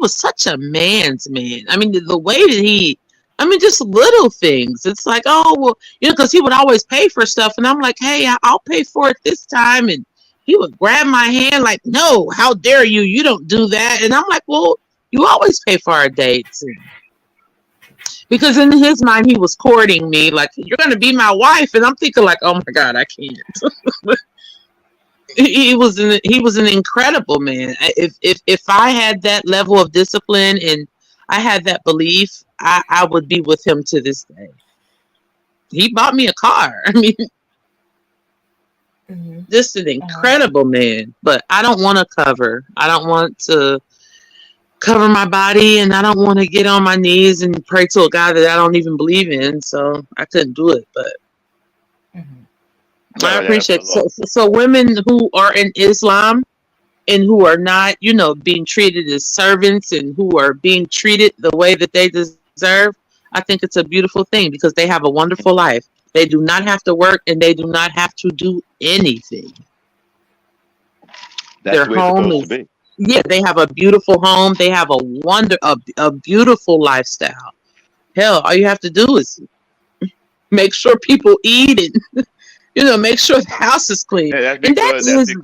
was such a man's man. I mean, the way that I mean, just little things. It's like, oh well, because he would always pay for stuff, and I'm like, hey, I'll pay for it this time, and he would grab my hand like, no, how dare you? You don't do that, and I'm like, well, you always pay for our dates, because in his mind he was courting me, like you're gonna be my wife, and I'm thinking like, oh my god, I can't. He was an incredible man. If I had that level of discipline and I had that belief, I would be with him to this day. He bought me a car. I mean, Hmm. just an incredible man. But I don't want to cover. I don't want to cover my body, and I don't want to get on my knees and pray to a God that I don't even believe in. So I couldn't do it. But Hmm. I No, that's appreciate the it. law. So women who are in Islam and who are not, being treated as servants and who are being treated the way that they deserve, I think it's a beautiful thing because they have a wonderful life. They do not have to work and they do not have to do anything. That's Their the way it's home supposed to is, be. yeah, they have a beautiful home. They have a beautiful lifestyle. Hell, all you have to do is make sure people eat and make sure the house is clean. Yeah, that's And that because is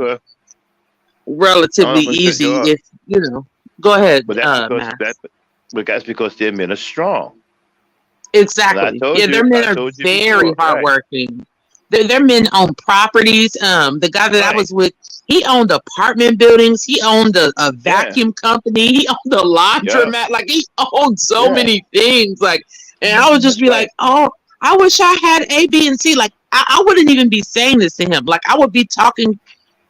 I don't know relatively if I'm gonna cut you easy off, if go ahead, but that's because Max. their men are strong. And Exactly. Yeah, their men I are told you very before, right? hardworking. Their men own properties. The guy that I Right. was with, he owned apartment buildings. He owned a Yeah. vacuum company. He owned a Yeah. laundromat. Like he owned so Yeah. many things. Like, and I would just That's be like, right. oh, I wish I had A, B, and C. Like, I wouldn't even be saying this to him. Like, I would be talking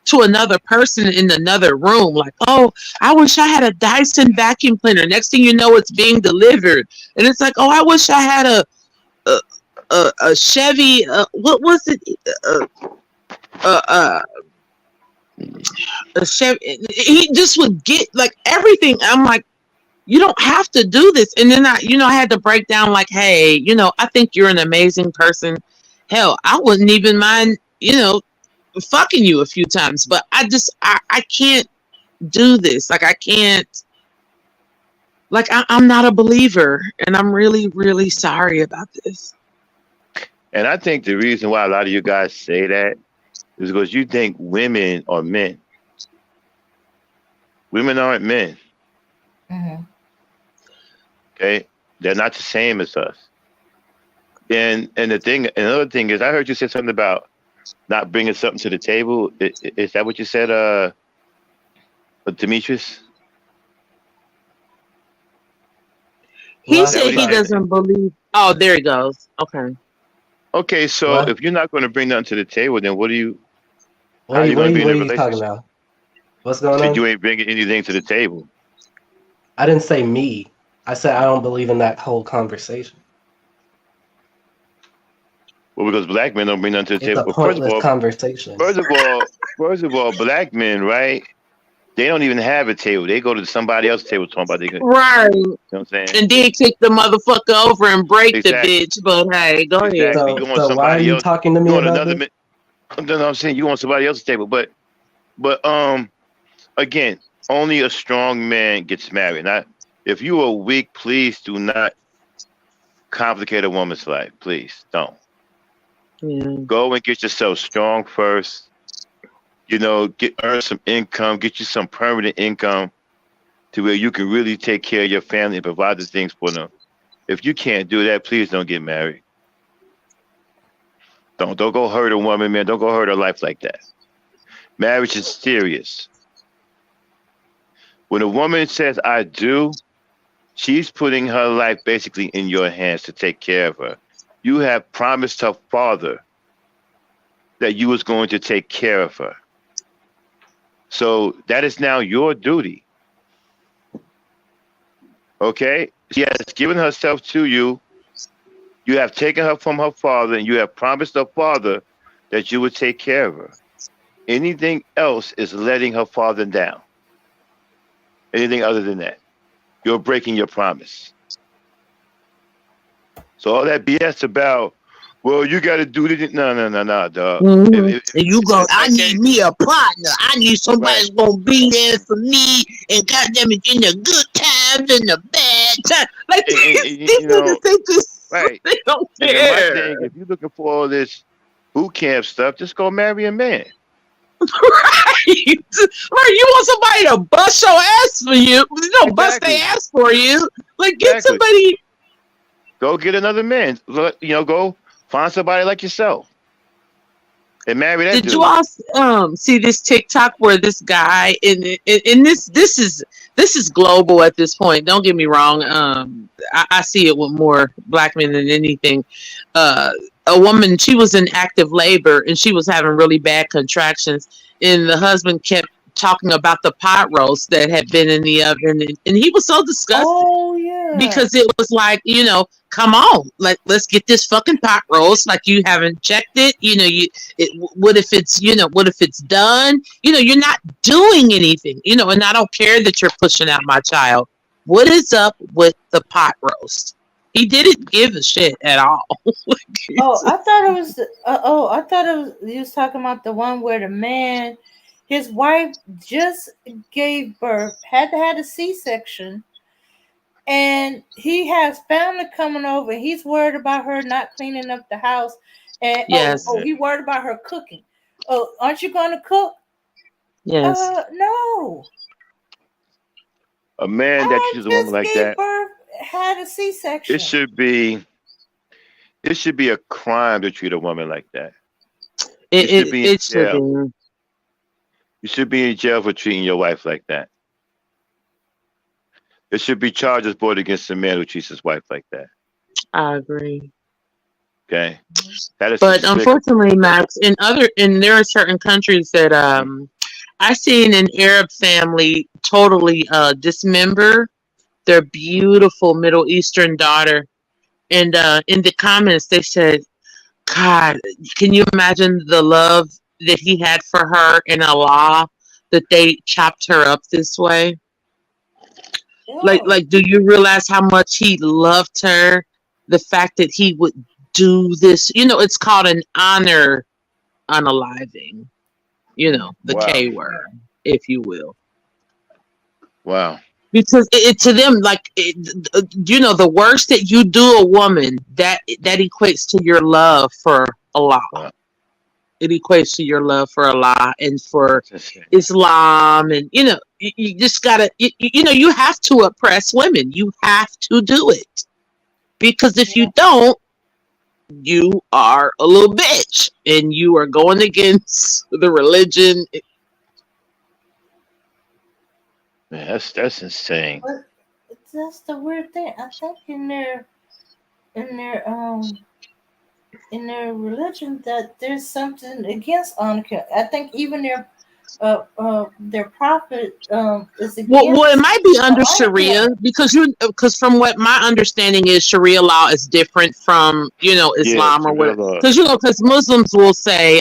to another person in another room. Like, oh, I wish I had a Dyson vacuum cleaner. Next thing you know, it's being delivered, and it's like, oh, I wish I had a a Chevy. What was it? Uh, uh, uh, a Chevy. He just would get like everything. I'm like, you don't have to do this. And then I had to break down like, hey, I think you're an amazing person. Hell, I wouldn't even mind, fucking you a few times, but I can't do this. Like I can't. Like I'm not a believer, and I'm really, really sorry about this. And I think the reason why a lot of you guys say that is because you think women are men. Women aren't men. Mm-hmm. Okay, they're not the same as us. And another thing is, I heard you say something about not bringing something to the table. Is that what you said, Demetrius? He Is that said what he he said? doesn't believe. Oh, there he goes. Okay. Okay, so What? if you're not going to bring nothing to the table, then What how are are you, you what going are to be you, in what a are you talking relationship? about? What's You going said on? you ain't bringing anything to the table. I didn't say me. I said I don't believe in that whole conversation. Well, because black men don't bring nothing to the It's table. a But pointless conversation. first of all, black men, right? They don't even have a table. They go to somebody else's table talking about you know Right. what I'm saying? And then kick the motherfucker over and break the Exactly. bitch. But hey, go ahead. Exactly. So You want so why are somebody you else. talking to You me want about another. this? I'm saying you want somebody else's table. But again, only a strong man gets married. Not if you are weak. Please do not complicate a woman's life. Please don't. Yeah. Go and get yourself strong first. Earn some income. Get you some permanent income to where you can really take care of your family and provide the things for them. If you can't do that, please don't get married. Don't go hurt a woman, man. Don't go hurt her life like that. Marriage is serious. When a woman says "I do," she's putting her life basically in your hands to take care of her. You have promised her father that you was going to take care of her. So that is now your duty. Okay? She has given herself to you. You have taken her from her father, and you have promised her father that you would take care of her. Anything else is letting her father down. Anything other than that, you're breaking your promise. So all that BS about, well, you got to do this. No, dog. Mm-hmm. And you go, In I that need case, me a partner. I need somebody right, that's gonna be there for me and goddamn it in the good times and the bad times. Like these niggas, they just right. they don't And then my care. thing, if you're looking for all this boot camp stuff, just go marry a man. Right. Right. You want somebody to bust your ass for you, bust their Exactly. ass for you. Like get Exactly. somebody. Go get another man. Go find somebody like yourself and marry that Did you dude. all see this TikTok where this guy and this is global at this point. Don't get me wrong. I see it with more black men than anything. A woman, she was in active labor and she was having really bad contractions, and the husband kept talking about the pot roast that had been in the oven, and he was so disgusted. Oh yeah. because it was like, come on, like let's get this fucking pot roast. Like you haven't checked it, what if it's, what if it's done? You're not doing anything, and I don't care that you're pushing out my child. What is up with the pot roast? He didn't give a shit at all. Oh, I thought it was. I thought it was. You was talking about the one where the man, his wife just gave birth, had to have a C-section, and he has family coming over. He's worried about her not cleaning up the house, and Yes. he worried about her cooking. Oh, aren't you going to cook? Yes. No. A man that treats a woman like that, birth, had a C-section. it should be a crime to treat a woman like that. You should be in jail. You should be in jail for treating your wife like that. There should be charges brought against a man who treats his wife like that. I agree. Okay, that is. But unfortunately, Max, there are certain countries that I seen an Arab family totally dismember their beautiful Middle Eastern daughter, and in the comments they said, "God, can you imagine the love that he had for her in Allah that they chopped her up this way?" Yeah. Like, do you realize how much he loved her? The fact that he would do this, it's called an honor unaliving, the Wow. K word, if you will. Wow. Because it to them, like, the worst that you do a woman, that equates to your love for Allah. Wow. It equates to your love for Allah and for Islam, and you just gotta, you have to oppress women. You have to do it, because if you don't, you are a little bitch, and you are going against the religion. Man, that's insane. But that's the weird thing. I think in their religion that there's something against honor. I think even their prophet is against. Well, it might be under Sharia, because from what my understanding is, Sharia law is different from Islam or whatever. Because Muslims will say,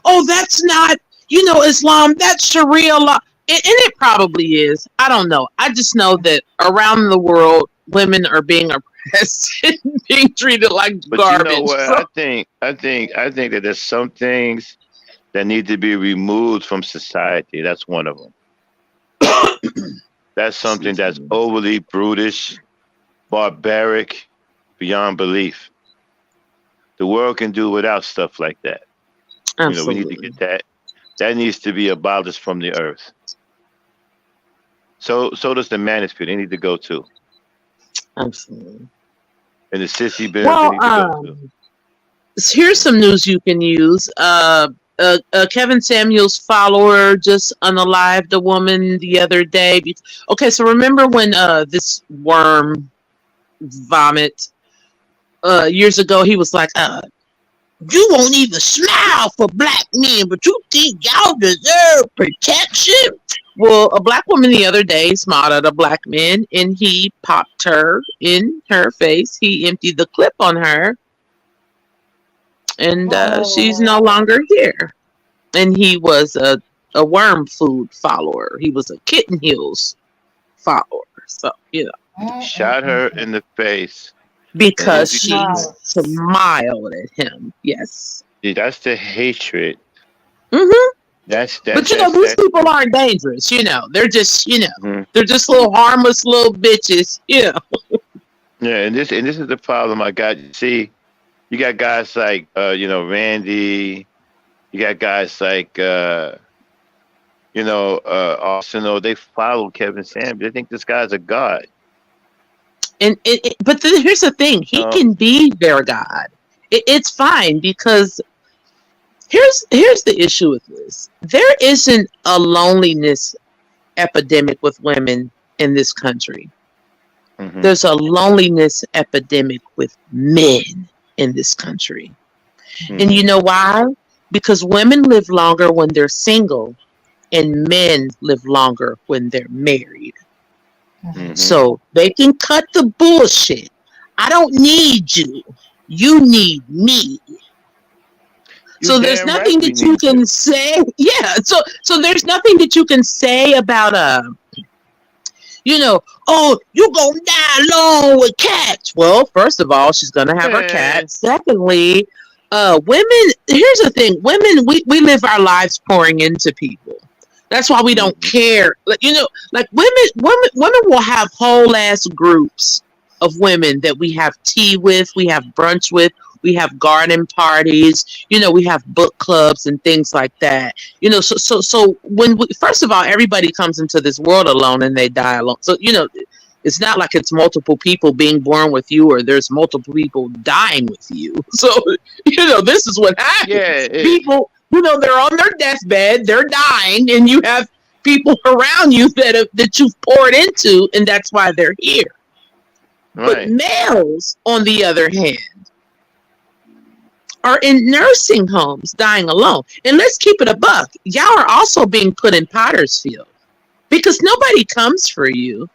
"Oh, that's not Islam. That's Sharia law." And it probably is. I don't know. I just know that around the world, women are being oppressed and being treated like garbage. You know what? I think that there's some things that need to be removed from society. That's one of them. That's something that's overly brutish, barbaric, beyond belief. The world can do without stuff like that. Absolutely. We need to get that. That needs to be abolished from the earth. So does the manosphere. They need to go too. Absolutely. And the sissy biz, they need to go too. Here's some news you can use. Kevin Samuels' follower just unalived a woman the other day. Okay, so remember when this worm vomit years ago, he was like, "You won't even smile for black men, but you think y'all deserve protection?" Well, a black woman the other day smiled at a black man, and he popped her in her face. He emptied the clip on her, and she's no longer here. And he was a worm food follower. He was a Kitten Hills follower. So, Shot her in the face. Because she smiled at him. Yes. See, that's the hatred. Mm-hmm. But these people aren't dangerous. They're just, they're just little harmless little bitches. Yeah, and this is the problem I got. See, you got guys like Randy. You got guys like Arsenal. They follow Kevin Samuels. They think this guy's a god. But here's the thing: he can be their god. It's fine, because here's the issue with this. There isn't a loneliness epidemic with women in this country. Mm-hmm. There's a loneliness epidemic with men in this country. Mm-hmm. And you know why? Because women live longer when they're single, and men live longer when they're married. So they can cut the bullshit. I don't need you. You need me. You So there's damn right nothing we that you need you. can say. Yeah. So there's nothing that you can say about oh, you gonna die alone with cats. Well, first of all, she's gonna have her Man, cat. Secondly, women. Here's the thing: women, we live our lives pouring into people. That's why we don't care. Like women will have whole ass groups of women that we have tea with, we have brunch with, we have garden parties. We have book clubs and things like that. So when first of all, everybody comes into this world alone and they die alone. So it's not like it's multiple people being born with you or there's multiple people dying with you. So this is what happens. yeah, People, they're on their deathbed, they're dying, and you have people around you that you've poured into, and that's why they're here. But right. males, on the other hand, are in nursing homes dying alone. And let's keep it a buck. Y'all are also being put in Potter's Field because nobody comes for you.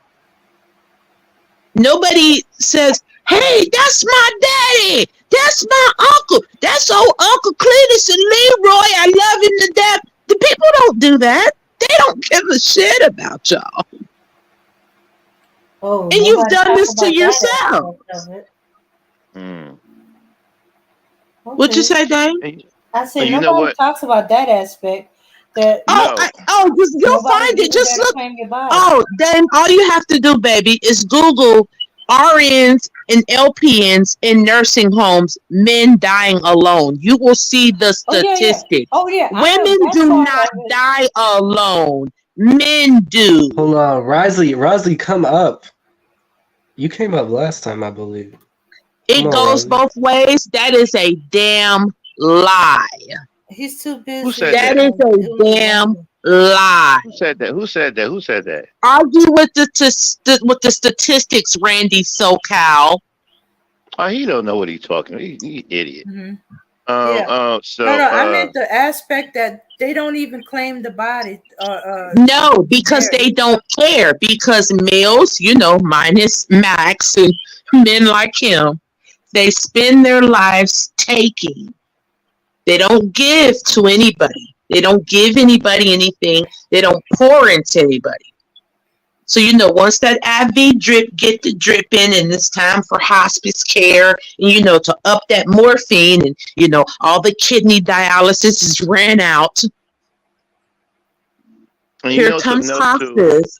Nobody says, hey, that's my daddy. That's my uncle. That's old Uncle Cletus and Leroy. I love him to death. The people don't do that. They don't give a shit about y'all. Oh, And you've nobody done talks this to about that yourself. aspect of it. Mm. What'd you Okay. say, Dave? And, I said and you know nobody what? talks about that aspect. That Oh, No. just you'll nobody find it. giving Just that look. claim your body. Oh, Dame, all you have to do, baby, is Google RNs and LPNs in nursing homes, men dying alone. You will see the Oh yeah, yeah. statistics. Oh yeah. I know Women that do part not of it. die alone. Men do. Hold on, Risley, come up. You came up last time, I believe. Come It on, goes Risley. both ways. That is a damn lie. He's too busy. Who said That that? is a doing damn nothing. lie. Who said that? Who said that? Who said that? Argue with the statistics, Randy SoCal. Oh, he don't know what he's talking about. He idiot. Mm-hmm. Yeah. So No, I meant the aspect that they don't even claim the body. No, because There. they don't care. Because males, minus Max and men like him, they spend their lives taking. They don't give to anybody. They don't give anybody anything. They don't pour into anybody. So, once that IV drip get the drip in and it's time for hospice care and, to up that morphine and, all the kidney dialysis is ran out. and Here comes hospice.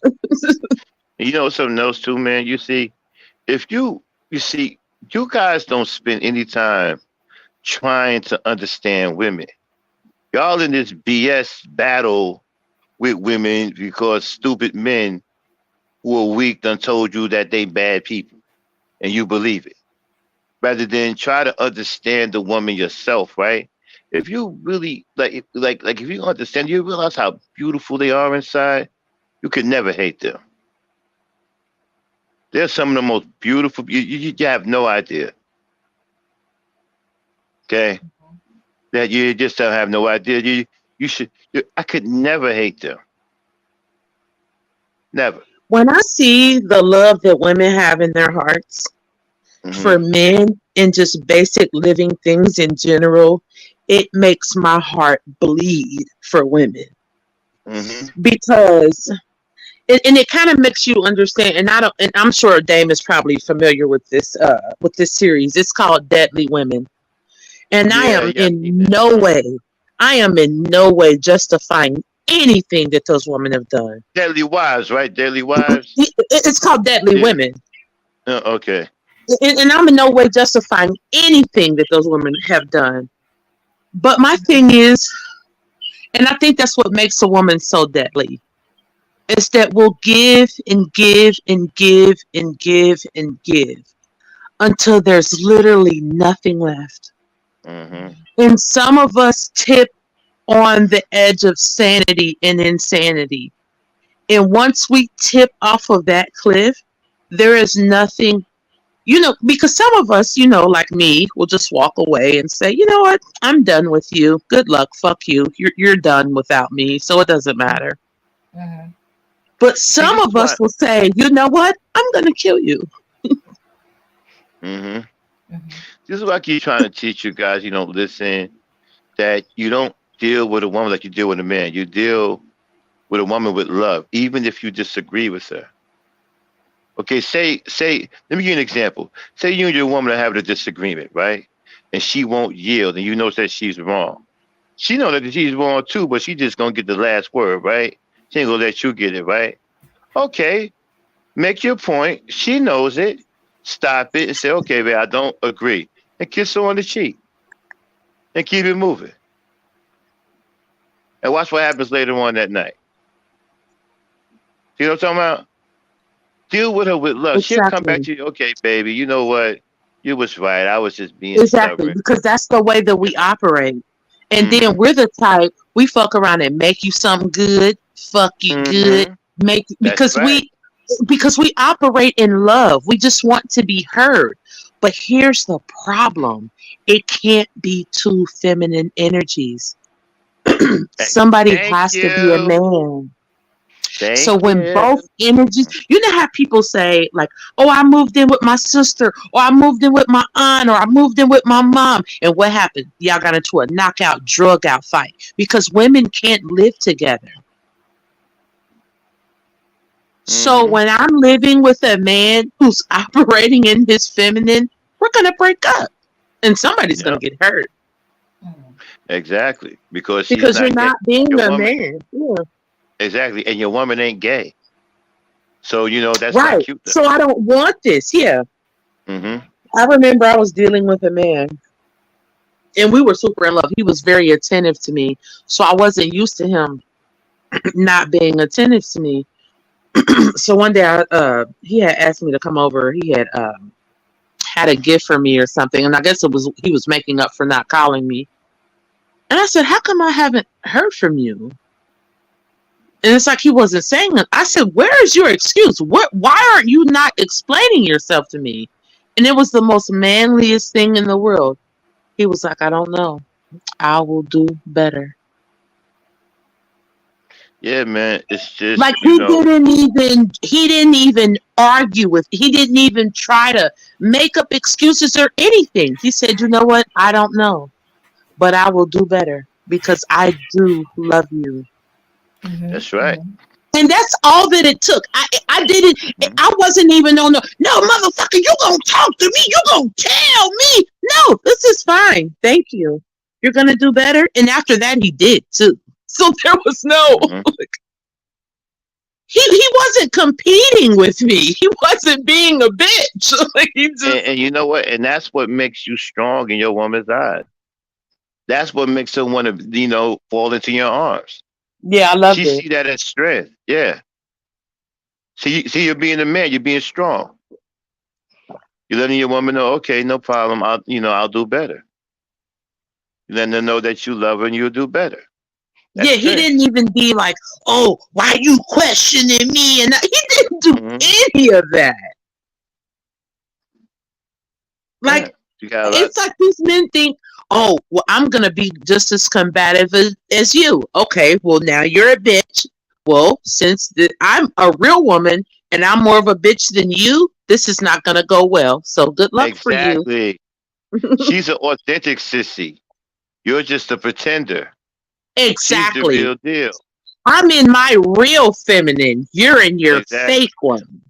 You know something else too, man. You see, if you see, you guys don't spend any time trying to understand women. Y'all in this BS battle with women because stupid men who are weak done told you that they bad people and you believe it. Rather than try to understand the woman yourself, right? If you really like if you understand, you realize how beautiful they are inside, you could never hate them. They're some of the most beautiful. You have no idea. Okay, that you just don't have no idea. You should. I could never hate them. Never. When I see the love that women have in their hearts for men and just basic living things in general, it makes my heart bleed for women. Because and it kind of makes you understand, and I'm sure Dame is probably familiar with this series. It's called Deadly Women. And I am in no way justifying anything that those women have done. Deadly Wives, right? Deadly Wives. It's called Deadly Women. Okay. And I'm in no way justifying anything that those women have done. But my thing is, and I think that's what makes a woman so deadly, is that we'll give and give and give and give and give until there's literally nothing left. And some of us tip on the edge of sanity and insanity. And once we tip off of that cliff, there is nothing, because some of us, like me, will just walk away and say, you know what, I'm done with you. Good luck. Fuck you. You're done without me. So it doesn't matter. But See, some this is of why. us will say, you know what? I'm going to kill you. hmm Mhm. This is why I keep trying to teach you guys. Listen. That you don't deal with a woman like you deal with a man. You deal with a woman with love, even if you disagree with her. Okay, let me give you an example. Say you and your woman are having a disagreement, right? And she won't yield, and you know that she's wrong. She knows that she's wrong too, but she just gonna get the last word, right? She ain't gonna let you get it, right? Okay, make your point. She knows it. Stop it and say, okay, babe, I don't agree. And kiss her on the cheek and keep it moving. And watch what happens later on that night. You know what I'm talking about? Deal with her with love. She'll come back Exactly. to you, okay, baby, you know what? You was right. I was just being Exactly. stubborn. Because that's the way that we operate. And then Mm-hmm. we're the type, we fuck around and make you something good, fuck you good, Mm-hmm. make That's right. because we operate in love. We just want to be heard. But here's the problem. It can't be two feminine energies. Hey, Somebody thank has to be a you. man. So Thank when you. both energies, you know how people say like, "Oh, I moved in with my sister, or I moved in with my aunt, or I moved in with my mom," and what happened? Y'all got into a knockout, drug out fight because women can't live together. So Mm-hmm. when I'm living with a man who's operating in his feminine, we're gonna break up, and somebody's gonna Yep. get hurt Mhm. Exactly. Because she's because you're not gay. not being Your a woman man. Yeah. exactly. And your woman ain't gay. So that's not Right. cute though. So I don't want this. Yeah. Mm-hmm. I remember I was dealing with a man and we were super in love. He was very attentive to me. So I wasn't used to him not being attentive to me. So one day he had asked me to come over. He had a gift for me or something. And I guess he was making up for not calling me. And I said, "How come I haven't heard from you?" And it's like he wasn't saying it. I said, "Where is your excuse? Why aren't you not explaining yourself to me?" And it was the most manliest thing in the world. He was like, "I don't know. I will do better." Yeah, man. It's just, Like he didn't even argue with, he didn't even try to make up excuses or anything. He said, "You know what? I don't know, but I will do better because I do love you." Mhm. that's right. Mhm. And that's all that it took. I didn't, Mhm. I wasn't even on the, "No, motherfucker, you gonna talk to me, you gonna tell me." No, this is fine. Thank you. You're gonna do better. And after that he did too. So there was no, Mhm. he wasn't competing with me. He wasn't being a bitch. Like he just, And you know what? And that's what makes you strong in your woman's eyes. That's what makes her want to, fall into your arms. yeah, I She loved it. see that as strength. Yeah. See, you're being a man. You're being strong. You're letting your woman know, okay, no problem. I'll do better. You're letting her know that you love her and you'll do better. That's Yeah, he strength. didn't even be like, "Oh, why you questioning me?" And he didn't do Hmm any of that. Yeah. Like, You got a lot. it's like these men think, "Oh, well, I'm gonna be just as combative as you." Okay, well now you're a bitch. Well, since I'm a real woman and I'm more of a bitch than you, this is not gonna go well. So good luck for you. Exactly. She's an authentic sissy. You're just a pretender. She's the Exactly. real deal. I'm in my real feminine. You're in your Exactly. fake one.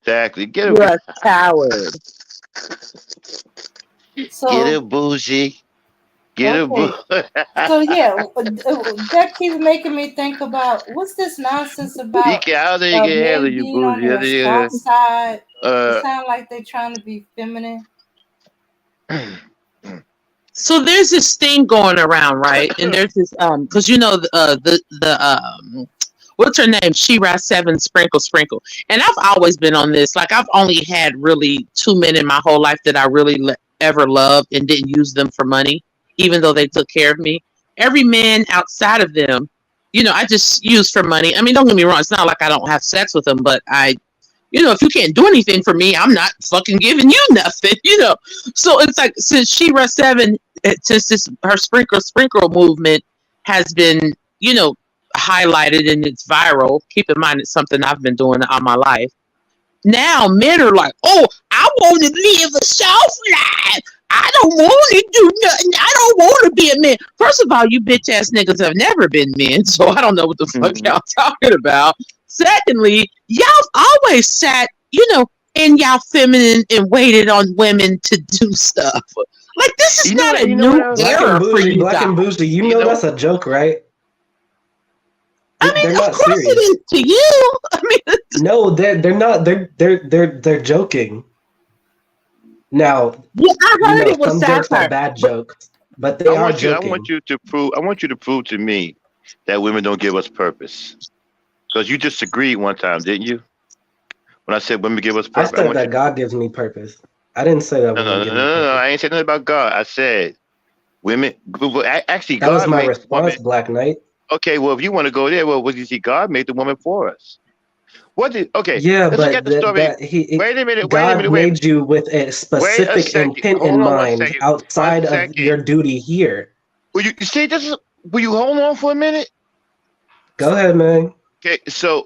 Exactly. You're a coward. Get So a bougie. Get a boo. okay. So yeah, that keeps making me think about what's this nonsense He about can, I don't think he can handle men you, being on bougie. I their think, soft side. It uh, sounds like they're trying to be feminine. So there's this thing going around, right? And there's this because you know the what's her name? Shira Seven Sprinkle Sprinkle. And I've always been on this. Like I've only had really two men in my whole life that I really ever loved and didn't use them for money, even though they took care of me. Every man outside of them, I just use for money. I mean, don't get me wrong. It's not like I don't have sex with them, but if you can't do anything for me, I'm not fucking giving you nothing. So it's like since Shira Seven, since this her sprinkle sprinkle movement has been, highlighted and it's viral. Keep in mind, it's something I've been doing all my life. Now men are like, oh, I want to live a soft life. I don't want to do nothing. I don't want to be a man. First of all, you bitch ass niggas have never been men, so I don't know what the fuck y'all talking about. Secondly, y'all always sat, in y'all feminine and waited on women to do stuff. Like, this is not a new era for you Black guys. and bougie, you know that's a joke, right? I mean, They're of not course serious. it is to you. I mean, No, they're not. They're joking. Now, yeah, I heard it was some jokes are satire. bad But jokes, but they are joking. I want you to prove to me that women don't give us purpose. Because you disagreed one time, didn't you? When I said women give us I purpose, said that God gives me purpose. I didn't say that women give me purpose. No. I ain't said nothing about God. I said women. Actually, That was God my made the woman. response, Black Knight. Okay, well, if you want to go there, well, what did you see? God made the woman for us. What did? Okay, Yeah, let's look but at the story. Wait a minute. God made you with a Wait a specific second. intent in Hold on one mind second. outside of your duty here. Will you see this? Will you hold on for a minute? Go ahead, man. Okay, so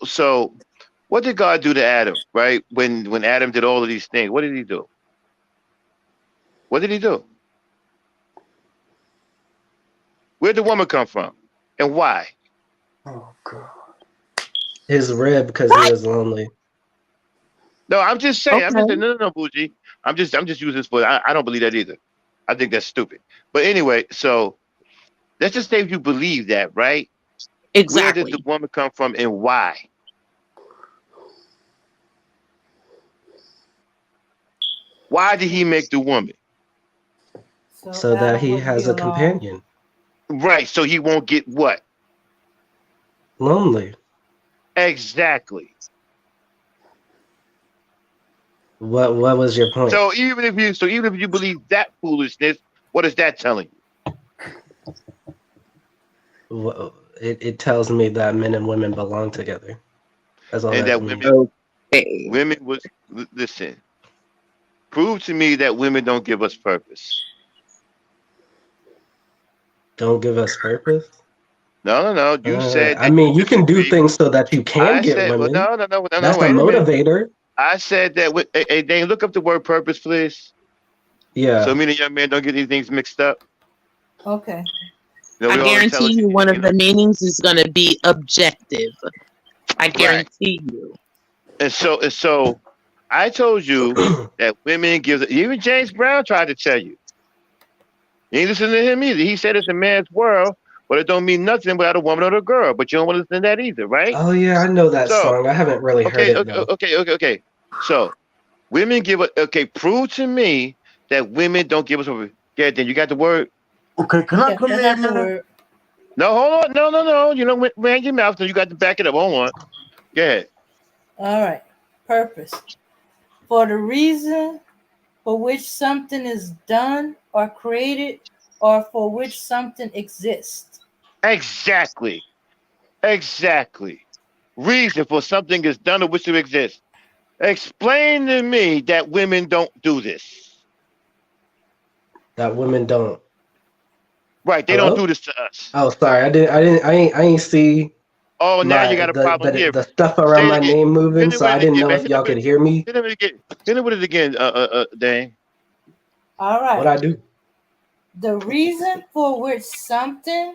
what did God do to Adam? Right when Adam did all of these things, what did he do? What did he do? Where'd the woman come from, and why? Oh God. His rib, because he was lonely. No, I'm just saying. Okay. I'm just saying. No, Bougie. I'm just using this for. I don't believe that either. I think that's stupid. But anyway, so let's just say if you believe that, right? Exactly. Where did the woman come from, and why? Why did he make the woman? So that he has a companion. Right. So he won't get what? Lonely. Exactly. What was your point? So even if you believe that foolishness, what is that telling you? It tells me that men and women belong together. That's all And that that means. women was listen. Prove to me that women don't give us purpose. Don't give us purpose? No. You said that. I mean, you can do things so that you can get women. Well, no. That's the Wait a minute. motivator. I said that. Hey, Dane, look up the word purpose, please. Yeah. So me and young man don't get these things mixed up. Okay. You know, I guarantee you one of the meanings is going to be objective. I guarantee you. And so I told you that women give. Even James Brown tried to tell you. You ain't listening to him either. He said it's a man's world, but it don't mean nothing without a woman or a girl. But you don't want to listen to that either, right? Oh yeah, I know that song. I haven't really heard it though. Okay. So women give us. Okay, prove to me that women don't give us over. Yeah, then you got the word. Okay, can I come in, man? No, hold on. No. You know, man, your mouth. So you got to back it up. Hold on. Go ahead. All right. Purpose. For the reason for which something is done or created, or for which something exists. Exactly. Reason for something is done or which it exists. Explain to me that women don't do this. That women don't. Right, they don't do this to us. Oh, sorry, I ain't see. Oh, now you got a problem here. The stuff around my name moving, so I didn't know if y'all could hear me. Hit it with it again, Dane. All right. What I do? The reason for which something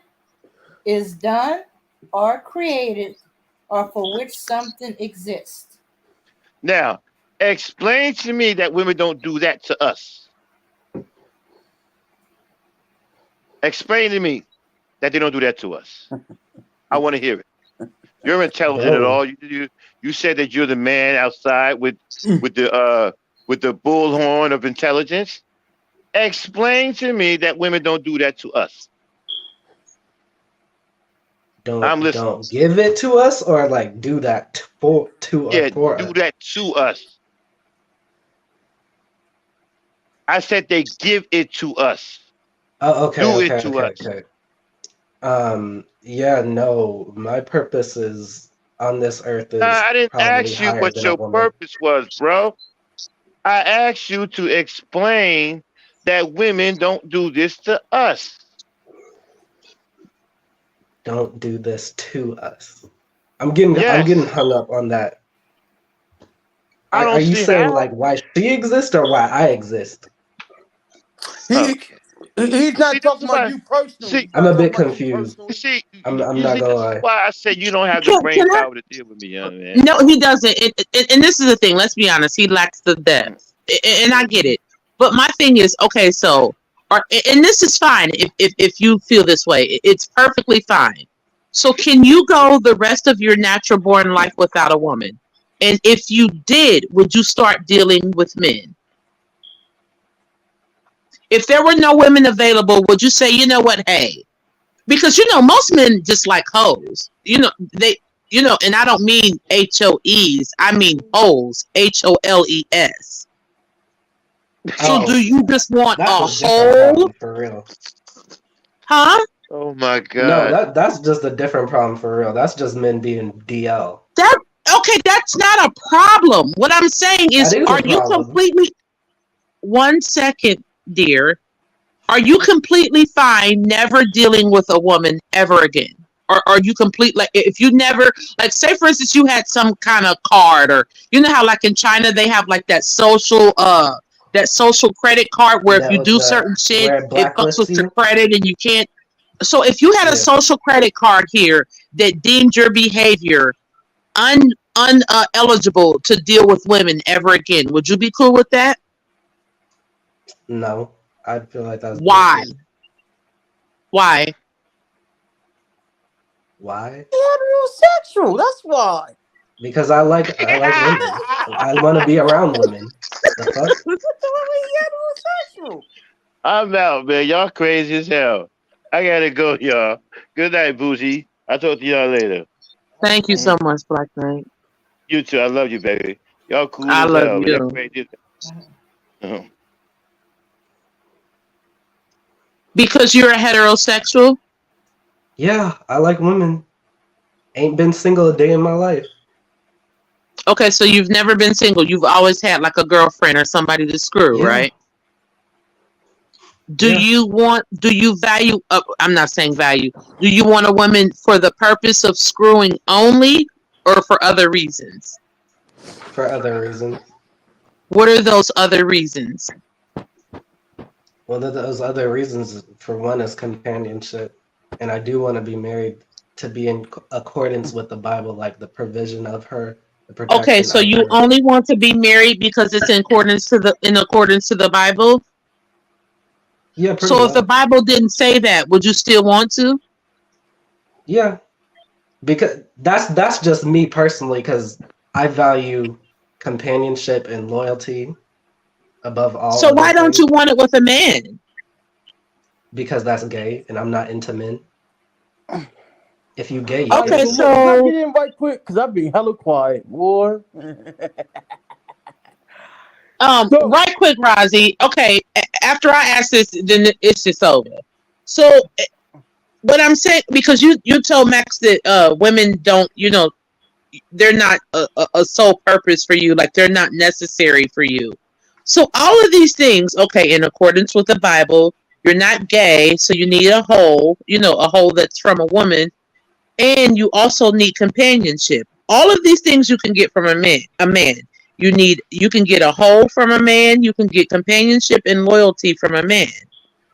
is done or created, or for which something exists. Now, explain to me that women don't do that to us. Explain to me that they don't do that to us. I want to hear it. You're intelligent at all. You said that you're the man outside with the bullhorn of intelligence. Explain to me that women don't do that to us. Don't give it to us, or like do that for us. Do that to us. I said they give it to us. Oh, okay. Do it to us. Okay. Yeah, no. My purpose is on this earth is I didn't ask you what your purpose was, bro. I asked you to explain that women don't do this to us. don't do this to us. I'm getting Yes. hung up on that. I Are don't you see saying how. like why she exists or why I exist? Okay. He's See, not this talking is about why. you personally. See, He's I'm not a talking bit about you confused. personally. see, I'm you not see, gonna this is lie. why I said you don't have the Can brain I? power to deal with me, young man. No, he doesn't. And this is the thing. Let's be honest. He lacks the Mm. depth, and I get it. But my thing is, okay, so, and this is fine if you feel this way. It's perfectly fine. So, can you go the rest of your natural born life without a woman? And if you did, would you start dealing with men? If there were no women available, would you say, you know what, hey, because most men just like hoes. And I don't mean HOEs. I mean holes. HOLES. So Oh, do you just want that's a a different hole? problem for real. Huh? Oh my No, God. that's just a different problem for real. That's just men being DL. That okay, that's not a problem. What I'm saying That is, is a are you problem. completely 1 second, dear? Are you completely fine never dealing with a woman ever again? Or are you complete like if you never like say for instance you had some kind of card or how like in China they have like that social credit card where if That you was do the certain shit where it it fucks blacklists with your you. credit and you can't. So if you had a Yeah. social credit card here that deemed your behavior eligible to deal with women ever again, would you be cool with that? No, I feel like that's Why? bullshit. Why? Why? Heterosexual. That's why. Because I like women. I want to be around women. The fuck? Heterosexual. I'm out, man. Y'all crazy as hell. I gotta go, y'all. Good night, Bougie. I'll talk to y'all later. Thank you so Mhm. much, Black Knight. You too. I love you, baby. Y'all cool I as love hell, man. Y'all you. crazy. Uh-huh. Because you're a heterosexual? Yeah, I like women. Ain't been single a day in my life. Okay, so you've never been single. You've always had like a girlfriend or somebody to screw, Yeah, right? yeah. Do you value, I'm not saying value, do you want a woman for the purpose of screwing only or for other reasons? For other reasons. What are those other reasons? One of those other reasons, for one, is companionship. And I do want to be married to be in accordance with the Bible, like the provision of her, the Okay, protection so of you her. only want to be married because it's in accordance to the Bible? Yeah, pretty So if the much. Bible didn't say that, would you still want to? Yeah, because that's just me personally, because I value companionship and loyalty above all So other why don't you things, want it with a man? because that's gay and I'm not into men. If you gay, you All right, Okay, so gay. look, can I so get in right quick? Because I've been hella quiet, boy. So, right quick, Rozzy. Okay, after I ask this, then it's just over. So, what I'm saying, because you told Max that women don't, they're not a sole purpose for you, like they're not necessary for you. So, all of these things, okay, in accordance with the Bible, you're not gay, so you need a hole that's from a woman, and you also need companionship. All of these things you can get from a man. You can get a hole from a man. You can get companionship and loyalty from a man.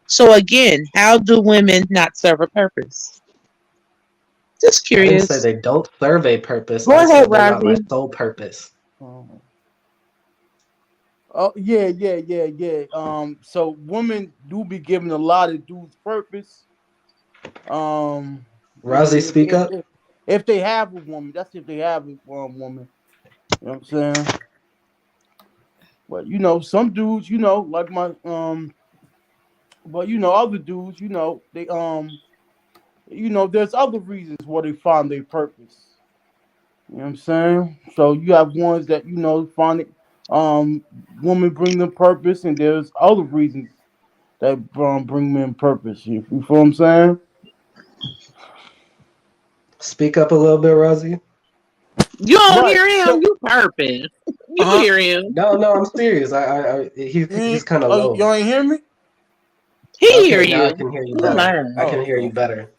So again, how do women not serve a purpose? Just I didn't say curious. they don't serve a purpose. Go I ahead, said they're not my Razi. sole purpose. oh yeah. So women do be given a lot of dudes purpose. Um, Rozzy, if speak if up. if, if they have a woman, that's if they have a woman. You know what I'm saying? But some dudes, like my but other dudes, they there's other reasons why they find their purpose. You know what I'm saying? So you have ones that find it, women bring them purpose, and there's other reasons that bring men purpose. You feel what I'm saying? Speak up a little bit, Rozzy. You don't Right. hear him. So, You purpose. You uh huh. hear him. No, I'm serious. He's kind of low. Y'all ain't hear me? He hear Okay, now I you. can hear you You better. lying. I can hear you Okay. better.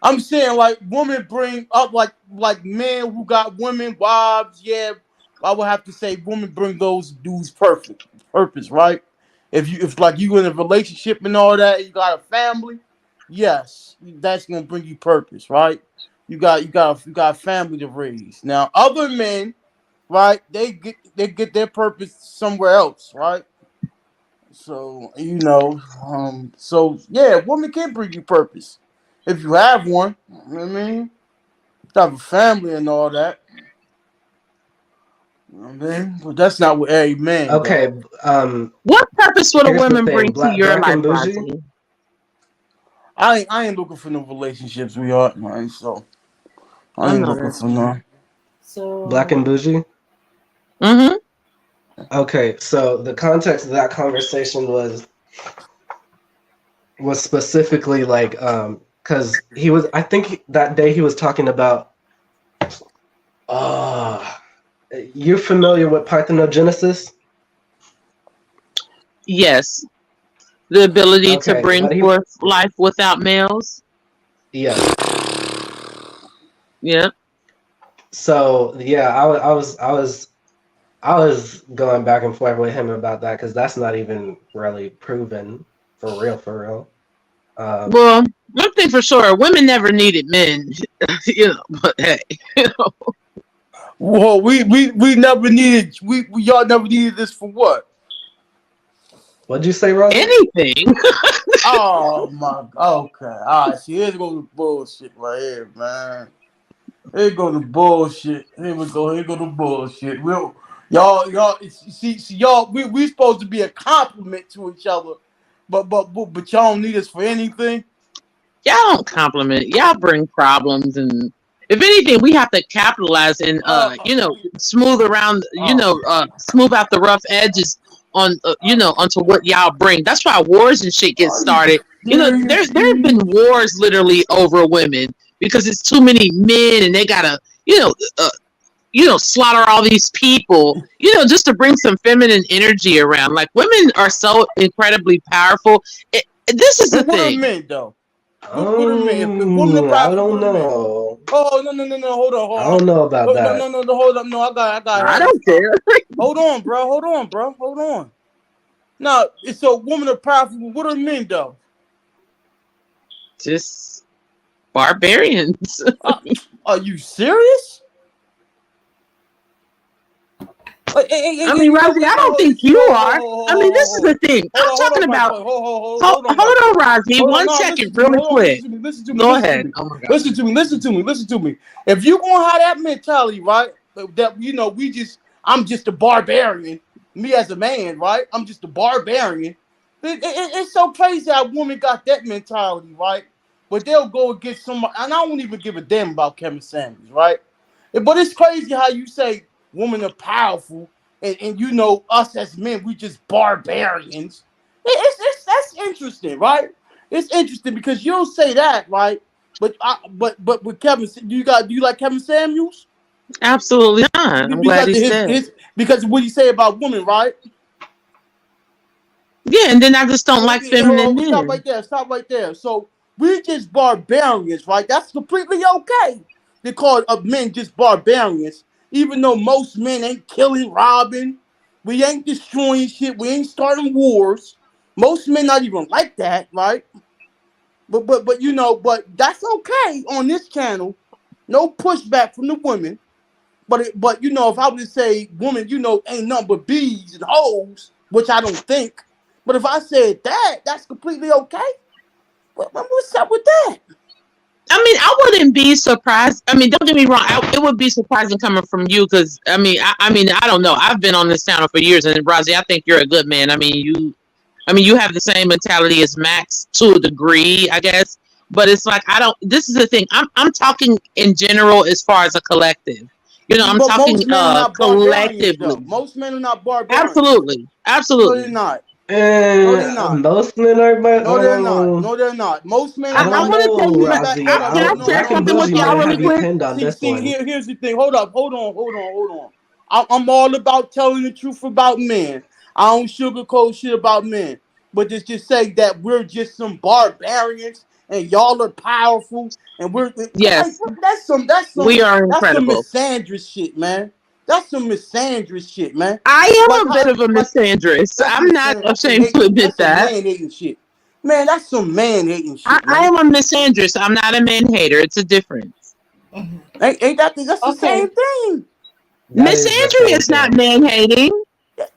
I'm saying like women bring up like men who got women, wives. Yeah, I would have to say women bring those dudes purpose, right? If like you in a relationship and all that, you got a family, yes, that's gonna bring you purpose, right? You got a family to raise. Now other men, right? They get their purpose somewhere else, right? So so yeah, women can bring you purpose if you have one. You know what I mean, you have a family and all that. You know what I mean, but that's not what every man does. Okay, What purpose would a here's the woman thing: bring to black, your black life, and bougie. Rosie? I ain't looking for no relationships, sweetheart, man. So I I ain't know looking that's for right. none. Black So and bougie. Mm-hmm. Okay, so the context of that conversation was specifically like because he was, I think that day he was talking about uh you're familiar with parthenogenesis? Yes, the ability to Okay, bring what he forth life without males. yes. Yeah. So yeah, I was going back and forth with him about that because that's not even really proven for real, for real. Well, one thing for sure, women never needed men. But hey, you know, Well, we never needed we y'all never needed this for what? What'd you say, Rosie? anything. Oh my. Okay. All right. See, here's go to bullshit right here, man. Here go the bullshit. Here we go. Here go the bullshit. Y'all. See, y'all. We supposed to be a compliment to each other, but y'all don't need us for anything. Y'all don't compliment. Y'all bring problems, and if anything, we have to capitalize and Uh, smooth around, uh, smooth out the rough edges on, onto what y'all bring. That's why wars and shit get are you started. There's been seriously? wars literally over women because it's too many men, and they gotta, slaughter all these people, just to bring some feminine energy around. Like women are so incredibly powerful. This is the And what are thing. men though? What are men? If women are I powerful, don't what are men? know. Oh no! Hold on, I hold on. don't know about Oh, no, that. no, no, no, hold up. No, I got to I have this don't care. Hold on, bro. Hold on. Now, it's so women are powerful. What are men though? Just barbarians. Uh, are you serious? I mean, Rosie, I don't think you are. I mean, this is the thing. I'm Hold talking on, my about. boy. Hold on, my Hold boy. on, Rosie. Hold on, One no, second, listen to me. really Hold on, quick. Go listen to ahead. me. Oh my god. If you gonna have that mentality, right? That I'm just a barbarian. Me as a man, right? I'm just a barbarian. It's so crazy how women got that mentality, right? But they'll go against somebody, and I don't even give a damn about Kevin Samuels, right? But it's crazy how you say women are powerful, and us as men, we just barbarians. That's interesting, right? It's interesting because you don't say that, right? But with Kevin, do you like Kevin Samuels? Absolutely not. I'm glad Because of he's his dead. his because of what he say about women, right? Yeah, and then I just don't like Hold feminine on, stop men. right there. Stop right there. So we just barbarians, right? That's completely okay. They call men just barbarians, even though most men ain't killing, robbing. We ain't destroying shit. We ain't starting wars. Most men not even like that, right? But that's okay on this channel. No pushback from the women. But if I would say women, ain't nothing but bees and hoes, which I don't think. But if I said that, that's completely okay. What's up with that? I mean, I wouldn't be surprised. I mean, don't get me wrong. It would be surprising coming from you because I don't know. I've been on this channel for years, and Rosie, I think you're a good man. I mean, you have the same mentality as Max to a degree, I guess. But it's like I don't. This is the thing. I'm talking in general as far as a collective. I'm But talking most men are not barbarians, though. collectively. Most men are not barbarians. Absolutely, No, they're absolutely. not. No, they're not. Most men are, but No, they're not. No, they're not. Most men I are I don't not. want to tell know, you. See, like, Rozzy. hold up, Can I no, share hold Black and on, something hold with Bougie on, y'all might hold really have on. you quick? pinned on this one. Here's the thing. Hold up, hold on, hold on. I'm all about telling the truth about men. I don't sugarcoat shit about men. But just say that we're just some barbarians and y'all are powerful, and we're Yes, like, that's we are some incredible. misandrous shit, man. That's some misandrous shit, man. I Like am a bit of a misandrist. I'm not that's some ashamed to admit that's some that. man hating shit, man. That's some man hating shit, I man. am a misandrist. I'm not a man hater. It's a difference. Mhm. Ain't that that's the Okay. same thing? That is the Misandry same is not thing. man hating.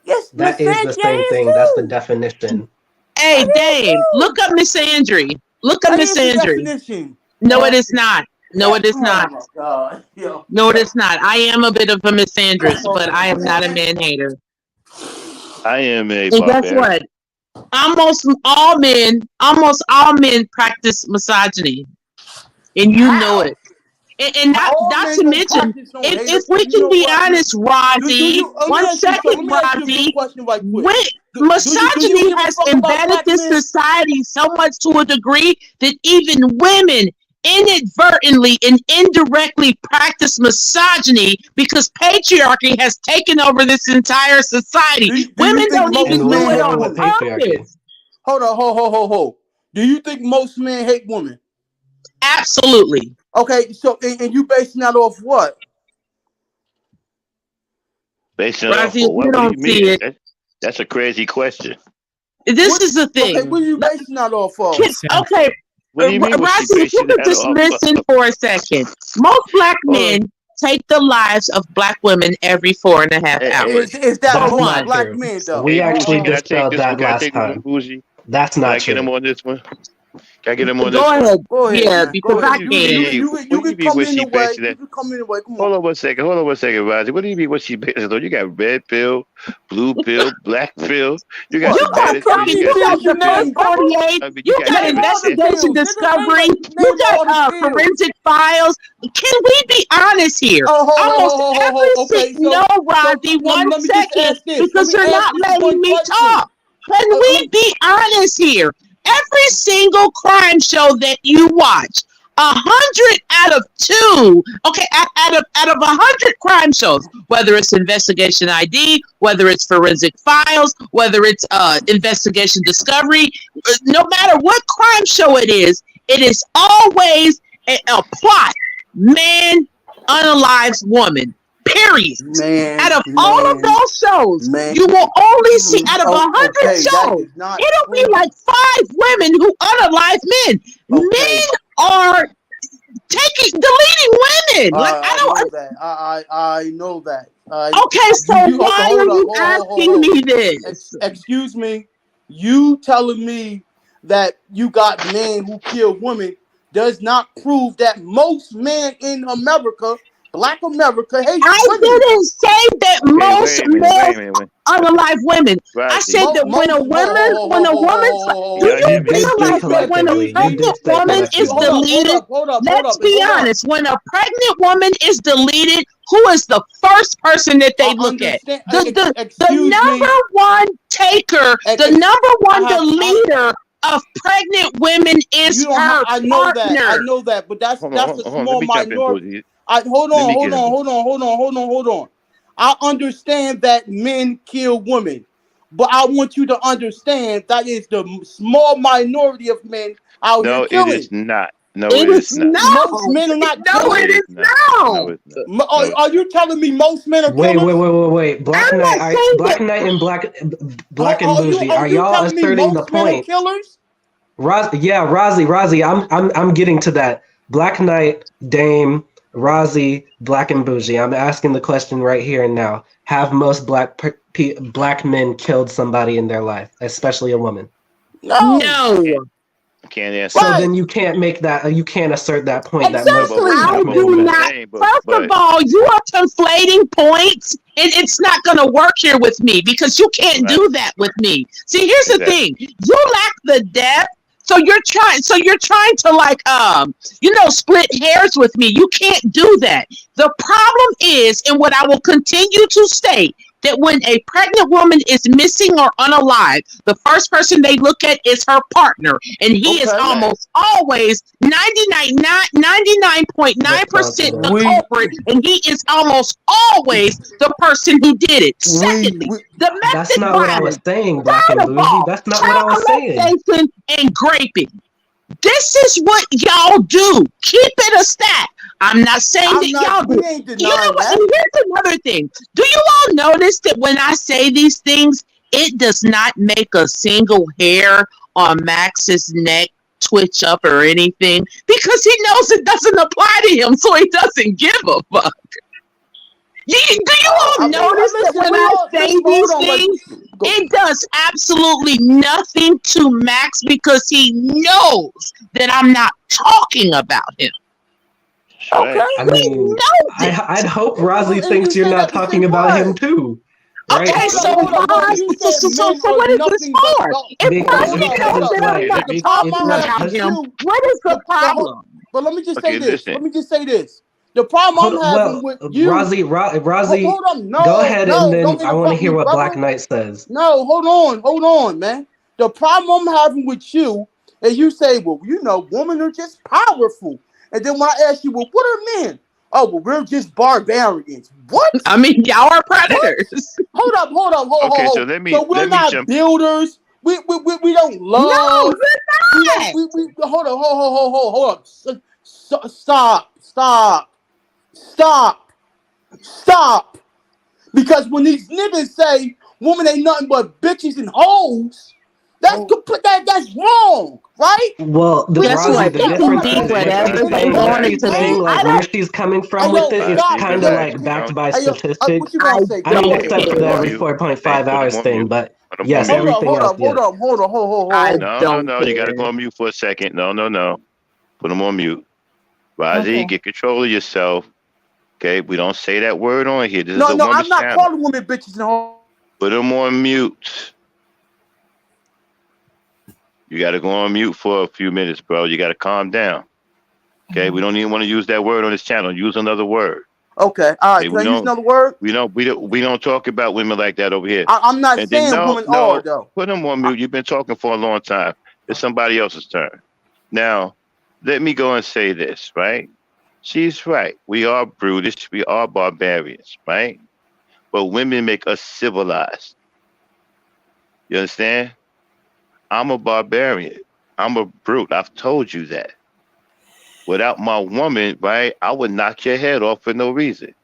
Yes, That is the misandry same is thing. That's the too. definition. Hey, That is Dame, too. look up misandry. Look up That is the misandry. definition. No, it is not. No, it is Oh not. my god, yo, No, it yo. is not. I am a bit of a misandrist, but Oh I am not a man. man hater. I am a And guess barbarian. what? Almost all men practice misogyny, and you know How? it. And not All not men to don't mention, practice no if hatred. we You can know be what? honest, Do Razi, you? Let me one ask you something. second, Let me ask you a good Razi, question, right quick. when Do you misogyny give a has fuck about embedded black this men? society so much to a degree that even women inadvertently and indirectly practice misogyny because patriarchy has taken over this entire society. Do you Women think don't most even And do what's men it hate wrong on with women? patriarchy? purpose. Hold on, ho. Do you think most men hate women? Absolutely. Okay, so and you basing that off what? Basing it off Razi, if of you what? What do don't you see mean? it, That's a crazy question. this What? is the Okay, what thing. are you basing that off of? Okay, What do you mean? What's she Razi, if you basing could that just off listen of? for a second. Most black Hold on. men take the lives of black women every 4.5 Hey, hours. Is that For That's most not one. black true. men though? We hey, Bougie, actually can I take dispelled this one? that Can I last take this one, time. Bougie? That's Can not I get him true. on this one? Can I get him on Go this one? ahead. Go ahead, Yeah, man. because Go What I ahead. do you can. mean? You What do you can mean? come What in the she way. basing You that? can come in the way. Come on. Hold on one second. Hold on one second, Roger. What do you mean? What she basing it on? You got red pill, blue pill, black pill. You got You What? got semantics. How fucking, You many you got got pills you Defense name, disrespect. brother? 48. I mean, you You got got Name all the investigation pills. discovery. You Name all the got pills. forensic files. Can we be honest here? Oh, Almost every Okay, no, so Rodney, one let me just second, ask this. Let because me you're ask not this letting one me question. talk. Can we Let be honest here? Every single crime show that you watch, 100 out of 2, okay, out of 100 crime shows, whether it's Investigation ID, whether it's Forensic Files, whether it's Investigation Discovery, no matter what crime show it is always a plot. Man unalives woman. Period. Out of all of those shows, man. you will only see out of Oh, 100 okay, that shows, is not it'll be true. like 5 women who unalive men. Okay, Men are deleting women. Like I I know don't. that. I know that. Okay, so Okay, why are hold up, you asking hold. me this? Excuse me. You telling me that you got men who kill women does not prove that most men in America, Black America, hate I women. didn't say that Okay, most wait a minute. Wait males a minute. unalive women. I Roger. said that when a Most, woman's, do Y'all you hear You me? did say realize that when a collectively. excuse You me. pregnant did say woman is collectively. deleted, Hold let's up, be honest, when a pregnant woman is deleted, who is the first person that I they look at? understand. The Excuse me. number one taker, the number one deleter of pregnant women is You don't. her I know that. partner. But that's Hold on, hold a on, hold on. Let small me jump in, minority. Bougie. Hold Let me on, get him. hold on. I understand that men kill women, but I want you to understand that is the small minority of men out here No, it is killing. not. No, It it is is not. not. Most men are not No, No, killing. it it is is not. No, not. it's not. No, it's Are not. you telling me most men are Wait, killers? Black I'm Knight, not saying Black that. Knight and Black and Bougie. Are Are you y'all telling me asserting the most men are point? killers? Yeah, Rozzy, I'm getting to that. Black Knight, Dame, Rozzy, Black and Bougie. I'm asking the question right here and now. Have most black men killed somebody in their life, especially a woman? No. No. I can't answer So that. Right. then you can't make that. You can't assert that point that No, most but what, I Exactly. no, but what do I'm men. not. saying, First of but all, you are conflating points, and it's not going to work here with me because you can't right, do that with me. See, here's the exactly. thing: you lack the depth. So you're trying. So you're trying to split hairs with me. You can't do that. The problem is, and what I will continue to state, that when a pregnant woman is missing or unalive, the first person they look at is her partner, and he is Okay. Right. almost always 99.9% the Responsible. culprit, and he is almost always the person who did it. Secondly, We That's domestic not what I was violence. saying, Black Third and of Bougie. all, That's not what I child was saying. molestation and raping. This is what y'all do. Keep it a stat. I'm not saying I'm that not. y'all do. We ain't You know denying what? that. And here's another thing. Do you all notice that when I say these things, it does not make a single hair on Max's neck twitch up or anything? Because he knows it doesn't apply to him, so he doesn't give a fuck. Do you all notice that when I say these things, it does absolutely nothing to Max because he knows that I'm not talking about him. Okay. I He mean, knows it. I'd hope Rosie And thinks you you're say not that to say talking about him what? too, right? Okay, so Hold up. why? You So, said so, so, men so are what is this nothing but for? dogs. If But I hold up, feel hold Because up. that it's I'm like not The problem it's talking I'm not having about with him, you. what is the problem? But let me just say Okay, this. listen. Let me just say this. The problem I'm having with you. Rosie, Rosie, Hold up. go No, ahead and no, then don't I want to interrupt hear me, what Black brother. Knight says. No, hold on, man. The problem I'm having with you is you say, well, you know, women are just powerful. And then when I ask you, well, what are men? Oh, well, we're just barbarians. What? I mean, y'all are What? predators. Okay, so Hold. So we're let me not jump. builders. We don't No, love. We you're don't. not. We hold up. Stop. Because when these niggas say women ain't nothing but bitches and hoes, that's wrong, right? Well, We Guess Rosie, what? the They got can difference be I is see. what whatever she's Hold they on, saying. What want it relax. she's to be. saying, I like where don't. she's coming Hey from with yo, it, I is see. stop. kind of Relax. like backed by Hey yo, what statistics. you I gonna say? I Go mean, don't ahead. except Put for him the on care. every mute. 4.5 Put him hours on thing. mute. But Put him on yes, mute. everything else, yes. Hold I on. don't No. You got to care. go on mute for a second. No. Put him on mute. Razi, Okay. get control of yourself. Okay, we don't say that word on here. This is a No, I'm woman's not channel. calling women bitches and hoes. Put him on mute. You got to go on mute for a few minutes, bro. You got to calm down. Okay, we don't even want to use that word on this channel. Use another word. Okay, all right. Okay, Can I use another word? we don't talk about women like that over here. I'm not And then saying women are no, though. put him on mute. You've been talking for a long time. It's somebody else's turn. Now, let me go and say this, right? She's right. We are brutish. We are barbarians, right? But women make us civilized. You understand? I'm a barbarian. I'm a brute. I've told you that. Without my woman, right, I would knock your head off for no reason.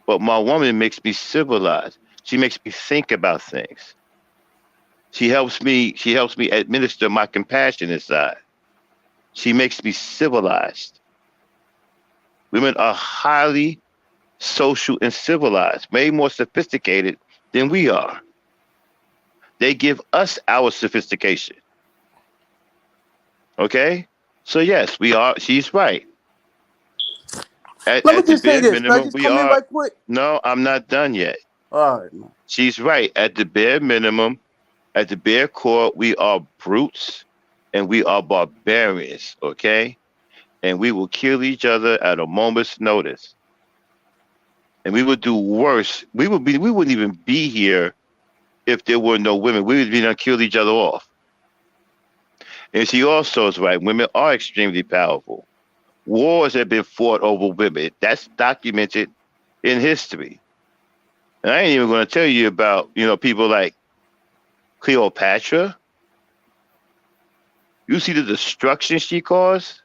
But my woman makes me civilized. She makes me think about things. She helps me administer my compassionate side. She makes me civilized. Women are highly social and civilized, way more sophisticated than we are. They give us our sophistication. Okay? So yes, we are she's right. Let me At the just say bare this. Can I minimum, just we come in are right quick? no, I'm not done yet. All right, man. She's right. At the bare minimum, at the bare core, we are brutes and we are barbarians, okay? And we will kill each other at a moment's notice. And we would do worse. We wouldn't even be here if there were no women. We would be done killed each other off. And she also is right. Women are extremely powerful. Wars have been fought over women. That's documented in history. And I ain't even going to tell you about, people like Cleopatra. You see the destruction she caused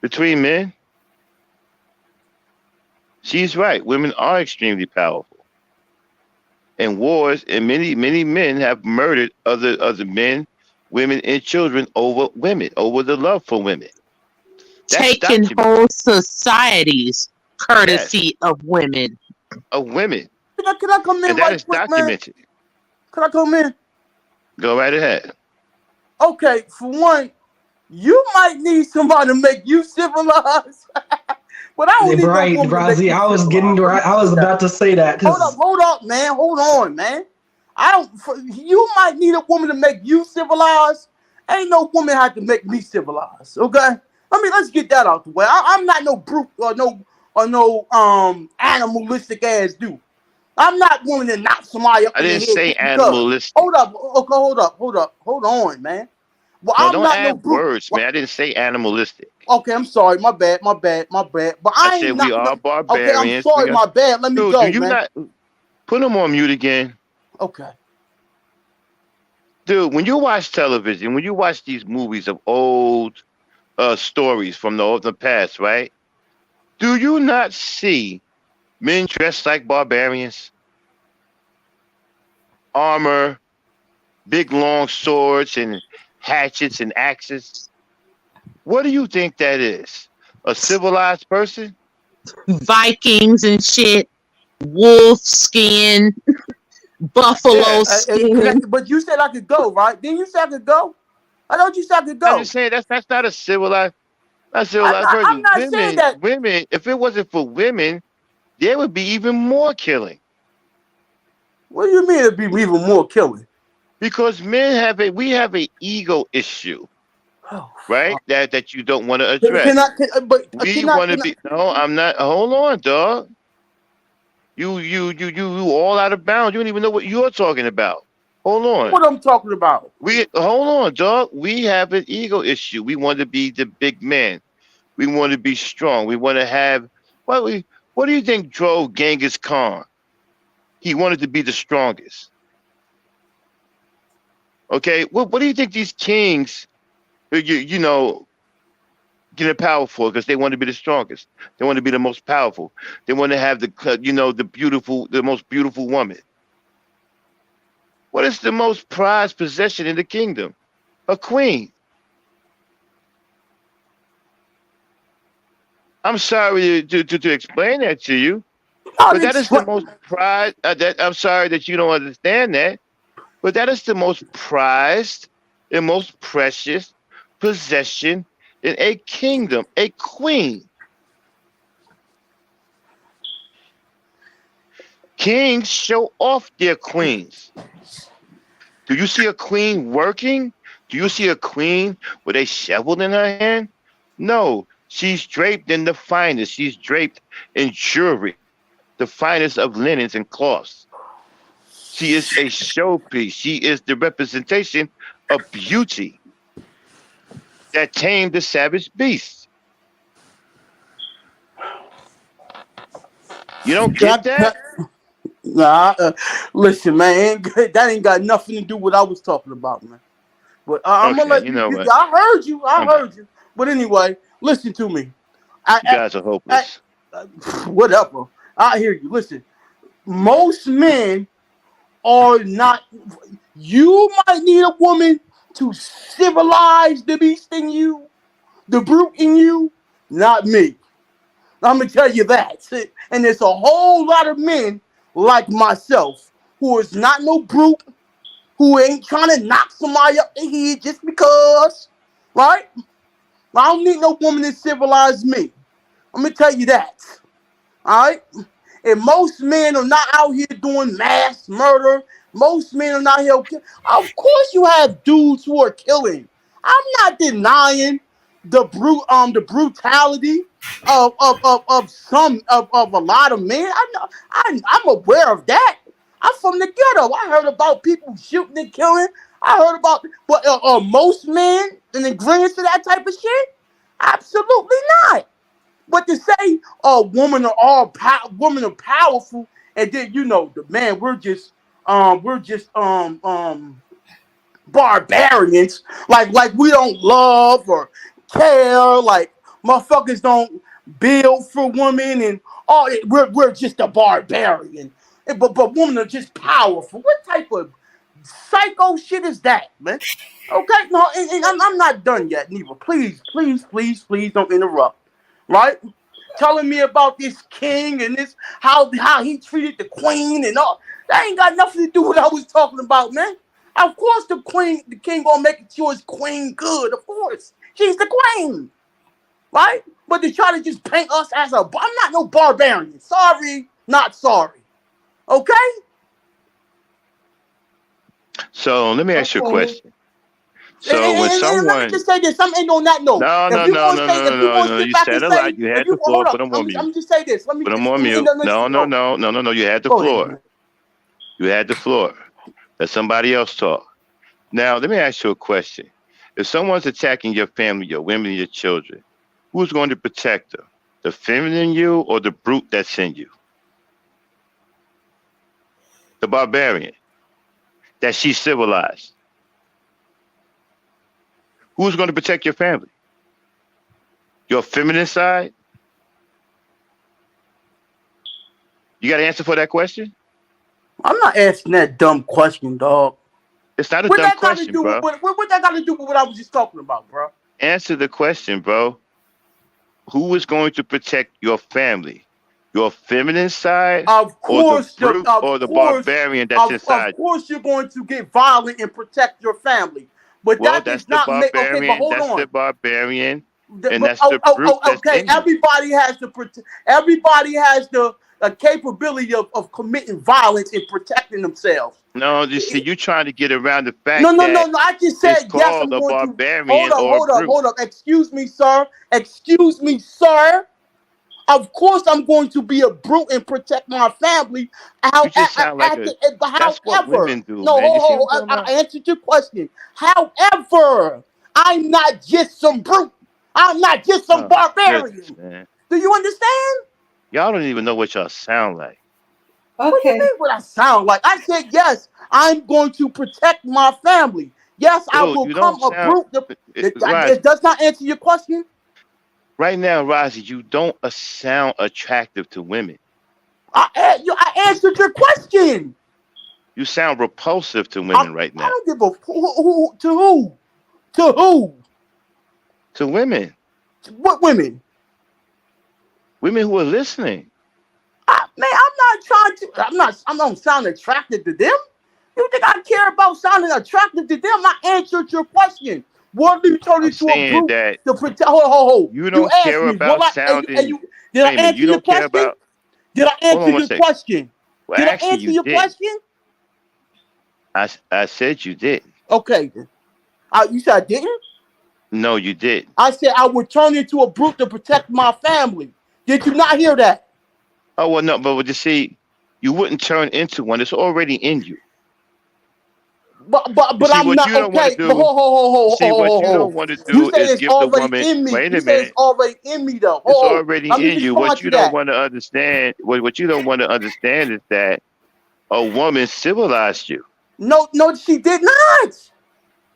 between men? She's right. Women are extremely powerful. And wars, and many men have murdered other men, women, and children over women, over the love for women. That's Taking documented. whole societies Yes, courtesy of women. of women. Can I come in And that right is quick, man? documented. Can I come in? Go right ahead. Okay, for one, you might need somebody to make you civilized. But I don't need no Right, woman to make Rosie, me I was getting civilized. Let me right. I just say was that. about to say that because Hold up, man. Hold on, man. I don't. You might need a woman to make you civilized. Ain't no woman have to make me civilized. Okay. Let's get that out the way. I'm not no brute or no animalistic ass dude. I'm not willing to knock somebody up I in the didn't head say just because. animalistic. Hold up. Okay, hold on, man. Well, No, I'm don't not no add brute. words, man. I didn't say animalistic. Okay, I'm sorry. My bad. But I I said ain't we knocking are up. Okay, I'm barbarians. sorry. My bad. Let me Dude, do go, you man. not put him on mute again? Okay. dude, when you watch television, when you watch these movies of old stories from the past, right? Do you not see men dressed like barbarians, armor, big long swords and hatchets and axes? What do you think that is? A civilized person? Vikings and shit, wolf skin, Yeah, buffalo skin. but you said I could go, right? Didn't you say I could go? I thought you said I could I'm go. just saying that's not a civilized, not I'm civilized not. I'm person. not saying Women, that. women. If it wasn't for women, there would be even more killing What do you mean it'd be even more killing? because we have a ego issue, Oh, right? That you don't want to can I? address. But We can I? want to be. No, I'm not. Hold on, dog. You all out of bounds. You don't even know what you're talking about. Hold on. What I'm talking about? We hold on, dog. We have an ego issue. We want to be the big man. We want to be strong. We want to have what do you think drove Genghis Khan? He wanted to be the strongest. Okay, what do you think these kings, you know, get powerful because they want to be the strongest. They want to be the most powerful. They want to have the most beautiful woman. What is the most prized possession in the kingdom? A queen. I'm sorry to explain that to you, but that is the most prized. I'm sorry that you don't understand that, but that is the most prized and most precious possession in a kingdom, a queen. Kings show off their queens. Do you see a queen working? Do you see a queen with a shovel in her hand? No, she's draped in the finest. She's draped in jewelry, the finest of linens and cloths. She is a showpiece. She is the representation of beauty that tamed the savage beast. You don't get that? Nah, listen, man, that ain't got nothing to do with what I was talking about, man. But I'm gonna Okay, let you know what? I heard you. I I'm done. heard you. But anyway, listen to me. You guys are I, hopeless. whatever. I hear you. Listen, most men are not. You might need a woman to civilize the beast in you, the brute in you. Not me. I'm gonna tell you that. And there's a whole lot of men like myself who is not no brute, who ain't trying to knock somebody up the head just because, right? I don't need no woman to civilize me. I'm gonna tell you that. All right? And most men are not out here doing mass murder. Most men are not here. Of course, you have dudes who are killing. I'm not denying the brutality of a lot of men. I know. I'm aware of that. I'm from the ghetto. I heard about people shooting and killing. I heard about, but most men in agreement to that type of shit? Absolutely not. But to say women are powerful, and then the man we're just barbarians, like we don't love or care, like motherfuckers don't build for women, and we're just a barbarian. But women are just powerful. What type of psycho shit is that, man? Okay, no, and I'm not done yet, neither. Please don't interrupt. Right? Telling me about this king and this how he treated the queen and all. That ain't got nothing to do with what I was talking about, man. Of course the king gonna make sure his queen good. Of course. She's the queen. Right? But to try to just paint us as I'm not no barbarian. Sorry, not sorry. Okay? So let me ask you a Okay. question. So when And let me someone just say this. Something ain't on that note. no If no you no want to no say, no if you no want to no sit you back and said a say, lot. You if had you the floor. hold Put up, them on mute. I'm just say this. Let me Put them just on mute. listen. No. You had the Go ahead, floor. man. You had the floor. Let somebody else talk. Now let me ask you a question. If someone's attacking your family, your women, your children, who's going to protect them? The feminine in you or the brute that's in you? The barbarian that she civilized. Who's going to protect your family? Your feminine side? You got an answer for that question? I'm not asking that dumb question, dog. It's not a What dumb that got to question, do with bro. what that got to do with what I was just talking about, bro? Answer the question, bro. Who is going to protect your family? Your feminine side Of or the course, brute or the barbarian that's of inside you? course, you're going to get violent and protect your family, but Well, that that's does the not make. Okay, but barbarian. hold That's the on. barbarian, and But that's the brute that's okay. in you. Everybody has the capability of committing violence and protecting themselves. No, you see, you trying to get around the No, fact no, no, that no. I just it's said yes. called I'm a going to hold barbarian up, or a hold up, brute. hold up. Excuse me, sir. Excuse me, sir. Of course, I'm going to be a brute and protect my family. You just sound like a. That's what However, women do, no, man. You see what hold, I'm talking I about? answered your question. However, I'm not just some brute. I'm not just some Oh goodness, barbarian. man. Do you understand? Y'all don't even know what y'all sound like. What do you Okay. mean what I sound like? I said, yes, I'm going to protect my family. Yes, I Dude, will you don't come a sound. brute. Roz, It does not answer your question. right now, Rozzy, you don't sound attractive to women. I answered your question. You sound repulsive to I, women right I now. don't give a to who? To who? To women. What women? Women who are listening. Man, I'm not trying to. I don't sound attracted to them. You think I care about sounding attractive to them? I answered your question. What do you turn I'm into a saying brute that to protect? Hold. you You don't asked care me. Will about I? And sounding. you did I Wait a minute. answer You your don't care question? about. Did I Hold answer on one your second. question? Well, Did I actually, answer you your did. question? I said you did. Okay. Then. You said I didn't. No, you did. I said I would turn into a brute to protect my family. Did you not hear that? Oh well, no, but you see, you wouldn't turn into one. It's already in you. You But see, I'm what not you don't want to okay. But do. See, what you hold. don't want to You do say is it's give the already woman. in me. Wait You a say it's minute. already in me though. It's Hold. Let already me in you. respond What to you don't that. want to understand. What you don't want to understand is that a woman civilized you. No, she did not.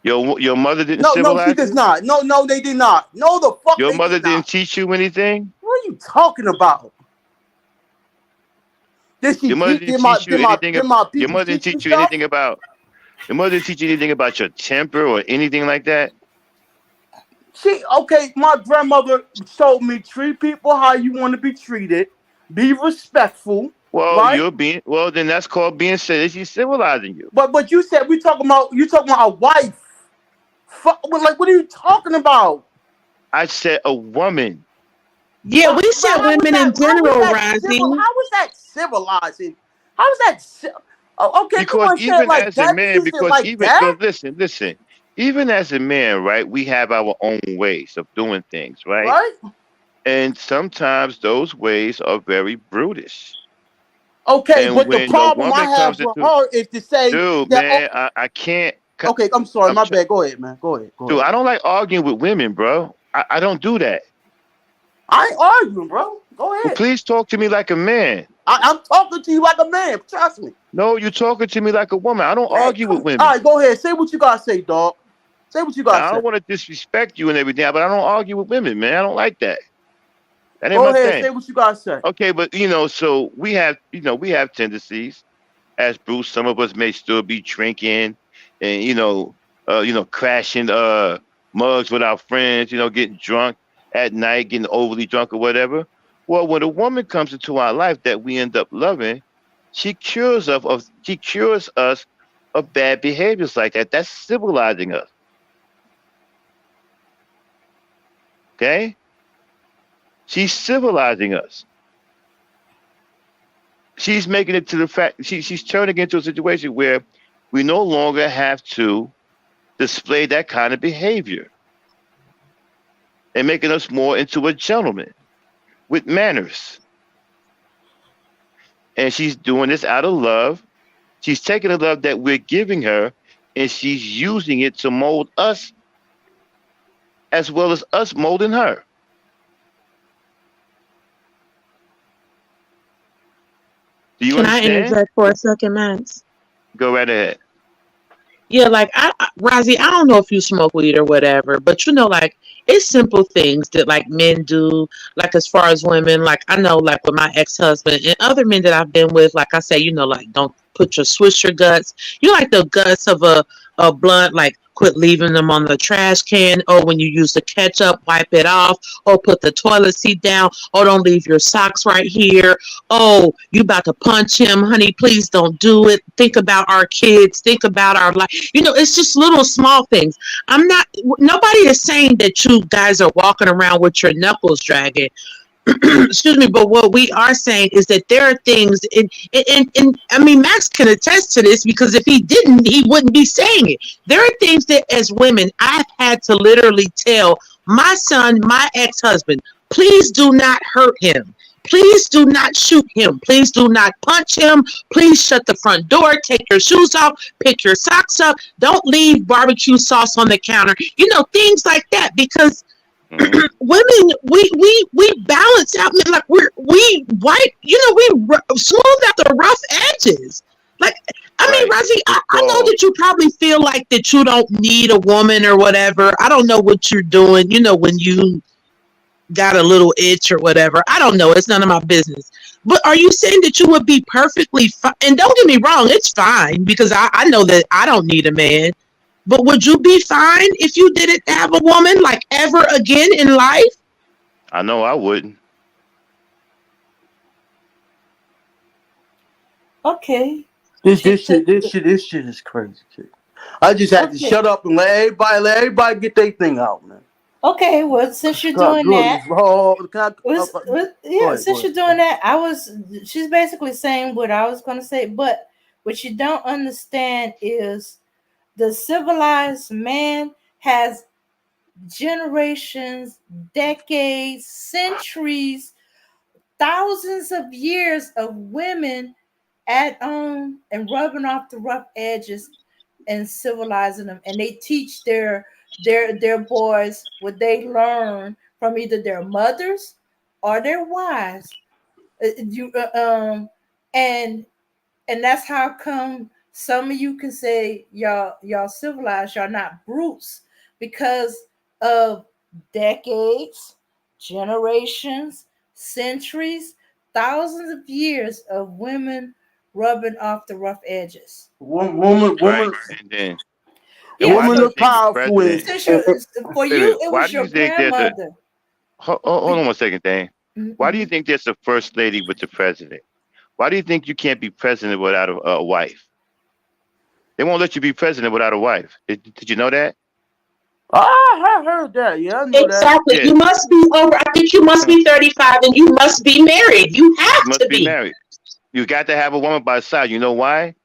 Your mother didn't No, she civilize does you. not. No, they did not. No, the fuck Your they mother did didn't not. teach you anything. What are you talking about? Did she Your mother teach? didn't teach you anything. Did my Your people mother didn't teach me teach you stuff? anything about. Your mother didn't teach you anything about your temper or anything like that. My grandmother told me treat people how you want to be treated. Be respectful, Well, right? you're being. Well, then that's called being. She's civilizing you. But you said you talking about a wife. Like what are you talking about? I said a woman. Yeah, we But said women in how was general, that civil? Rising. How was that civilizing? How was that? Okay, if you Because want to say it even like as a that, man, use it because like even no, that. listen, even as a man, right, we have our own ways of doing things, right? Right? And sometimes those ways are very brutish. Okay, And but the when a problem I woman have comes with into, her is to say dude, that. man, I can't. Okay, I'm sorry, I'm my try, bad. Go ahead, man. Go ahead. dude, I don't like arguing with women, bro. I don't do that. I ain't arguing, bro. Go Well, ahead. please talk to me like a man. I'm talking to you like a man. Trust me. No, you're talking to me like a woman. I don't Man, argue with come. All women. right, go ahead. Say what you gotta say, dog. Say what you gotta Now, I say. don't want to disrespect you and everything, but I don't argue with women, man. I don't like that. That ain't Go my ahead. Say thing. what you gotta say. Okay, but so we have tendencies as Bruce. Some of us may still be drinking and crashing mugs with our friends. Getting drunk at night, getting overly drunk or whatever. Well, when a woman comes into our life that we end up loving, she cures us of bad behaviors like that. That's civilizing us. Okay, she's civilizing us. She's making it to the fact she's turning into a situation where we no longer have to display that kind of behavior and making us more into a gentleman with manners. And she's doing this out of love. She's taking the love that we're giving her and she's using it to mold us as well as us molding her. Do you Can I understand? interject for a second, Max? Go right ahead. Yeah, like Rozzy, I don't know if you smoke weed or whatever, but like it's simple things that like men do. Like as far as women, like I know, like with my ex-husband and other men that I've been with, like I say, like don't put your swisher guts. Like the guts of a blunt, like quit leaving them on the trash can, or when you use the ketchup, wipe it off, or put the toilet seat down, or don't leave your socks right here. Oh, you about to punch him, honey, please don't do it. Think about our kids, think about our life. It's just little small things. Nobody is saying that you guys are walking around with your knuckles dragging. Excuse me, but what we are saying is that there are things, and I mean, Max can attest to this because if he didn't, he wouldn't be saying it. There are things that as women, I've had to literally tell my son, my ex-husband, please do not hurt him. Please do not shoot him. Please do not punch him. Please shut the front door. Take your shoes off. Pick your socks up. Don't leave barbecue sauce on the counter. Things like that. Because women, we balance out. Like we wipe. We smooth out the rough edges. Like I mean, Razi, I know that you probably feel like that you don't need a woman or whatever. I don't know what you're doing. When you got a little itch or whatever. I don't know. It's none of my business. But are you saying that you would be perfectly fine? And don't get me wrong, it's fine because I know that I don't need a man. But would you be fine if you didn't have a woman like ever again in life? I know I wouldn't. Okay. This shit is crazy. Shit. I just had to shut up and let everybody get their thing out, man. Okay, well, since you're doing that, since you're doing that, she's basically saying what I was going to say, but what you don't understand is the civilized man has generations, decades, centuries, thousands of years of women at on and rubbing off the rough edges and civilizing them, and they teach their boys what they learn from either their mothers or their wives. And that's how come some of you can say y'all civilized, y'all not brutes, because of decades, generations, centuries, thousands of years of women rubbing off the rough edges. Woman. And then, women look powerful. For you, it was your grandmother. Hold on 1 second, Dan. Mm-hmm. Why do you think there's a first lady with the president? Why do you think you can't be president without a wife? They won't let you be president without a wife. Did you know that? I heard that. Yeah, I know exactly. That. You must be over. I think you must be 35 and you must be married. You have to be married. You got to have a woman by the side. You know why?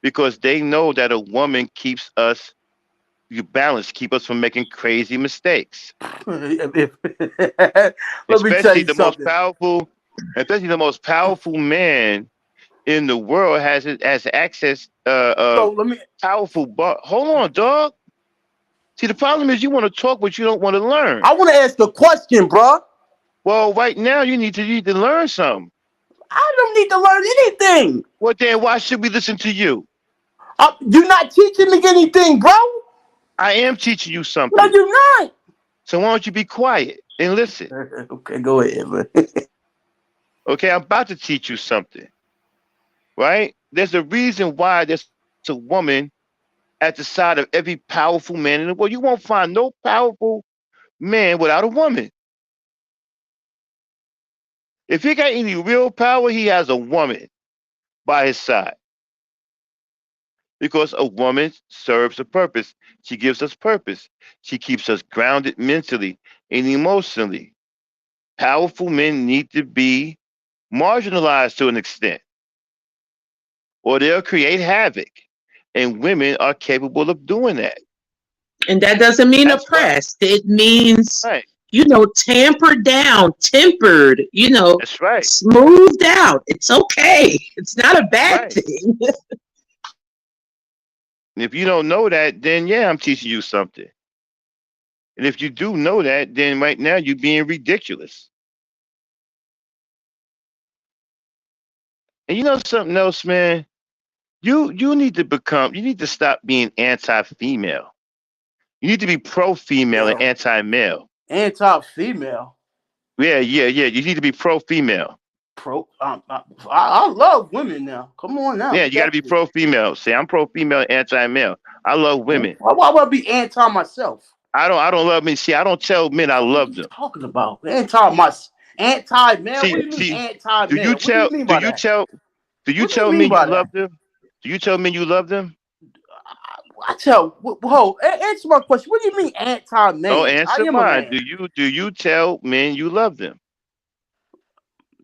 Because they know that a woman keeps us balanced, keep us from making crazy mistakes. Especially the most powerful man in the world has access. Powerful. But hold on, dog. See, the problem is you want to talk, but you don't want to learn. I want to ask a question, bro. Well, right now you need to learn something. I don't need to learn anything. Well, then why should we listen to you? You're not teaching me anything, bro. I am teaching you something. No, you're not. So why don't you be quiet and listen? Okay, go ahead, man. Okay, I'm about to teach you something. Right? There's a reason why there's a woman at the side of every powerful man in the world. You won't find no powerful man without a woman. If he got any real power, he has a woman by his side. Because a woman serves a purpose. She gives us purpose. She keeps us grounded mentally and emotionally. Powerful men need to be marginalized to an extent, or they'll create havoc. And women are capable of doing that. And that doesn't mean oppressed. Right. It means, tampered down, tempered, That's right. Smoothed out. It's okay. It's not a bad thing. If you don't know that, then I'm teaching you something. And if you do know that, then right now you're being ridiculous. And you know something else, man? You need to stop being anti-female. You need to be pro-female and Yo, anti-male. anti-female. Yeah. You need to be pro-female. I love women now. Come on now. Yeah, you got to be pro-female. Say I'm pro-female and anti-male. I love women. Why would I be anti myself? I don't love men. See, I don't tell men I What are love you them. talking about? Anti-male? What See, do you mean anti-male? do you What do you mean by that? do you What do you tell mean men you by love that? them? Do you tell men you love them? Answer my question. What do you mean Oh, anti-man? I answer am a mine. man. Do you tell men you love them?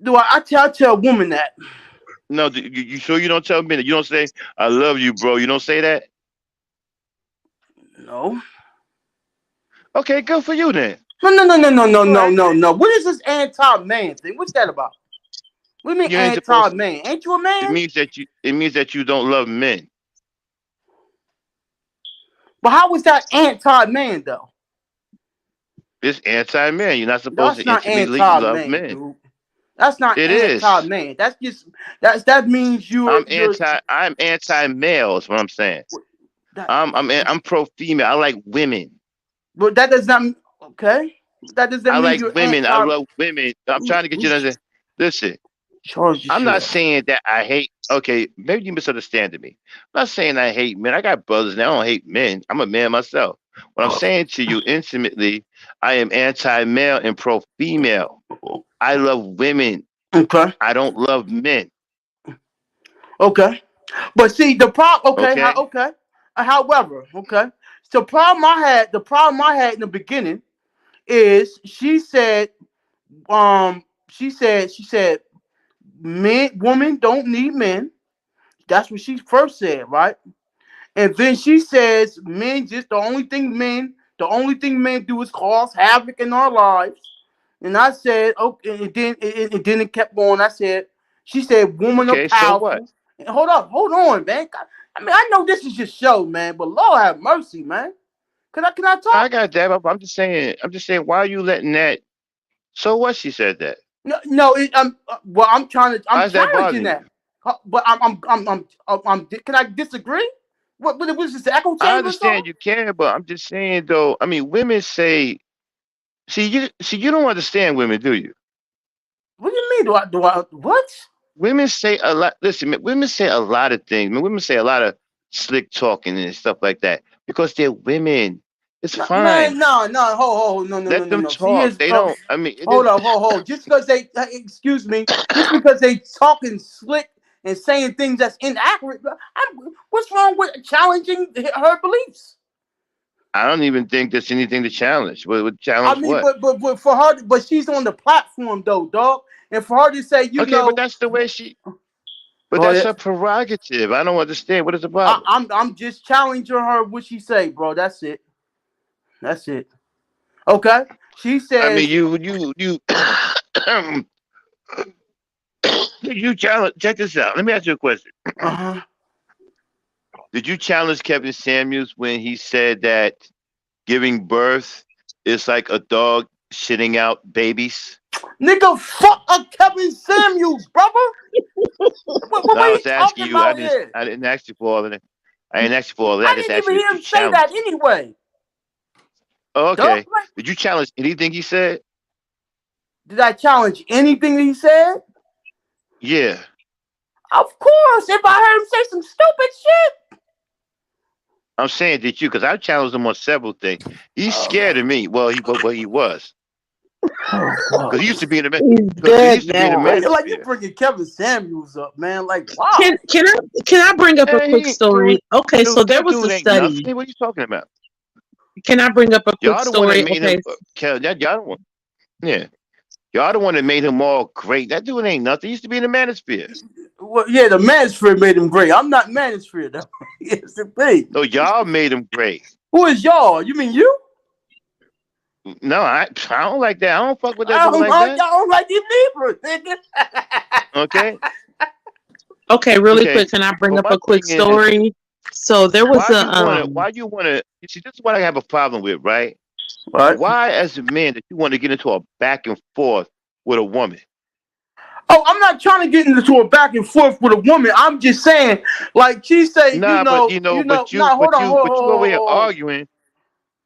Do I tell women that? No, you sure you don't tell men that? You don't say I love you, bro. You don't say that? No. Okay, good for you then. All right. No. What is this anti-man thing? What's that about? What do you mean You ain't supposed to. anti-man? Ain't you a man? It means that you don't love men. But how was that anti-man though? It's anti-man. You're not supposed to That's not intimately love anti-man, men. dude. That's not It is. anti-man. That's just that means you're I'm anti-male. Is what I'm saying. that, I'm pro-female. I like women. but that does not okay. That doesn't I mean like you're women. I anti. love women. I'm trying to get you to understand. Listen, Charge your I'm shit not up. saying that I hate. Okay, maybe you misunderstanding me. I'm not saying I hate men. I got brothers and I don't hate men. I'm a man myself. What I'm saying to you intimately, I am anti-male and pro-female. I love women. Okay. I don't love men. Okay. But see the problem. Okay. Okay. Okay. However, okay. So the problem I had in the beginning is she said women don't need men. That's what she first said, right? And then she says the only thing men do is cause havoc in our lives. And I said, okay, and then it kept going. She said, women are Okay. So what? powerful. And hold on, man. I mean, I know this is your show, man, but Lord have mercy, man. Can I I talk? got that. But I'm just saying. I'm just saying. Why are you letting that? So what? She said that. No. Well, I'm Why does that bother challenging you? that. But can I disagree? What was this, the echo I chamber or something? understand you can, but I'm just saying though. I mean, women say. You don't understand women, do you? What do you mean? What? Women say a lot. Listen, man, women say a lot of things. Man, women say a lot of slick talking and stuff like that because they're women. It's No, man, fine. no, hold, Let them no. See, talk. They don't. I mean, it is. hold up, hold. Just because excuse me, just because they talking slick and saying things that's inaccurate, what's wrong with challenging her beliefs? I don't even think there's anything to challenge. Would I challenge mean, what? but for her, but she's on the platform though, dog, and for her to say, Okay, but that's the way she. But go that's ahead. her prerogative. I don't understand. What is the problem? I'm just challenging her what she say, bro. That's it. That's it. Okay. She I mean, says, you you challenge. Check this out. Let me ask you a question. uh-huh. Did you challenge Kevin Samuels when he said that giving birth is like a dog shitting out babies? Nigga, fuck a Kevin Samuels, brother. What No, I are you was asking talking you. about here? I didn't ask you for all of that. I didn't ask you for all of that. I I just didn't asked even you hear if you him say that challenged him. anyway. Oh, Dog, okay. Did you challenge anything he said? did I challenge anything he said? Yeah. Of course, if I heard him say some stupid shit. I'm saying did you? Because I challenged him on several things. He's scared of me. Well, he was. Oh, Because fuck. he used to be in the He's because he dead used to be in the now. Like you manosphere. bringing Kevin Samuels up, man. Like, Can wow. can I bring up a Hey, quick he dude, story? Okay, so there that was a dude ain't study. nothing. What are you talking about? Can I bring up a quick Y'all the one that story? made him. Okay, Y'all the one. Yeah. Y'all the one that made him all great. That dude ain't nothing. He used to be in the manosphere. Well, yeah, the manosphere made him great. I'm not manosphere though. It's the thing. No, y'all made him great. Who is y'all? You mean you? No, I don't like that. I don't fuck with that dude like Y'all that. don't like you neither, nigga. Okay. okay, really Okay. quick. Can I bring But up my a quick thing is, story? So there was a why you wanna you see this is what I have a problem with, right? Right. Why as a man that you want to get into a back and forth with a woman? Oh, I'm not trying to get into a back and forth with a woman. I'm just saying, like she say, Nah, but nah, hold on, hold on, but you over hold on, here hold on. arguing.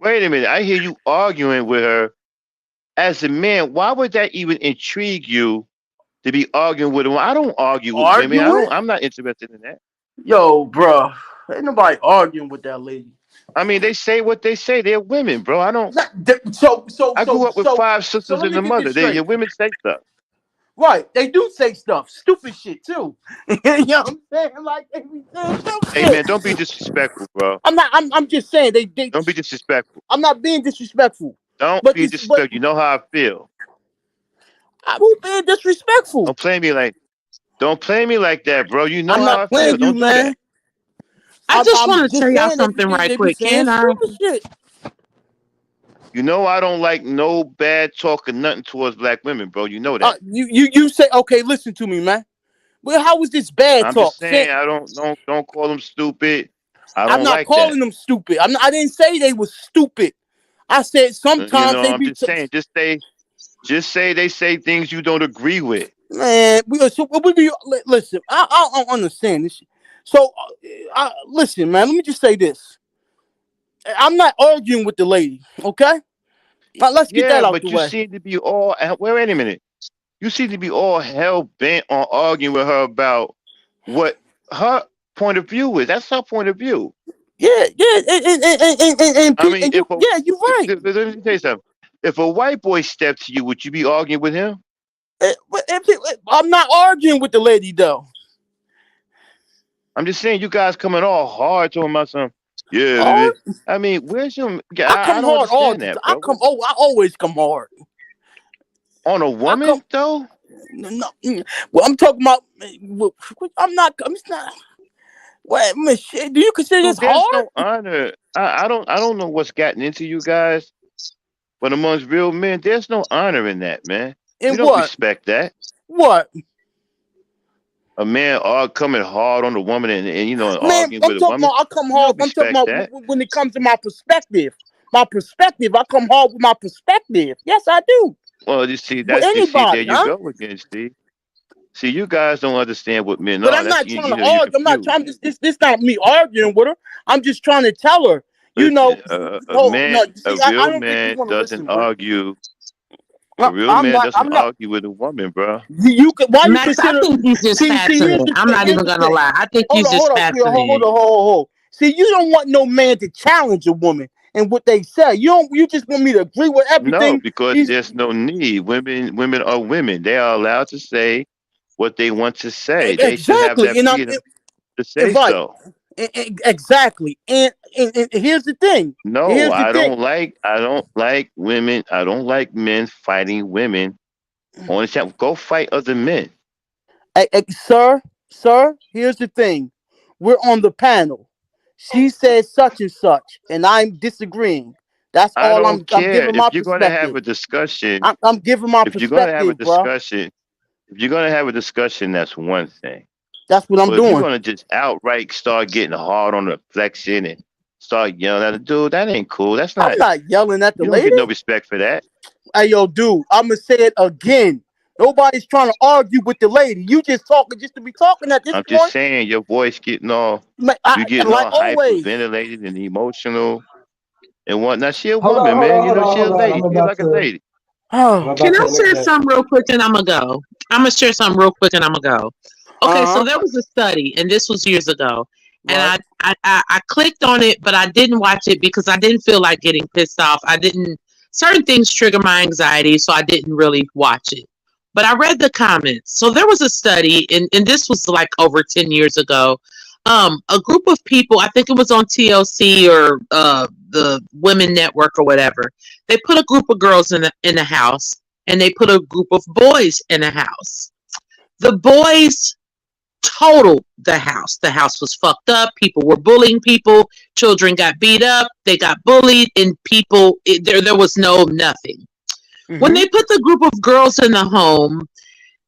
Wait a minute, I hear you arguing with her. As a man, why would that even intrigue you to be arguing with them? I don't argue with women. Arguing? I'm not interested in that. Yo, bro, ain't nobody arguing with that lady. I mean, they say what they say. They're women, bro. I don't. So, so, I grew so, up with so, five so, sisters let and me a get mother. this straight. Your women say stuff. Right, they do say stuff, stupid shit too. You know what I'm saying? Like they be saying dumb Hey shit. man, don't be disrespectful, bro. I'm not. I'm just saying they. Don't be disrespectful. I'm not being disrespectful, Don't but be this, but disrespectful. You know how I feel. I won't be disrespectful. Don't play me like. Don't play me like that, bro. You know I'm how not I feel. playing you, Don't do that. man. I just I'm want to just tell y'all saying something right they be quick. saying Can I? stupid shit. You know I don't like no bad talk or nothing towards black women, bro. You know that. You say okay. Listen to me, man. Well, how was this bad I'm talk? just saying I don't call them stupid. I I'm don't not like that. calling them stupid. I didn't say they were stupid. I said You sometimes know, they I'm be. just saying, just say they say things you don't agree with. Man, we be listen. I don't understand this shit. So, listen, man. Let me just say this. I'm not arguing with the lady. Okay, now, let's get Yeah, that out the but you way. seem to be all. Wait a minute. You seem to be all hell bent on arguing with her about what her point of view is. That's her point of view. Yeah, yeah, I mean, you, yeah, you're right. let me tell you something. If a white boy stepped to you, would you be arguing with him? I'm not arguing with the lady though. I'm just saying, you guys coming all hard to him about something. Yeah, Hard. baby. I mean, where's your? I I come don't hard all understand the time. that, bro. I always come hard. On a I come. woman though? No, well, I'm talking about. I'm not. I'm just not. Wait, man, shit, do you consider this Dude, there's hard? no honor. I don't know what's gotten into you guys, but amongst real men, there's no honor in that, man. We In don't what? respect that. What? A man all coming hard on the woman and Man, arguing I'm with a talking woman. about I come We hard. don't I'm talking respect about that. when it comes to my perspective. My perspective, I come hard with my perspective. Yes, I do. Well, you see, With there anybody, you huh? go again, Steve. See, you guys don't understand what men But are. I'm That's not trying to you're argue. I'm not confused. trying. This not me arguing with her. I'm just trying to tell her. You know, Listen, a no, man, no. a See, I real don't think you man want to doesn't listen, bro. argue. A real I'm man not. doesn't I'm not. argue with a woman, bro. You can. Why you Max, I consider? think he's just See. Here's passionate. the I'm thing. not Here's even the gonna thing. lie. I think he's Hold just on, sweetheart. passionate. Hold. See, you don't want no man to challenge a woman and what they say. You don't. You just want me to agree with No, everything. because These there's no need. Women are women. They are allowed to say what they want to say. They should have exactly, that and freedom to say right. so. Exactly, and here's the thing. No, Here's the thing. I don't like women. I don't like men fighting women on the chat. Go fight other men. Sir. Here's the thing. We're on the panel. She says such and such, and I'm disagreeing. That's I all. don't I'm care giving my if you're going to have perspective. a discussion. I'm giving my If you're going to have a perspective, bro. discussion, if you're going to have a discussion, that's one thing. That's what I'm But if you're doing. going to just outright start getting hard on the flexion and start yelling at the dude, that ain't cool. That's I'm not. not yelling at the You don't lady. get no respect for that. Hey, yo, dude, I'm gonna say it again. Nobody's trying to argue with the lady. You just talking just to be talking at this I'm just point. saying, your voice getting all, you getting Like all always. hyperventilated and emotional and whatnot. She a Hold on, woman, hold man. on, You hold know, on, she a hold on. lady. Treat her like a lady. I'm uh Can about I to share interject. something real quick and I'm gonna go? I'm gonna share something real quick and I'm gonna go. Okay, so huh. there was a study, and this was years ago, and Right. I clicked on it, but I didn't watch it because I didn't feel like getting pissed off. I didn't. Certain things trigger my anxiety, so I didn't really watch it. But I read the comments. So there was a study, and this was like over 10 years ago. A group of people, I think it was on TLC or the Women Network or whatever. They put a group of girls in the house, and they put a group of boys in a house. The boys totaled the house. The house was fucked up. People were bullying people. Children got beat up. They got bullied, and there was no nothing. When Mm-hmm. they put the group of girls in the home,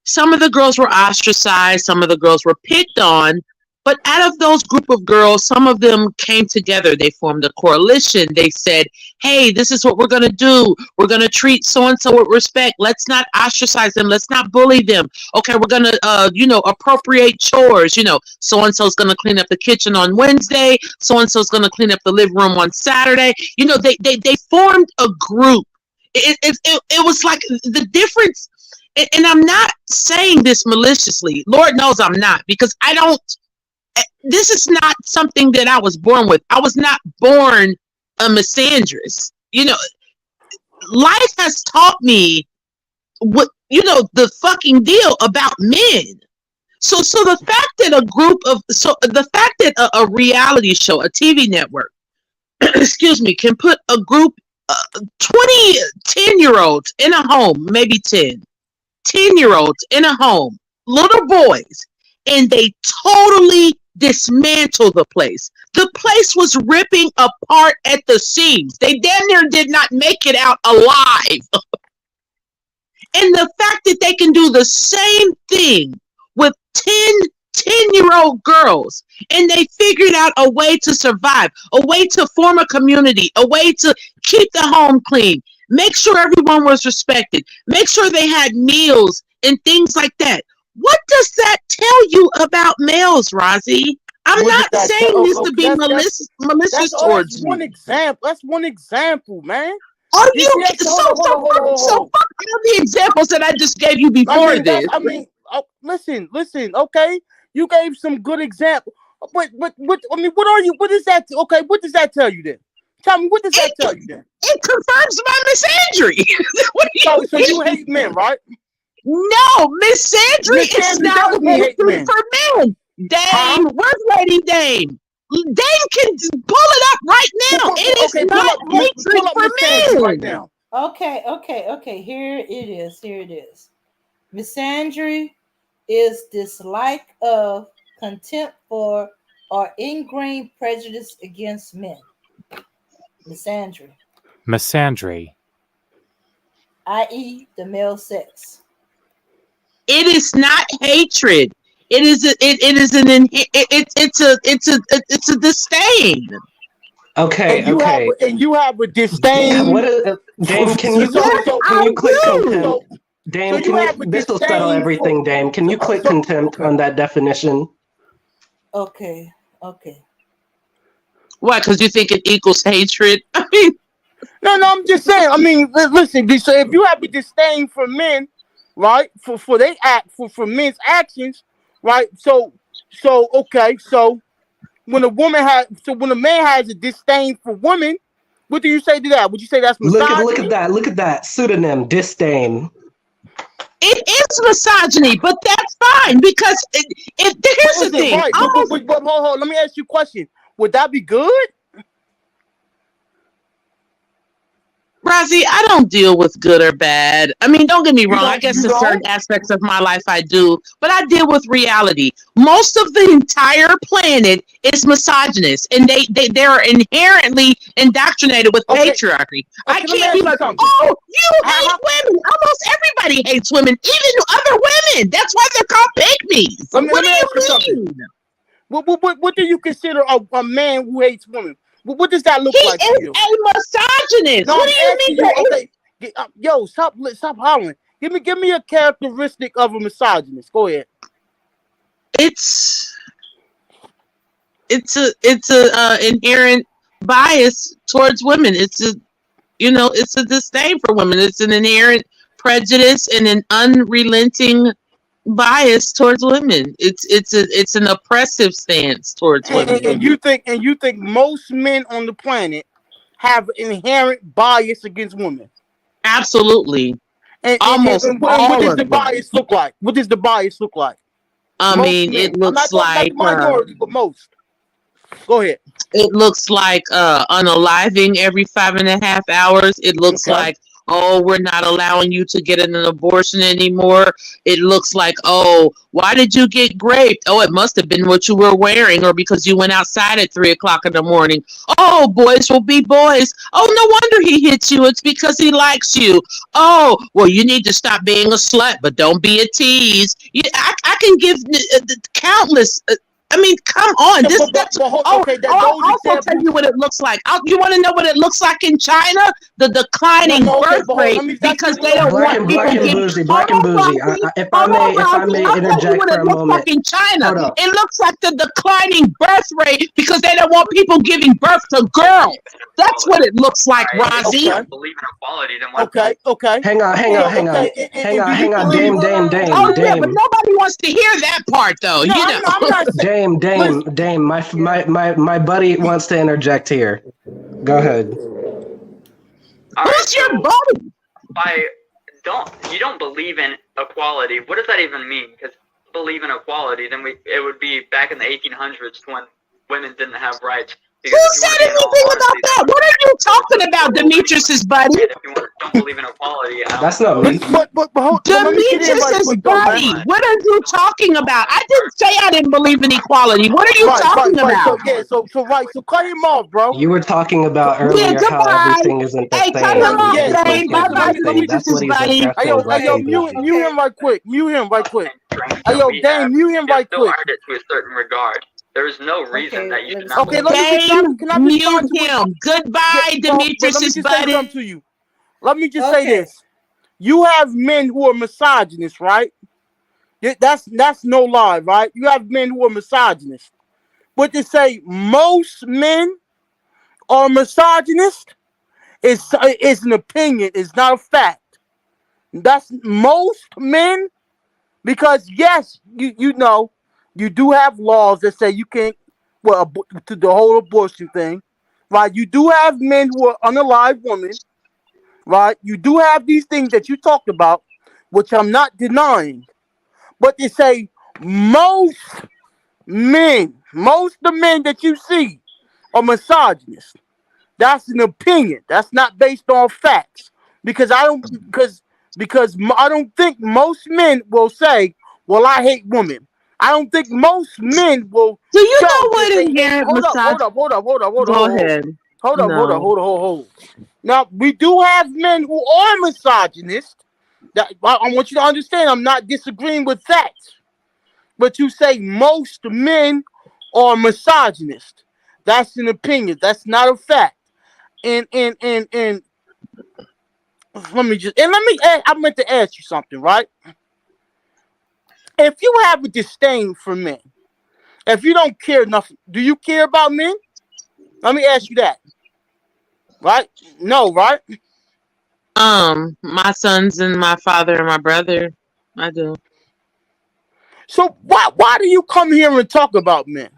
some of the girls were ostracized. Some of the girls were picked on. But out of those group of girls, some of them came together. They formed a coalition. They said, hey, this is what we're going to do. We're going to treat so-and-so with respect. Let's not ostracize them. Let's not bully them. Okay, we're going to, appropriate chores. So-and-so is going to clean up the kitchen on Wednesday. So-and-so is going to clean up the living room on Saturday. They formed a group. It was like the difference. And I'm not saying this maliciously. Lord knows I'm not, because this is not something that I was born with. I was not born a misandrist. Life has taught me what, the fucking deal about men. So the fact that a reality show, a TV network, excuse me, can put a group, 10-year-olds in a home, maybe 10-year-olds in a home, little boys, and they totally dismantle the place. The place was ripping apart at the seams. They damn near did not make it out alive. And the fact that they can do the same thing with 10-year-old girls, and they figured out a way to survive, a way to form a community, a way to keep the home clean, make sure everyone was respected, make sure they had meals and things like that. What does that tell you about males, Rozzy? I'm not saying this to be malicious towards you. One example. That's one example, man. Are you so fuck all the examples that I just gave you before this? Listen. Okay, you gave some good examples. But what are you? What is that? Okay, what does that tell you then? Tell me, what does that tell you then? It confirms my misandry. So you hate men, right? No, misandry is not hatred for men. Dame, where's Lady Dame? Dame can pull it up right now. It is not hatred for men. Right now. Okay. Here it is. Misandry is dislike of, contempt for, or ingrained prejudice against men. Misandry. I.e., the male sex. It is not hatred. It's a disdain. Okay. And you have a disdain. Dame, can you click contempt? Dame, this will settle everything, Dame. Can you click contempt on that definition? Okay. What? Because you think it equals hatred? I mean, no, I'm just saying. I mean, listen. So if you have a disdain for men, right, for they act for men's actions, right? So okay. So when a man has a disdain for women, what do you say to that? Would you say that's misogyny? Look at that pseudonym, disdain. It is misogyny, but that's fine, because here's the thing. Right. But hold on, let me ask you a question. Would that be good? Rozzy, I don't deal with good or bad. I mean, don't get me wrong. I guess in certain aspects of my life I do, but I deal with reality. Most of the entire planet is misogynist, and they are inherently indoctrinated with patriarchy. I can't be like, oh, you hate women. Almost everybody hates women, even other women. That's why they're called pygmies. What do you mean? What do you consider a man who hates women? What does that look like to you? He is a misogynist. No, what do you mean? Okay. Yo, stop hollering. Give me a characteristic of a misogynist. Go ahead. It's a inherent bias towards women. It's a disdain for women. It's an inherent prejudice and an unrelenting bias towards women. It's an oppressive stance towards women. And you think most men on the planet have inherent bias against women? Absolutely. Almost what does the bias look like? What does the bias look like? I mean, it looks like minority, but most. Go ahead. It looks like unaliving every 5.5 hours. It looks like, oh, we're not allowing you to get an abortion anymore. It looks like, oh, why did you get raped? Oh, it must have been what you were wearing, or because you went outside at 3:00 in the morning. Oh, boys will be boys. Oh, no wonder he hits you. It's because he likes you. Oh, well, you need to stop being a slut, but don't be a tease. I can give countless I mean, come on. Okay, that I'll those also tell examples. you what it looks like. You want to know what it looks like in China? The declining No, okay, birth but hold on, rate let me ask you because a they don't question. want people getting. Black and bougie. Hold on, If I Rosie. may I'll tell you interject what for it a looks like moment. in China. Hold up. It looks like the declining birth rate because they don't want people giving birth to girls. That's what it looks like, Rosie. Okay. If you don't believe in equality, then why? Okay. Hang on. Hang on. Dame. Oh yeah, but nobody wants to hear that part though. No, You know. I'm not saying. Dame. My buddy wants to interject here. Go ahead. All right, Who's your so buddy? you don't believe in equality. What does that even mean? Because believe in equality, then it would be back in the 1800s when women didn't have rights. Who said anything about that? What are you talking about, Demetrius's buddy? If you don't believe in equality, That's not me. But let me get in right Demetrius's quick, though, buddy. man. What are you talking about? I didn't say I didn't believe in equality. What are you talking about? So cut him off, bro. You were talking about earlier how goodbye. everything isn't the Hey, cut same. him off, Yeah, so Dave. Bye bye, That's what Demetrius's he's buddy. addressing. Black Yo, and bougie. mute him right quick. Hey, yo, we Dame, have, mute him you're right still quick. earned it to a certain regard. There is no reason Okay, that you should let's- not Okay, believe. let me Dave, can I mute respond to what- him. Goodbye, Yeah, but let me Demetrius's just say buddy. something to you. Let me just say Okay. this. You have men who are misogynists, right? That's no lie, right? You have men who are misogynists. But to say most men are misogynist is an opinion, it's not a fact. That's most men, because yes, you know, you do have laws that say you can't, well, to the whole abortion thing, right? You do have men who are unalive women, right? You do have these things that you talked about, which I'm not denying. But they say most the men that you see are misogynist. That's an opinion. That's not based on facts. Because I don't think most men will say, "Well, I hate women." I don't think most men will. Do you show know that what they in hate- here? Hold up. Go ahead. Hold. Now we do have men who are misogynist. That I want you to understand. I'm not disagreeing with that, but you say most men are misogynist. That's an opinion. That's not a fact. And I meant to ask you something, right? If you have a disdain for men, if you don't care nothing, do you care about men? Let me ask you that. Right? No, right? My sons and my father and my brother. I do. So why do you come here and talk about men?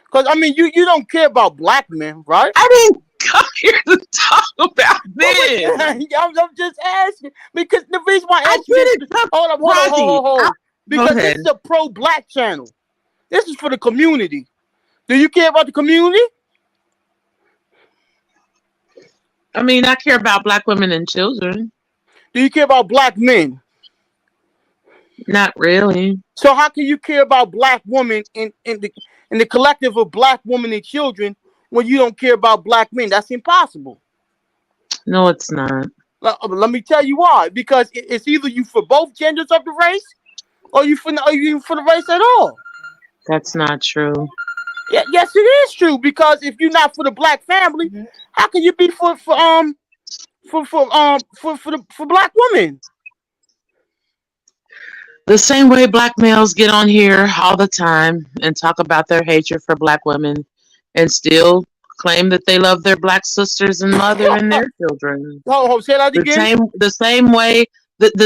Because I mean, you don't care about black men, right? I didn't come here to talk about this. I'm just asking because the reason why I I asked you this, didn't come. hold on. Because Go this ahead. is a pro-black channel. This is for the community. Do you care about the community? I mean, I care about black women and children. Do you care about black men? Not really. So how can you care about black women in the collective of black women and children when you don't care about black men? That's impossible. No, it's not. Let me tell you why. Because it's either you for both genders of the race, or you for the race at all. That's not true. Yeah, yes, it is true. Because if you're not for the black family, how can you be for black women? The same way black males get on here all the time and talk about their hatred for black women and still claim that they love their black sisters and mother and their children. Say that again. The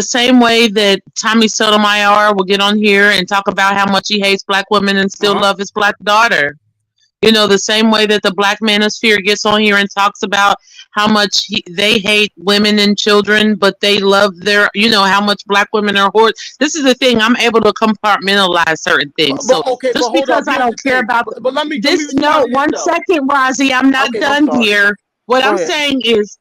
same way that Tommy Sotomayor will get on here and talk about how much he hates black women and still love his black daughter. You know, the same way that the Black Manosphere gets on here and talks about how much they hate women and children, but they love how much black women are whores. This is the thing. I'm able to compartmentalize certain things. So just because I don't care about this, no, 1 second, Rozzy, I'm not done here. What I'm saying is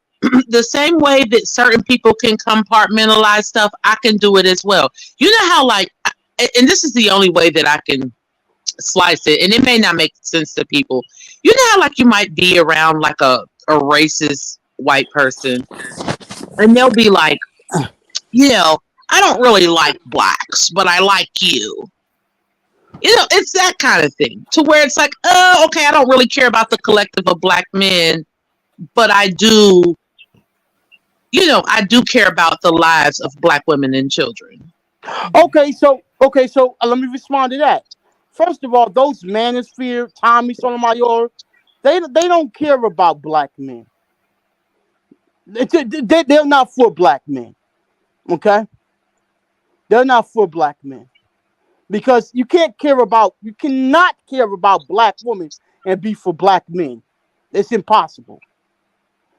the same way that certain people can compartmentalize stuff, I can do it as well. You know how, and this is the only way that I can slice it, and it may not make sense to people. You know how you might be around a racist white person and they'll be like, I don't really like blacks, but I like you. It's that kind of thing to where it's like, oh, okay, I don't really care about the collective of black men, but I do, I do care about the lives of black women and children. Okay, so let me respond to that. First of all, those manosphere, Tommy Sotomayor, they don't care about black men. They're not for black men. Okay, they're not for black men because you cannot care about black women and be for black men. It's impossible.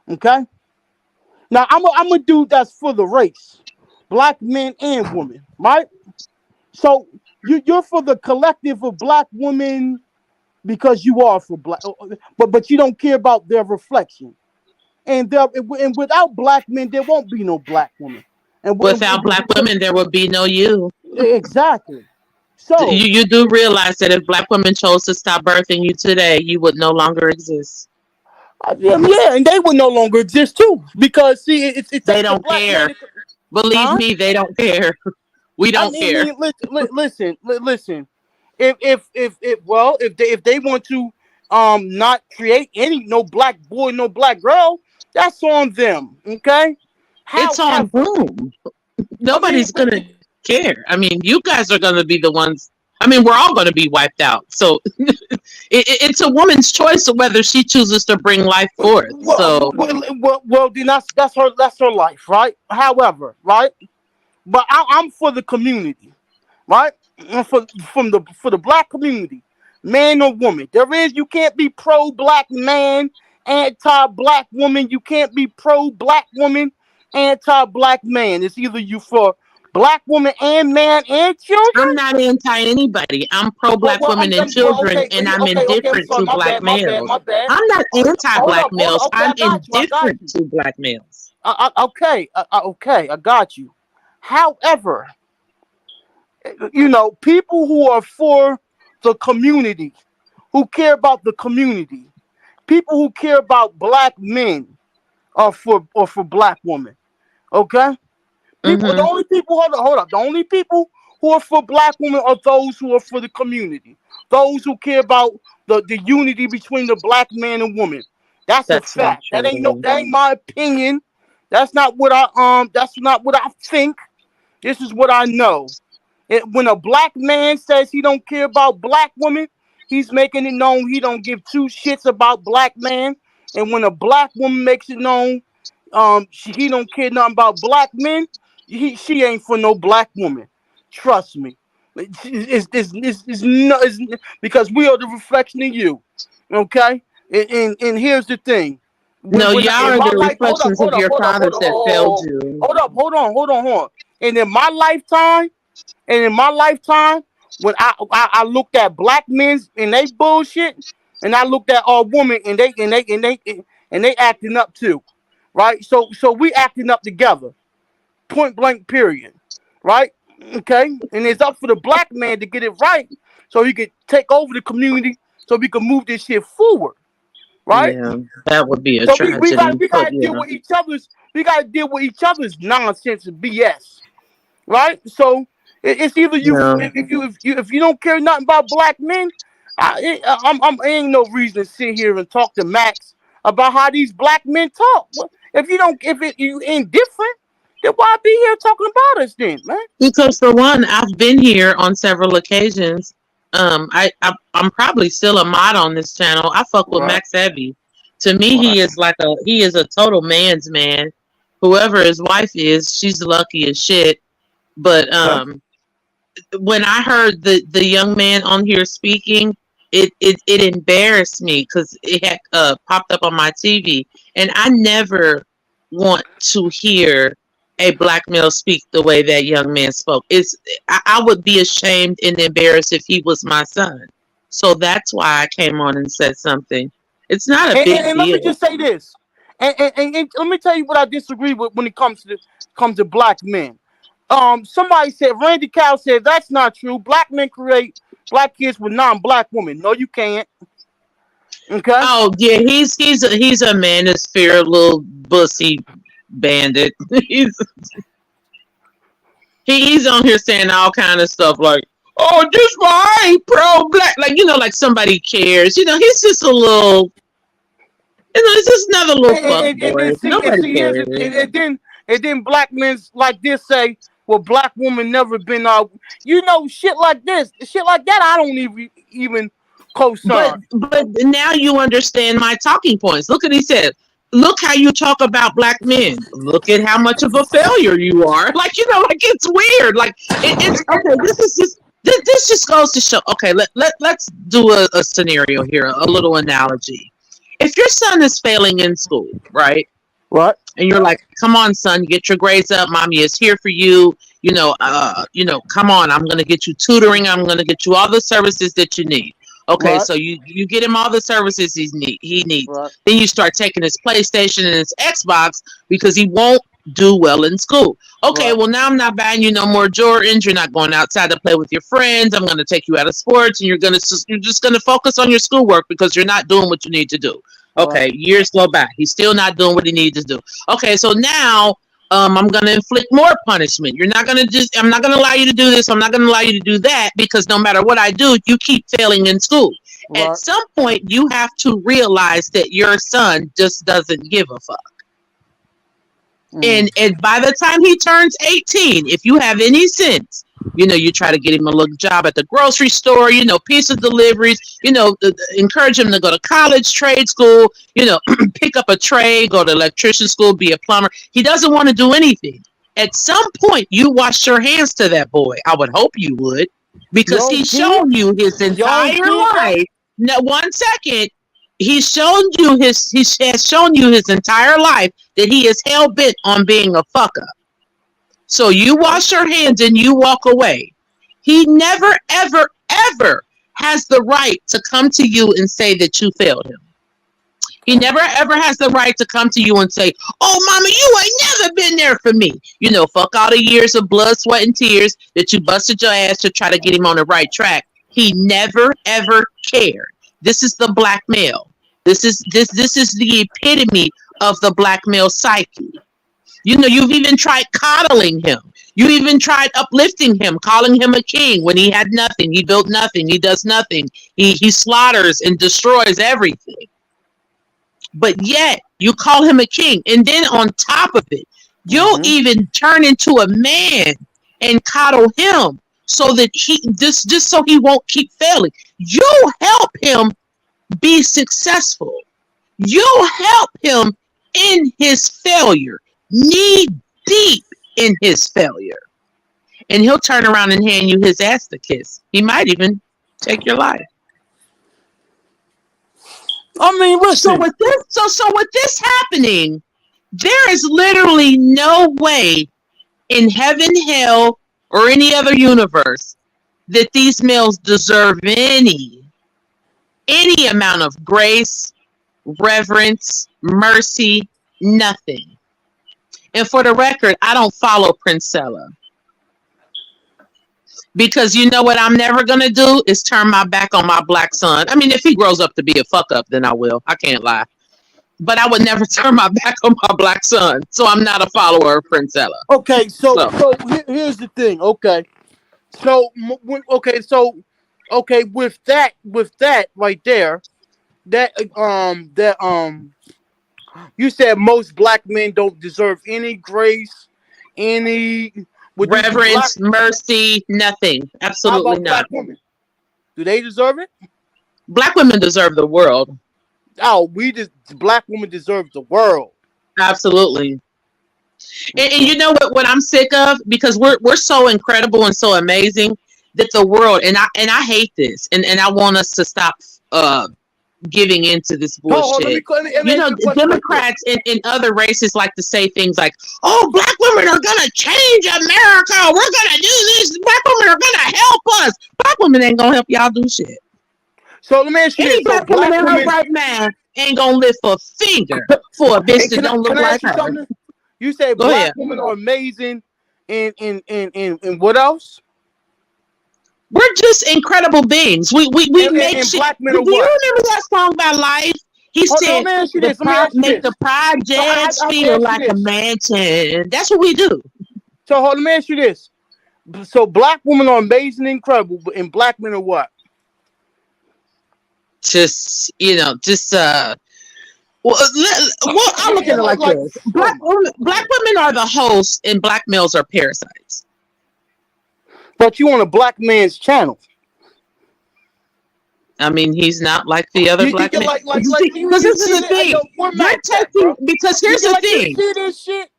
Okay. Now I'm a dude that's for the race, black men and women, right? So you're for the collective of black women because you are for black, but you don't care about their reflection. And without black men, there won't be no black women. Without black women, there would be no you. Exactly. So you do realize that if black women chose to stop birthing you today, you would no longer exist. Yeah, and they would no longer exist too because see, it's they don't care. Believe me, they don't care. We don't care. Listen. If they want to not create no black boy, no black girl, that's on them. Okay. It's on whom? Nobody's gonna care. I mean, you guys are gonna be the ones. I mean, we're all gonna be wiped out. So it's a woman's choice of whether she chooses to bring life forth. Well, then that's her life, right? However, right? But I'm for the community, right? For the black community, man or woman. You can't be pro black man, anti black woman. You can't be pro black woman, anti black man. It's either you for black woman and man and children. I'm not anti anybody. I'm pro black women and children, and I'm indifferent to black males. I'm not anti black males. I'm indifferent to black males. Okay, I got you. However, people who are for the community, who care about the community, people who care about black men are for black women. Okay? People, the only people, hold up. The only people who are for black women are those who are for the community. Those who care about the unity between the black man and woman. That's a fact. That ain't my opinion. That's not what I think. This is what I know. When a black man says he don't care about black women, he's making it known he don't give two shits about black man. And when a black woman makes it known he don't care nothing about black men, she ain't for no black woman. Trust me. It's because we are the reflection of you. Okay? And here's the thing. Y'all are the reflections of your fathers that failed you. Hold on. And in my lifetime, when I looked at black men and they bullshit, and I looked at our women and they acting up too, right? So we acting up together, point blank, period, right? Okay, and it's up for the black man to get it right, so he could take over the community, so we can move this shit forward, right? Yeah, that would be a tragedy. We gotta deal with each other's. We gotta deal with each other's nonsense and BS. Right, so it's either you if you don't care nothing about black men, ain't no reason to sit here and talk to Max about how these black men talk. If you indifferent, then why be here talking about us then, man? Because for one, I've been here on several occasions. I'm probably still a mod on this channel. I fuck with Max heavy. To me, he is a total man's man. Whoever his wife is, she's lucky as shit. But when I heard the young man on here speaking, it embarrassed me because it had popped up on my TV, and I never want to hear a black male speak the way that young man spoke. I would be ashamed and embarrassed if he was my son. So that's why I came on and said something. It's not a big deal. And let me just say this, and let me tell you what I disagree with when it comes to black men. Somebody said, Randy Cow said that's not true. Black men create black kids with non-black women. No, you can't. Okay. Oh yeah, he's a manosphere little bussy bandit. he's on here saying all kind of stuff like, oh, this why I ain't pro black. Like, like somebody cares. He's just a little, it's just another little fuck And then boy. Nobody here's the, cares. and then black men like this say, well, black women never been shit like this, shit like that. I don't even But co-sign. now you understand my talking points. Look what he said. Look how you talk about black men. Look at how much of a failure you are. Like, like it's weird. Like it's okay. This just goes to show. Okay, let's do a scenario here, a little analogy. If your son is failing in school, right? Right. And you're like, come on, son, get your grades up. Mommy is here for you. Come on, I'm gonna get you tutoring. I'm gonna get you all the services that you need. Okay, Right. so you get him all the services he needs. Right. Then you start taking his PlayStation and his Xbox because he won't do well in school. Okay, Right. well now I'm not buying you no more Jordans. You're not going outside to play with your friends. I'm gonna take you out of sports, and you're just gonna focus on your schoolwork because you're not doing what you need to do. Okay, years go by. He's still not doing what he needs to do. Okay, so now I'm gonna inflict more punishment. I'm not gonna allow you to do this. I'm not gonna allow you to do that because no matter what I do, you keep failing in school. Right. At some point, you have to realize that your son just doesn't give a fuck. And by the time he turns 18, if you have any sense, you try to get him a little job at the grocery store, pizza deliveries, encourage him to go to college, trade school, pick up a trade, go to electrician school, be a plumber. He doesn't want to do anything. At some point, you wash your hands to that boy. I would hope you would, because he's shown you his entire life. No, 1 second. He has shown you his entire life that he is hell bent on being a fuck up. So you wash your hands and you walk away. He never, ever, ever has the right to come to you and say that you failed him. He never, ever has the right to come to you and say, oh, mama, you ain't never been there for me. Fuck all the years of blood, sweat, and tears that you busted your ass to try to get him on the right track. He never, ever cared. This is the black male. This is the epitome of the black male psyche. You've even tried coddling him. You even tried uplifting him, calling him a king when he had nothing. He built nothing. He does nothing. He slaughters and destroys everything. But yet you call him a king. And then on top of it, you'll even turn into a man and coddle him so that just so he won't keep failing. You help him be successful. You help him in his failure, knee deep in his failure. And he'll turn around and hand you his ass to kiss. He might even take your life. I mean, listen. So with this happening, there is literally no way in heaven, hell, or any other universe that these males deserve any amount of grace, reverence, mercy, nothing. And for the record, I don't follow Princella. Because you know what I'm never going to do is turn my back on my black son. I mean, if he grows up to be a fuck up, then I will. I can't lie. But I would never turn my back on my black son. So I'm not a follower of Princella. Okay, so here's the thing. Okay. With that right there, you said most black men don't deserve any grace, any reverence, mercy, nothing. Absolutely not. Black women? Do they deserve it? Black women deserve the world. Oh, black women deserve the world. Absolutely. And you know what I'm sick of? Because we're so incredible and so amazing that the world, and I hate this, and I want us to stop giving into this bullshit. Democrats and other races like to say things like, oh, black women are gonna change America, we're gonna do this, black women are gonna help us. Black women ain't gonna help y'all do shit. So let me ask you this. Black woman in her right man ain't gonna lift a finger for a bitch that don't look like her. You say black women are amazing and what else? We're just incredible beings. We make shit. Do you remember that song by Life? He said, make the projects feel like a mansion. That's what we do. So let me ask you this. So black women are amazing, incredible, and black men are what? Just well, I'll look at it like this: black women are the hosts, and black males are parasites. But you on a black man's channel. I mean, he's not like the other black men. Because this is the thing. You're taking, because here's the thing. You see this shit?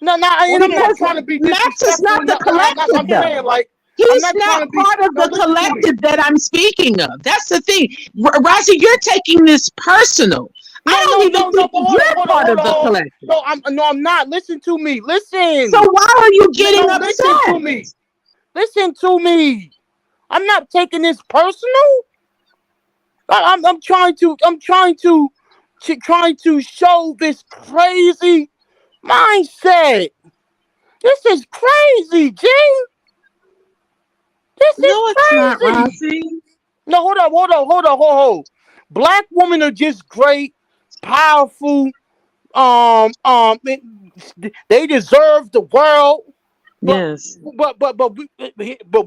No, and I'm not trying to be Max is not the collective, though. He's not part of the collective that I'm speaking of. That's the thing. Rosie, you're taking this personal. I don't even think you're part of the collective. No, I'm not. Listen to me. Listen. So why are you getting upset? Listen to me. Listen to me. I'm not taking this personal. I'm trying to show this crazy mindset. This is crazy, Jane. This is crazy. It's not, Rosie. No, hold up. Black women are just great, powerful. They deserve the world. Yes. But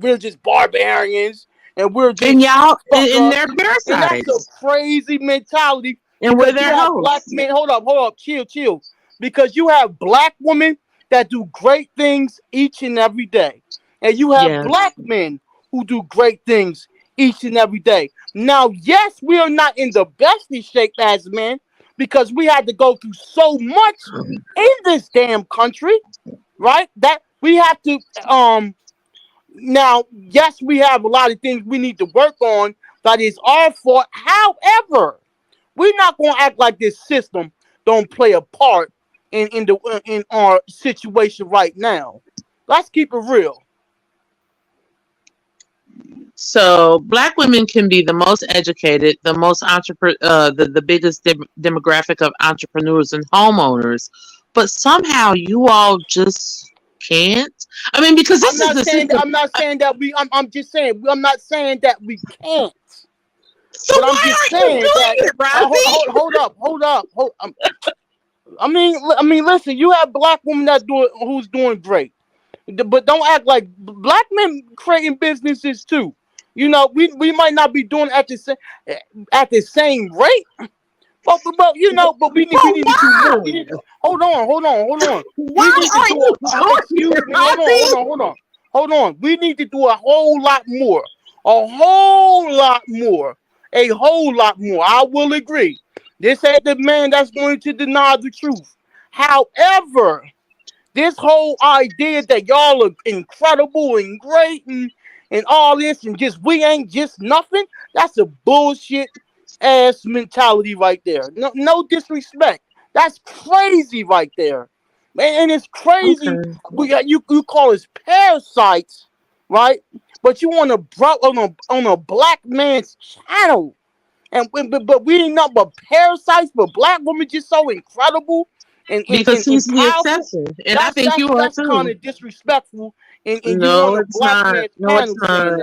we're just barbarians, and we're just and y'all and they're parasites. And that's a crazy mentality. And we're their hosts. Black men, hold up, chill. Because you have black women that do great things each and every day, and you have black men who do great things each and every day. Now, yes, we are not in the best shape as men because we had to go through so much in this damn country, right? That we have to now, yes, we have a lot of things we need to work on that is our fault. However, we're not going to act like this system don't play a part in our situation right now. Let's keep it real. So black women can be the most educated, the most the biggest demographic of entrepreneurs and homeowners, but somehow you all just can't. I mean, because this is the system. I'm not saying that we. I'm just saying. I'm not saying that we can't. So but why I'm just saying you doing it, Robbie? Hold up. I mean, listen. You have black women who's doing great, but don't act like black men creating businesses too. You know, we might not be doing at the same rate, but you know, but we need to do more. Hold on. Hold on. We need to do a whole lot more. I will agree. This ain't the man that's going to deny the truth. However, this whole idea that y'all are incredible and great and all this and just we ain't just nothing, that's a bullshit ass mentality right there. No disrespect. That's crazy right there. And it's crazy. Okay. You call us parasites, right? But you want to on a black man's channel. But we ain't not but parasites, but black women just so incredible. Because he's the exception. And I think you are too. That's kind of disrespectful. And no, it's not. No, it's not.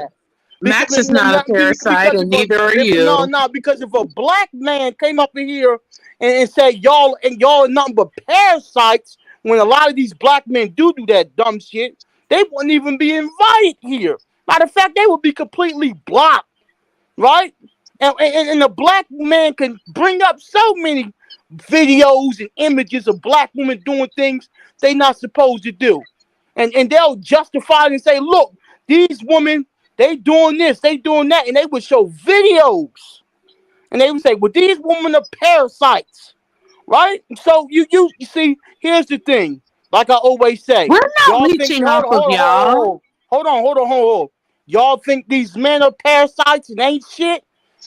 Max is not a parasite, and neither are you. No, because if a black man came up in here and said y'all are nothing but parasites, when a lot of these black men do that dumb shit, they wouldn't even be invited here. Matter of fact, they would be completely blocked, right? And the black man can bring up so many videos and images of black women doing things they not supposed to do. And they'll justify it and say, look, these women, they doing this, they doing that, and they would show videos. And they would say, well, these women are parasites, right? So you see, here's the thing. Like I always say, we're not leeching off of y'all. Hold on. Y'all think these men are parasites and ain't shit?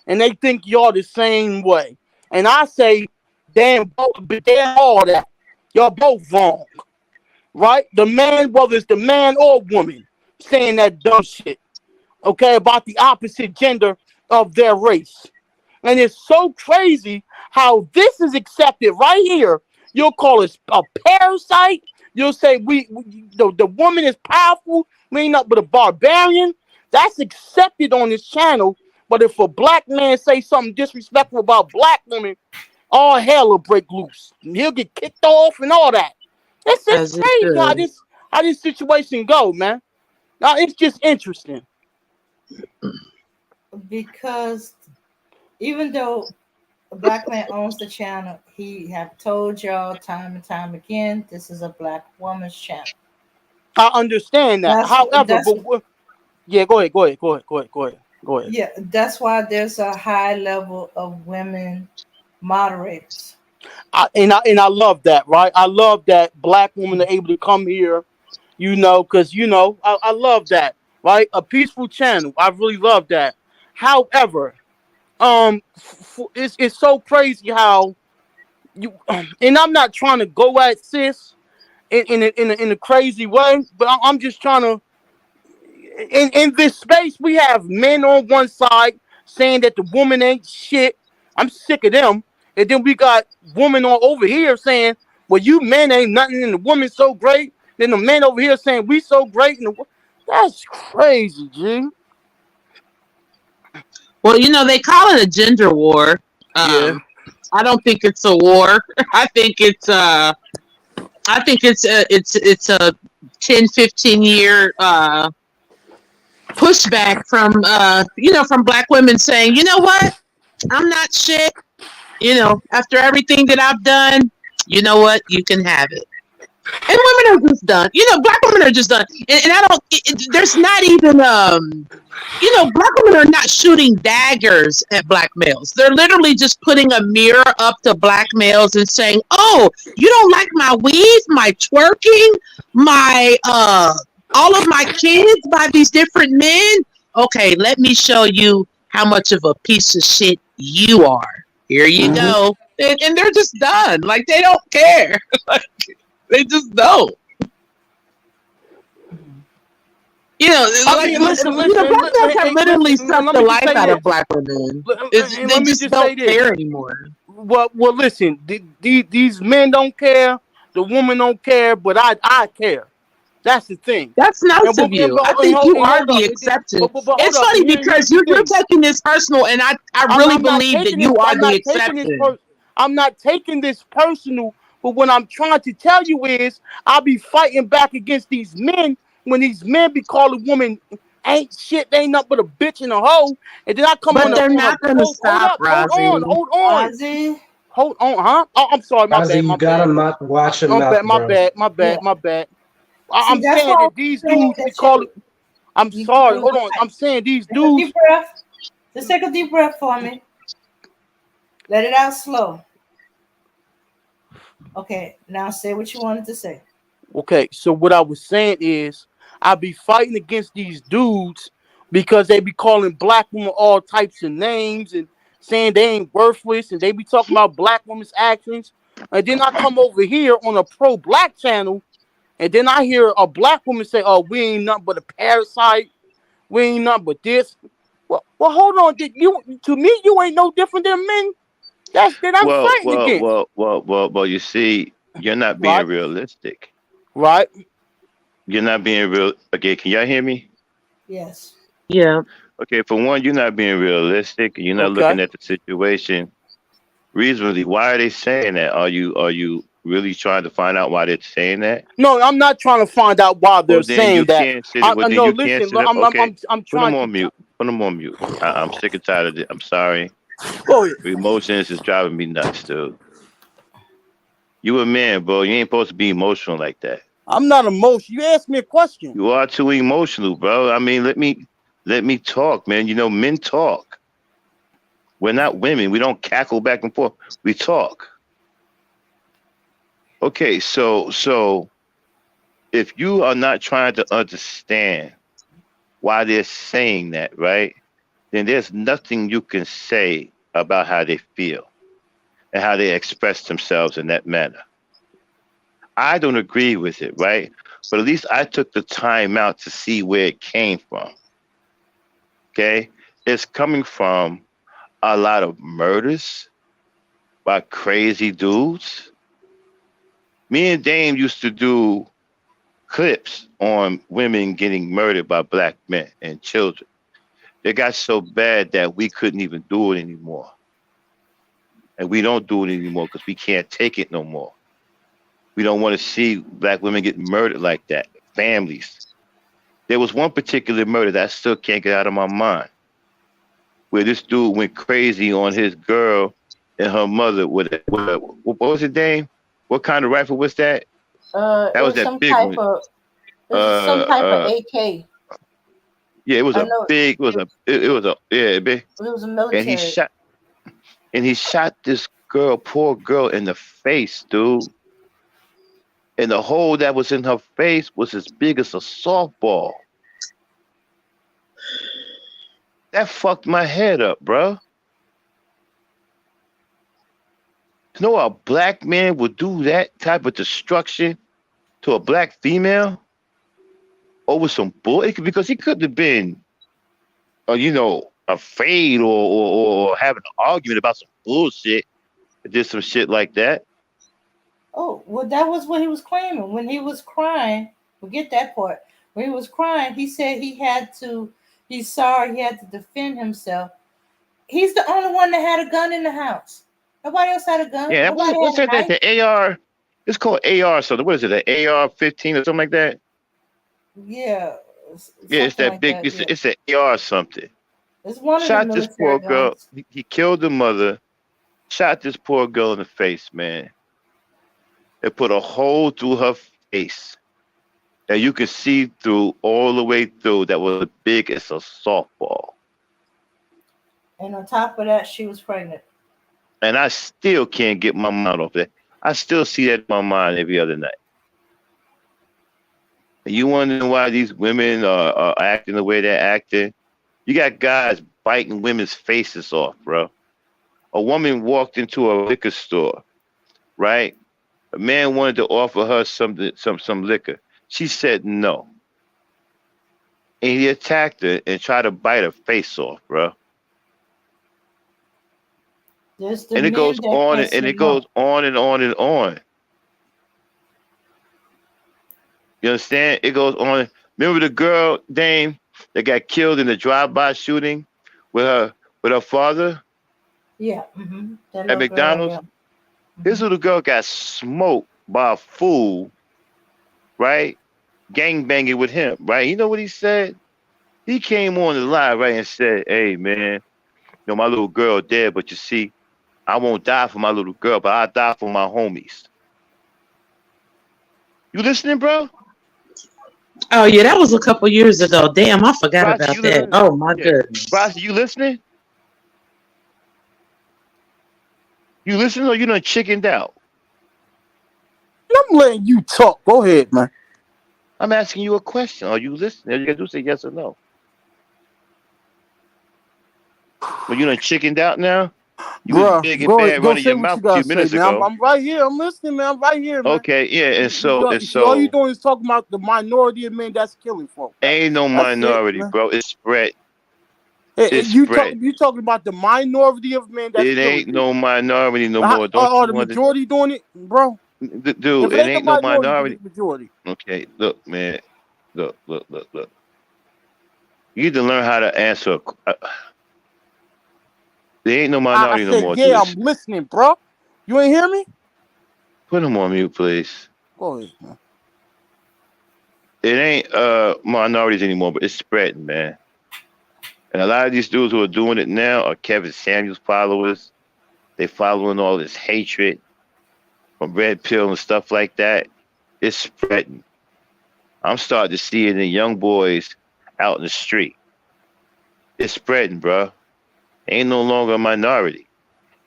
And they think y'all the same way. And I say, damn all that. Y'all both wrong. Right? The man, whether it's the man or woman, saying that dumb shit. Okay, about the opposite gender of their race. And it's so crazy how this is accepted right here. You'll call us a parasite. You'll say the woman is powerful, we ain't nothing but a barbarian. That's accepted on this channel. But if a black man say something disrespectful about black women, all hell will break loose. He'll get kicked off and all that. It's just crazy how this situation go, man. Now it's just interesting. Because even though a black man owns the channel, he have told y'all time and time again, this is a black woman's channel. I understand that. That's However, that's yeah, go ahead, go ahead. yeah. That's why there's a high level of women moderators. And I love that, right? I love that black women are able to come here, because I love that, right? A peaceful channel. I really love that. However, it's so crazy how you and I'm not trying to go at sis in a crazy way, but I'm just trying to in this space we have men on one side saying that the woman ain't shit. I'm sick of them. And then we got women on over here saying, well, you men ain't nothing and the woman so great. Then the men over here saying we so great and that's crazy, G. Well, they call it a gender war. Yeah. I don't think it's a war. I think it's a 10-15 year pushback from black women saying, you know what, I'm not shit. After everything that I've done, you know what, you can have it. And women are just done. Black women are just done. And I don't. There's not even black women are not shooting daggers at black males. They're literally just putting a mirror up to black males and saying, "Oh, you don't like my weave, my twerking, my all of my kids by these different men? Okay, let me show you how much of a piece of shit you are. Here you go." And they're just done. Like, they don't care. They just don't. Listen, black men have literally sucked the life out of black women. They just don't care anymore. Well, listen. These men don't care. The woman don't care, but I care. That's the thing. That's nice of you. I think you are the exception. It's funny because you're taking this personal, and I really believe that you are the exception. I'm not taking this personal, but what I'm trying to tell you is I'll be fighting back against these men when these men be calling women ain't shit, they ain't nothing but a bitch and a hoe, and then I come but on. They're not going to stop, Rozzy. Hold on, huh? Oh, I'm sorry, my Rozzy, bad. you gotta watch your mouth, my bro. bad. I'm saying that these dudes be calling. I'm sorry. Hold on. I'm saying these dudes. Deep breath. Just take a deep breath for me. Let it out slow. Okay, now say what you wanted to say. Okay, so what I was saying is I be fighting against these dudes because they be calling black women all types of names and saying they ain't worthless, and they be talking about black women's actions. And then I come over here on a pro-black channel, and then I hear a black woman say, "Oh, we ain't nothing but a parasite. We ain't nothing but this." Well, hold on. To me, you ain't no different than men. That I'm fighting against. Well. You see, you're not being realistic. Right. You're not being real. Okay, can y'all hear me? Yes. Yeah. Okay, for one, you're not being realistic. You're not looking at the situation reasonably. Why are they saying that? Are you really trying to find out why they're saying that? No, I'm not trying to find out why they're saying that. Can't sit it. Well, then you can't sit up. Okay, I'm put them trying on mute. Put them on mute. I'm sick and tired of it. I'm sorry. Go ahead. Emotions is driving me nuts, dude. You a man, bro. You ain't supposed to be emotional like that. I'm not emotional. You asked me a question. You are too emotional, bro. I mean, let me talk, man. Men talk. We're not women. We don't cackle back and forth. We talk. Okay, so if you are not trying to understand why they're saying that, right? Then there's nothing you can say about how they feel and how they express themselves in that manner. I don't agree with it, right? But at least I took the time out to see where it came from. Okay? It's coming from a lot of murders by crazy dudes. Me and Dame used to do clips on women getting murdered by black men and children. It got so bad that we couldn't even do it anymore. And we don't do it anymore because we can't take it no more. We don't want to see black women get murdered like that. Families. There was one particular murder that I still can't get out of my mind, where this dude went crazy on his girl and her mother what was it, Dame? What kind of rifle was that? That It was was that some big type one. of AK. Yeah, it was I a know big, it was a yeah, big, it was a and military. he shot this girl, poor girl, in the face, dude. And the hole that was in her face was as big as a softball. That fucked my head up, bro. You know a black man would do that type of destruction to a black female over some bull? Because he could have been, afraid or having an argument about some bullshit. Did some shit like that. Oh, well, that was what he was claiming. When he was crying, forget that part. When he was crying, he said he's sorry, he had to defend himself. He's the only one that had a gun in the house. Nobody else had a gun. Yeah, Nobody what's had a that? knife. The AR. It's called AR. So what is it? An AR-15 or something like that? Yeah, Yeah, it's something that like big. that. Yeah. It's an AR something. It's one of the Shot this military poor girl. guns. He killed the mother. Shot this poor girl in the face, man. It put a hole through her face that you could see through all the way through. That was big as a softball. And on top of that, she was pregnant. And I still can't get my mind off that. I still see that in my mind every other night. And you wondering why these women are acting the way they're acting? You got guys biting women's faces off, bro. A woman walked into a liquor store, right? A man wanted to offer her some liquor. She said no. And he attacked her and tried to bite her face off, bro. And it goes on and it goes on and on and on. You understand? It goes on. Remember the girl, Dame, that got killed in the drive-by shooting with her father? Yeah. At McDonald's? Girl, yeah. This little girl got smoked by a fool, right? Gang banging with him, right? You know what he said? He came on the live, right, and said, "Hey, man, my little girl dead, but you see, I won't die for my little girl, but I'll die for my homies." You listening, bro? Oh yeah, that was a couple years ago. Damn, I forgot Ross, about that. Oh my goodness. Ross, you listening? You listening or you done chickened out? I'm letting you talk. Go ahead, man. I'm asking you a question. Are you listening? All you gotta do is say yes or no. Well, you done chickened out now? You was big and bad running your mouth a few minutes ago. I'm right here. I'm listening, man. I'm right here, man. Okay, yeah, and so all you doing is talking about the minority of men that's killing folks. Ain't no minority, bro. It's spread. You talking about the minority of men that's killing. It ain't no minority no more. Are the majority doing it, bro? Dude, it ain't no minority. Majority. Okay, look, man. Look. You need to learn how to answer. There ain't no minority no more. Yeah, I'm listening, bro. You ain't hear me? Put him on mute, please. Go ahead, man. It ain't minorities anymore, but it's spreading, man. And a lot of these dudes who are doing it now are Kevin Samuels followers. They following all this hatred from Red Pill and stuff like that. It's spreading. I'm starting to see it in young boys out in the street. It's spreading, bro. Ain't no longer a minority.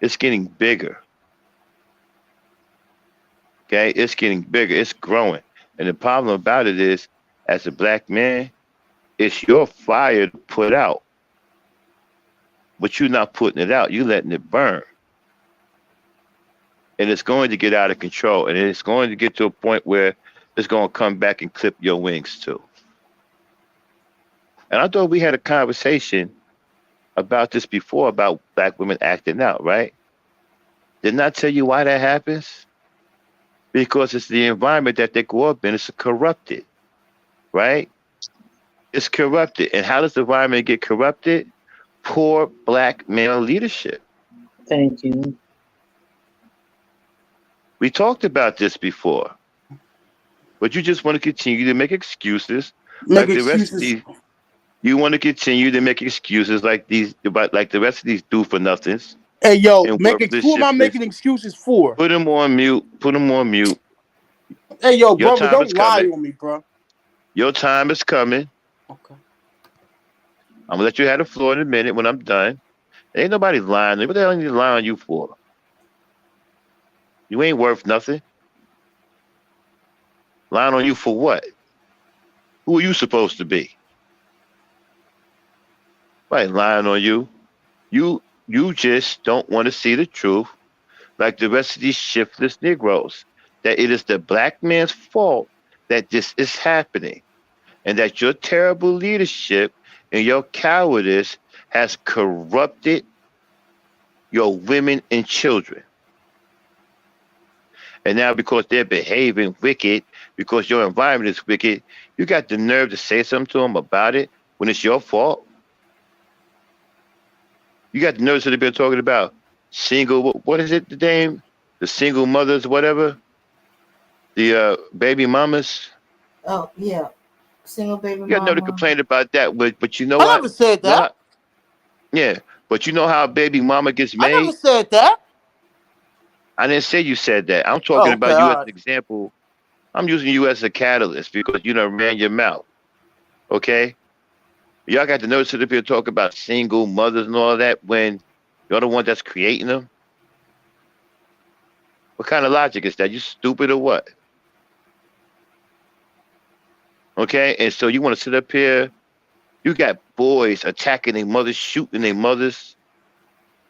It's getting bigger. Okay? It's getting bigger. It's growing. And the problem about it is, as a black man, it's your fire to put out. But you're not putting it out. You're letting it burn. And it's going to get out of control. And it's going to get to a point where it's going to come back and clip your wings too. And I thought we had a conversation about this before, about black women acting out, right? Didn't I tell you why that happens? Because it's the environment that they grow up in. It's corrupted, right? It's corrupted. And how does the environment get corrupted? Poor black male leadership. Thank you. We talked about this before. But you just want to continue to make excuses Make Like the rest of excuses. these, you want to continue to make excuses like these, about like the rest of these do for nothings Hey, yo, and worthless, who am I shiftless. making excuses for? Put them on mute. Put them on mute. Hey, yo, Your brother, time don't is lie coming. on me, bro. Your time is coming. Okay. I'm gonna let you have the floor in a minute when I'm done. Ain't nobody lying. What the hell are you lying on you for? You ain't worth nothing. Lying on you for what? Who are you supposed to be? Right, lying on you. You just don't want to see the truth, like the rest of these shiftless Negroes. That it is the black man's fault that this is happening, and that your terrible leadership and your cowardice has corrupted your women and children. And now, because they're behaving wicked, because your environment is wicked, you got the nerve to say something to them about it when it's your fault. You got the nerve to be talking about single. What is it? The name? The single mothers, whatever. The baby mamas. Oh yeah, single baby You got no to mama. complain about that. But you know I what? never said You know that. how, yeah. But you know how a baby mama gets I never made? said that. I didn't say you said that. I'm talking Oh, okay, about you all as an right. example. I'm using you as a catalyst because you done ran your mouth. Okay? Y'all got the nerve to be talk about single mothers and all that when you're the one that's creating them. What kind of logic is that? You stupid or what? Okay, and so you want to sit up here. You got boys attacking their mothers, shooting their mothers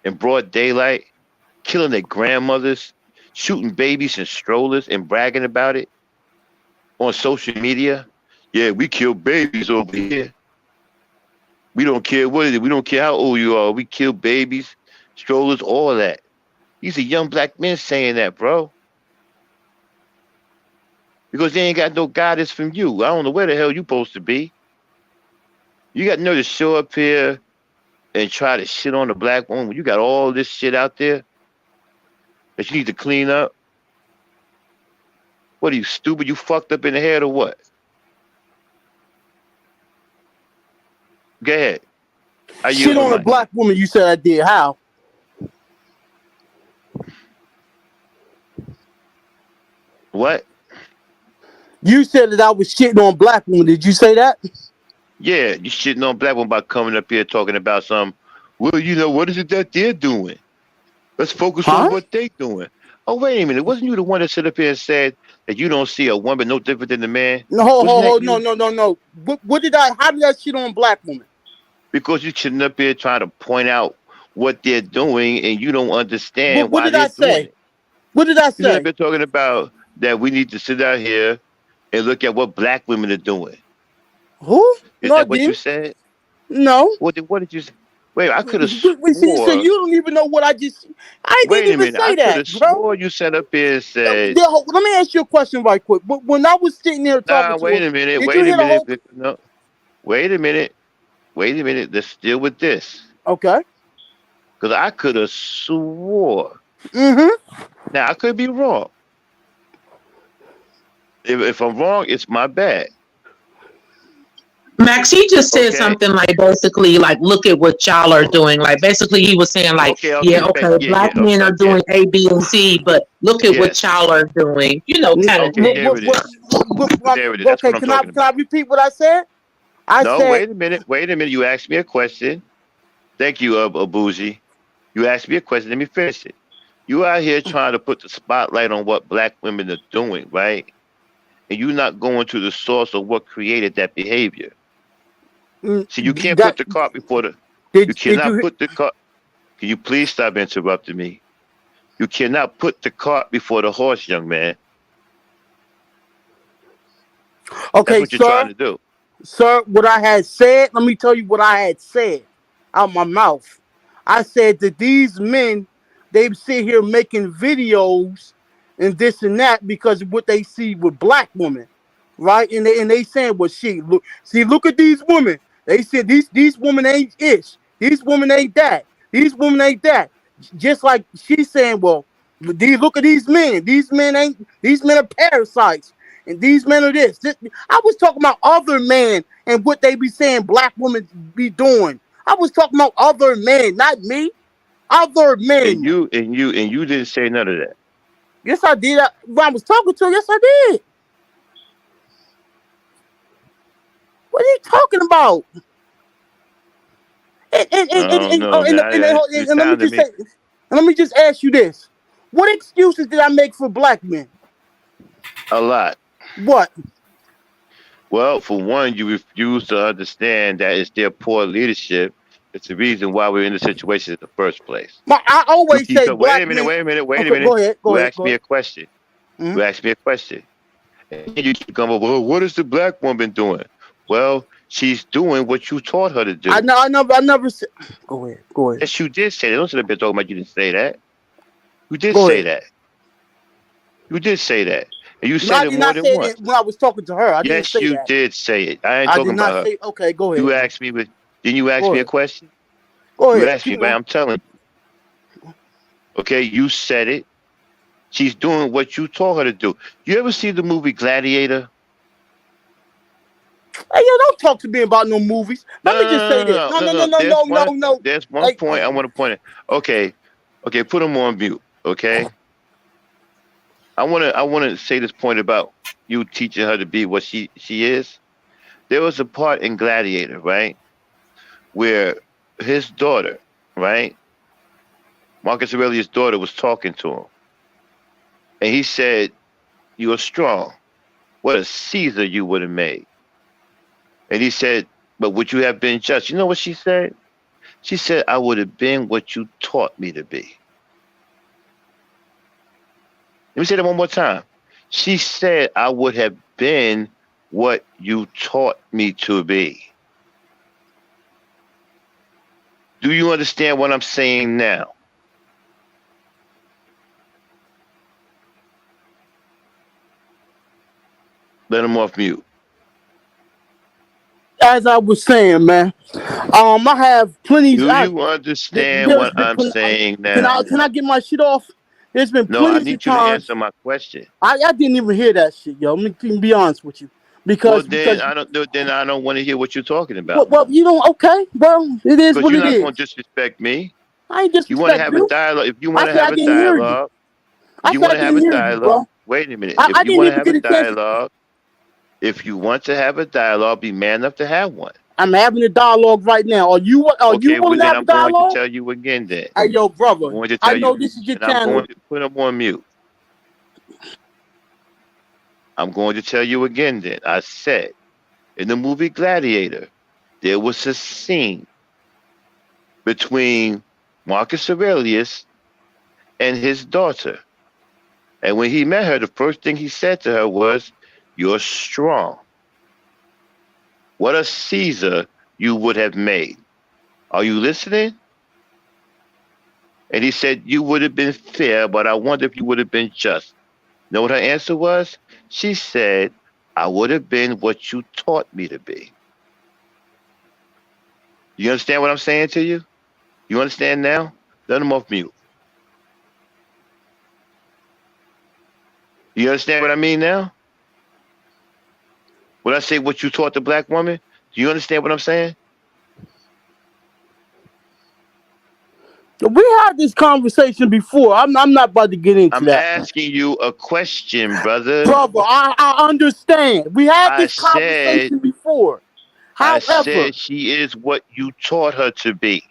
in broad daylight, killing their grandmothers, shooting babies in strollers and bragging about it on social media. Yeah, we kill babies over here. We don't care what it is. We don't care how old you are. We kill babies, strollers, all that. These are young black men saying that, bro. Because they ain't got no guidance from you. I don't know where the hell you supposed to be. You got no to show up here and try to shit on the black woman when you got all this shit out there that you need to clean up. What are you, stupid? You fucked up in the head or what? Go ahead. I Shit yield the on a mic. black woman, you said I did. How? What? You said that I was shitting on black women. Did you say that? Yeah, you shitting on black women by coming up here talking about some, well, you know, what is it that they're doing? Let's focus on Huh? what they're doing. Oh, wait a minute. Wasn't you the one that stood up here and said that you don't see a woman no different than a man? No, Wasn't that no, you? no, no, no. What did I? How did I shit on black women? Because you're sitting up here trying to point out what they're doing and you don't understand What why did they're I doing say? it. What did I You should have say? been talking about that we need to sit out here and look at what black women are doing. Who? Is No, I that what you didn't. said? No. What did you say? Wait, I could have See, so swore. you don't even know what I just. I didn't Wait a even minute. I say could that, have bro. swore you sat up here and No, said, let me ask you a question right quick. When I was sitting there talking nah, to her, wait a minute. did you Wait a hear the minute. whole? No, wait a minute. Wait a minute. Let's deal with this. Okay. Because I could have swore. Mm-hmm. Now, I could be wrong. If I'm wrong, it's my bad. Max, he just said Okay. something like basically like look at what y'all are doing. Like basically he was saying like, yeah, okay, Yeah, black yeah. men are Yeah. doing A, B, and C, but look at what Yes. y'all are doing, you know, kind of Okay, thing. there it is. There it is. That's what Okay, I'm talking can I about. repeat what I said? I No, said, wait a minute. Wait a minute. You asked me a question. Thank you, Abuji. You asked me a question. Let me finish it. You out here trying to put the spotlight on what black women are doing, right? And you're not going to the source of what created that behavior. See, you can't that put the cart before the. You did cannot you put the cart. Can you please stop interrupting me? You cannot put the cart before the horse, young man. That's okay, what you're trying sir? to do. Sir, what I had said, let me tell you what I had said out my mouth. I said that these men, they sit here making videos and this and that because of what they see with black women, right? And they saying, well, look at these women. They said these women ain't ish. These women ain't that. These women ain't that. Just like she's saying, well, look at these men. These men are parasites. and these men are this. I was talking about other men and what they be saying black women be doing. I was talking about other men, not me. Other And men. you didn't say none of that. Yes, I did. When I was talking to her, yes, I did. What are you talking about? Oh no, now you And let me sounded just me say, and let me just ask you this: what excuses did I make for black men? a lot. What? Well, for one, you refuse to understand that it's their poor leadership. It's the reason why we're in the situation in the first place. I You always keep say up. Wait black a minute. men. Wait a minute. Wait a Okay, minute. go ahead. Go You ahead. asked Go me ahead. a question. Mm-hmm. You asked me a question. And you keep going, well, what is the black woman doing? Well, she's doing what you taught her to I do. know. I never said. Go ahead. Go ahead. Yes, you did say that. Don't sit up here talking about you didn't say that. You did Go say ahead. that. You did say that. And you No, said I it did more not than say that once. when I was talking to her. I didn't Yes, say you that. did say it. I ain't I did talking not about her. say. Okay, go ahead. You asked me, didn't you ask Go me a ahead. question? Go You ahead. asked me, Keep but going. I'm telling you. Okay, you said it. She's doing what you told her to do. You ever see the movie Gladiator? Hey, yo, don't talk to me about no movies. No, Let no, me just say no, no, this. no, No, no, no, no. no, no, no, no, no. There's one Hey, point I want to point out. Okay, okay, put them on mute. Okay, I want to say this point about you teaching her to be what she is. There was a part in Gladiator, right, where his daughter, right, Marcus Aurelius' daughter, was talking to him, and he said, "You are strong. What a Caesar you would have made." And he said, "But would you have been just?" You know what she said? She said, "I would have been what you taught me to be." Let me say that one more time. She said, "I would have been what you taught me to be." Do you understand what I'm saying now? Let him off mute. as I was saying, man, I have plenty. Do you understand There's what been I'm plenty. saying Can now? I get my shit off? There's been No, I plenty of need you to answer times. my question. I didn't even hear that shit, yo. Let me be honest with you, Well, because then I don't want to hear what you're talking about. well you don't. Okay, well it is Because what you're it not going is. to disrespect me. I ain't You want to disrespect have a you. dialogue. If you I want to said have I a didn't hear you. dialogue, if I you said want I to have didn't a hear you, dialogue, bro. wait a minute. I If you didn't want to even have a get a chance. dialogue, if you want to have a dialogue, be man enough to have one. I'm having a dialogue right now. Are you Okay, well willing to then have a I'm going to dialogue? tell you again then. Hey, yo, I'm brother. going to I tell you, know this is your and I'm channel. going to put him on mute. I'm going to tell you again then. I said in the movie Gladiator, there was a scene between Marcus Aurelius and his daughter. And when he met her, the first thing he said to her was, "You're strong. What a Caesar you would have made." Are you listening? And he said, "You would have been fair, but I wonder if you would have been just." You know what her answer was? She said, "I would have been what you taught me to be." You understand what I'm saying to you? You understand now? Let him off mute. You understand what I mean now? When I say what you taught the black woman, do you understand what I'm saying? We had this conversation before. I'm not about to get into I'm that, asking you a question, brother. brother. I understand. We had I this said, conversation before. I However, said she is what you taught her to be.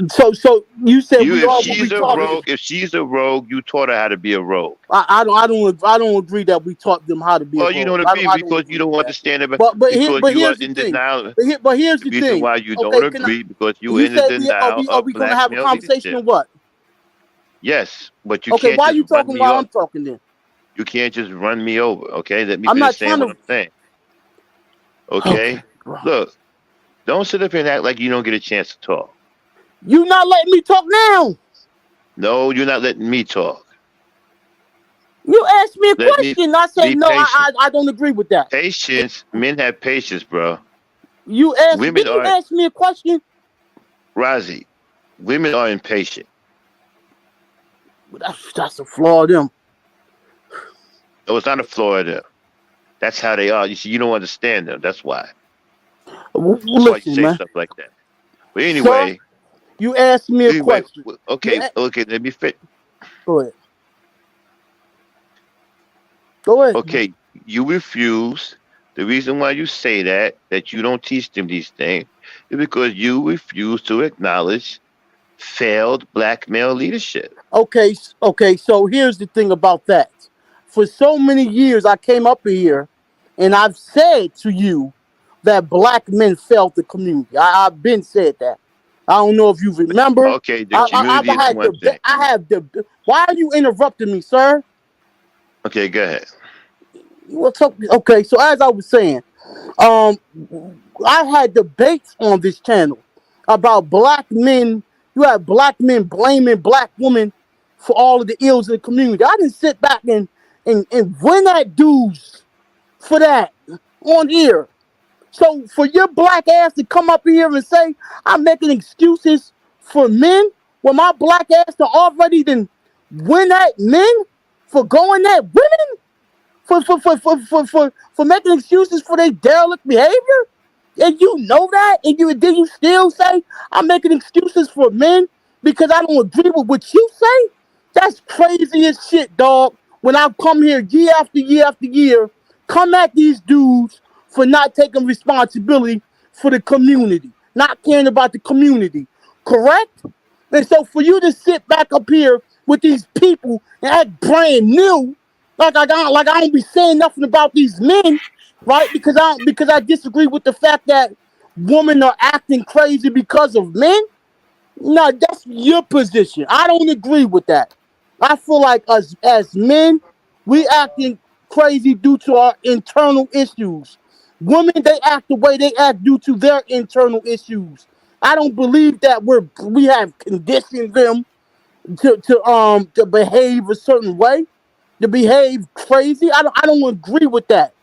so you said You, we if are what we she's a taught them. rogue, if she's a rogue, you taught her how to be a rogue. I don't agree that we taught them how to be a Well, you rogue. don't agree I don't because you agree with don't that. understand it, But because you are here's the in thing. denial. But here's The the reason thing. why you don't Okay, can I? agree because you You in the said denial are of we gonna black have a male conversation leadership. or what? Yes, but you Okay, can't why are just you run talking me while off. I'm talking then? You can't just run me over. Okay, let me I'm finish not saying trying what to. I'm saying. Okay, Okay, bro. look, don't sit up here and act like you don't get a chance to talk. You not letting me talk now. No, you're not letting me talk. You asked me a Let me question. I said be no. patient. I don't agree with that. Patience, men have patience, bro. You asked. Women Didn't you are, ask me a question? Razi, women are impatient. That's a flaw of them. No, it's not a flaw of them. That's how they are. You see, you don't understand them. That's why. That's why you Listen, say man, stuff like that. But sir, anyway, you asked me a anyway, question. You okay, okay. Let me fit. go ahead. Go ahead. Okay, you refuse. The reason why you say that you don't teach them these things, is because you refuse to acknowledge failed black male leadership. Okay, okay. So here's the thing about that. For so many years, I came up here, and I've said to you that black men failed the community. I've been said that. I don't know if you remember. Okay, the community is I've had one the. thing. I have the. Why are you interrupting me, sir? Okay, go ahead. What's up? Okay, so as I was saying, um, I had debates on this channel about black men. You have black men blaming black women for all of the ills in the community. I didn't sit back and win at dudes for that on here. So for your black ass to come up here and say I'm making excuses for men when my black ass to already then win at men for going at women for making excuses for their derelict behavior? And you know that, and you still say I'm making excuses for men because I don't agree with what you say? That's crazy as shit, dog. When I come here year after year after year, come at these dudes for not taking responsibility for the community, not caring about the community. Correct? And so for you to sit back up here with these people and act brand new, like I don't be saying nothing about these men, right? Because I disagree with the fact that women are acting crazy because of men. No, that's your position. I don't agree with that. I feel like us as men, we acting crazy due to our internal issues. Women, they act the way they act due to their internal issues. I don't believe that we have conditioned them to behave a certain way, to behave crazy. I don't agree with that.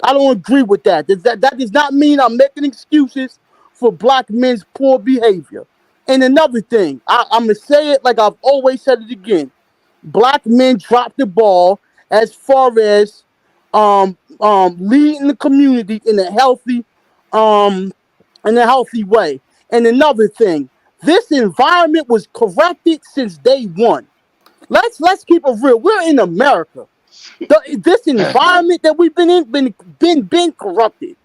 I don't agree with that. That does not mean I'm making excuses for black men's poor behavior. And another thing, I'm gonna say it like I've always said it again. Black men drop the ball as far as leading the community um in a healthy way. And another thing, this environment was corrected since day one. Let's keep it real. We're in America. This environment that we've been in been corrupted.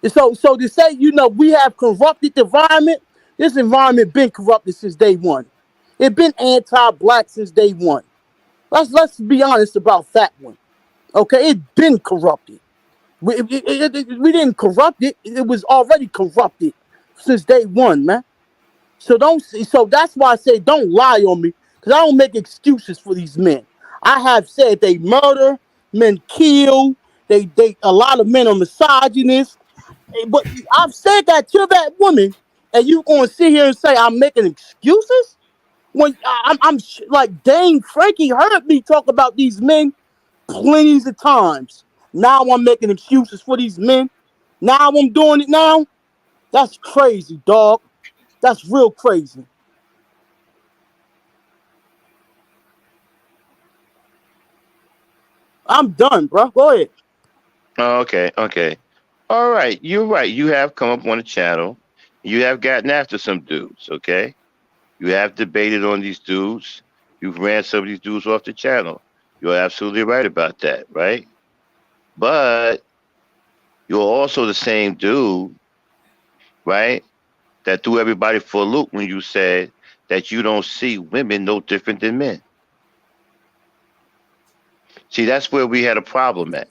And so to say, we have corrupted the environment, this environment been corrupted since day one. It been anti-black since day one. Let's be honest about that one. Okay, it been corrupted. We didn't corrupt it. It was already corrupted since day one, man. So that's why I say don't lie on me, because I don't make excuses for these men. I have said they murder, men kill, they a lot of men are misogynists. But I've said that to that woman, and you gonna sit here and say I'm making excuses? When like Dame Frankie heard me talk about these men plenty of times. Now I'm making excuses for these men. Now I'm doing it now. That's crazy, dog. That's real crazy. I'm done, bro. Go ahead. Oh, okay, okay. All right, you're right. You have come up on the channel. You have gotten after some dudes, okay? You have debated on these dudes. You've ran some of these dudes off the channel. You're absolutely right about that, right? But you're also the same dude, right? That threw everybody for a loop when you said that you don't see women no different than men. See, that's where we had a problem at.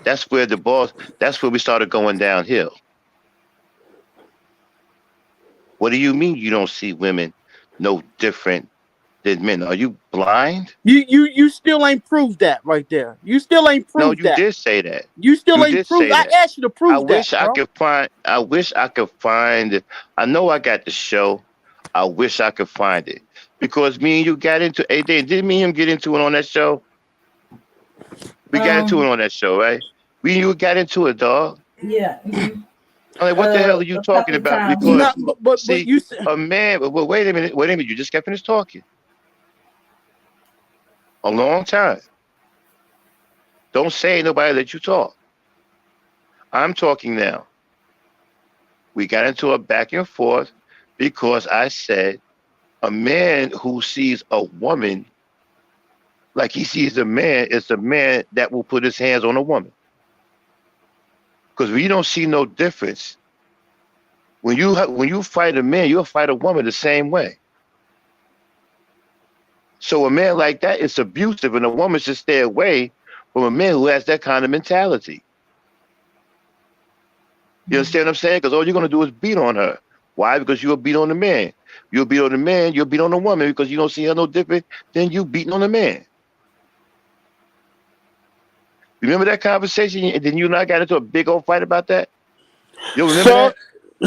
That's where we started going downhill. What do you mean you don't see women no different than men? Are you blind? You still ain't proved that right there. You still ain't No, proved you that. did say that. You still You ain't did proved. say I that. asked you to prove that, bro. I wish I could find. I know I got the show. I wish I could find it because me and you got into. Hey, didn't me and him get into it on that show? We got into it Um, on that show, right? We and you got into it, dog. yeah, I'm like, what the hell are you a talking couple of about? times. No, Because but see, you said a man. But wait a minute. You just kept finished talking a long time. Don't say nobody let you talk. I'm talking now. We got into a back and forth because I said a man who sees a woman like he sees a man is a man that will put his hands on a woman. Because we don't see no difference. When you fight a man, you'll fight a woman the same way. So a man like that is abusive, and a woman should stay away from a man who has that kind of mentality. You understand what I'm saying? Because all you're gonna do is beat on her. Why? Because you'll beat on the man. You'll beat on the man. You'll beat on the woman because you don't see her no different than you beating on the man. Remember that conversation? And then you and I got into a big old fight about that. You remember that?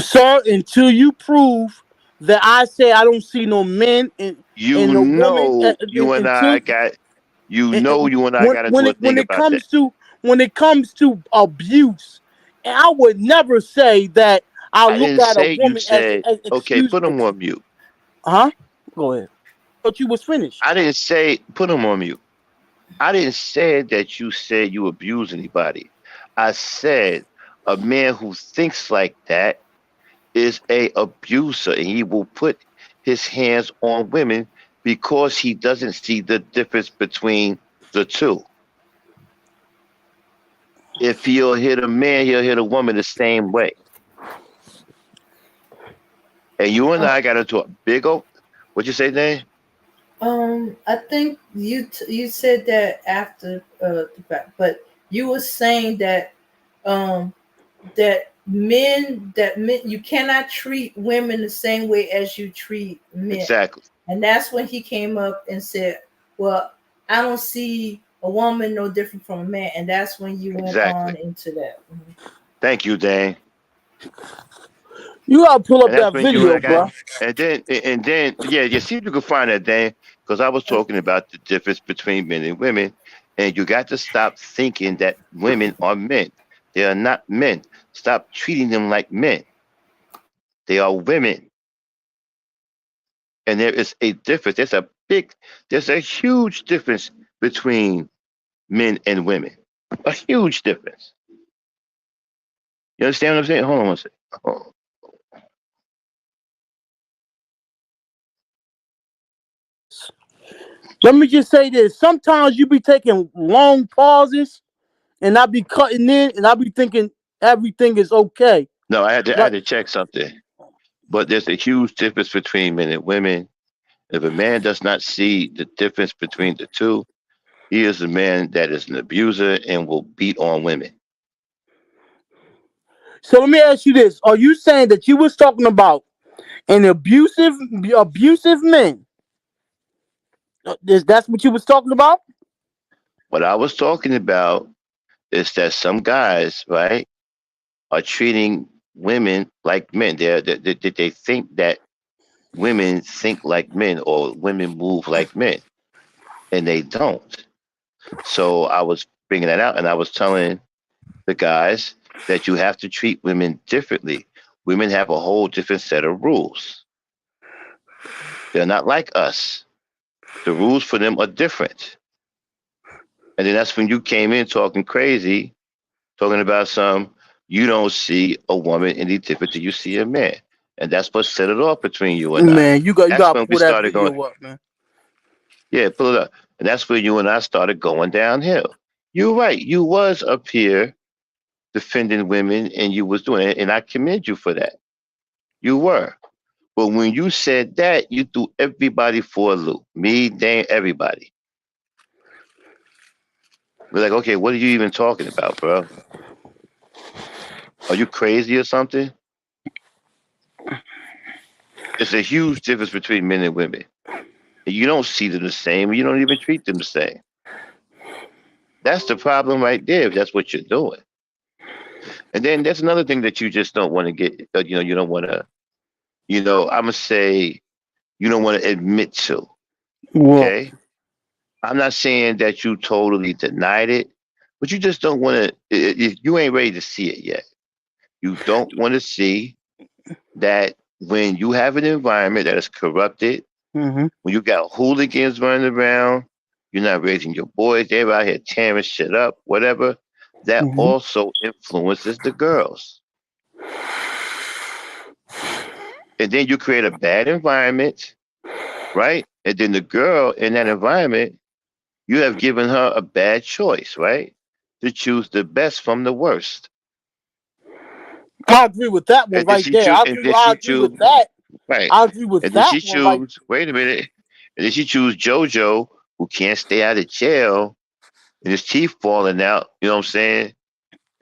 Sir, until you prove that I say I don't see no men in You a woman, know, you and until I got. You know, you and I got into a thing about that. When it comes to abuse, and I would never say that I I look didn't at a say you woman as said okay. excuse Put me, him on mute. huh? Go ahead. But you was finished. I didn't say put him on mute. I didn't say that you said you abuse anybody. I said a man who thinks like that is a abuser, and he will put his hands on women because he doesn't see the difference between the two. If he'll hit a man, he'll hit a woman the same way. And you and I got into a big old. What you say, Dan? I think you said that after the fact, but you were saying that um that men you cannot treat women the same way as you treat men. Exactly. And that's when he came up and said, well, I don't see a woman no different from a man. And that's when you went Exactly. on into that. Thank you, Dan. You gotta pull And up that's that when you and video, I got. bro. And then, yeah. See if you can find that, Dan, because I was talking about the difference between men and women, and you got to stop thinking that women are men. They are not men. Stop treating them like men. They are women, and there is a difference. There's a huge difference between men and women. A huge difference. You understand what I'm saying? Hold on one second. Hold on. Let me just say this. Sometimes you be taking long pauses and I be cutting in and I be thinking everything is okay. No, I had Like, to check something. But there's a huge difference between men and women. If a man does not see the difference between the two, he is a man that is an abuser and will beat on women. so let me ask you this. Are you saying that you was talking about an abusive man? That's what you was talking about? What I was talking about is that some guys, right, are treating women like men. They think that women think like men or women move like men, and they don't. So I was bringing that out, and I was telling the guys that you have to treat women differently. Women have a whole different set of rules. They're not like us. The rules for them are different. And then that's when you came in talking crazy, talking about you don't see a woman any different than you see a man. And that's what set it off between you and I. Man, you That's gotta when we pull that started going, video up, man. yeah, pull it up. And that's where you and I started going downhill. You're right. You was up here defending women and you was doing it. And I commend you for that. You were. But when you said that, you threw everybody for a loop. Me, Dan, everybody. We're like, okay, what are you even talking about, bro? Are you crazy or something? It's a huge difference between men and women. And you don't see them the same. You don't even treat them the same. That's the problem right there, if that's what you're doing. And then there's another thing that you just don't want to get, you don't want to, I'm going to say, you don't want to admit to. Well, Okay? I'm not saying that you totally denied it, but you just don't want to, you ain't ready to see it yet. You don't want to see that when you have an environment that is corrupted, mm-hmm. when you got hooligans running around, you're not raising your boys, they're out here tearing shit up, whatever. that Mhm. also influences the girls. And then you create a bad environment, right? And then the girl in that environment, you have given her a bad choice, right? To choose the best from the worst. I agree with that one And then right she there. choose, I and agree. then I she agree with choose, that. right? I agree with And then that she one right. choose, wait a minute, and then she choose JoJo, who can't stay out of jail, and his teeth falling out, you know what I'm saying?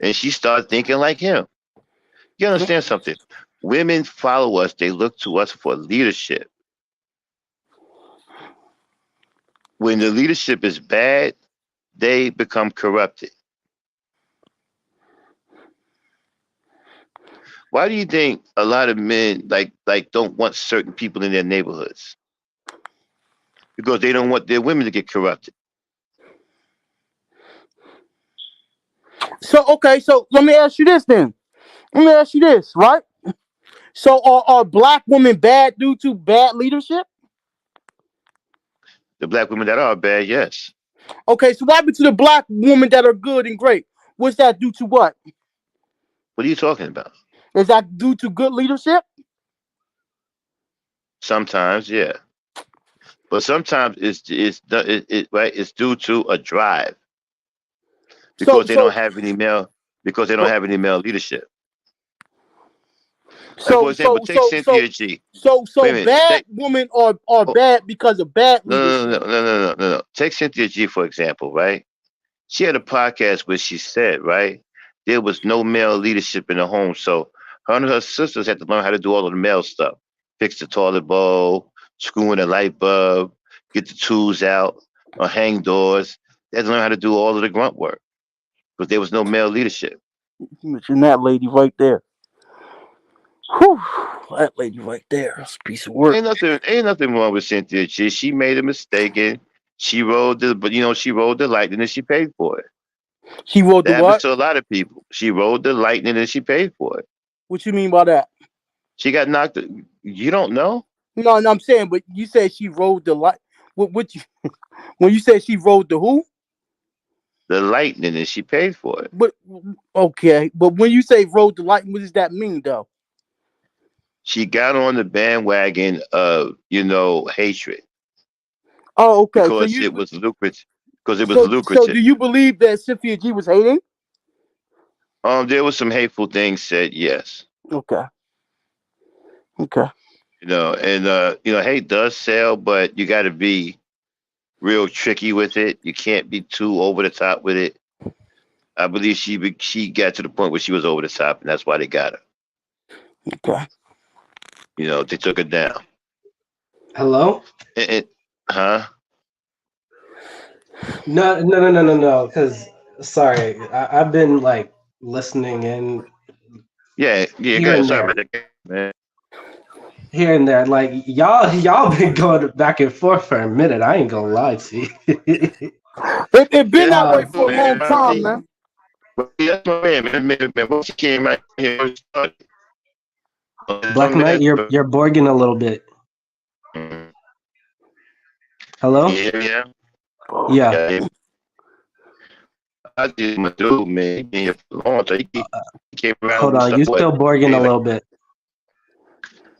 And she started thinking like him. You understand something? Women follow us, they look to us for leadership. When the leadership is bad, they become corrupted. Why do you think a lot of men like don't want certain people in their neighborhoods? Because they don't want their women to get corrupted. So okay, so let me ask you this then. Let me ask you this, right? So are black women bad due to bad leadership? The black women that are bad, yes. Okay, so what happened to the black women that are good and great? What's that due to what? What are you talking about? Is that due to good leadership? Sometimes, yeah, but sometimes right. It's due to a drive So because they don't so have any male but leadership. Like for so example, so take so so Cynthia G. so Wait a minute. bad women are Oh, bad because of bad no, no, no, leadership. no, no, no, no, no. Take Cynthia G for example, right? She had a podcast where she said, right, there was no male leadership in the home, so her and her sisters had to learn how to do all of the male stuff: fix the toilet bowl, screw in a light bulb, get the tools out, or hang doors. They had to learn how to do all of the grunt work because there was no male leadership. Mention that lady right there. Whew, that lady right there. That's a piece of work. Ain't nothing wrong with Cynthia G. She made a mistake and she rode the lightning and she paid for it. She wrote the That happens what? to a lot of people. She rode the lightning and she paid for it. What you mean by that? She got knocked. You don't know No, no, I'm saying, but you said she rode the light. What you when you said she rode the who? the lightning and she paid for it. But okay, but when you say rode the light, what does that mean though? She got on the bandwagon of hatred Oh, okay. So because you it was lucrative. Because it was so do lucrative. you believe that Cynthia G was hating? There was some hateful things said. Yes, Okay, okay, and hate does sell, but you got to be real tricky with it. You can't be too over the top with it. I believe she got to the point where she was over the top, and that's why they got her. okay. They took her down. Hello? Huh? No, no, no, no, no, no. Because sorry, I've been like listening in Yeah, yeah. Go here ahead. and Sorry there, about that, man. here and there. Like y'all been going back and forth for a minute. I ain't gonna lie to you. It been Yeah, that way um, for a long time, man. Well, that's my man. Once he came right here, he started. Black Knight, you're borging a little bit. Can you Hello? hear me now? Yeah. Yeah, I did my dude, man. He been here for a long time. He came around Hold and on, stuff. you What? still borging a little bit.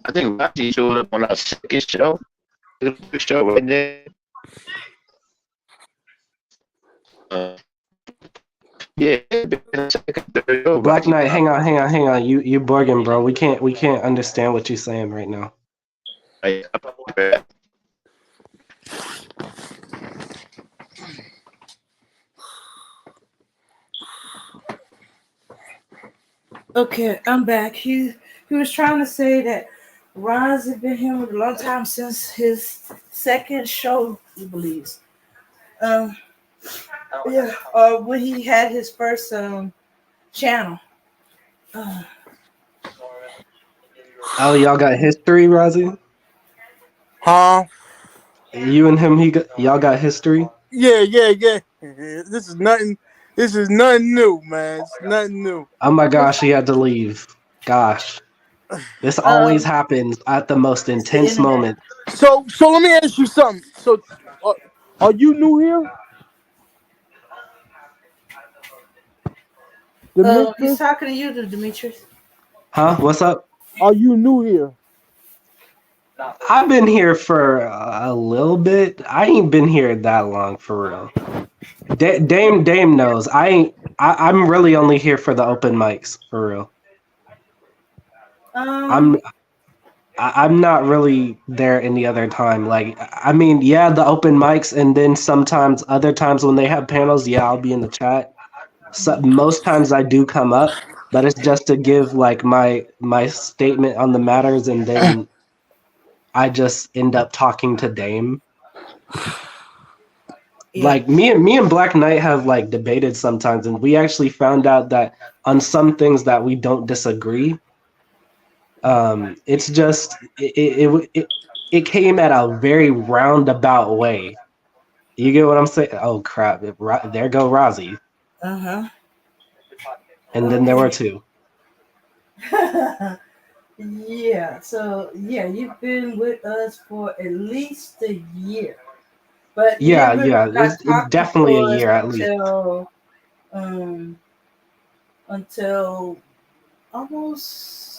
I think Rocky showed up on our second show. The first show right there. Uh, yeah, second, third show. Black Rocky. Knight, hang on. You borging, bro. We can't understand what you're saying right now. Okay, I'm back. He was trying to say that Ron's had been here a long time since his second show, he believes. Um, yeah, when he had his first channel. Uh, Oh, y'all got history, Rozzy? Huh? You and him, y'all got history? Yeah, yeah, yeah. This is nothing. This is nothing new, man. It's nothing new. Oh my gosh, he had to leave. Gosh. This always um, happens at the most it's the intense internet. moment. So let me ask you something. So, uh, are you new here? He's Demetrius, talking to you, Demetrius. Huh? What's up? are you new here? I've been here for a little bit. I ain't been here that long for real. Dame knows. I ain't. I'm really only here for the open mics for real. Um, I'm I'm not really there any other time. Like I mean, yeah, the open mics, and then sometimes other times when they have panels, yeah, I'll be in the chat. So most times I do come up, but it's just to give like my statement on the matters, and then I just end up talking to Dame. yeah. Like me and Black Knight have like debated sometimes, and we actually found out that on some things that we don't disagree. It's just it came at a very roundabout way. You get what I'm saying? Oh crap! There go Rozzy, Uh-huh. and then there were Okay. two. Yeah. So yeah, you've been with us for at least a year, but you Yeah, didn't really yeah, start it's talking to definitely a us year at least. um until almost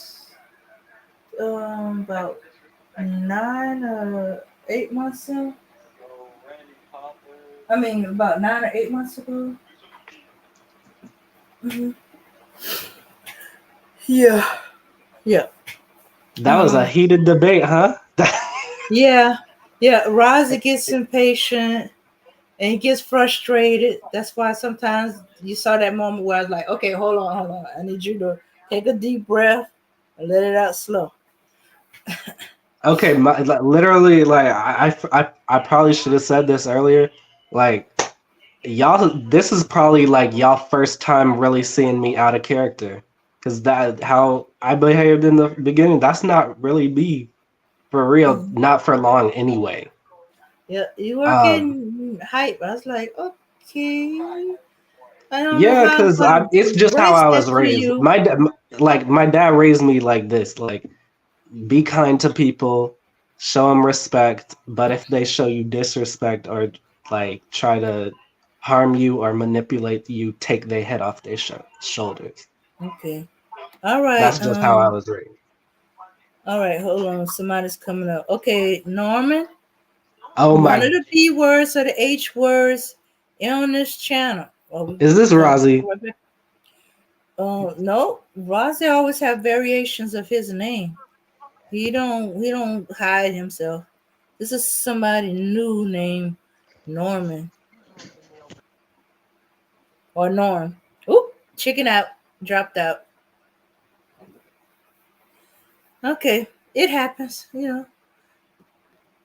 about 9 or 8 months ago. I mean, about 9 or 8 months ago. Hmm. Yeah. Yeah. That was a Um. heated debate, huh? Yeah. Yeah. Rozzy gets impatient and he gets frustrated. That's why sometimes you saw that moment where I was like, okay, hold on. I need you to take a deep breath and let it out slow. Okay, literally, like I probably should have said this earlier. Like y'all, this is probably like y'all first time really seeing me out of character, because that how I behaved in the beginning. That's not really me for real. Mhm. Not for long anyway. Yeah, you were Um, getting hype. I was like, okay, I don't know yeah, how I'm because gonna it's just how break I that was to raised. you. My dad raised me like this. Like be kind to people, show them respect, but if they show you disrespect or like try to harm you or manipulate you, take their head off their shoulders. Okay. All right. That's just how I was raised. All right. Hold on. Somebody's coming up. Okay, Norman. Oh None of my, the B words or the H words on this channel. Oh, is this Rozzy? no. Rossi always have variations of his name. He don't hide himself. This is somebody new named Norman or Norm. Oop, chicken out, dropped out. Okay, it happens.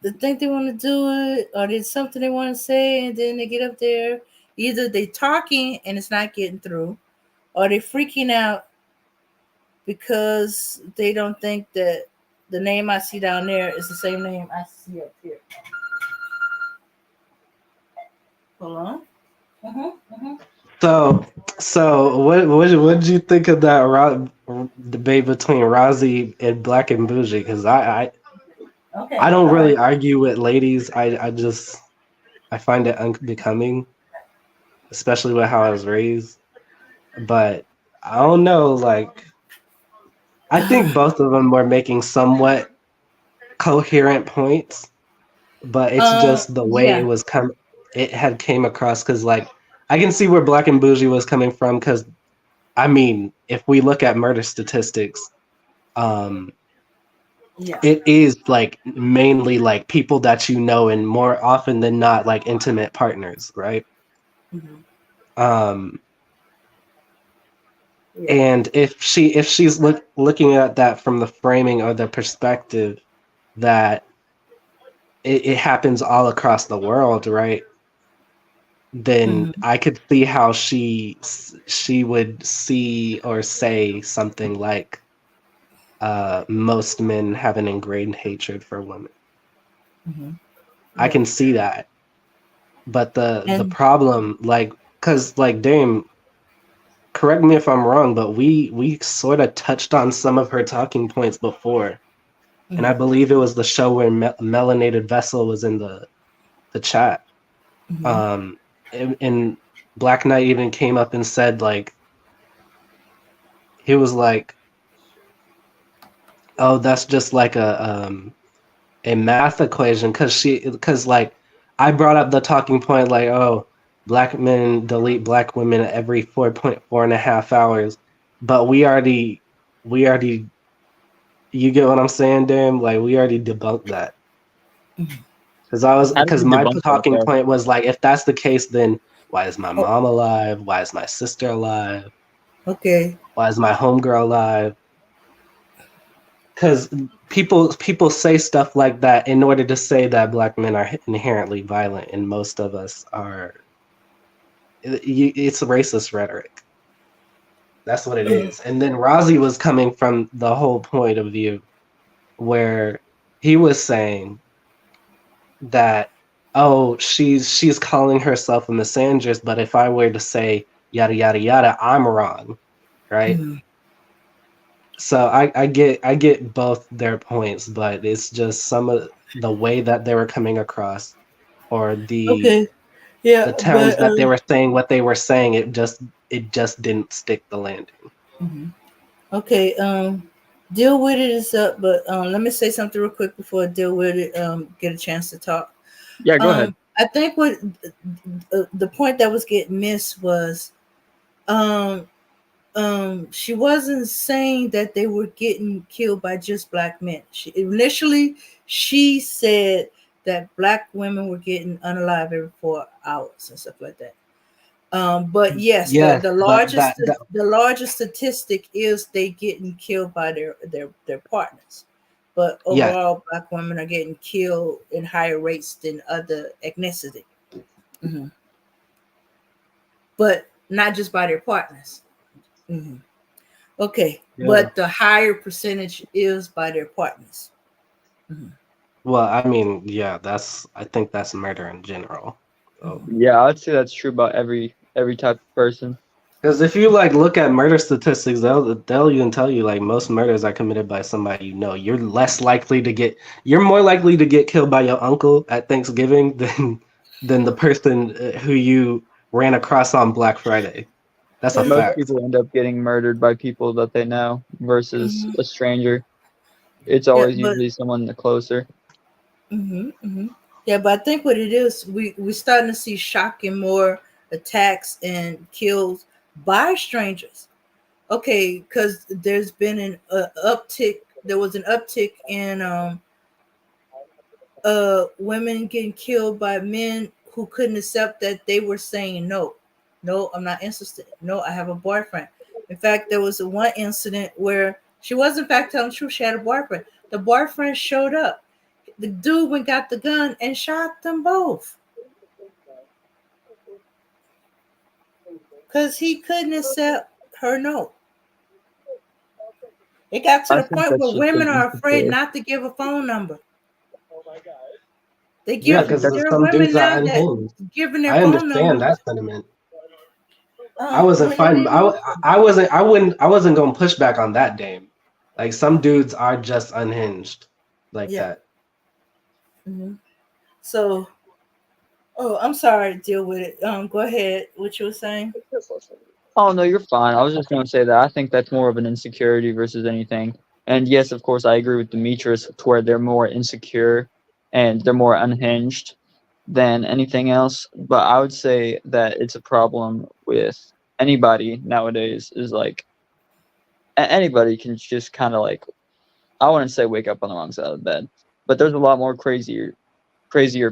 They think they want to do it, or there's something they want to say, and then they get up there. Either they talking and it's not getting through, or they freaking out because they don't think that the name I see down there is the same name I see up here. Hold on. So what did you think of that debate between Rozzy and Black and Bougie? Because I Okay. don't All right. really argue with ladies. I just I find it unbecoming, especially with how I was raised. But I don't know, like I think both of them were making somewhat coherent points, but it's just the way Yeah. it had came across because like I can see where Black and Bougie was coming from because I mean, if we look at murder statistics, um Yeah. it is like mainly like people that you know and more often than not like intimate partners, right? Mhm. Um Yeah. and if she's looking at that from the framing or the perspective that it happens all across the world, right? Then Mhm. I could see how she would see or say something like most men have an ingrained hatred for women. Mhm. I Yeah. can see that. But the And problem, like, cause like Dame, correct me if I'm wrong, but we sort of touched on some of her talking points before, and I mhm. believe it was the show where Melanated Vessel was in the chat. Mhm. And Black Knight even came up and said like he was like, "Oh, that's just like a math equation," because like I brought up the talking point like, "Oh, black men delete black women every 4.4 and a half hours," but we already, you get what I'm saying, damn? Like we already debunked that. How did Because you my debunk that talking though? point was like, if that's the case, then why is my Oh, mom alive? Why is my sister alive? okay. Why is my homegirl alive? Because people say stuff like that in order to say that black men are inherently violent, and most of us are. It's racist rhetoric. That's what it is. And then Razi was coming from the whole point of view where he was saying that, oh, she's calling herself a misandrist, but if I were to say yada yada yada, I'm wrong, right? Mhm. So I get both their points, but it's just some of the way that they were coming across, or Okay. Yeah, the terms but that they were saying what they were saying. It just didn't stick the landing. mhm. Okay. Deal with it is up, but let me say something real quick before I deal with it. Get a chance to talk. Yeah, go ahead. I think what the point that was getting missed was um she wasn't saying that they were getting killed by just black men. She said that black women were getting unalive every 4 hours and stuff like that. But yes, Yes, but that the largest statistic is they getting killed by their partners. But yeah, overall, black women are getting killed in higher rates than other ethnicity. Mhm. But not just by their partners. Mhm. Okay, yeah. but the higher percentage is by their partners. Mhm. Well, I mean, yeah, I think that's murder in general. So, Mhm. Yeah, I'd say that's true about every type of person. because if you like look at murder statistics, they'll even tell you like most murders are committed by somebody you know. You're more likely to get killed by your uncle at Thanksgiving than the person who you ran across on Black Friday. That's a Most fact. people end up getting murdered by people that they know versus Mhm. a stranger. It's Yeah, always but usually someone closer. yeah, but I think what it is, we're starting to see shocking more attacks and kills by strangers. Okay, because there's been an uptick. There was an uptick in women getting killed by men who couldn't accept that they were saying no. No, I'm not interested. No, I have a boyfriend. In fact, there was a one incident where she was in fact telling the truth. She had a boyfriend. The boyfriend showed up. The dude went got the gun and shot them both because he couldn't accept her no. It got to I the think point where that's just women an are afraid insecure. not to give a phone number. They Yeah, Yeah, I give think because that's there are some women dudes are now that unhinged. giving their I phone understand numbers. that sentiment. I wasn't When fighting. they I wasn't going to push back on that, Dame. Like some dudes are just unhinged, like yeah. that. Mhm. So, oh, I'm sorry to deal with it. Go ahead. What you were saying? Oh no, you're fine. I was just going to say that I think that's more of an insecurity versus anything. And yes, of course, I agree with Demetrius to where they're more insecure and they're more unhinged than anything else. But I would say that it's a problem with anybody nowadays. Is like anybody can just kind of like, I wouldn't say wake up on the wrong side of the bed, but there's a lot more crazier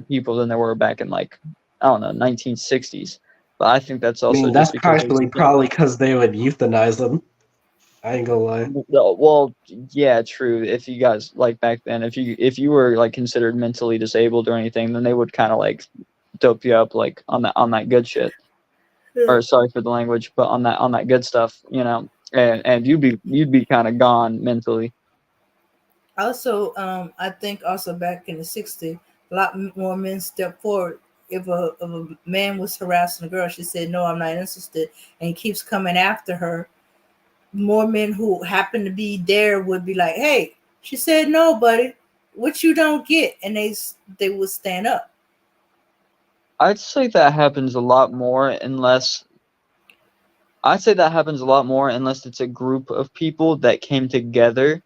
people than there were back in like, I don't know, 1960s. But I think that's I also mean, just that's because partially probably because they would euthanize them. I ain't gonna lie. well, yeah, true. If you guys like back then, if you were like considered mentally disabled or anything, then they would kind of like dope you up like on that good shit. Yeah. Or sorry for the language, but on that good stuff, and you'd be kind of gone mentally. Also, I think also back in the '60s, a lot more men stepped forward. If a man was harassing a girl, she said, "No, I'm not interested," and he keeps coming after her. More men who happen to be there would be like, "Hey, she said no, buddy. What you don't get?" And they would stand up. I'd say that happens a lot more unless I'd say that happens a lot more unless it's a group of people that came together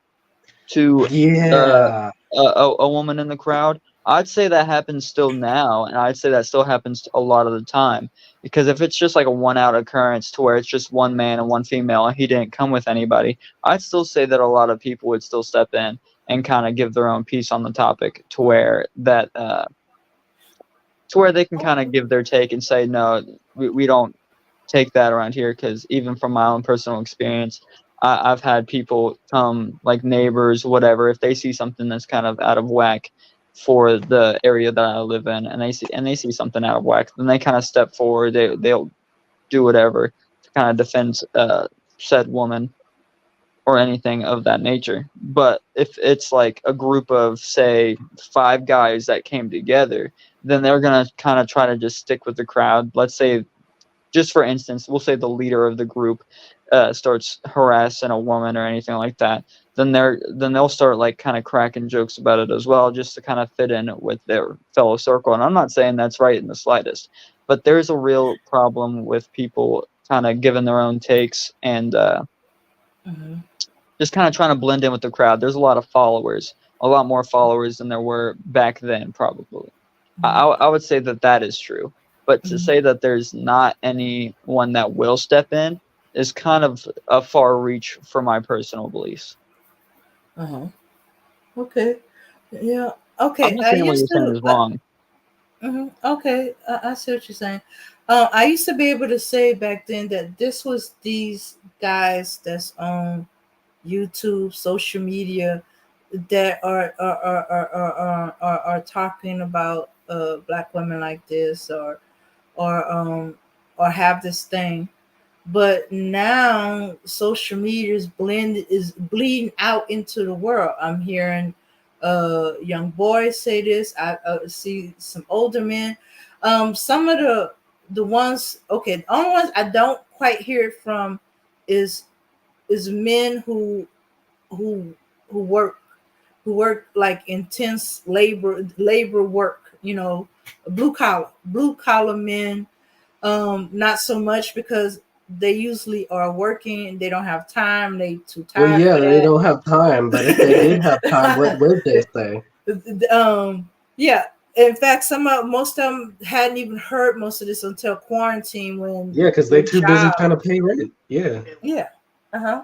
to Yeah. a woman in the crowd. I'd say that happens still now, and I'd say that still happens a lot of the time. Because if it's just like a one-out occurrence to where it's just one man and one female and he didn't come with anybody, I'd still say that a lot of people would still step in and kind of give their own piece on the topic to where that to where they can kind of give their take and say, no, we don't take that around here. Because even from my own personal experience, I've had people come, like neighbors, whatever, if they see something that's kind of out of whack for the area that I live in, and they see something out of whack, then they kind of step forward. They'll do whatever to kind of defend said woman or anything of that nature. But if it's like a group of, say, 5 guys that came together, then they're gonna kind of try to just stick with the crowd. Let's say, just for instance, we'll say the leader of the group starts harassing a woman or anything like that. Then they'll start like kind of cracking jokes about it as well, just to kind of fit in with their fellow circle. And I'm not saying that's right in the slightest, but there's a real problem with people kind of giving their own takes and Mhm. just kind of trying to blend in with the crowd. There's a lot of followers, a lot more followers than there were back then, probably. I would say that that is true. But to Mhm. say that there's not anyone that will step in is kind of a far reach for my personal beliefs. Uh-huh. Okay. Yeah. I'm Okay. not I saying what you're used saying to. is wrong. Okay. I see what you're saying. I used to be able to say back then that this was these guys that's on YouTube, social media, that are talking about black women like this, or or have this thing. But now social media is bleeding out into the world. I'm hearing young boys say this. I see some older men. Some of the ones, okay, the only ones I don't quite hear it from is men who who work who work like intense labor work, blue collar men. Not so much, because they usually are working and they don't have time, they too Well, tired yeah, for they don't have time, but if they did have time, what would they say? that. Yeah, in fact, most of them hadn't even heard most of this until quarantine, when Yeah, because they're their too busy job. trying to pay rent. Yeah. Yeah. Uh-huh.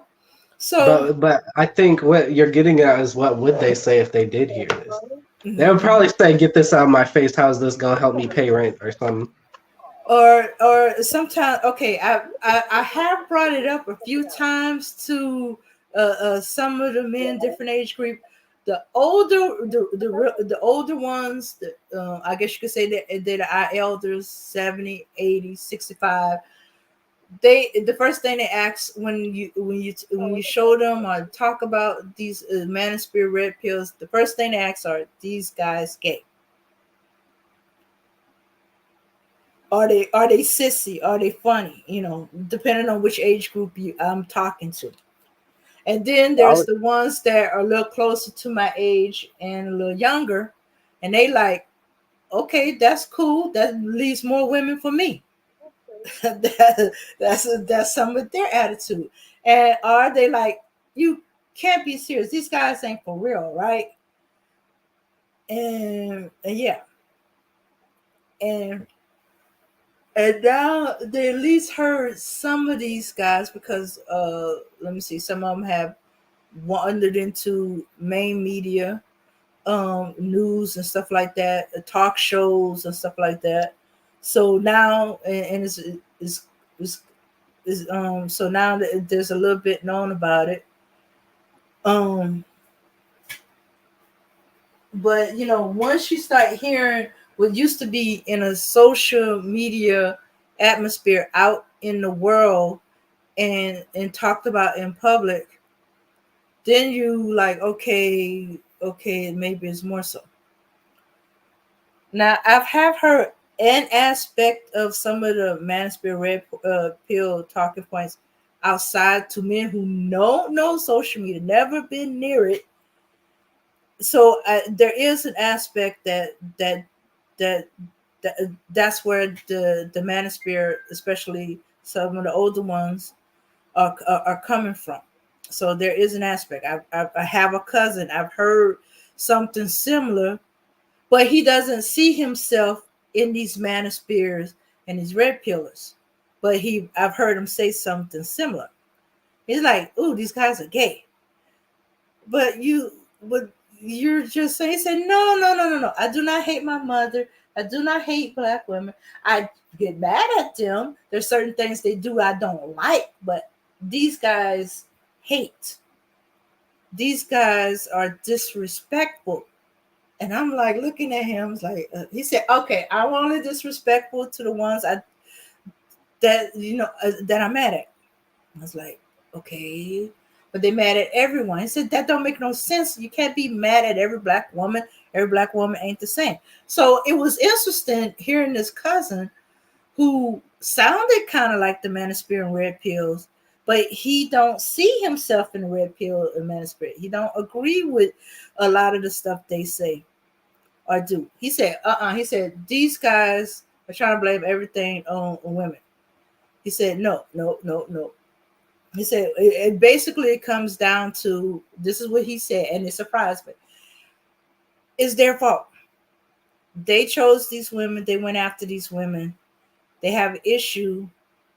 So. But I think what you're getting at is, what would they say if they did hear this? They would Mhm. probably say, "Get this out of my face. How's this gonna help me pay rent or something?" Or sometimes, okay, I have brought it up a few times to some of the men, different age group. The older ones, I guess you could say that they're our elders, 70, 80, 65. The first thing they ask when you show them or talk about these manosphere red pills, the first thing they ask are, these guys gay? Are they sissy? Are they funny? Depending on which age group I'm talking to. And then I there's would, the ones that are a little closer to my age and a little younger, and they like, okay, that's cool. That leaves more women for me. That's some of their attitude. And are they like, you can't be serious? These guys ain't for real, right? And yeah, and And now they at least heard some of these guys, because let me see, some of them have wandered into main media, news and stuff like that, talk shows and stuff like that. So now, and so now there's a little bit known about it. Um, but once you start hearing what used to be in a social media atmosphere out in the world, and talked about in public, then you like, okay, maybe it's more so. Now have heard an aspect of some of the manosphere red pill talking points outside to men who don't know social media, never been near it. So there is an aspect that that's where the manosphere, especially some of the older ones are coming from. So there is an aspect. I have a cousin. I've heard something similar, but he doesn't see himself in these manospheres and these red pillars. But I've heard him say something similar. He's like, "Ooh, these guys are gay." But you're just saying, he said, no, no, no, no, no. I do not hate my mother. I do not hate black women. I get mad at them. There's certain things they do I don't like, but these guys hate. These guys are disrespectful. And I'm like looking at him, like he said, okay, I'm only disrespectful to the ones that I'm mad at. I was like, okay, but they mad at everyone. He said that don't make no sense. You can't be mad at every black woman. Every black woman ain't the same. So it was interesting hearing this cousin who sounded kind of like the manosphere and red pills, but he don't see himself in the red pill and manosphere. He don't agree with a lot of the stuff they say or do. He said, He said these guys are trying to blame everything on women. He said, no, no, no, no. He said, it basically comes down to, this is what he said, and it surprised me. It's their fault. They chose these women. They went after these women. They have an issue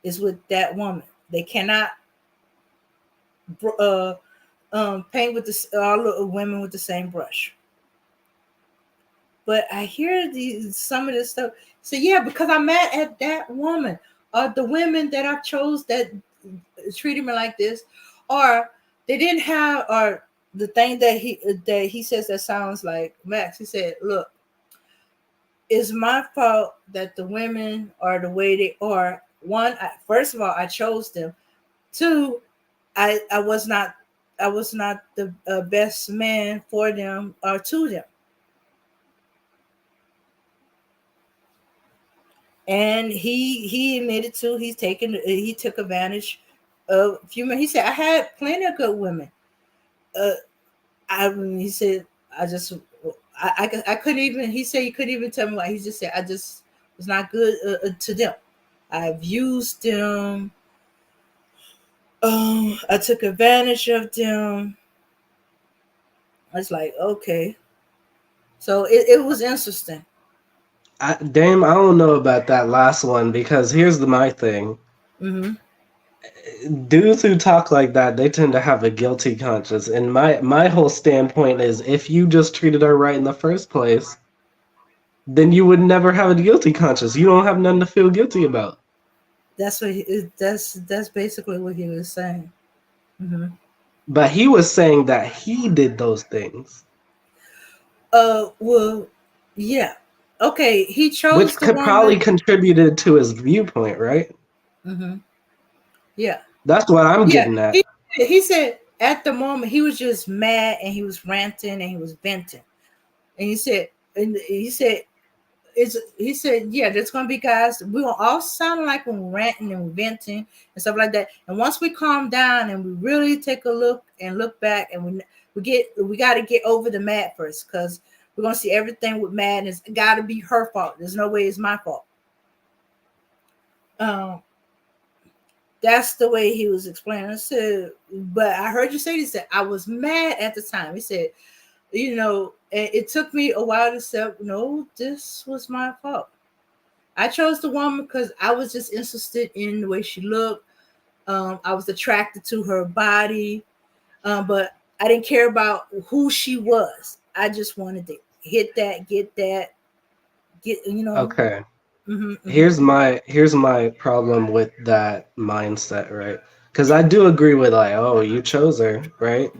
is with that woman. They cannot paint with all women with the same brush. But I hear some of this stuff. So yeah, because I'm mad at that woman or the women that I chose that treated me like this, or they didn't have, or the thing that he says that sounds like Max. He said, "Look, it's my fault that the women are the way they are. One, first of all, I chose them. Two, I was not the best man for them or to them." And he admitted to he took advantage of a few men. He said, "I had plenty of good women." He said, I couldn't even. He said he couldn't even tell me why. He just said, "I just was not good to them. I've used them. I took advantage of them." I was like, okay. So it was interesting. Dame, I don't know about that last one, because here's my thing. Mm-hmm. Dudes who talk like that, they tend to have a guilty conscience. And my whole standpoint is, if you just treated her right in the first place, then you would never have a guilty conscience. You don't have nothing to feel guilty about. That's what that's basically what he was saying. Mm-hmm. But he was saying that he did those things. Well, yeah. Okay, he chose which the could woman. probably contributed to his viewpoint, right? Mm-hmm. Yeah. That's what I'm getting at. He said at the moment he was just mad and he was ranting and he was venting. And he said, yeah, there's gonna be guys, we gonna all sound like when we're ranting and we're venting and stuff like that. And once we calm down and we really take a look back, and we gotta get over the mad first, because we're gonna see everything with madness. It gotta be her fault. There's no way it's my fault. That's the way he was explaining. I said, but I heard you say this. He said, I was mad at the time. He said, it took me a while to say, no, this was my fault. I chose the woman because I was just interested in the way she looked. I was attracted to her body, but I didn't care about who she was. I just wanted to hit that, get. Okay. Mm-hmm, mm-hmm. Here's my problem with that mindset, right? Because I do agree with, like, oh, you chose her, right?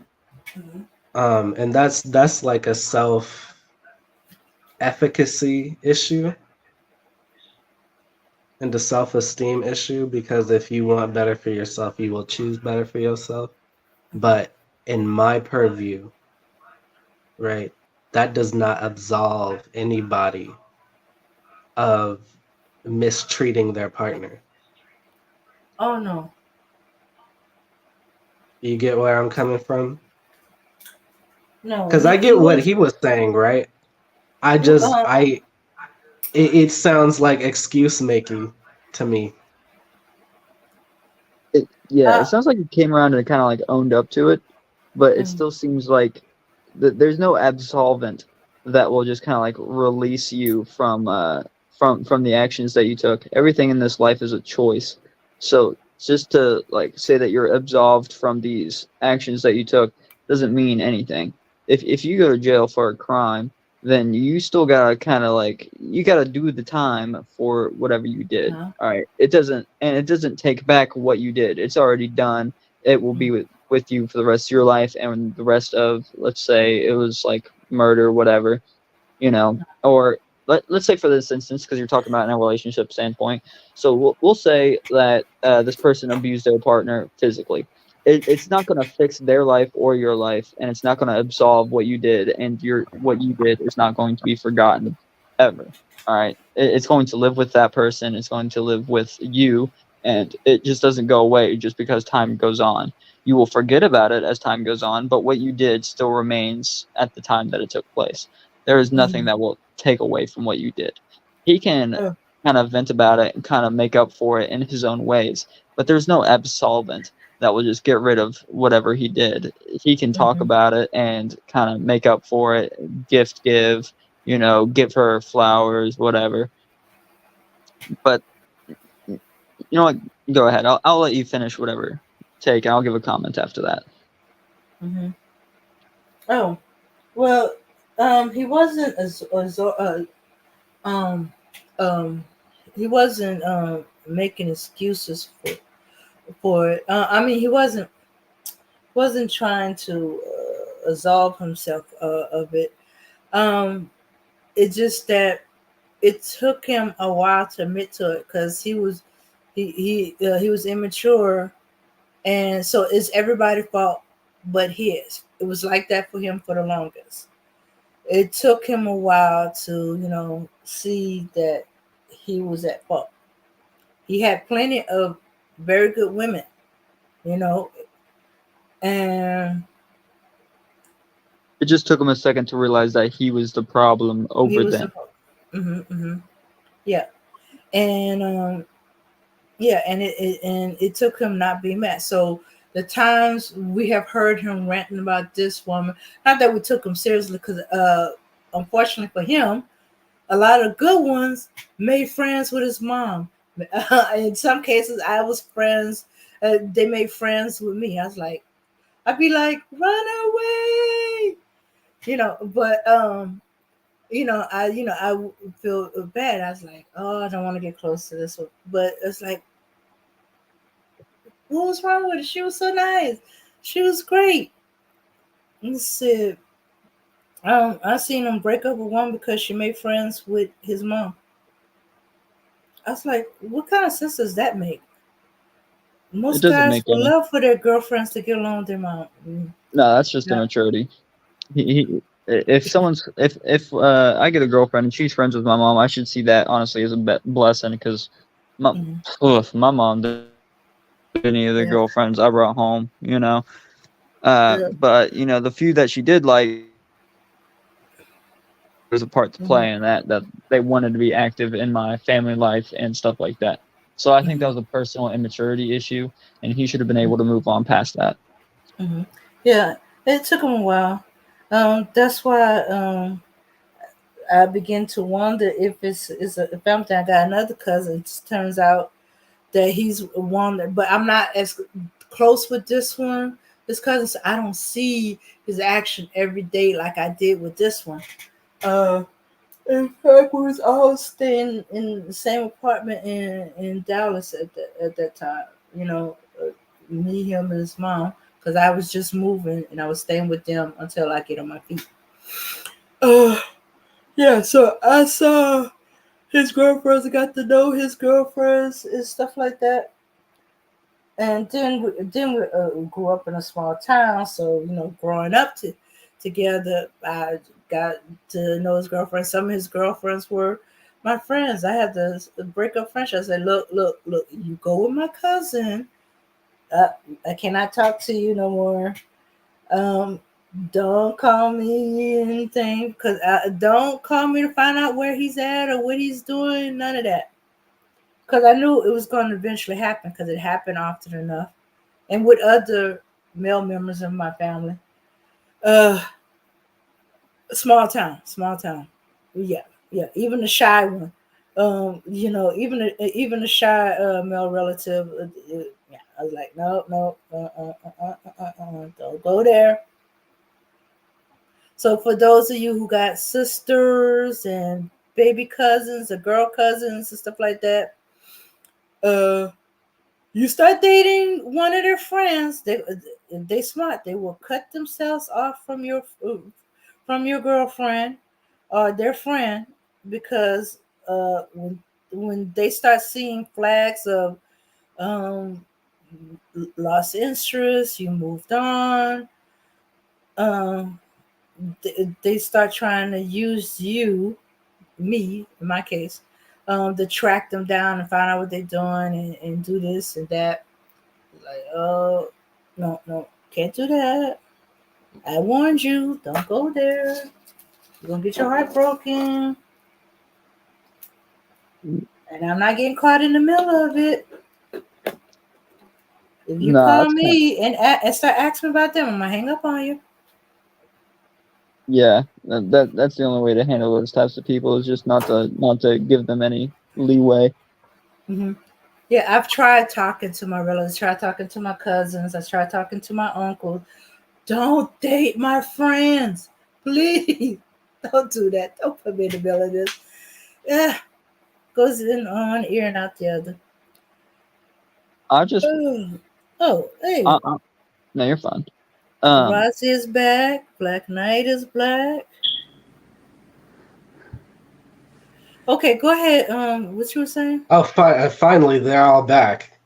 Mm-hmm. And that's like a self-efficacy issue and a self-esteem issue, because if you want better for yourself, you will choose better for yourself. But in my purview, right, that does not absolve anybody of mistreating their partner. Oh no. You get where I'm coming from? No. Because I get what he was saying, right? It sounds like excuse making to me. Yeah, it Uh, sounds like you came around and kind of like owned up to it, but it mm, still seems like there's no absolvent that will just kind of like release you from the actions that you took. Everything in this life is a choice. So just to like say that you're absolved from these actions that you took doesn't mean anything. If you go to jail for a crime, then you still gotta kind of like you gotta do the time for whatever you did. uh, All right, it doesn't take back what you did. It's already done. It will be mm, with you for the rest of your life and the rest of, let's say it was like murder, whatever, or let's say for this instance, because you're talking about in a relationship standpoint. So we'll say that this person abused their partner physically. It's not going to fix their life or your life, and it's not going to absolve what you did, and what you did is not going to be forgotten ever. All right, it's going to live with that person. It's going to live with you, and it just doesn't go away just because time goes on. You will forget about it as time goes on, but what you did still remains at the time that it took place. There is nothing mm, that will take away from what you did. He can uh, kind of vent about it and kind of make up for it in his own ways, but there's no absolvent that will just get rid of whatever he did. He can talk mhm, about it and kind of make up for it, gift give, give her flowers, whatever. But you know what? Go ahead. I'll let you finish whatever take, and I'll give a comment after that. mhm. Oh, well, he wasn't um, um, he wasn't making excuses for it. I mean, he wasn't trying to absolve himself of it. Um, it's just that it took him a while to admit to it because he was immature, and so it's everybody's fault but his. It was like that for him for the longest. It took him a while to see that he was at fault. He had plenty of very good women, you know, and It just took him a second to realize that he was the problem he over was them. the yeah, and yeah, and it took him not being mad. So the times we have heard him ranting about this woman, not that we took him seriously, because unfortunately for him, a lot of good ones made friends with his mom. In some cases, I was friends. They made friends with me. I'd be like, run away, But I would feel bad. I was like, oh, I don't want to get close to this one. But it's like, what was wrong with her? She was so nice. She was great. And said, I seen him break up with one because she made friends with his mom. I was like, what kind of sense does that make? It Most doesn't guys make would any. love for their girlfriends to get along with their mom. No, that's just Yeah. immaturity. If someone's if I get a girlfriend and she's friends with my mom, I should see that honestly as a blessing because my Mhm. my mom didn't have any of the Yeah. girlfriends I brought home, Yeah. but the few that she did like, there's a part to Mhm. play in that they wanted to be active in my family life and stuff like that. So I think that Mhm. was a personal immaturity issue, and he should have been able to move on past that. Mhm. Yeah. It took him a while. That's why I begin to wonder if if I'm I got another cousin. It turns out that he's one, but I'm not as close with this one. This cousin, so I don't see his action every day like I did with this one. Uh, in fact, we was all staying in the same apartment in Dallas at that time. Me, him, and his mom, because I was just moving and I was staying with them until I get on my feet. Uh, yeah. So I saw his girlfriends. I got to know his girlfriends and stuff like that. And then we grew up in a small town, so growing up together, I got to know his girlfriend. Some of his girlfriends were my friends. I had to break up friendship. I said, look, you go with my cousin. uh, I cannot talk to you no more. um don't call me anything, because don't call me to find out where he's at or what he's doing, none of that, because I knew it was going to eventually happen, because it happened often enough. and with other male members of my family. Uh, small town. Yeah, yeah. Even the shy one. Even the shy male relative. Yeah, I was like, no, no, don't go there. So for those of you who got sisters and baby cousins or girl cousins and stuff like that, uh, you start dating one of their friends. They smart. They will cut themselves off from your girlfriend or their friend because when they start seeing flags of um, lost interest, you moved on. Um, they start trying to use you, me in my case, to track them down and find out what they're doing and do this and that. Like, oh, no, no, can't do that. I warned you, don't go there. You're gonna get your heart broken. And I'm not getting caught in the middle of it. If you Nah, call that's kind me and start asking about them, I'm gonna hang up on you. yeah. That's the only way to handle those types of people is just not to give them any leeway. Mm-hmm. Yeah, I've tried talking to my relatives, tried talking to my cousins, I tried talking to my uncle. Don't date my friends, please. Don't do that. Don't put me in the middle of this. Yeah, goes in one ear and out the other. I just Hey, no, you're fine. Um, Rossi is back. Black Knight is black. Okay, go ahead. What you were saying? Oh, finally, they're all back.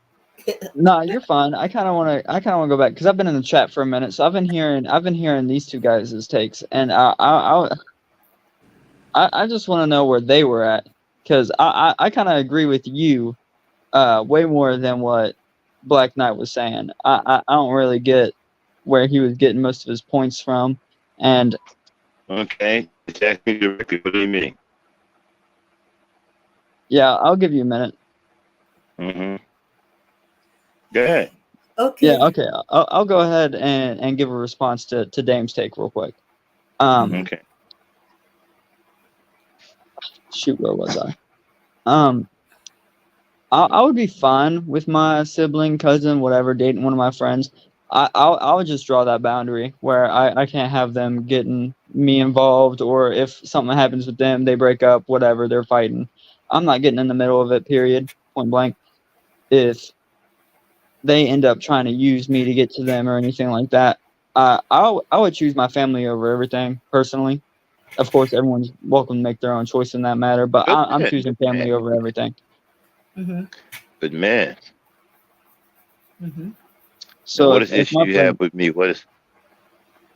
no, you're fine. I kind of want to go back because I've been in the chat for a minute, so I've been hearing these two guys' takes, and I just want to know where they were at because I kind of agree with you, way more than what Black Knight was saying. I don't really get where he was getting most of his points from, and Okay, just ask me directly. What do you mean? yeah, I'll give you a minute. Mm-hmm. Go ahead. Okay. Yeah, okay, I'll go ahead and give a response to Dame's take real quick. Okay. Shoot, where was I? I would be fine with my sibling, cousin, whatever, dating one of my friends. I would just draw that boundary where I can't have them getting me involved, or if something happens with them, they break up, whatever, they're fighting. I'm not getting in the middle of it, period, point blank. If they end up trying to use me to get to them or anything like that, I would choose my family over everything, personally. Of course, everyone's welcome to make their own choice in that matter, but Good I'm man. choosing Good man. family over everything. Mm-hmm. Good man. Mm-hmm. Now, So what if, is if this my you friend have with me? What is?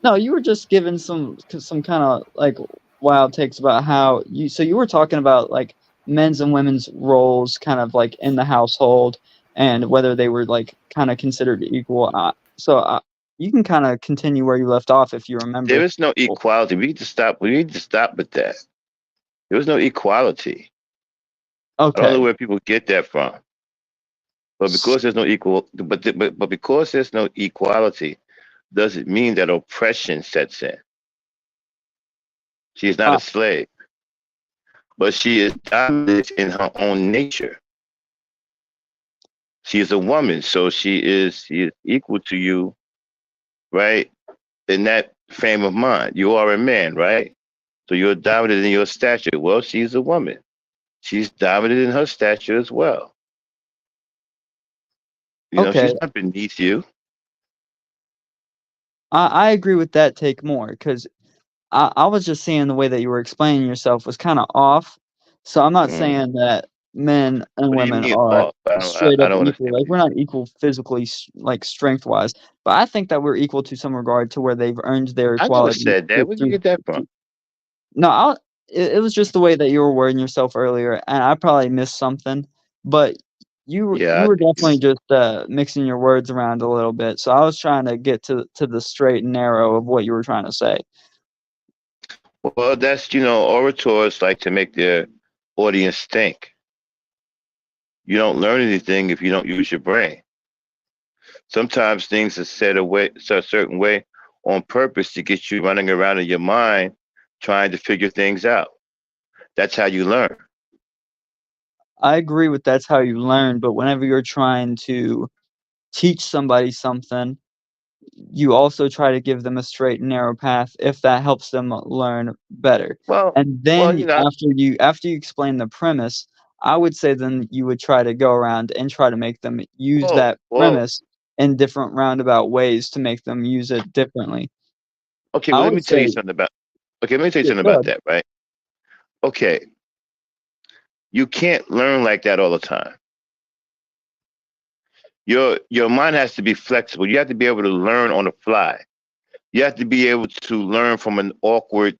No, you were just giving some kind of like wild takes about how you were talking about like men's and women's roles kind of like in the household and whether they were like kind of considered equal. You can kind of continue where you left off if you There remember. is no equality. We need to stop. We need to stop with that. There is no equality. I don't know Okay. where people get that from. But because there's no but because there's no equality, doesn't mean that oppression sets in. She is not Uh, a slave, but she is dominant in her own nature. She is a woman, so she is equal to you, right? In that frame of mind, you are a man, right? So you're dominant in your stature. Well, she's a woman. She's dominant in her stature as well. You know, okay. she's not beneath you. I agree with that take more because I was just saying the way that you were explaining yourself was kind of off. So I'm not Mm. saying that men and What do you women mean are off? I don't. straight I up don't equal. understand. Like we're not equal physically, like strength wise, but I think that we're equal to some regard to where they've earned their I never equality said that. Where'd you get that from? no, it was just the way that you were wording yourself earlier, and I probably missed something. But you Yeah, were definitely just mixing your words around a little bit. So I was trying to get to the straight and narrow of what you were trying to say. well, that's orators like to make their audience think. You don't learn anything if you don't use your brain. Sometimes things are said a certain way on purpose to get you running around in your mind trying to figure things out. That's how you learn. I agree with that's how you learn, but whenever you're trying to teach somebody something, you also try to give them a straight and narrow path if that helps them learn better. Well, And well, then after you explain the premise, I would say then you would try to go around and try to make them use whoa, that whoa. premise in different roundabout ways to make them use it differently. Okay, I well, let would me tell you say, something about. Okay, let me tell you yeah, something go about ahead. that, right? Okay, you can't learn like that all the time. Your mind has to be flexible. You have to be able to learn on the fly. You have to be able to learn from an awkward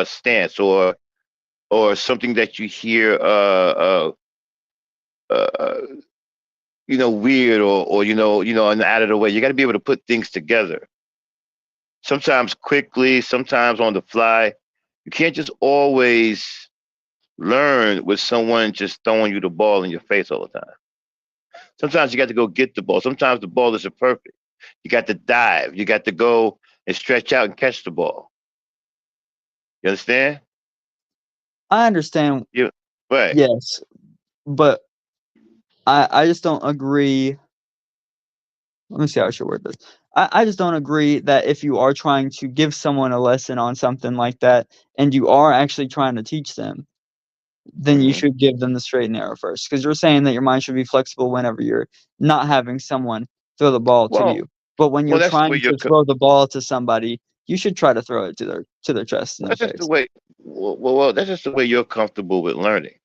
stance or something that you hear uh, weird or and out of the way. You got to be able to put things together. Sometimes quickly, sometimes on the fly. You can't just always learn with someone just throwing you the ball in your face all the time. Sometimes you got to go get the ball. Sometimes the ball isn't perfect. You got to dive. You got to go and stretch out and catch the ball. You understand? I understand, You right. yes, but I just don't agree. Let me see how I should word this. I just don't agree that if you are trying to give someone a lesson on something like that and you are actually trying to teach them, then you Hmm. should give them the straight and narrow first. Because you're saying that your mind should be flexible whenever you're not having someone throw the ball to Well, you. But when well, you're that's the way trying you're. to throw the ball to somebody, you should try to throw it to their chest and their That's just the face. way. Well, that's just the way you're comfortable with learning.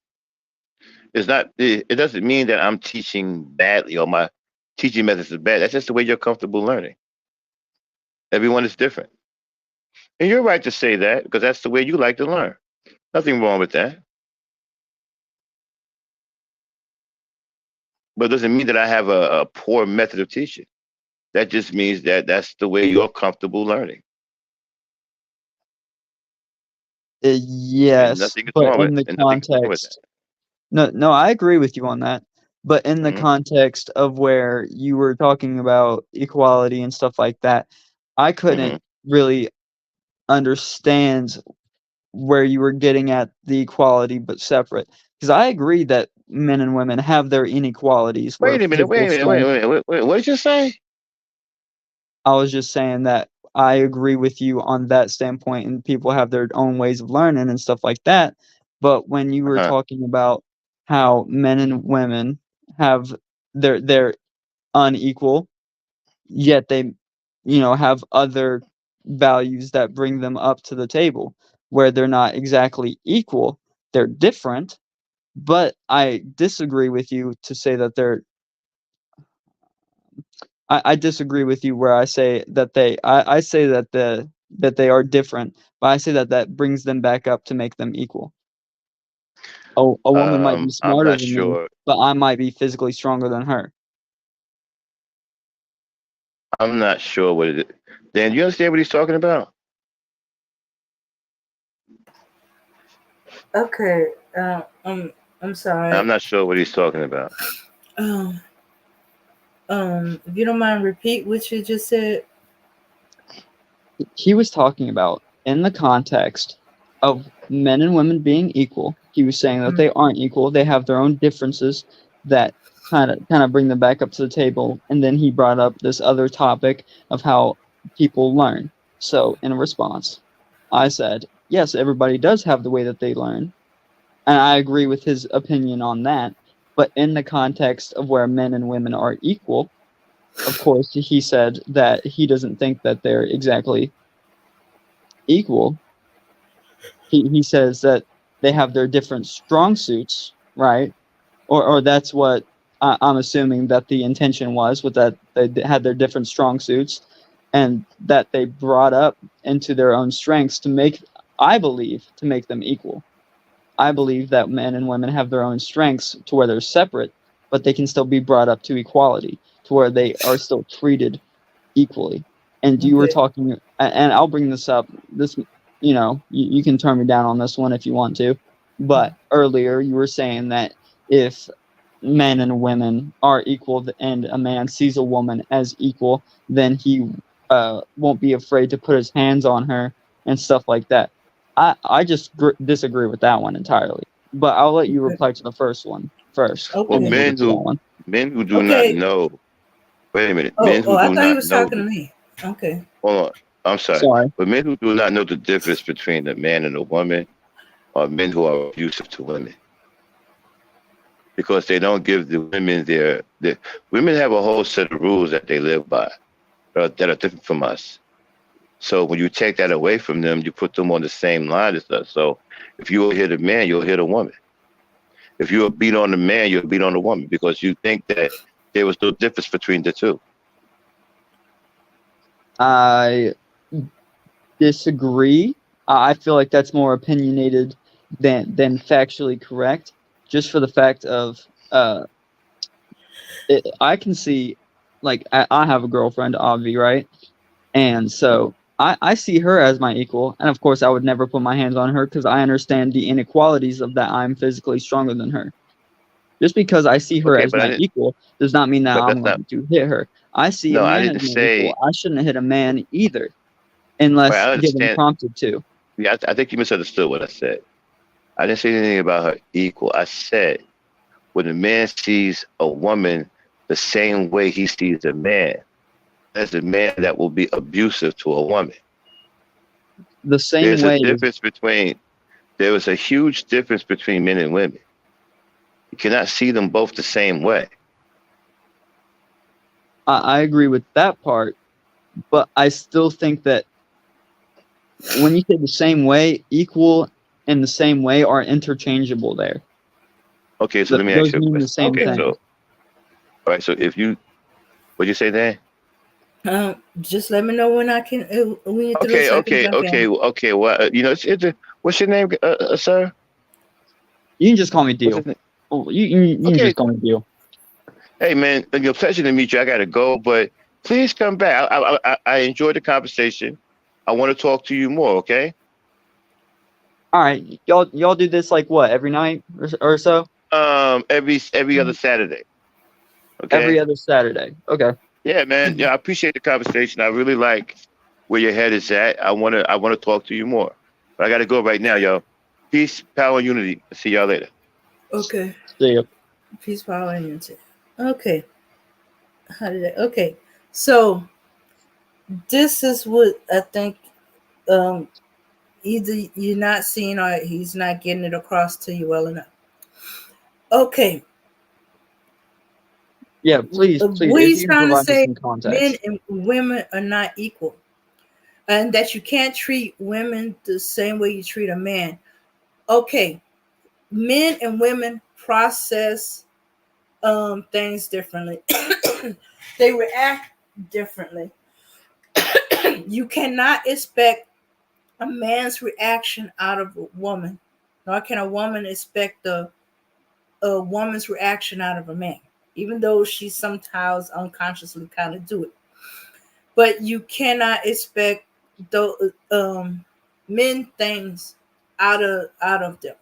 It's not. It doesn't mean that I'm teaching badly or my teaching methods is bad. That's just the way you're comfortable learning. Everyone is different, and you're right to say that because that's the way you like to learn. Nothing wrong with that. But it doesn't mean that I have a poor method of teaching. That just means that that's the way you're comfortable learning, and Yes, nothing is but wrong with in the and nothing is wrong with that. context, no, no, I agree with you on that. But in the Hmm. context of where you were talking about equality and stuff like that, I Hmm. couldn't really understand where you were getting at the equality but separate. Because I agree that men and women have their inequalities where Wait a minute. physical Wait a minute. Wait. strength. Wait. Wait. Wait. What did you say? I was just saying that I agree with you on that standpoint, and people have their own ways of learning and stuff like that. But when you were Uh-huh. talking about how men and women have they're unequal, yet they, have other values that bring them up to the table, where they're not exactly equal, they're different. But I disagree with you to say that I disagree with you where I say that I say that that they are different, but I say that that brings them back up to make them equal. A woman might be I'm smarter not than me, sure. but I might be physically stronger than her. I'm not sure what it is. Dan, you understand what he's talking about? Okay. I'm I'm sorry. not sure what he's talking about. Um, if you don't mind, repeat what you just said. He was talking about in the context of men and women being equal. He was saying that they aren't equal. They have their own differences that kind of bring them back up to the table. And then he brought up this other topic of how people learn. So in response, I said, yes, everybody does have the way that they learn. And I agree with his opinion on that. But in the context of where men and women are equal, of course, he said that he doesn't think that they're exactly equal. He says that they have their different strong suits, right? Or that's what I'm assuming that the intention was, with that they had their different strong suits, and that they brought up into their own strengths to make, I believe, to make them equal. I believe that men and women have their own strengths to where they're separate, but they can still be brought up to equality, to where they are still treated equally. And you were Okay. talking, and I'll bring this up. This, you can turn me down on this one if you want to. But earlier you were saying that if men and women are equal and a man sees a woman as equal, then he won't be afraid to put his hands on her and stuff like that. I just disagree with that one entirely. But I'll let you reply to the first one first, Well, and then we'll Okay. get to that one. men who do not Okay. know. Wait a minute. Men who I do thought he not was know. talking to me. Okay. Hold on. I'm sorry. Sorry. But men who do not know the difference between a man and a woman are men who are abusive to women, because they don't give the women their women have a whole set of rules that they live by that are different from us. So when you take that away from them, you put them on the same line as us. So if you will hit a man, you'll hit a woman. If you'll beat on the man, you'll beat on the woman, because you think that there was no difference between the two. I disagree. I feel like that's more opinionated than factually correct, just for the fact of I can see, like, I have a girlfriend, Avi, right? And so I see her as my equal, and of course I would never put my hands on her because I understand the inequalities of that. I'm physically stronger than her. Just because I see her Okay, as but I my didn't. equal does not mean that But I'm that's not. going to hit her. I see a No, I man didn't as my say. equal. I shouldn't hit a man either, Right, unless I given understand. prompted to. Yeah, I think you misunderstood what I said. I didn't say anything about her equal. I said when a man sees a woman the same way he sees a man, there's a man that will be abusive to a woman. The same There's a way is difference between. There is a huge difference between men and women. You cannot see them both the same way. I agree with that part, but I still think that when you say the same way, equal and the same way are interchangeable there. Okay, so let me ask Those you a mean the question. same Okay, Okay. thing. so all right, so if you, what'd you say there? Just let me know when I can when you're through, so I can jump in. Okay. Well, what's your name, sir? You can just call me What's Deal. his name? Oh, you can Okay. just call me Deal. Hey, man, pleasure to meet you. I gotta go, but please come back. I enjoyed the conversation. I want to talk to you more. Okay. All right, y'all do this like what, every night or so? Every other Saturday. Every Okay. other Saturday. Okay. Yeah, man. Yeah, I appreciate the conversation. I really like where your head is at. I wanna talk to you more. But I gotta go right now, yo. Peace, power, and unity. See y'all later. Okay. See ya. Peace, power, and unity. Okay. How did I? Okay. So this is what I think. Um, Either you're not seeing or he's not getting it across to you well enough. Okay. Yeah, please, What if he's you can trying to provide me say, some men context. and women are not equal, and that you can't treat women the same way you treat a man. Okay, men and women process things differently. They react differently. You cannot expect a man's reaction out of a woman, nor can a woman expect a woman's reaction out of a man, even though she sometimes unconsciously kind of do it. But you cannot expect the men things out of them.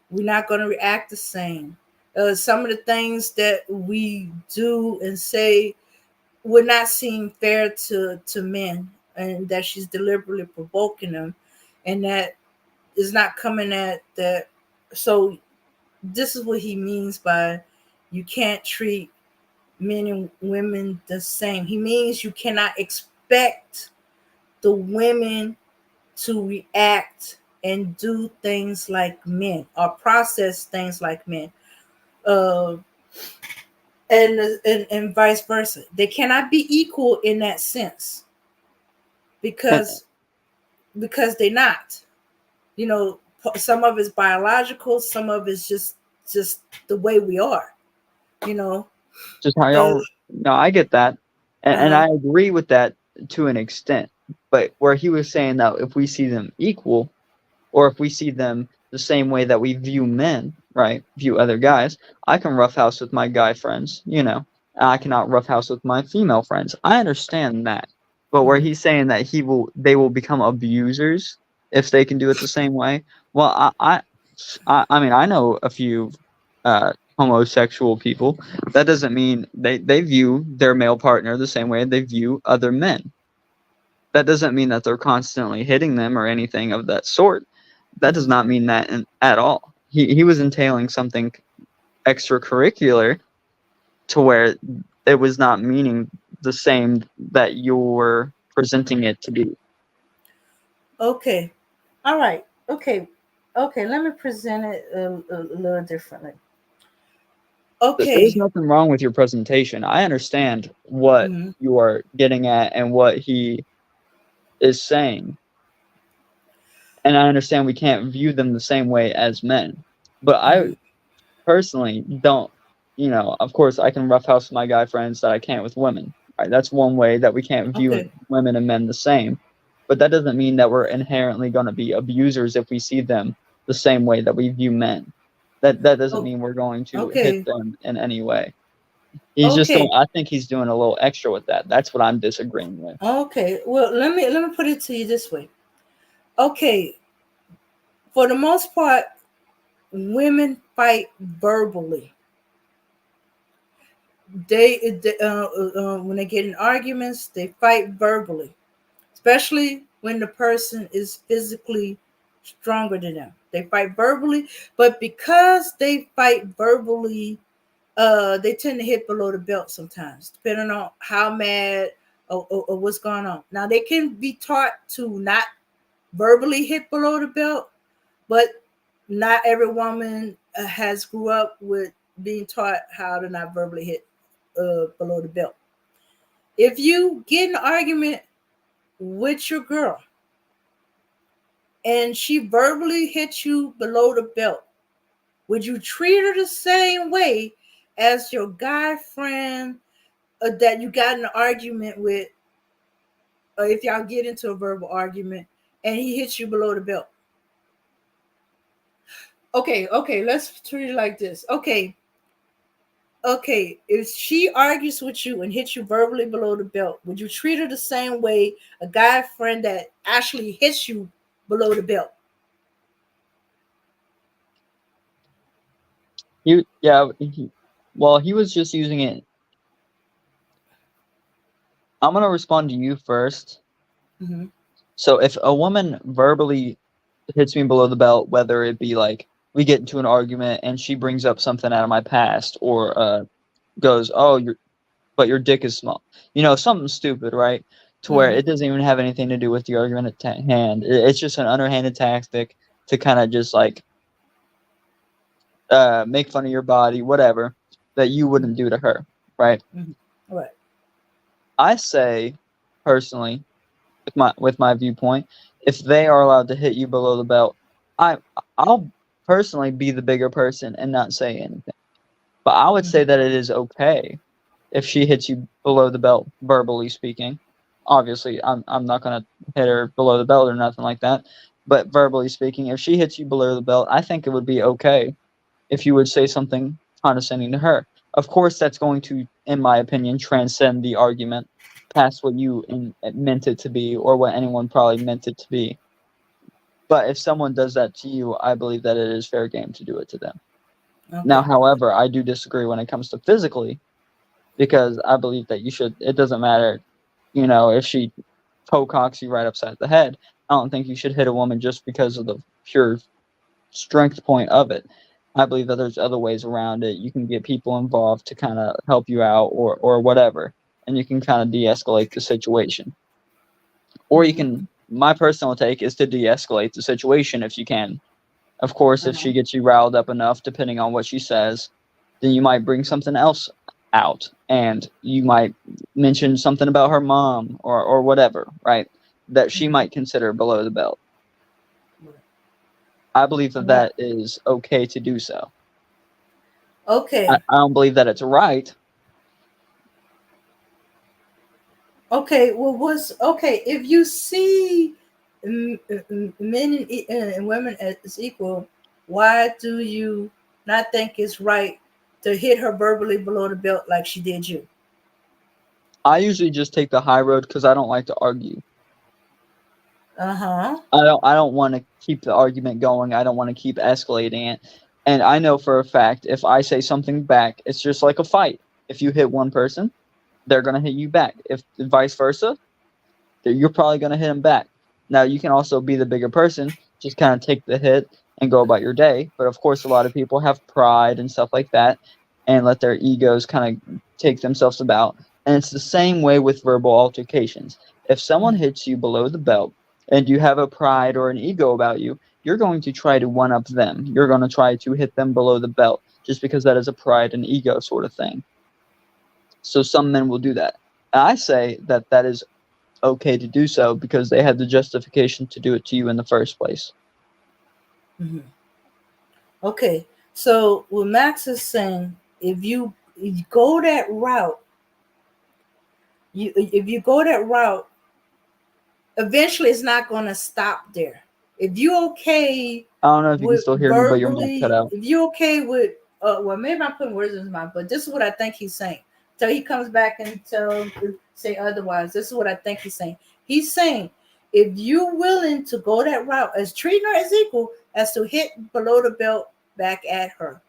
We're not going to react the same. Some of the things that we do and say would not seem fair to men, and that she's deliberately provoking them, and that is not coming at that. So this is what he means by you can't treat men and women the same. He means you cannot expect the women to react and do things like men or process things like men. Uh, and vice versa. They cannot be equal in that sense And because they're not. You know, some of it's biological, some of it's just the way we are. You know, just how uh, y'all. No, I get that, and uh, I agree with that to an extent. But where he was saying that if we see them equal, or if we see them the same way that we view men, right? View other guys. I can roughhouse with my guy friends, I cannot roughhouse with my female friends. I understand that. But where mhm. he's saying that they will become abusers if they can do it the same way. Well, I mean, I know a few homosexual people, that doesn't mean they view their male partner the same way they view other men. That doesn't mean that they're constantly hitting them or anything of that sort. That does not mean that at all. He was entailing something extracurricular to where it was not meaning the same that you're presenting it to be. Okay. All right. Okay. Okay. Let me present it a little differently. There's Okay. nothing wrong with your presentation. I understand what Mhm. you are getting at and what he is saying. And I understand we can't view them the same way as men. But I personally don't, of course I can roughhouse my guy friends that I can't with women. Right? That's one way that we can't view Okay. women and men the same. But that doesn't mean that we're inherently going to be abusers if we see them the same way that we view men. That doesn't Oh, mean we're going to hit okay. them in any way. He's just doing. Okay. I think he's doing a little extra with that. That's what I'm disagreeing with. Okay. Well, let me put it to you this way. Okay. For the most part, women fight verbally. When they get in arguments, they fight verbally, especially when the person is physically stronger than them. They fight verbally, but because they fight verbally, they tend to hit below the belt sometimes, depending on how mad or what's going on. Now they can be taught to not verbally hit below the belt, but not every woman has grew up with being taught how to not verbally hit below the belt. If you get an argument with your girl and she verbally hits you below the belt, would you treat her the same way as your guy friend that you got in an argument with, or if y'all get into a verbal argument and he hits you below the belt? Okay, let's treat it like this. Okay, if she argues with you and hits you verbally below the belt, would you treat her the same way a guy friend that actually hits you below the belt? He was just using it. I'm gonna respond to you first. Mm-hmm. So if a woman verbally hits me below the belt, whether it be like we get into an argument and she brings up something out of my past, or goes, "Oh, your dick is small," something stupid, right? To where Mm-hmm. it doesn't even have anything to do with the argument at hand. It's just an underhanded tactic to kind of just like make fun of your body, whatever, that you wouldn't do to her, right? Mm-hmm. All right. I say, personally, with my viewpoint, if they are allowed to hit you below the belt, I'll personally be the bigger person and not say anything. But I would say that it is okay if she hits you below the belt, verbally speaking. Obviously, I'm not gonna hit her below the belt or nothing like that. But verbally speaking, if she hits you below the belt, I think it would be okay if you would say something condescending to her. Of course, that's going to, in my opinion, transcend the argument past what you meant it to be or what anyone probably meant it to be. But if someone does that to you, I believe that it is fair game to do it to them. Now, Okay. however, I do disagree when it comes to physically, because I believe that it doesn't matter, if she toe cocks you right upside the head. I don't think you should hit a woman just because of the pure strength point of it. I believe that there's other ways around it. You can get people involved to kind of help you out or whatever, and you can kind of de-escalate the situation. Or you can, my personal take is to de-escalate the situation if you can. Of course, if she gets you riled up enough, depending on what she says, then you might bring something else out, and you might mention something about her mom or whatever, right? That she might consider below the belt. I believe that Right. that is okay to do so. I Okay. don't believe that it's right. Okay. Well, if you see men and women as equal, why do you not think it's right to hit her verbally below the belt like she did you? I usually just take the high road because I don't like to argue. Uh-huh. I don't want to keep the argument going. I don't want to keep escalating it. And I know for a fact if I say something back, it's just like a fight. If you hit one person, they're going to hit you back. If vice versa, you're probably going to hit them back. Now, you can also be the bigger person, just kind of take the hit and go about your day. But of course, a lot of people have pride and stuff like that and let their egos kind of take themselves about. And it's the same way with verbal altercations. If someone hits you below the belt and you have a pride or an ego about you, you're going to try to one up them. You're going to try to hit them below the belt just because that is a pride and ego sort of thing. So some men will do that. And I say that that is okay to do so because they had the justification to do it to you in the first place. Mhm. Okay, so what Max is saying, if you go that route, if you go that route, eventually it's not going to stop there. If you okay I don't know if you can with still hear me, but your mic cut verbally, out. if you okay with, well, maybe I'm putting words in his mouth, but this is what I think he's saying. Till he comes back and say otherwise. This is what I think he's saying. He's saying, if you're willing to go that route as treating her as equal, as to hit below the belt back at her,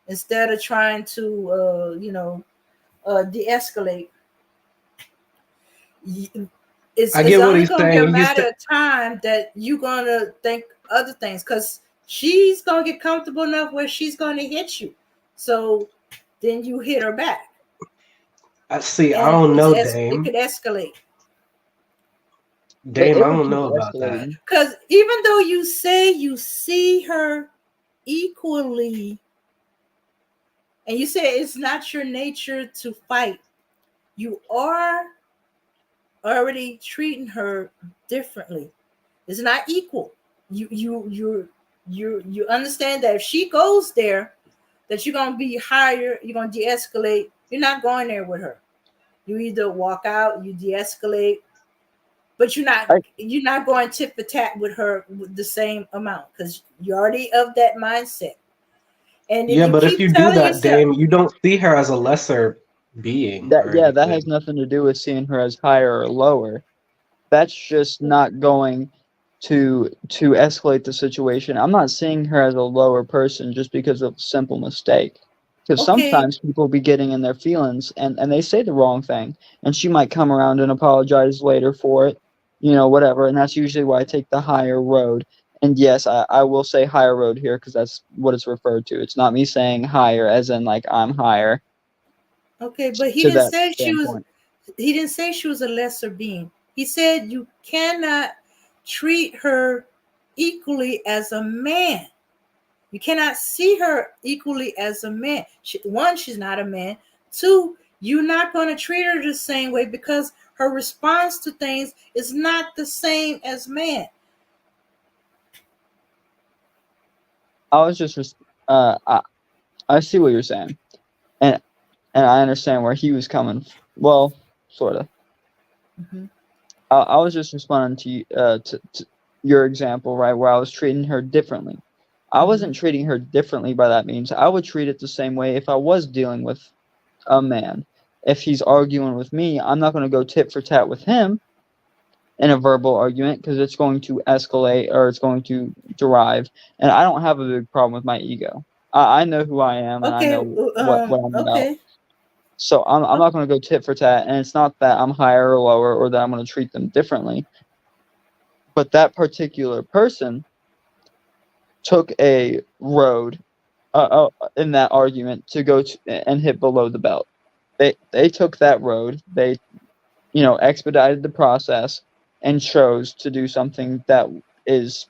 instead of trying to, de-escalate, I it's get what only he's going to be a saying. matter of time that you're going to think other things, because she's going to get comfortable enough where she's going to hit you. So then you hit her back. I see. I And don't know, it Dame. could escalate. Dame, I It would don't keep know about that. escalating. Because even though you say you see her equally, and you say it's not your nature to fight, you are already treating her differently. It's not equal. You understand that if she goes there, that you're gonna be higher, you're gonna de-escalate. You're not going there with her. You either walk out, you de-escalate, but I, you're not going tit for tat with her with the same amount, because you're already of that mindset. And if Yeah, you but if keep you do telling that, yourself, Dame, you don't see her as a lesser being or that has anything. nothing to do with seeing her as higher or lower. That's just not going to escalate the situation. I'm not seeing her as a lower person just because of a simple mistake. Because okay, sometimes people be getting in their feelings and they say the wrong thing, and she might come around and apologize later for it, whatever. And that's usually why I take the higher road. And yes, I will say higher road here because that's what it's referred to. It's not me saying higher as in like I'm higher okay, but to that standpoint. he didn't say she was a lesser being. He said you cannot treat her equally as a man. You cannot see her equally as a man. One, she's not a man. Two, you're not going to treat her the same way because her response to things is not the same as man. I was just, I see what you're saying, and I understand where he was coming. Well, sort of. Mhm. I was just responding to your example, right, where I was treating her differently. I wasn't treating her differently by that means. I would treat it the same way if I was dealing with a man. If he's arguing with me, I'm not going to go tit for tat with him in a verbal argument because it's going to escalate or it's going to derive. And I don't have a big problem with my ego. I know who I am and I Okay, know what I'm about. okay, So I'm not going to go tit for tat. And it's not that I'm higher or lower or that I'm going to treat them differently. But that particular person took a road in that argument to go and hit below the belt. They took that road. They expedited the process and chose to do something that is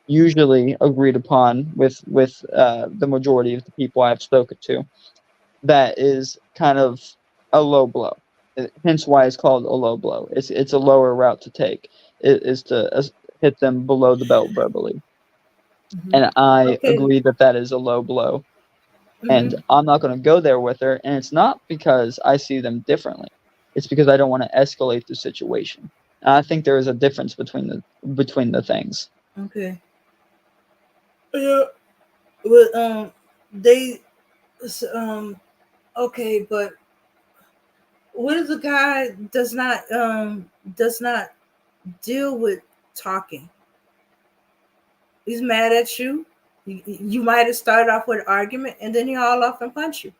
usually agreed upon with the majority of the people I've spoken to. That is kind of a low blow. Hence why it's called a low blow. It's a lower route to take. It is to hit them below the belt verbally. And I okay. agree that that is a low blow. And Mhm. I'm not going to go there with her. And it's not because I see them differently. It's because I don't want to escalate the situation. And I think there is a difference between the things. Okay. Yeah. Well, they, okay, but what if the guy does not deal with talking? He's mad at you. You might have started off with an argument and then he haul off and punch you.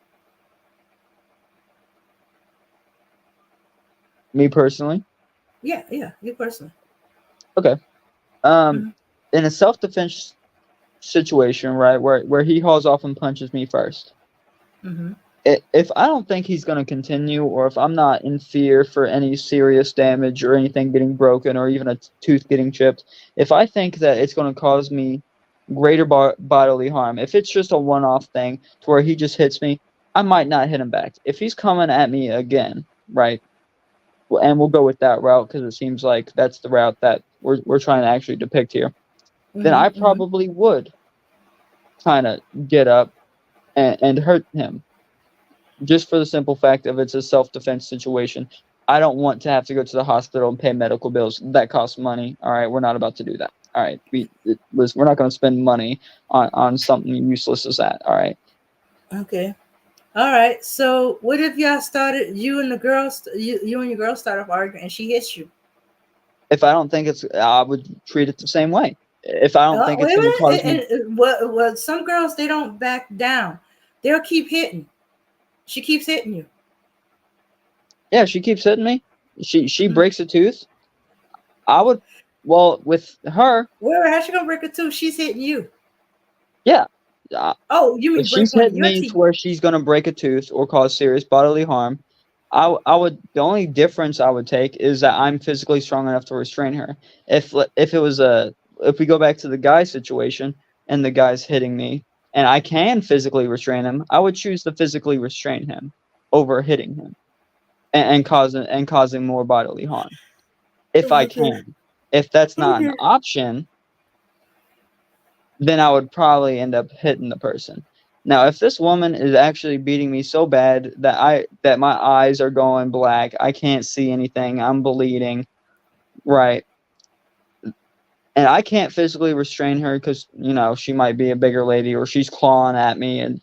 Me personally, Yeah, you personally. okay. Mm-hmm. In a self-defense situation, right, where he hauls off and punches me first. Mm-hmm. If I don't think he's going to continue, or if I'm not in fear for any serious damage or anything getting broken or even a tooth getting chipped, if I think that it's going to cause me greater bodily harm, if it's just a one-off thing to where he just hits me, I might not hit him back. If he's coming at me again, right, and we'll go with that route because it seems like that's the route that we're trying to actually depict here, then I Mm-hmm. probably would kind of get up and hurt him, just for the simple fact of it's a self-defense situation. I don't want to have to go to the hospital and pay medical bills. That costs money. All right, we're not about to do that. All right, we're not going to spend money on something useless as that. All right. Okay. All right. So what if y'all started? You and the girls, you and your girl start off arguing, and she hits you. If I don't think it's, I would treat it the same way. If I don't think it's Wait a going to cause minute. me, Well, some girls they don't back down. They'll keep hitting. She keeps hitting you. yeah, she keeps hitting me. She Mm-hmm. breaks a tooth. I would, well, with her, Well, how's she gonna break a tooth? She's hitting you. yeah. Oh, you If mean break she's one of hitting your me to teeth? where she's going to break a tooth or cause serious bodily harm, I would, the only difference I would take is that I'm physically strong enough to restrain her. If it was if we go back to the guy situation and the guy's hitting me and I can physically restrain him, I would choose to physically restrain him over hitting him and causing more bodily harm if I Okay. can. If that's not an Okay. option, then I would probably end up hitting the person. Now, if this woman is actually beating me so bad that my eyes are going black, I can't see anything, I'm bleeding, right? And I can't physically restrain her because she might be a bigger lady or she's clawing at me and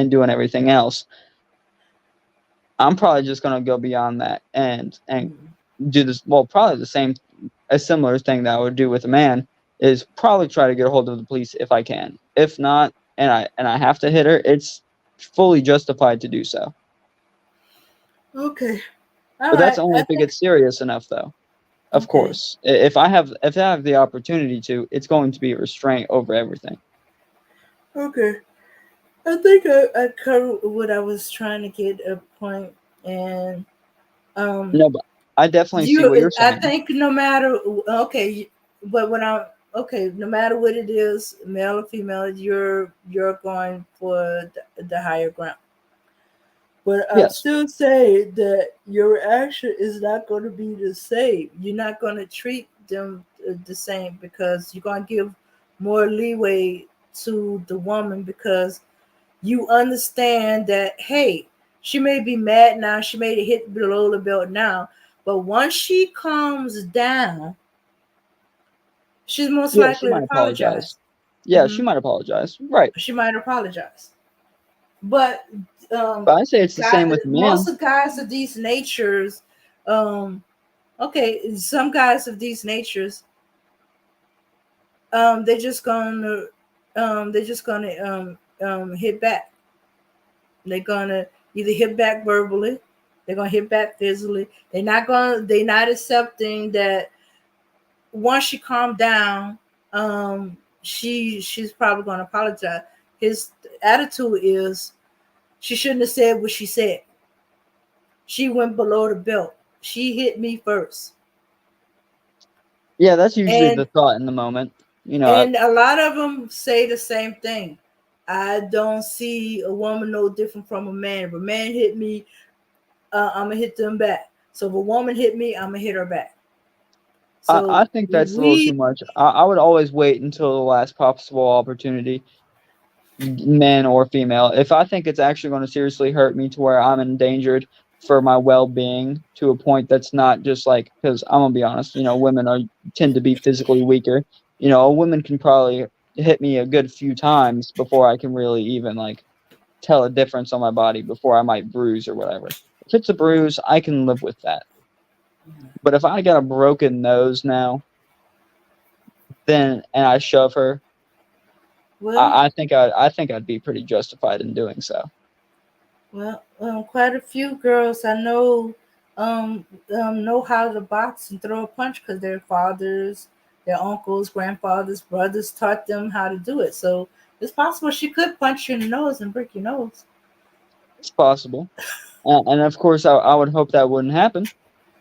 doing everything else. I'm probably just gonna go beyond that and do this. Well, probably a similar thing that I would do with a man is probably try to get a hold of the police if I can. If not, and I have to hit her, it's fully justified to do so. Okay. All But that's right. only I if it think. gets serious enough, though. Of Okay. course, if I have the opportunity to, it's going to be a restraint over everything. Okay. I think I covered what I was trying to get a point, and No, but I definitely see you. what you're I saying. think no matter but when I okay, no matter what it is, male or female, you're going for the higher ground. But I Yes. still say that your reaction is not going to be the same. You're not going to treat them the same because you're going to give more leeway to the woman because you understand that, hey, she may be mad now, she may hit below the belt now, but once she calms down, she's most Yeah, she likely to might apologize. apologize. Yeah, she might apologize. Right. She might apologize. But But I say it's the same with most men. of guys of these natures, okay, some guys of these natures, they're just gonna hit back. They're gonna either hit back verbally, they're gonna hit back physically. They're not accepting that once she calmed down, she's probably gonna apologize. His attitude is she shouldn't have said what she said. She went below the belt. She hit me first. Yeah, that's usually the And thought in the moment. a lot of them say the same thing. I don't see a woman no different from a man. If a man hit me, I'm gonna hit them back. So if a woman hit me, I'm gonna hit her back. I So think that's a little too we, much. I would always wait until the last possible opportunity, man or female. If I think it's actually going to seriously hurt me to where I'm endangered for my well-being to a point that's not just like, because I'm gonna be honest, women tend to be physically weaker. A woman can probably hit me a good few times before I can really even like tell a difference on my body before I might bruise or whatever. If it's a bruise, I can live with that. But if I got a broken nose now, and I shove her, Well, I think I'd be pretty justified in doing so. well, quite a few girls I know how to box and throw a punch because their fathers, their uncles, grandfathers, brothers taught them how to do it. So it's possible she could punch you in the nose and break your nose. It's possible, and of course I would hope that wouldn't happen.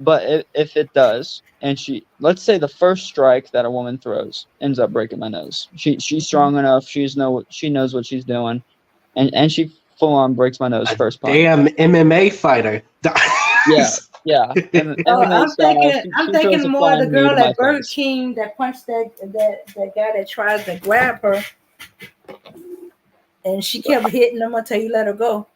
But if it does, and let's say the first strike that a woman throws ends up breaking my nose, she's strong enough, she knows what she's doing, and she full on breaks my nose A first punch. damn MMA fighter. Yeah, yeah. Oh, MMA style, I'm she throws thinking a more of the flying knee to girl my at Burger face. King that punched that guy that tried to grab her, and she kept hitting him until he let her go.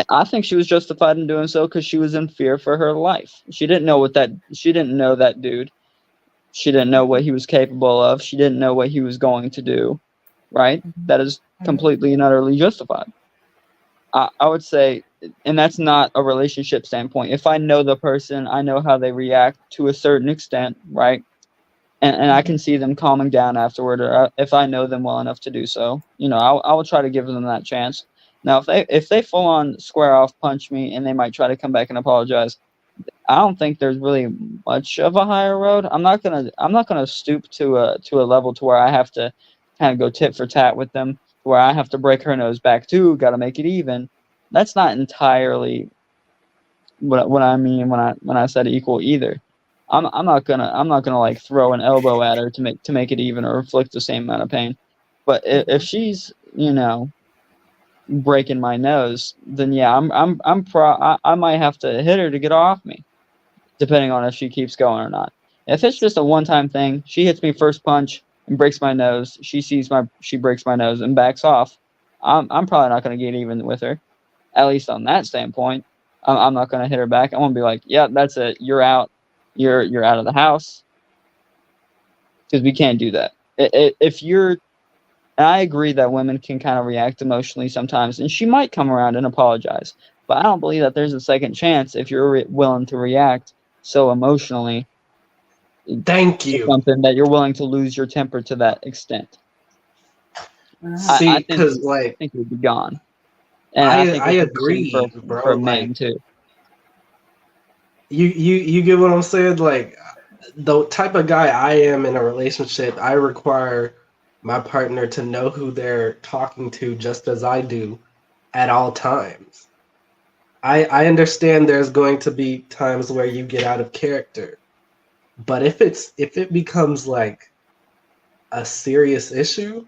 I think she was justified in doing so because she was in fear for her life. She didn't know that dude. She didn't know what he was capable of. She didn't know what he was going to do. Right? That is completely and utterly justified. I would say, and that's not a relationship standpoint. If I know the person, I know how they react to a certain extent, right? And I can see them calming down afterward, or if I know them well enough to do so, I will try to give them that chance. Now, if they full on square off punch me and they might try to come back and apologize, I don't think there's really much of a higher road. I'm not gonna stoop to a level to where I have to kind of go tit for tat with them, where I have to break her nose back too. Got to make it even. That's not entirely what I mean when I said equal either. I'm not gonna like throw an elbow at her to make it even or inflict the same amount of pain. But if she's breaking my nose, then yeah, I might have to hit her to get her off me, depending on if she keeps going or not. If it's just a one-time thing, she hits me first punch and breaks my nose. She breaks my nose and backs off. I'm probably not gonna get even with her, at least on that standpoint. I'm not gonna hit her back. I'm gonna be like, yeah, that's it. You're out. You're out of the house, because we can't do that. If you're, and I agree that women can kind of react emotionally sometimes, and she might come around and apologize. But I don't believe that there's a second chance if you're willing to react so emotionally Thank to you. something that you're willing to lose your temper to that extent. I See, think because like it would be gone, and I think I it's the same agree, for bro. a man Like too. you get what I'm saying? Like the type of guy I am in a relationship, I require my partner to know who they're talking to just as I do at all times. I understand there's going to be times where you get out of character. But if it becomes like a serious issue,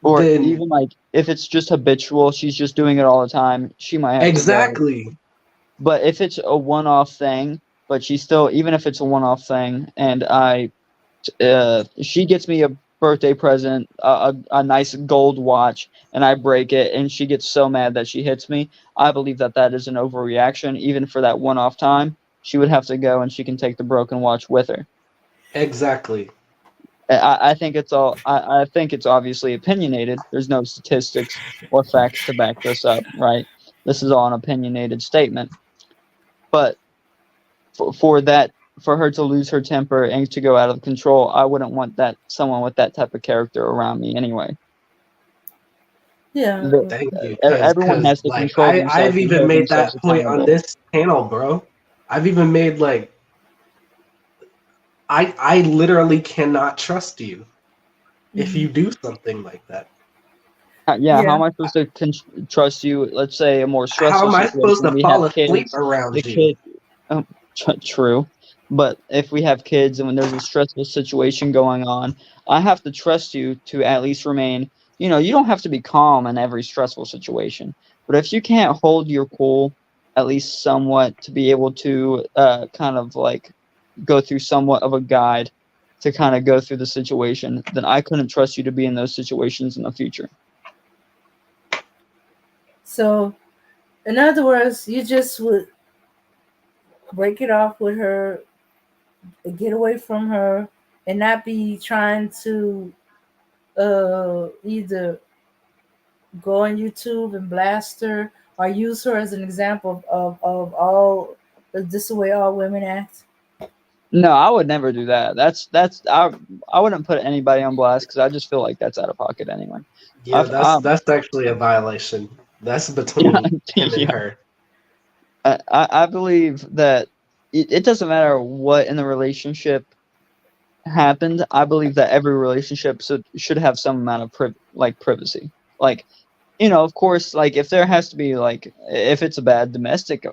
Or then even like if it's just habitual, she's just doing it all the time, she might have to go. exactly. But if it's a one-off thing, but she still, even if it's a one-off thing, and she gets me a birthday present, a nice gold watch, and I break it, and she gets so mad that she hits me, I believe that that is an overreaction. Even for that one-off time, she would have to go, and she can take the broken watch with her. Exactly. I think it's all. I think it's obviously opinionated. There's no statistics or facts to back this up, right? This is all an opinionated statement. But for her to lose her temper and to go out of control, I wouldn't want someone with that type of character around me anyway. Yeah. Thank you. Everyone Cause has to like control themselves I've and even hold made themselves that point on accountable. this channel, bro. I've even made like I literally cannot trust you if you do something like that. Yeah, how Yeah. am I supposed to trust you? Let's say a more How stressful am I supposed situation. to We fall have asleep kids. The around you? kid, true, but if we have kids and when there's a stressful situation going on, I have to trust you to at least remain. You don't have to be calm in every stressful situation, but if you can't hold your cool, at least somewhat, to be able to kind of like go through somewhat of a guide to kind of go through the situation, then I couldn't trust you to be in those situations in the future. So, in other words, you just would break it off with her, get away from her, and not be trying to either go on YouTube and blast her or use her as an example of all this is the way all women act. No, I would never do that. I wouldn't put anybody on blast because I just feel like that's out of pocket anyway. Yeah, I've that's actually a violation. That's between him and yeah, her. I believe that it doesn't matter what in the relationship happened. I believe that every relationship should have some amount of privacy. Like, of course, like if there has to be like if it's a bad domestic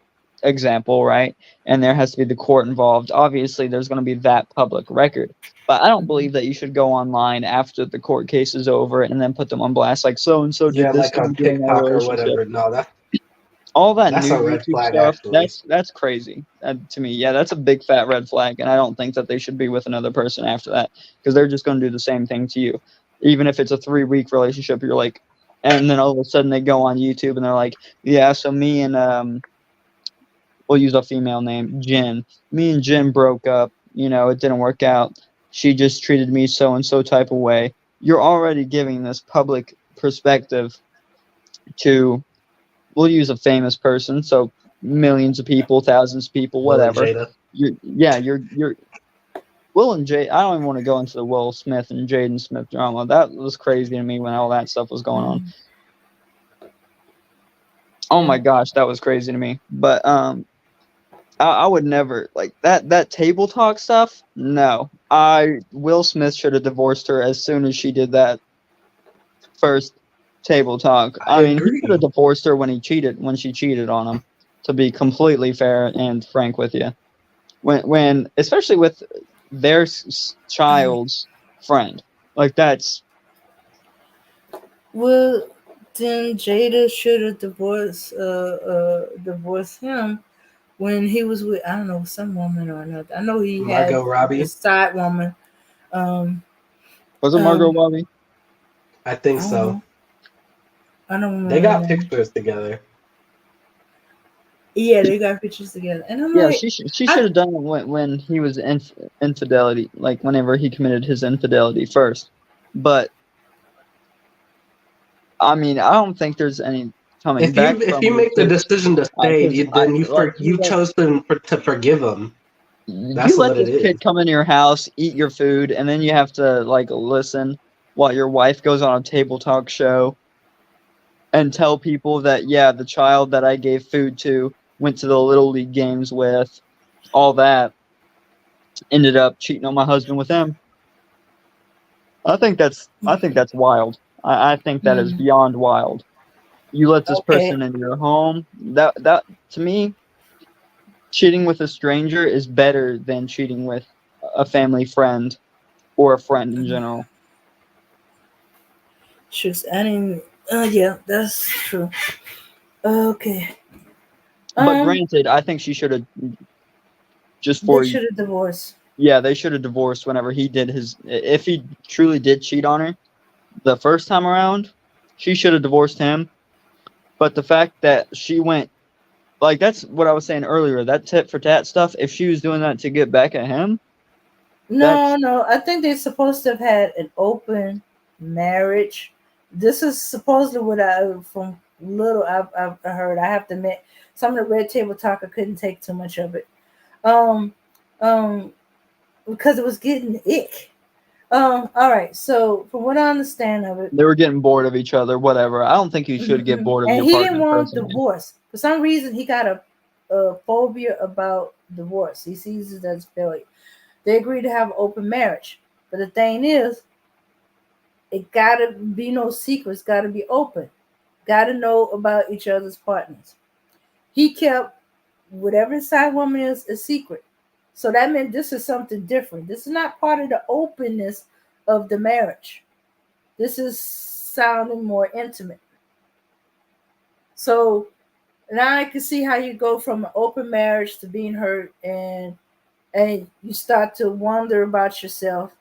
example, right, and there has to be the court involved, obviously there's going to be that public record. But I don't believe that you should go online after the court case is over and then put them on blast like so and so Yeah, did this like to me on during our TikTok or relationship. whatever. No, All that that's new a red YouTube flag, stuff, actually. that's crazy to me. Yeah, that's a big fat red flag, and I don't think that they should be with another person after that because they're just going to do the same thing to you. Even if it's a 3-week relationship, you're like, and then all of a sudden they go on YouTube and they're like, yeah, so me and we'll use a female name, Jen. Me and Jen broke up. It didn't work out. She just treated me so and so type of way. You're already giving this public perspective to, we'll use a famous person, so millions of people, thousands of people, Will and whatever. Jada. You're Will and Jade. I don't even want to go into the Will Smith and Jaden Smith drama. That was crazy to me when all that stuff was going on. Oh my gosh, that was crazy to me. But I would never like that table talk stuff. No, Will Smith should have divorced her as soon as she did that first table talk. I I mean, he should have agree. divorced her when she cheated on him. To be completely fair and frank with you, when especially with their child's friend, like that's Well, then Jada should have divorced him when he was with, I don't know, some woman or another. I know he had Margot a Robbie. side woman. Um, was it Margot um, Robbie? I think I don't so. know. I don't They remember her got name. pictures together. Yeah, they got pictures together, and I'm Yeah, like, she should I have done it when he was infidelity, like whenever he committed his infidelity first. But I mean, I don't think there's any coming If back you from it make the decision to stay, because I then like you chose to forgive him. you That's let what it this is. kid come into your house, eat your food, and then you have to like listen while your wife goes on a table talk show and tell people that yeah, the child that I gave food to went to the little league games with, all that ended up cheating on my husband with him. I think that's wild. I think that is mm, beyond wild. You let this okay. person into your home. That to me, cheating with a stranger is better than cheating with a family friend or a friend in general. Shucks, I didn't. Yeah, that's true. Okay. But Um, granted, I think she should have just they for should have divorced. yeah, they should have divorced whenever he did his. If he truly did cheat on her the first time around, she should have divorced him. But the fact that she went like that's what I was saying earlier. That tit for tat stuff. If she was doing that to get back at him, No, that's no. I think they're supposed to have had an open marriage. This is supposedly what I from little I've heard. I have to admit, some of the red table talk I couldn't take too much of it. Um, um, because it was getting ick. All right. So from what I understand of it, they were getting bored of each other. Whatever. I don't think you should get bored of and your he didn't partner want personally. divorce for some reason. He got a phobia about divorce. He sees it as failure. They agreed to have open marriage, but the thing is, it gotta be no secrets. Gotta be open. Gotta know about each other's partners. He kept whatever his side woman is a secret. So that meant this is something different. This is not part of the openness of the marriage. This is sounding more intimate. So now I can see how you go from an open marriage to being hurt, and you start to wonder about yourself.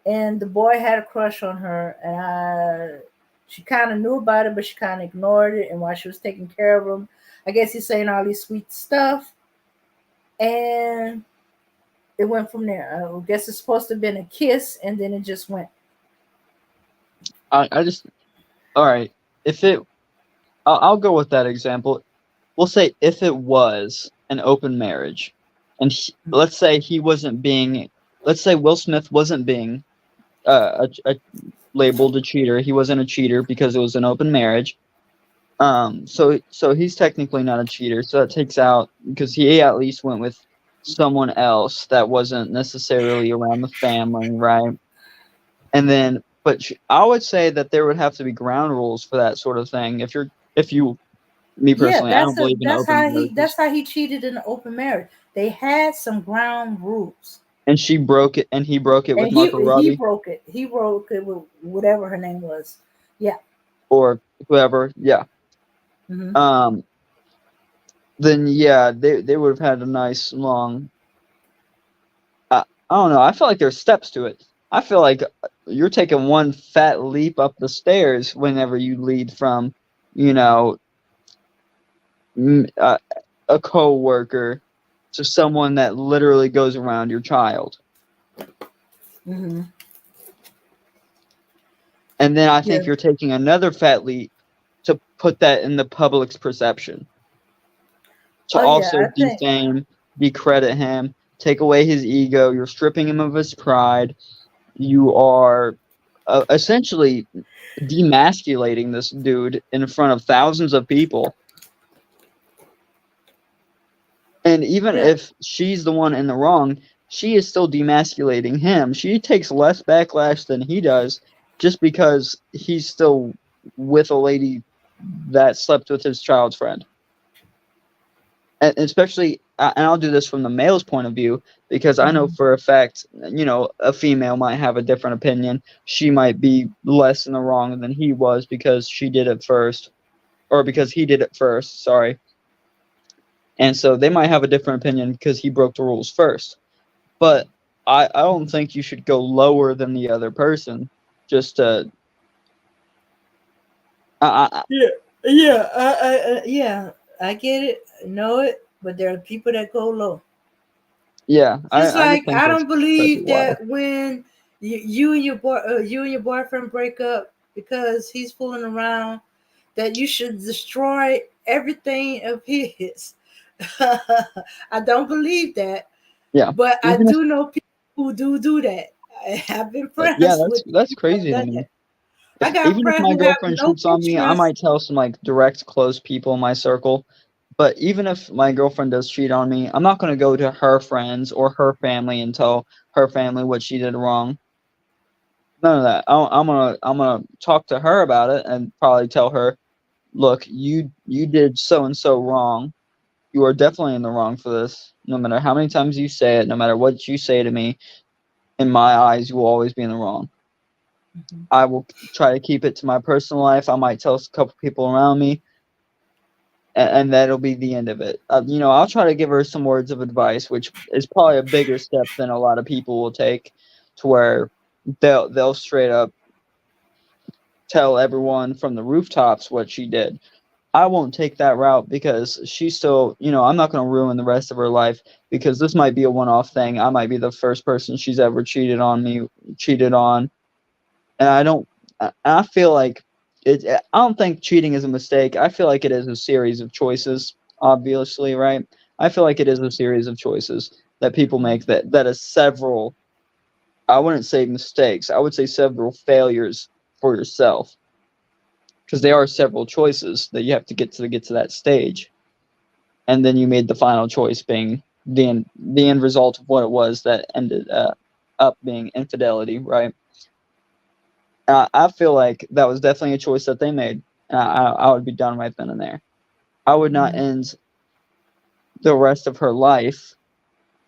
And the boy had a crush on her, and she kind of knew about it, but she kind of ignored it. And while she was taking care of him, I guess he's saying all these sweet stuff, and it went from there. I guess it's supposed to have been a kiss, and then it just went. I just all right. If it, I'll go with that example. We'll say if it was an open marriage, and let's say Will Smith wasn't being labeled a cheater. He wasn't a cheater because it was an open marriage. So he's technically not a cheater. So that takes out, because he at least went with someone else that wasn't necessarily around the family, right? And then, but I would say that there would have to be ground rules for that sort of thing. Me Yeah, personally, I don't believe in open marriages. that's how he cheated in an open marriage. They had some ground rules. And she broke it, and he broke it with And Margot he Robbie broke it. He broke it with whatever her name was. Yeah. or whoever. Yeah. Hmm. Then yeah, they would have had a nice long. I don't know. I feel like there's steps to it. I feel like you're taking one fat leap up the stairs whenever you lead from, you know, a co-worker to someone that literally goes around your child. Hmm. And then I Yeah. think you're taking another fat leap to put that in the public's perception. To Oh yeah, also I think. defame, decredit him, take away his ego. You're stripping him of his pride. You are essentially demasculating this dude in front of thousands of people. And even Yeah. if she's the one in the wrong, she is still demasculating him. She takes less backlash than he does just because he's still with a lady that slept with his child's friend. And especially, and I'll do this from the male's point of view, because I know for a fact, a female might have a different opinion. She might be less in the wrong than he was because she did it first, or because he did it first, sorry. And so they might have a different opinion because he broke the rules first. But I don't think you should go lower than the other person just to. Yeah, I get it, know it, but there are people that go low. Yeah, Just I just like think I that's don't believe wild. that when you and your boyfriend break up because he's fooling around, that you should destroy everything of his. I don't believe that, Yeah, but I even if do know people who do that. I have been yeah, friends with that's people who have crazy to done me. that. I got Even if friends my who have girlfriend no cheats on me, I interest. might tell some like direct close people in my circle. But even if my girlfriend does cheat on me, I'm not going to go to her friends or her family and tell her family what she did wrong. None of that. I'm gonna talk to her about it and probably tell her, look, you did so and so wrong. You are definitely in the wrong for this. No matter how many times you say it, no matter what you say to me, in my eyes, you will always be in the wrong. I will try to keep it to my personal life. I might tell a couple people around me, and that'll be the end of it. I'll try to give her some words of advice, which is probably a bigger step than a lot of people will take, to where they'll straight up tell everyone from the rooftops what she did. I won't take that route because she's still, I'm not going to ruin the rest of her life, because this might be a one-off thing. I might be the first person she's ever cheated on, and I feel like I don't think cheating is a mistake. I feel like it is a series of choices, obviously, right? I feel like it is a series of choices that people make that is several, I wouldn't say mistakes, I would say several failures for yourself, because there are several choices that you have to get to that stage, and then you made the final choice being the end result of what it was that ended up being infidelity, right? I feel like that was definitely a choice that they made. I would be done right then and there. I would not end the rest of her life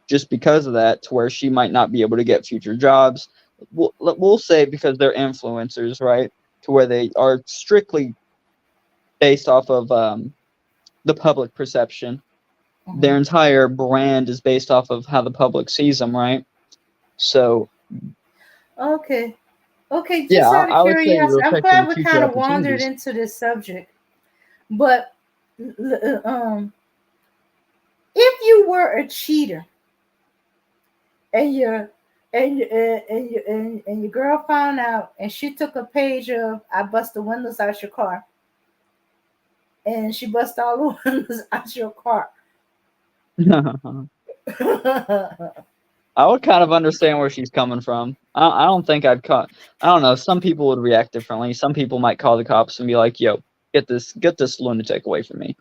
just because of that, to where she might not be able to get future jobs. We'll say because they're influencers, right? To where they are strictly based off of the public perception. Their entire brand is based off of how the public sees them, right? So Okay. Okay, yeah, just out of I would say you're curiosity, I'm affecting glad we future kind of wandered opportunities. into this subject. But if you were a cheater and your and your girl found out and she took a page of "I bust the windows out your car" and she bust all the windows out your car, I would kind of understand where she's coming from. I don't think I'd call. I don't know. Some people would react differently. Some people might call the cops and be like, "Yo, get this lunatic away from me."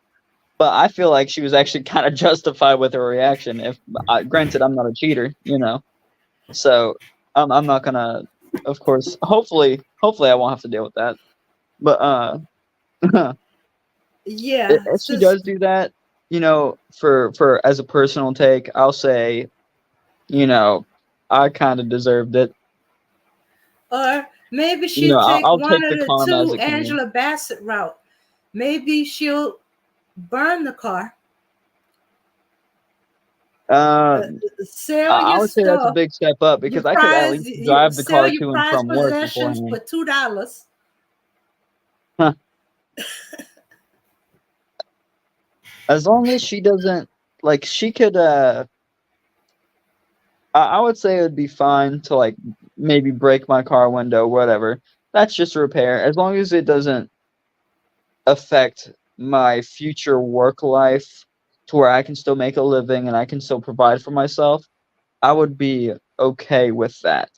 But I feel like she was actually kind of justified with her reaction. If granted, I'm not a cheater, so I'm not gonna. Of course, hopefully, I won't have to deal with that. But Yeah. if she does do that, for as a personal take, I'll say, I kind of deserved it. Or maybe she'll take I'll one take of the the karma as two it came. Angela Bassett route. Maybe she'll burn the car, Uh, sell I your would say that's a stuff, big step up your because I could at prize, least you drive the sell car your to and prized from work possessions beforehand. for $2. As long as she doesn't, like, she could, I would say it would be fine to, like, maybe break my car window, whatever. That's just a repair. As long as it doesn't affect my future work life to where I can still make a living and I can still provide for myself, I would be okay with that,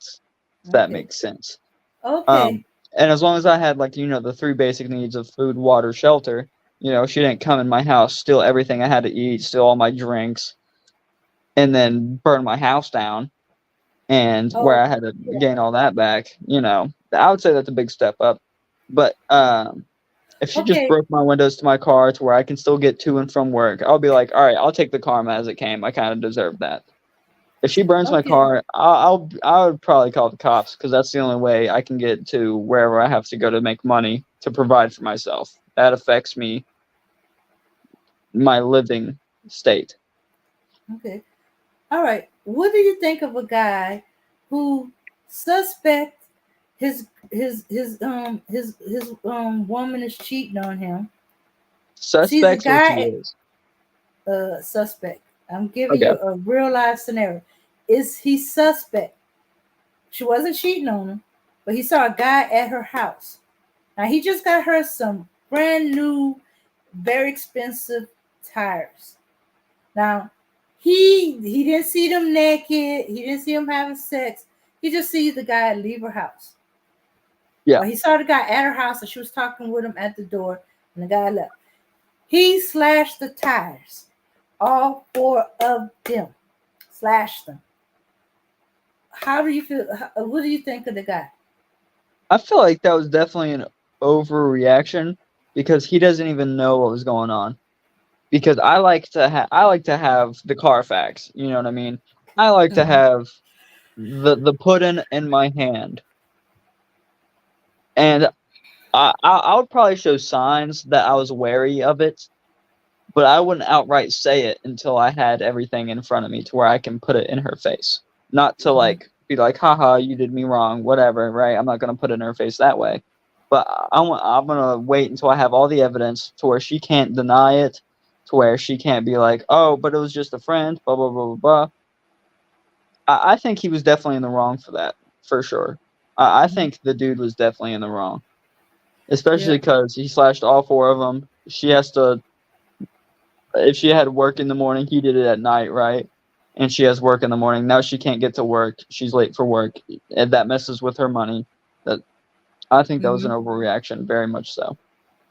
if that Okay. makes sense. Okay. And as long as I had, like, the three basic needs of food, water, shelter, she didn't come in my house, steal everything I had to eat, steal all my drinks, and then burn my house down, and where Oh, I had to yeah. gain all that back, I would say that's a big step up. But if she just Okay. broke my windows to my car to where I can still get to and from work, I'll be like, all right, I'll take the karma as it came. I kind of deserve that. If she burns my Okay. car, I would probably call the cops because that's the only way I can get to wherever I have to go to make money to provide for myself. That affects my living state. Okay. All right. What do you think of a guy who suspect his woman is cheating on him? Sees a Suspects or she guy is? suspect. I'm giving Okay. you a real life scenario. Is he suspect? She wasn't cheating on him, but he saw a guy at her house. Now he just got her some brand new, very expensive tires. Now he didn't see them naked. He didn't see them having sex. He just sees the guy leave her house. Yeah. Or he saw the guy at her house and she was talking with him at the door, and the guy left. He slashed the tires. All four of them slashed them. How do you feel? What do you think of the guy? I feel like that was definitely an overreaction because he doesn't even know what was going on. Because I like to have the Carfax, you know what I mean? I like to have the pudding in my hand. And I would probably show signs that I was wary of it, but I wouldn't outright say it until I had everything in front of me to where I can put it in her face. Not to like be like, haha, you did me wrong, whatever, right? I'm not gonna put it in her face that way. But I'm gonna wait until I have all the evidence to where she can't deny it, to where she can't be like, oh, but it was just a friend, blah blah blah blah blah. I think he was definitely in the wrong for that, for sure. I think the dude was definitely in the wrong, especially Yeah. because he slashed all four of them. She has to, if she had work in the morning, he did it at night, right? And she has work in the morning. Now she can't get to work. She's late for work, and that messes with her money. That I think that was an overreaction, very much so,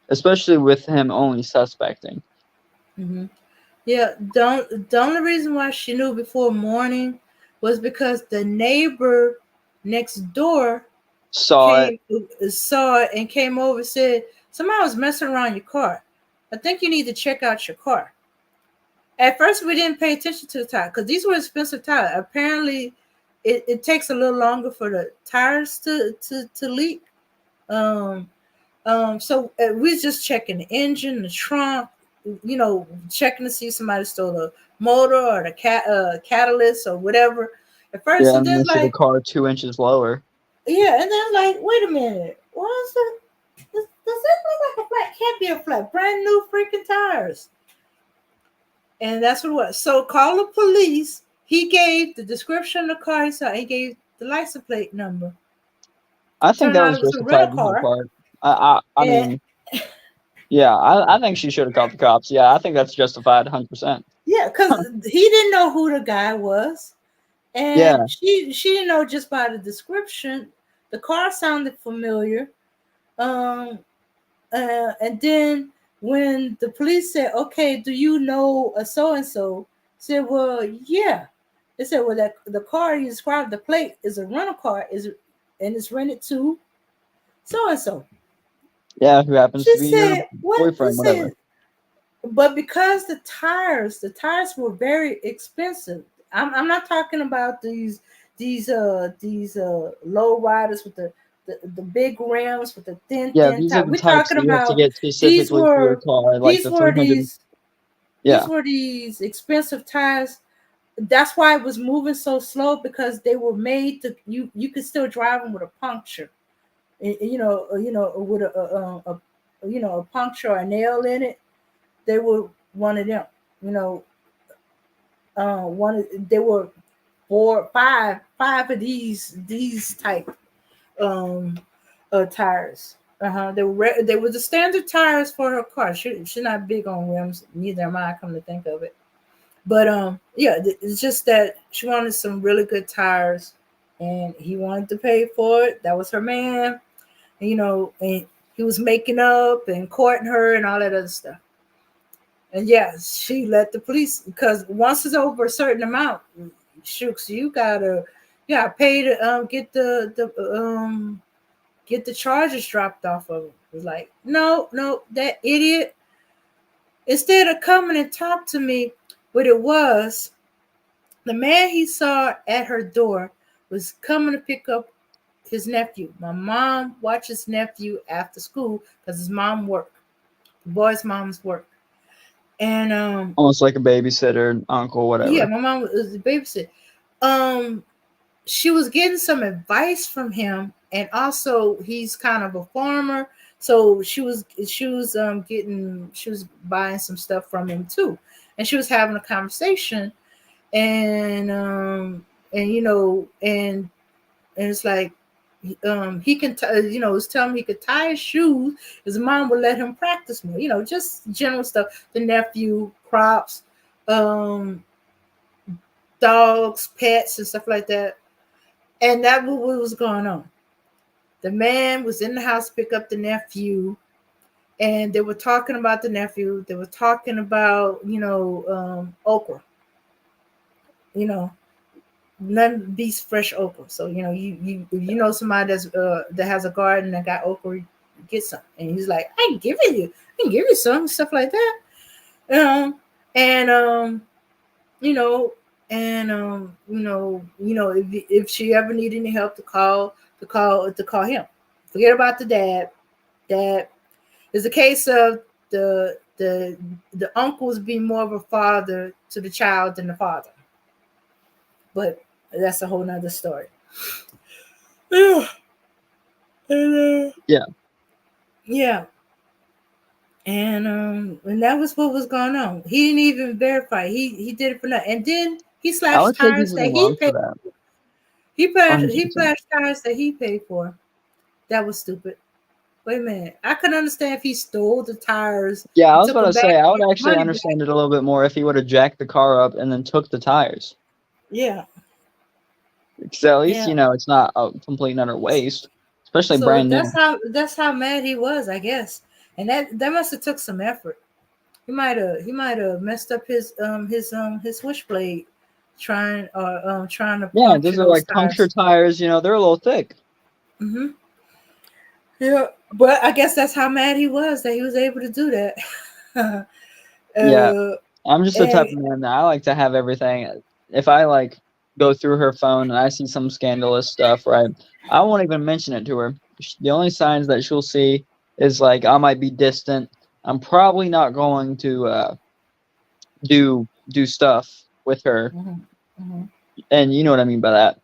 especially with him only suspecting. Yeah. The only reason why she knew before morning was because the neighbor next door Saw it. saw it and came over and said, somebody was messing around your car. I think you need to check out your car. At first, we didn't pay attention to the tire because these were expensive tires. Apparently, it takes a little longer for the tires to leak. So we was just checking the engine, the trunk, checking to see if somebody stole the motor or the catalyst or whatever. At first, Yeah, and and then then see the like, car 2 inches lower. yeah, and then like, wait a minute, what's that? Does that look like a flat? Can't be a flat. Brand new freaking tires. And that's what it was. So call the police. He gave the description of the car he saw. He gave the license plate number. I think Turned that out was it was a rental justified on her car. part. I And mean, Yeah, I think she should have called the cops. Yeah, I think that's justified 100%. Yeah, because he didn't know who the guy was. Yeah. And she didn't know just by the description. The car sounded familiar. Um, and then when the police said, "Okay, do you know a so and so?" Said, "Well, yeah." They said, "Well, that the car you described, the plate is a rental car, and it's rented to so and so." Yeah, who happens She to be your said, "What?" She boyfriend, whatever. said, "But because the tires were very expensive. I'm not talking about these low riders with the big rims with the Yeah, thin these are tire. the We're types talking that you have to about get these specifically for your were car, like these the were 300. these these Yeah. were these expensive tires. That's why it was moving so slow, because they were made to you could still drive them with a puncture, with a puncture or a nail in it. They were one of them, you know. There were five of these type um tires. They were the standard tires for her car. She's not big on rims, neither am I, come to think of it. But yeah, it's just that she wanted some really good tires, and he wanted to pay for it. That was her man, and he was making up and courting her and all that other stuff. And yeah, she let the police, because once it's over a certain amount, shooks, you gotta pay to get the charges dropped off of him. It was like, no, that idiot, instead of coming and talk to me, what it was, the man he saw at her door was coming to pick up his nephew. My mom watches nephew after school because his mom worked. The boy's mom's work. And Almost like a babysitter, uncle, yeah, whatever. my mom was the babysitter. Um, she was getting some advice from him, and also he's kind of a farmer, so she was buying some stuff from him too, and she was having a conversation, and and it's like, he can was telling me he could tie his shoes. His mom would let him practice more, just general stuff, the nephew, crops, um dogs, pets, and stuff like that. And that was what was going on. The man was in the house to pick up the nephew, and they were talking about the nephew. They were talking about, okra. You know, none beats fresh okra. So if you know somebody that has a garden that got okra, get some. And he's like, I can give you some stuff like that. And you know, if she ever need any help, to call him. Forget about the dad. Dad is a case of the uncles being more of a father to the child than the father. But that's a whole nother story. Yeah. Yeah. Yeah. And that was what was going on. He didn't even verify. He did it for nothing. And then he I slashed would take tires even that he along for paid. that. He 100%. flashed tires that he paid for. That was stupid. Wait a minute. I could understand if he stole the tires Yeah, I and was took about them to back say, I and would get the actually money back. understand it a little bit more if he would have jacked the car up and then took the tires. Yeah. Because at least, Yeah. it's not a complete and utter waste, especially So brand new. that's how mad he was, I guess. And that must have took some effort. He might have messed up his switchblade trying to Yeah, puncture those are those like puncture tires. tires, they're a little thick. Hmm. Yeah, but I guess that's how mad he was that he was able to do that. Yeah. uh, I'm just the type and of man that I like to have everything. If I like go through her phone and I see some scandalous stuff, right, I won't even mention it to her. The only signs that she'll see is like I might be distant. I'm probably not going to do stuff with her, mhm, mhm, and you know what I mean by that.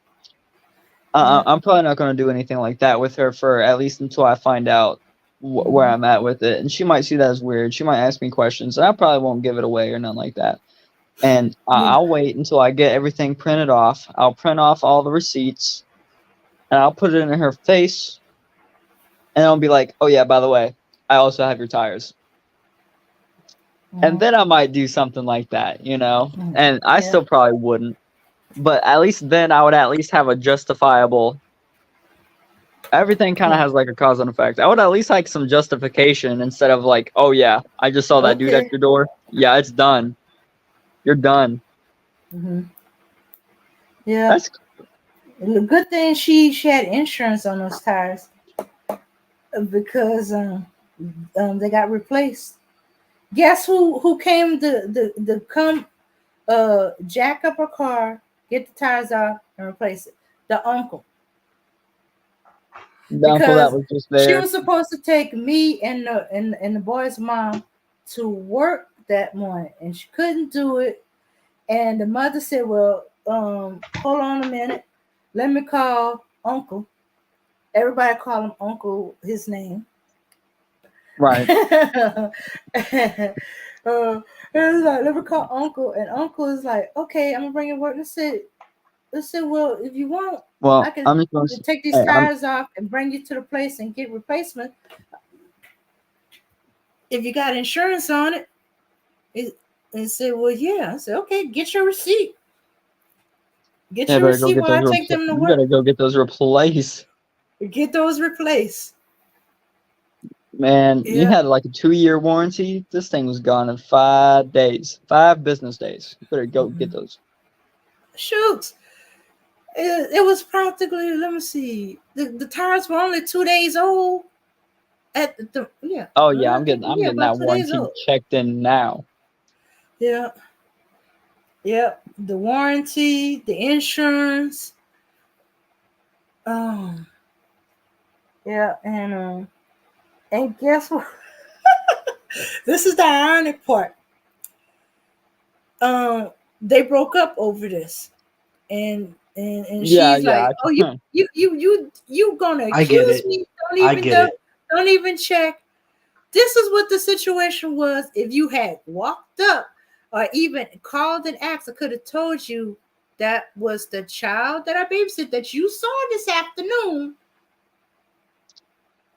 yeah, I'm probably not going to do anything like that with her for at least until I find out where mhm, I'm at with it. And she might see that as weird. She might ask me questions, and I probably won't give it away or nothing like that. And yeah, I'll wait until I get everything printed off. I'll print off all the receipts, and I'll put it in her face, and I'll be like, "Oh yeah, by the way, I also have your tires." And then I might do something like that, you know? And I Yeah. still probably wouldn't. But at least then I would at least have a justifiable. Everything kind of Yeah. has like a cause and effect. I would at least like some justification instead of like, oh yeah, I just saw that dude at Okay. your door. Yeah, it's done. You're done. Hmm. Yeah. That's The good thing she had insurance on those tires because they got replaced. Guess who came to come jack up her car, get the tires off, and replace it? The uncle. the uncle that Because was just she there. was supposed to take me and the boy's mom to work that morning, and she couldn't do it. And the mother said, "Well, hold on a minute, let me call Uncle." Everybody call him Uncle, his name. Right. And it was like, let me call Uncle, and Uncle is like, "Okay, I'm gonna bring you to work." And I said, "Well, if you want, I Well, can I'm just gonna say, take these hey, tires off and bring you to the place and get replacement if you got insurance on it." And said, "Well, yeah." I said, "Okay, get your receipt. Get yeah, your better go receipt get while those. I take them to You work. better go get those replaced. Get those replaced." Man, you Yeah, had like a 2-year warranty. This thing was gone in 5 days, 5 business days. You better go get those. shoot. It was practically, let me see, the tires were only 2 days old. At the yeah, Oh yeah, I'm getting about that 2 days warranty old. checked in now. Yeah, yeah. The warranty, the insurance. Um, yeah, and guess what? This is the ironic part. Um, they broke up over this, and Yeah, she's yeah. like, "Oh, you gonna I get accuse it. me? I get it. Don't even check." This is what the situation was. If you had walked up or even called and asked, I could have told you that was the child that I babysit that you saw this afternoon.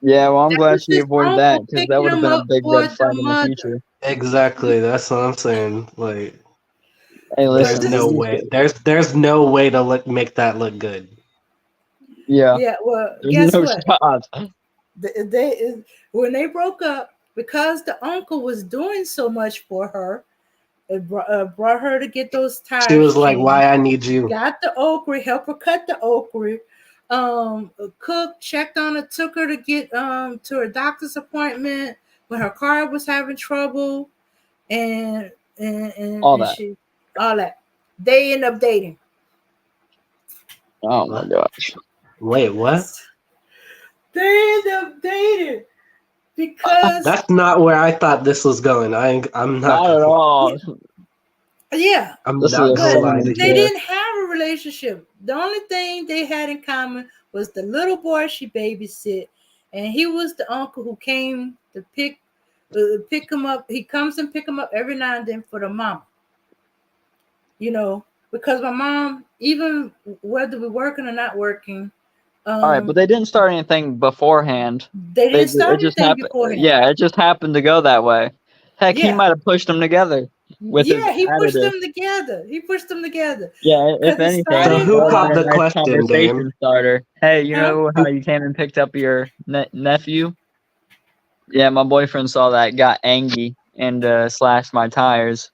Yeah, well, I'm That glad was she his avoided that uncle because that picking would have him been a up big for red the flag in the mother. future. Exactly. That's what I'm saying. Like, Hey, Yeah, there's listen, this no is way. There's no way to make that look good. yeah, yeah. Well, there's guess no what? shot. They when they broke up because the uncle was doing so much for her. It brought her to get those She tires was like, changed. "Why I need you?" Got the okra, help her cut the okra, cooked, checked on her, took her to get to her doctor's appointment when her car was having trouble, and All and that. she all that. They end up dating. Oh my gosh. Wait, what? They end up dating because That's not where I thought this was going. I'm not Not at gonna. all. yeah, I'm This is not a gonna but lie shame. to they you. Yeah. didn't have a relationship. The only thing they had in common was the little boy she babysit, and he was the uncle who came to pick him up. He comes and pick him up every now and then for the mom. You know, because my mom, even whether we're working or not working, All right, but they didn't start anything beforehand. they didn't It start just anything happened. beforehand. Yeah, it just happened to go that way. Heck, he Yeah, might have pushed them together with his yeah, he pushed additive. them together. He pushed them together Yeah, if because it anything, So started. that who would have popped been the a nice question, Dame? conversation starter. Hey, you Huh? know how you came and picked up your nephew? Yeah, my boyfriend saw that, got angry, and slashed my tires.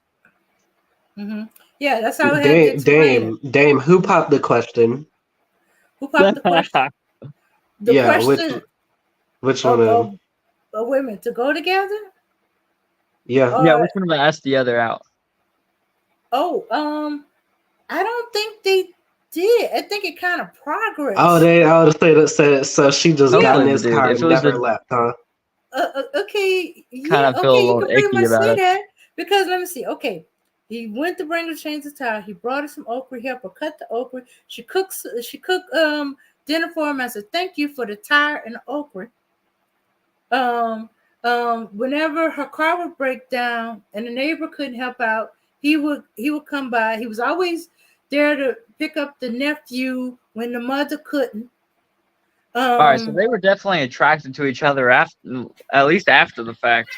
Hmm. Yeah, that's how I had to explain it. Dame. Who popped the question? Who popped the question? The Yeah, question which one of of them? women to go together, Yeah. Yeah, or which one of us asked the other out? oh, I don't think they did. I think it kind of Oh, progressed. they. Oh, say that. So she just got Yeah. in Hopefully, the his dude. car If and it was never the left, huh? Okay. kind Yeah. of feel Okay. a You little can pretty icky much about say it. that because let me see. Okay. He went to bring her to change the tire. He brought her some okra. He helped her cut the okra. She cooks. She cooked dinner for him as a thank you for the tire and the okra. Um, whenever her car would break down and the neighbor couldn't help out, he would come by. He was always there to pick up the nephew when the mother couldn't. All right, so Um, they were definitely attracted to each other after, at least after the fact.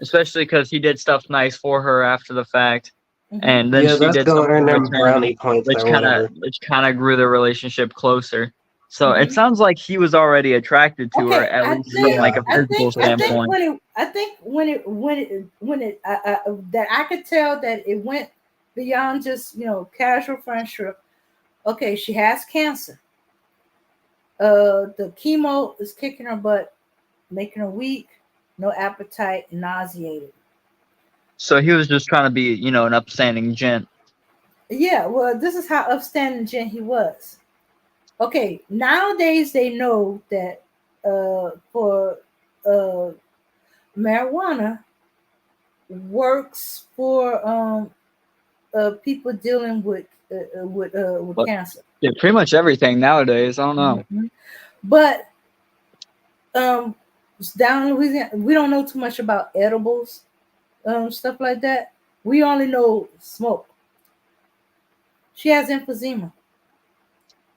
especially because he did stuff nice for her after the fact, and then Yeah, she that's did gonna something earn in them return, brownie points which or whatever. kind of grew the relationship closer. So it Mm-hmm. sounds like he was already attracted to her, Okay, at I least from think like Yeah, a physical standpoint. I think when it that I could tell that it went beyond just casual friendship. Okay, she has cancer. The chemo is kicking her butt, making her weak, no appetite, nauseated. So he was just trying to be, an upstanding gent. Yeah, well, this is how upstanding gent he was. Okay, nowadays they know that for uh, marijuana works for people dealing with But cancer. yeah, pretty much everything nowadays. I don't know. Mhm. But um, down in Louisiana, we don't know too much about edibles, stuff like that. We only know smoke. She has emphysema.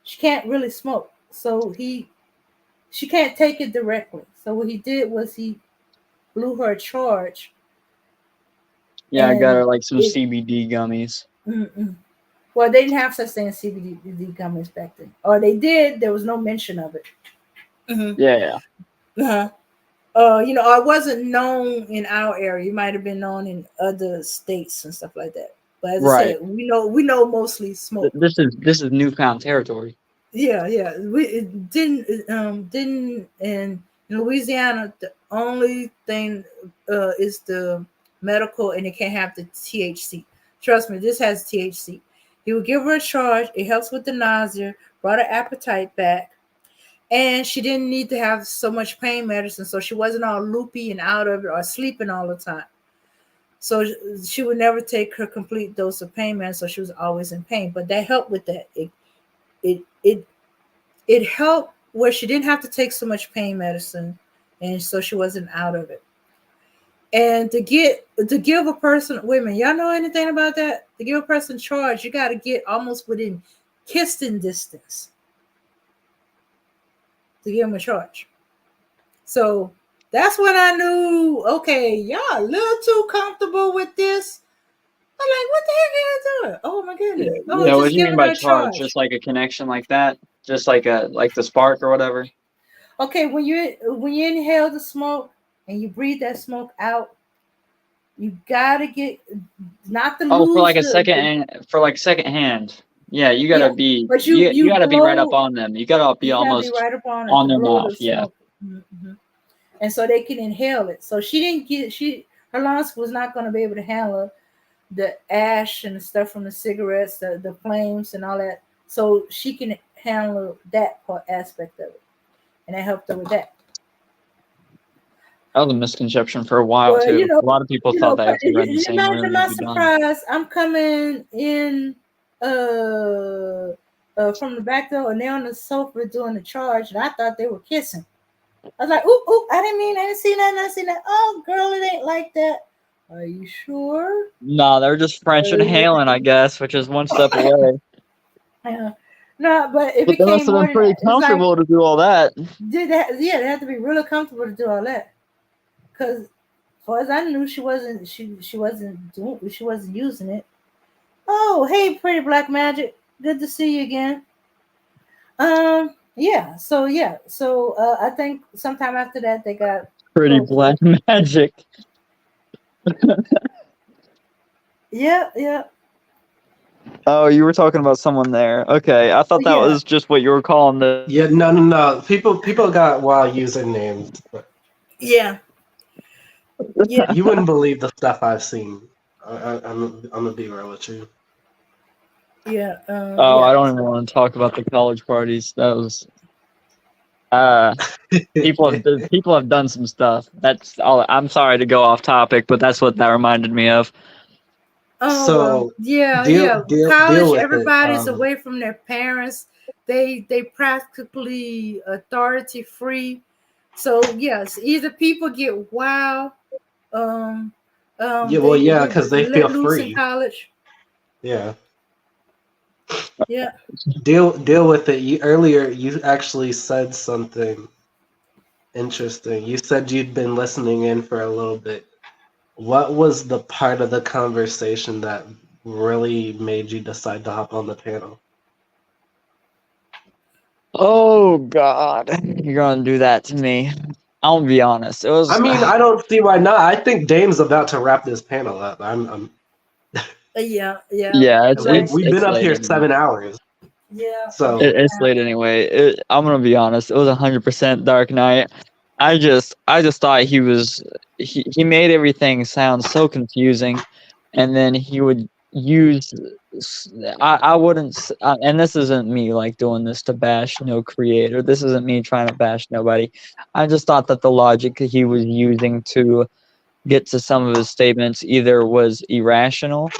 She can't really smoke, so she can't take it directly. So what he did was he blew her a charge, Yeah, I got her and like some it. CBD gummies. Mm-mm. Well, they didn't have such thing as CBD gummies back then, or they did. There was no mention of it. Mm-hmm. Yeah. Uh-huh. It wasn't known in our area. It might have been known in other states and stuff like that. But as I Right. said, we know mostly smoke. This is newfound territory. Yeah. It didn't in Louisiana. The only thing is the medical, and it can't have the THC. Trust me, this has THC. He would give her a charge. It helps with the nausea, brought her appetite back. And she didn't need to have so much pain medicine, so she wasn't all loopy and out of it or sleeping all the time. So she would never take her complete dose of pain medicine, so she was always in pain. But that helped with that. It helped where she didn't have to take so much pain medicine, and so she wasn't out of it. And to give a person, women, y'all know anything about that? To give a person charge, you got to get almost within kissing distance to give them a charge. So that's when I knew, okay, y'all a little too comfortable with this. I'm like, what the heck are you doing? Oh my goodness. Oh, Yeah, what just do you mean giving by her a charge? charge. Just like a connection like that? Just like the spark or whatever? Okay, when you inhale the smoke and you breathe that smoke out, you gotta get not to Oh, lose for like second hand. Yeah, you yeah. gotta be But you gotta be right up blow, on them. You gotta be you gotta be almost right up on it on to their blow mouth. the Yeah. smoke. Mm-hmm. And so they can inhale it. So her lungs was not gonna be able to handle the ash and the stuff from the cigarettes, the flames and all that. So she can handle that part aspect of it. And that helped her with that. That was a misconception for a while Well, too. A lot of people thought that but if you read the same imagine room, my you'd be done. surprise. I'm coming in from the back door and they're on the sofa doing the charge, and I thought they were kissing. I was like, oop, I didn't see that. Oh, girl, it ain't like that. Are you sure? Nah, they're just French inhaling, I guess, which is one step away. Yeah. No, but it But they must became have more been than pretty that. It's like, comfortable to do all that. they had to be really comfortable to do all that. Because, as far as I knew, she wasn't using it. Oh, hey, pretty black magic. Good to see you again. So I think sometime after that they got Pretty close. black magic. Yeah. Oh, you were talking about someone there. Okay, I thought that Yeah. was just what you were calling the. yeah, no. People got wild usernames. But Yeah. you wouldn't believe the stuff I've seen. I'm gonna be real with you. Yeah. Oh, I don't even want to talk about the college parties. That was. People have done some stuff. That's all. I'm sorry to go off topic, but that's what that reminded me of. Oh, So well, yeah. deal College, with it. everybody's away from their parents. They practically authority free. So yes, either people get wild. Because they they feel let loose in free. college. Yeah. Yeah. Deal with it. Earlier you actually said something interesting. You said you'd been listening in for a little bit. what was the part of the conversation that really made you decide to hop on the panel? Oh God, you're gonna do that to me. I'll be honest. It was. I mean, I don't see why not. I think Dame's about to wrap this panel up. I'm Yeah, Yeah, like we've been it's up late here anyway. 7 hours. yeah, So It's late anyway. I'm gonna be honest. It was 100% Dark Knight. I just thought he made everything sound so confusing, and then he would use. I wouldn't, and this isn't me like doing this to bash no creator. This isn't me trying to bash nobody. I just thought that the logic he was using to get to some of his statements either was irrational,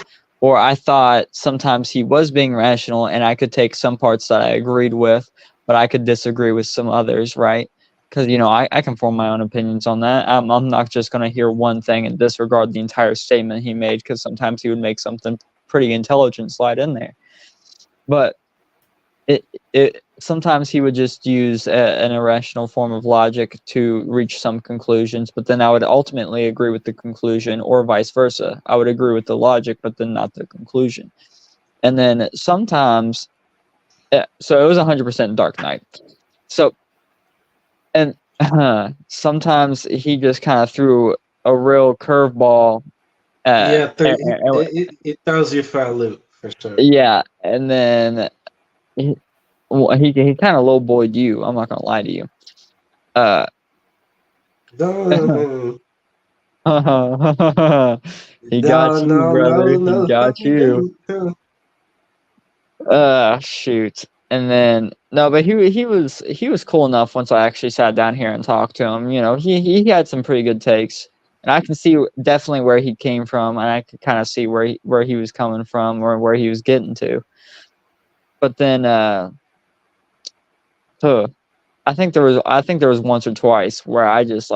or I thought sometimes he was being rational and I could take some parts that I agreed with, but I could disagree with some others, right? Because, I can form my own opinions on that. I'm not just going to hear one thing and disregard the entire statement he made, because sometimes he would make something pretty intelligent slide in there. But it sometimes he would just use an irrational form of logic to reach some conclusions, but then I would ultimately agree with the conclusion, or vice versa. I would agree with the logic, but then not the conclusion. And then sometimes, so it was 100% Dark Knight. So, and sometimes he just kind of threw a real curveball. yeah, it throws you for a loop for sure. Yeah, and then he kind of lowboyed you. I'm not gonna lie to you. No, He got you, brother. He no, got you. Shoot. And then no, but he was cool enough once I actually sat down here and talked to him. He had some pretty good takes, and I can see definitely where he came from, and I could kind of see where he was coming from, or where he was getting to. But then, I think there was once or twice where I just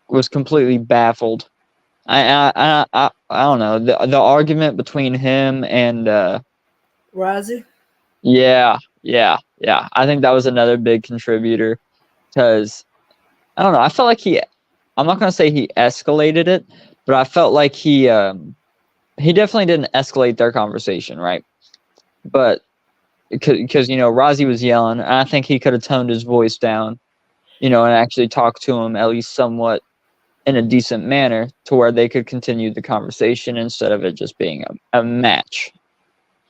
was completely baffled. I don't know, the argument between him and Rozzy. yeah. I think that was another big contributor, because I don't know. I felt like I'm not gonna say he escalated it, but I felt like he definitely didn't escalate their conversation, right? But because Rozzy was yelling, and I think he could have toned his voice down, and actually talked to him at least somewhat in a decent manner, to where they could continue the conversation instead of it just being a match,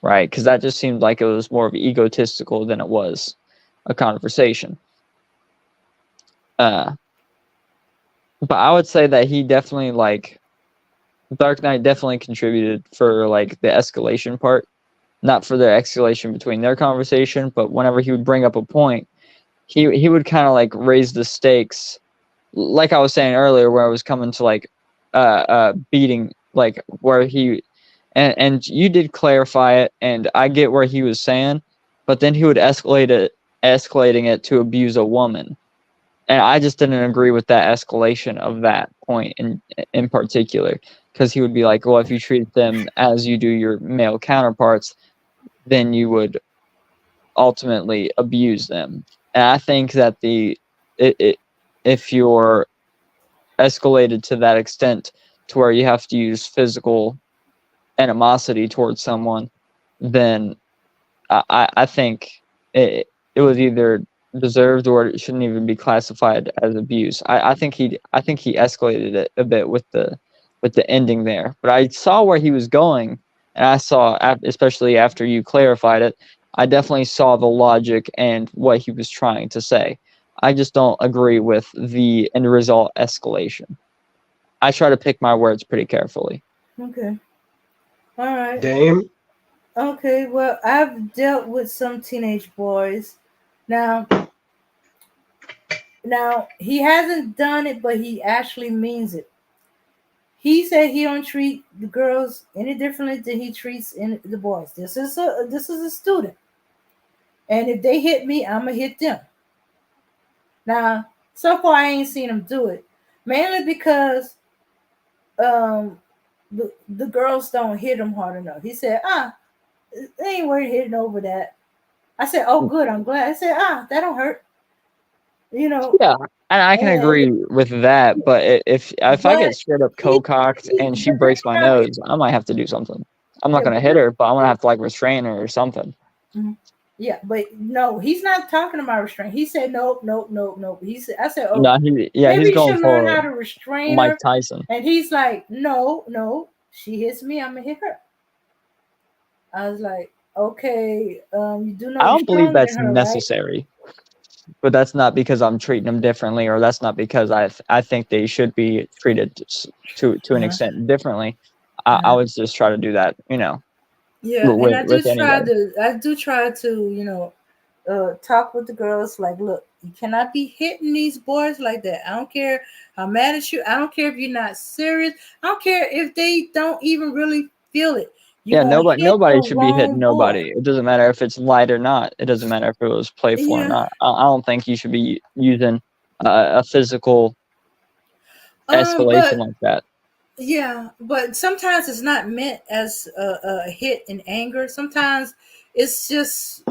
right? Because that just seemed like it was more of egotistical than it was a conversation. But I would say that he definitely, Dark Knight definitely contributed for the escalation part, not for the escalation between their conversation, but whenever he would bring up a point, he would kind of raise the stakes, like I was saying earlier, where I was coming to beating, where he and you did clarify it, and I get where he was saying, but then he would escalating it to abuse a woman. And I just didn't agree with that escalation of that point in particular, because he would be like, well, if you treat them as you do your male counterparts, then you would ultimately abuse them. And I think that if you're escalated to that extent, to where you have to use physical animosity towards someone, then I think it was either deserved, or it shouldn't even be classified as abuse. I think he escalated it a bit with the ending there, but I saw where he was going, and I saw, especially after you clarified it, I definitely saw the logic and what he was trying to say. I just don't agree with the end result escalation. I try to pick my words pretty carefully. Okay. All right. Dame. Okay. Well, I've dealt with some teenage boys. Now he hasn't done it, but he actually means it. He said he don't treat the girls any differently than he treats the boys. This is a student, and if they hit me, I'ma hit them. Now, so far I ain't seen him do it, mainly because um the girls don't hit him hard enough. He said, they ain't worth hitting over that. I said, oh good, I'm glad. I said, that don't hurt. You know, Yeah, and I can and agree with that. But if I but get straight up he, co-cocked and she but let breaks me my tell you, nose, I might have to do something. I'm not yeah, gonna but hit her, but I'm gonna have to like restrain her or something. mhm. Yeah, but no, he's not talking about restraint. He said nope, nope, nope, nope. He said, I said, oh, No, maybe he's you going should learn for how to restrain Mike her. Tyson. And he's like, no, no, she hits me, I'm gonna hit her. I was like, okay, you do know I you're don't believe stronger than that's her, right? necessary, but that's not because I'm treating them differently, or that's not because I think they should be treated to an Uh-huh. extent differently. I Uh-huh. would just try to do that, Yeah, and with anybody. I do try to, talk with the girls like, look, you cannot be hitting these boys like that. I don't care how mad at you. I don't care if you're not serious. I don't care if they don't even really feel it. You're Yeah, gonna hit the nobody should be hitting wrong boy. nobody. It doesn't matter if it's light or not. It doesn't matter if it was playful or Yeah. not. I don't think you should be using a physical escalation But like that. yeah, but sometimes it's not meant as a hit in anger. Sometimes it's just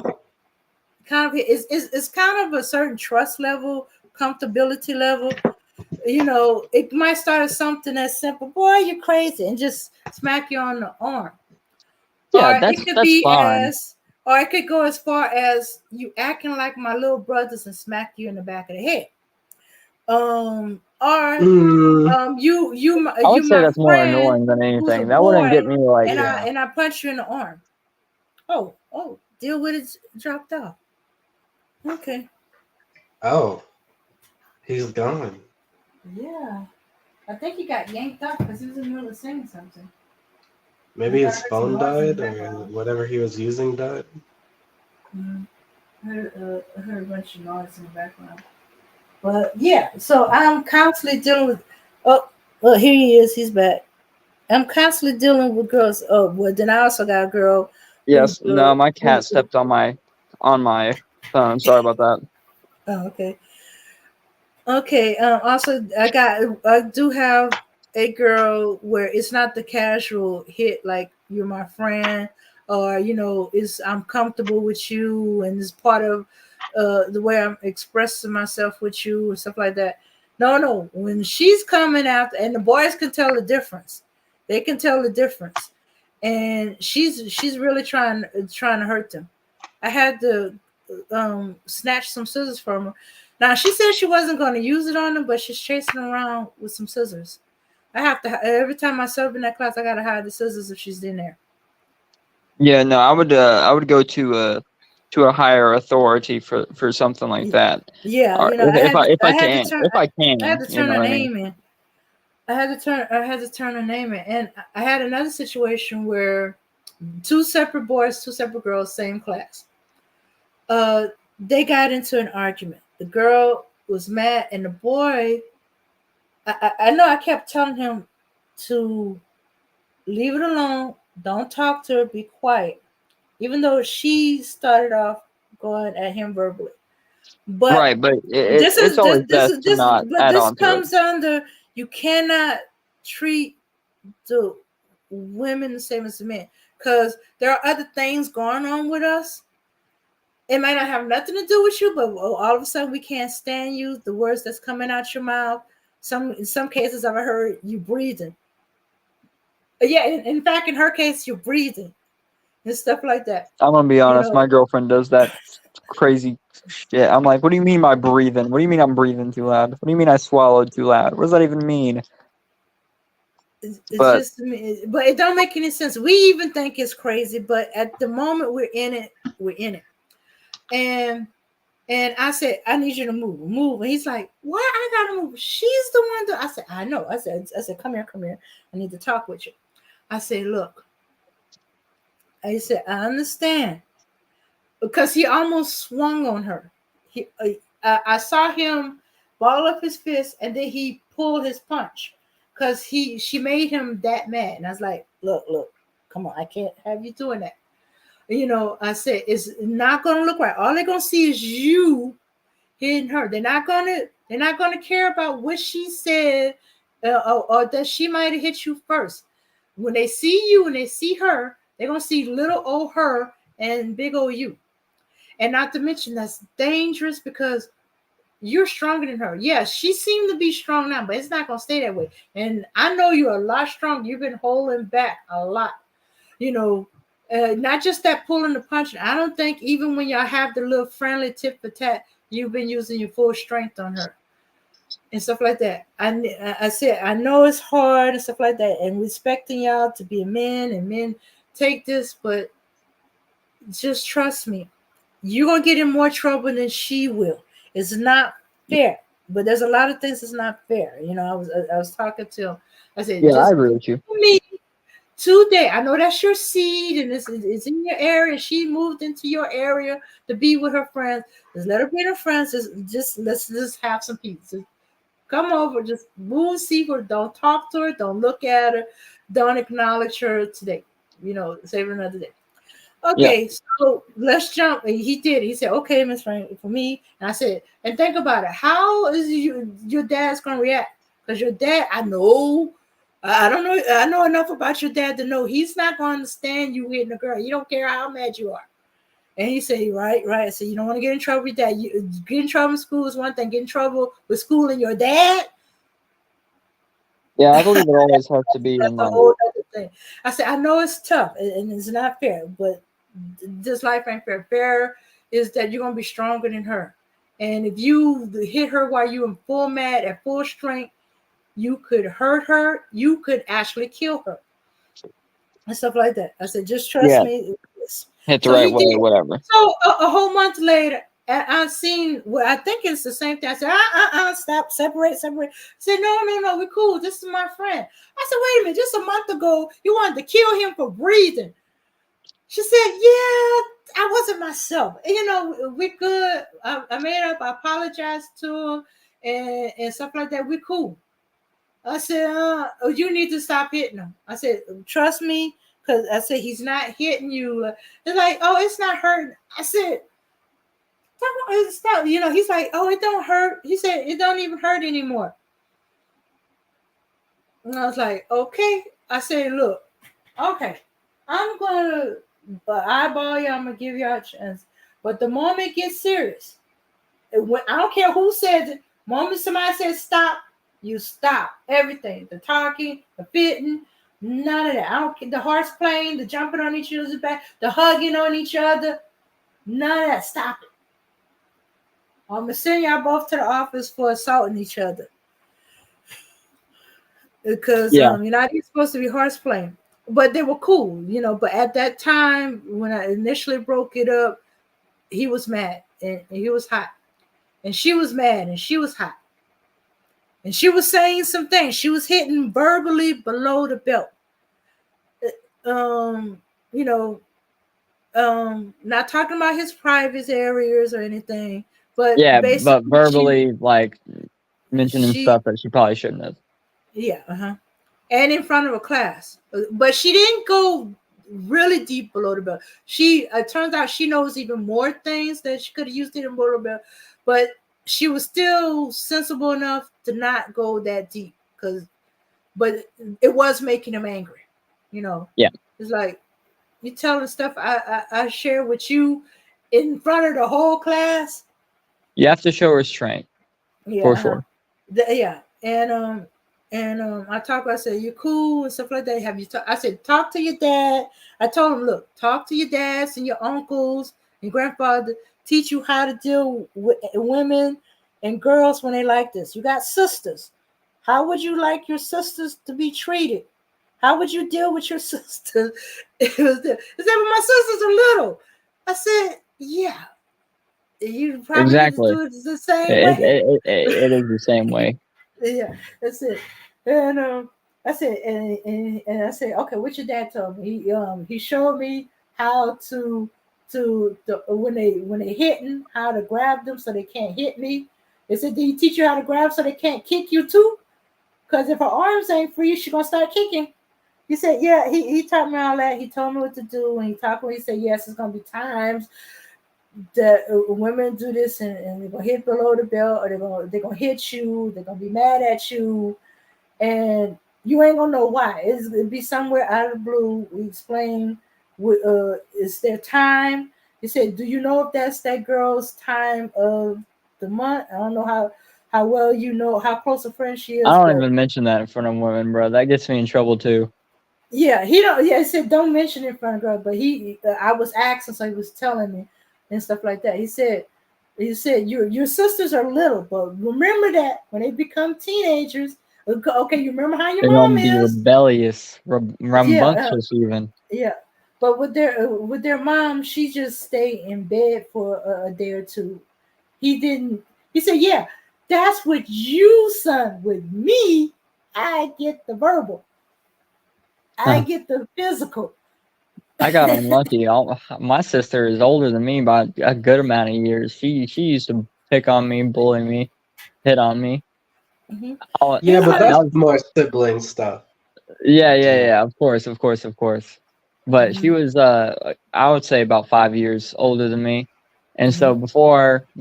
kind of it's kind of a certain trust level, comfortability level. It might start as something as simple, boy, you're crazy, and just smack you on the arm. Yeah, Or it could that's be fine. or it could go as far as you acting like my little brothers and smack you in the back of the head. Or Mm, I you would say my that's more friend annoying than who's a anything. That wouldn't get boy, me like, and yeah. I punch you in the arm. Oh, deal with it. Dropped off. Okay. Oh, he's gone. Yeah. I think he got yanked up because he was in the middle of saying something. Maybe Like I his heard some phone noise in the died or background. whatever he was using died. I heard a bunch of noise in the background. But yeah, so I'm constantly dealing with. Oh, here he is. He's back. I'm constantly dealing with girls. Oh, well, then I also got a girl who. yes, no, my cat stepped on my phone. Sorry about that. Oh, okay. Okay. Also, I do have a girl where it's not the casual hit like you're my friend, or is I'm comfortable with you and it's part of the way I'm expressing myself with you and stuff like that. No, no. When she's coming after, and the boys can tell the difference. They can tell the difference, and she's really trying to hurt them. I had to snatch some scissors from her. Now she said she wasn't going to use it on them, but she's chasing around with some scissors. I have to every time I serve in that class, I gotta hide the scissors if she's in there. Yeah, no, I would go to a higher authority for something like that. Yeah, Or I had to turn if I I had can, to you turn know her what I mean? name in. I had to turn her name in, and I had another situation where two separate boys, two separate girls, same class. Uh, they got into an argument. The girl was mad, and the boy. I know I kept telling him to leave it alone. Don't talk to her. Be quiet. Even though she started off going at him verbally. But Right, but it's always best to not add this on to it. comes under you cannot treat the women the same as the men because there are other things going on with us. It might not have nothing to do with you, but all of a sudden we can't stand you. The words that's coming out your mouth. In some cases I've heard you breathing. Yeah, in fact, in her case, you're breathing and stuff like that. I'm gonna be You honest, know, my girlfriend does that crazy shit. I'm like, what do you mean by breathing? What do you mean I'm breathing too loud? What do you mean I swallowed too loud? What does that even mean? it's But just, but it don't make any sense. We even think it's crazy, but at the moment we're in it, we're in it. And I said, I need you to move. And he's like, why I gotta move? She's the one that I said, I know. I said, come here. I need to talk with you. I said, look. I said, I understand. Because he almost swung on her. I saw him ball up his fist, and then he pulled his punch because she made him that mad. And I was like, look, come on, I can't have you doing that. I said it's not gonna look right. All they're gonna see is you hitting her. They're not gonna care about what she said or that she might have hit you first. When they see you and they see her, they're gonna see little old her and big old you. And not to mention that's dangerous because you're stronger than her. Yes, she seemed to be strong now, but it's not gonna stay that way. And I know you're a lot stronger. You've been holding back a lot, you know. Not just that pulling the punching. I don't think even when y'all have the little friendly tit for tat, you've been using your full strength on her and stuff like that. I said I know it's hard and stuff like that, and respecting y'all to be men and men take this, but just trust me, you're gonna get in more trouble than she will. It's not fair. But there's a lot of things that's not fair. You know, I was talking to him. I said, Yeah, I just agree with you. me today. I know that's your seed and it's in your area. She moved into your area to be with her friends. Just let her be with her friends. Just let's just have some peace. Just come over, just move, see her. Don't talk to her. Don't look at her. Don't acknowledge her today. You know, save her another day. Yeah. Okay, so let's jump. And he did. He said, "Okay, Miss Frank, for me." And I said, "And think about it. How is your dad's gonna react? Because your dad, I know, I don't know. I know enough about your dad to know he's not gonna understand you hitting a girl. You don't care how mad you are." And he said, "Right, right." I said, "You don't want to get in trouble with that. You get in trouble in school is one thing. Get in trouble with school and your dad." Yeah, I believe it always has to be That's in a like whole other thing. I said, I know it's tough and it's not fair, but this life ain't fair. Fair is that you're gonna be stronger than her. And if you hit her while you're in full mad at full strength, you could hurt her, you could actually kill her. And stuff like that. I said, just trust yeah, me. hit the So right he way did. or whatever. So a whole month later, and I seen well, I think it's the same thing. I said, stop, separate. I said, no, we're cool. This is my friend. I said, wait a minute, just a month ago, you wanted to kill him for breathing. She said, yeah, I wasn't myself. And, you know, we're good. I made up, I apologized to him and stuff like that. We're cool. I said, you need to stop hitting him. I said, trust me, because I said, he's not hitting you. They're like, oh, it's not hurting. I said, stop. You know, he's like, oh, it don't hurt. He said, it don't even hurt anymore. And I was like, okay. I said, look, okay, I'm going to eyeball you. I'm going to give you a chance. But the moment it gets serious, when, I don't care who says it, moment somebody says stop, you stop everything. The talking, the fitting, none of that. I don't care. The hearts playing, the jumping on each other's back, the hugging on each other, none of that. Stop it. I'm going to send y'all both to the office for assaulting each other. Because Yeah, you're not even supposed to be hearts playing. But they were cool, you know. But at that time, when I initially broke it up, he was mad and he was hot. And she was mad and she was hot. And she was saying some things. She was hitting verbally below the belt. You know, not talking about his private areas or anything, but yeah, but basically verbally like mentioning she stuff that she probably shouldn't have. yeah, and in front of a class. But she didn't go really deep below the belt. She turns out she knows even more things that she could have used it in below the belt, but she was still sensible enough to not go that deep but it was making him angry. You know, Yeah, it's like you telling stuff I share with you in front of the whole class. you have to show restraint Yeah, for sure. Yeah, and I talk. I said, "You cool?" and stuff like that. Have you? I said, "Talk to your dad." I told him, "Look, talk to your dads and your uncles and grandfather. Teach you how to deal with women and girls when they like this. You got sisters. How would you like your sisters to be treated? How would you deal with your sisters?" It was the, it said, "But my sisters are little." I said, "Yeah, you probably need to Exactly. do it the same It, way." it, it, it is the same way. Yeah, that's it. And I said, and I said, okay, what your dad told me? He showed me how to when they hitting, how to grab them so they can't hit me. They said, did he teach you how to grab so they can't kick you too? Because if her arms ain't free, she gonna start kicking. He said, yeah, he taught me all that. He told me what to do. When he talked to me, he said, yes, it's gonna be times that women do this and they're gonna hit below the belt or they're gonna hit you, they're gonna be mad at you, and you ain't gonna know why. It'll be somewhere out of the blue. We explain it's their time. He said, do you know if that's that girl's time of the month. I don't know how well you know how close a friend she I is, don't but even mention that in front of women, bro. That gets me in trouble too. yeah, he don't. Yeah, he said don't mention it in front of girl. But I was asking, so he was telling me and stuff like that. He said your sisters are little, but remember that when they become teenagers, okay, you remember how your They're gonna mom be is. rebellious, Yeah, rambunctious, even. yeah. But with their mom, she just stayed in bed for a day or two. He didn't. He said, "Yeah, that's what you son. With me, I get the verbal. I get the physical." I got unlucky. My sister is older than me by a good amount of years. She used to pick on me, bully me, hit on me. Mhm. Yeah, but That that's was, more sibling stuff. yeah. Of course. But she Mhm. was I would say about 5 years older than me. And so Mhm.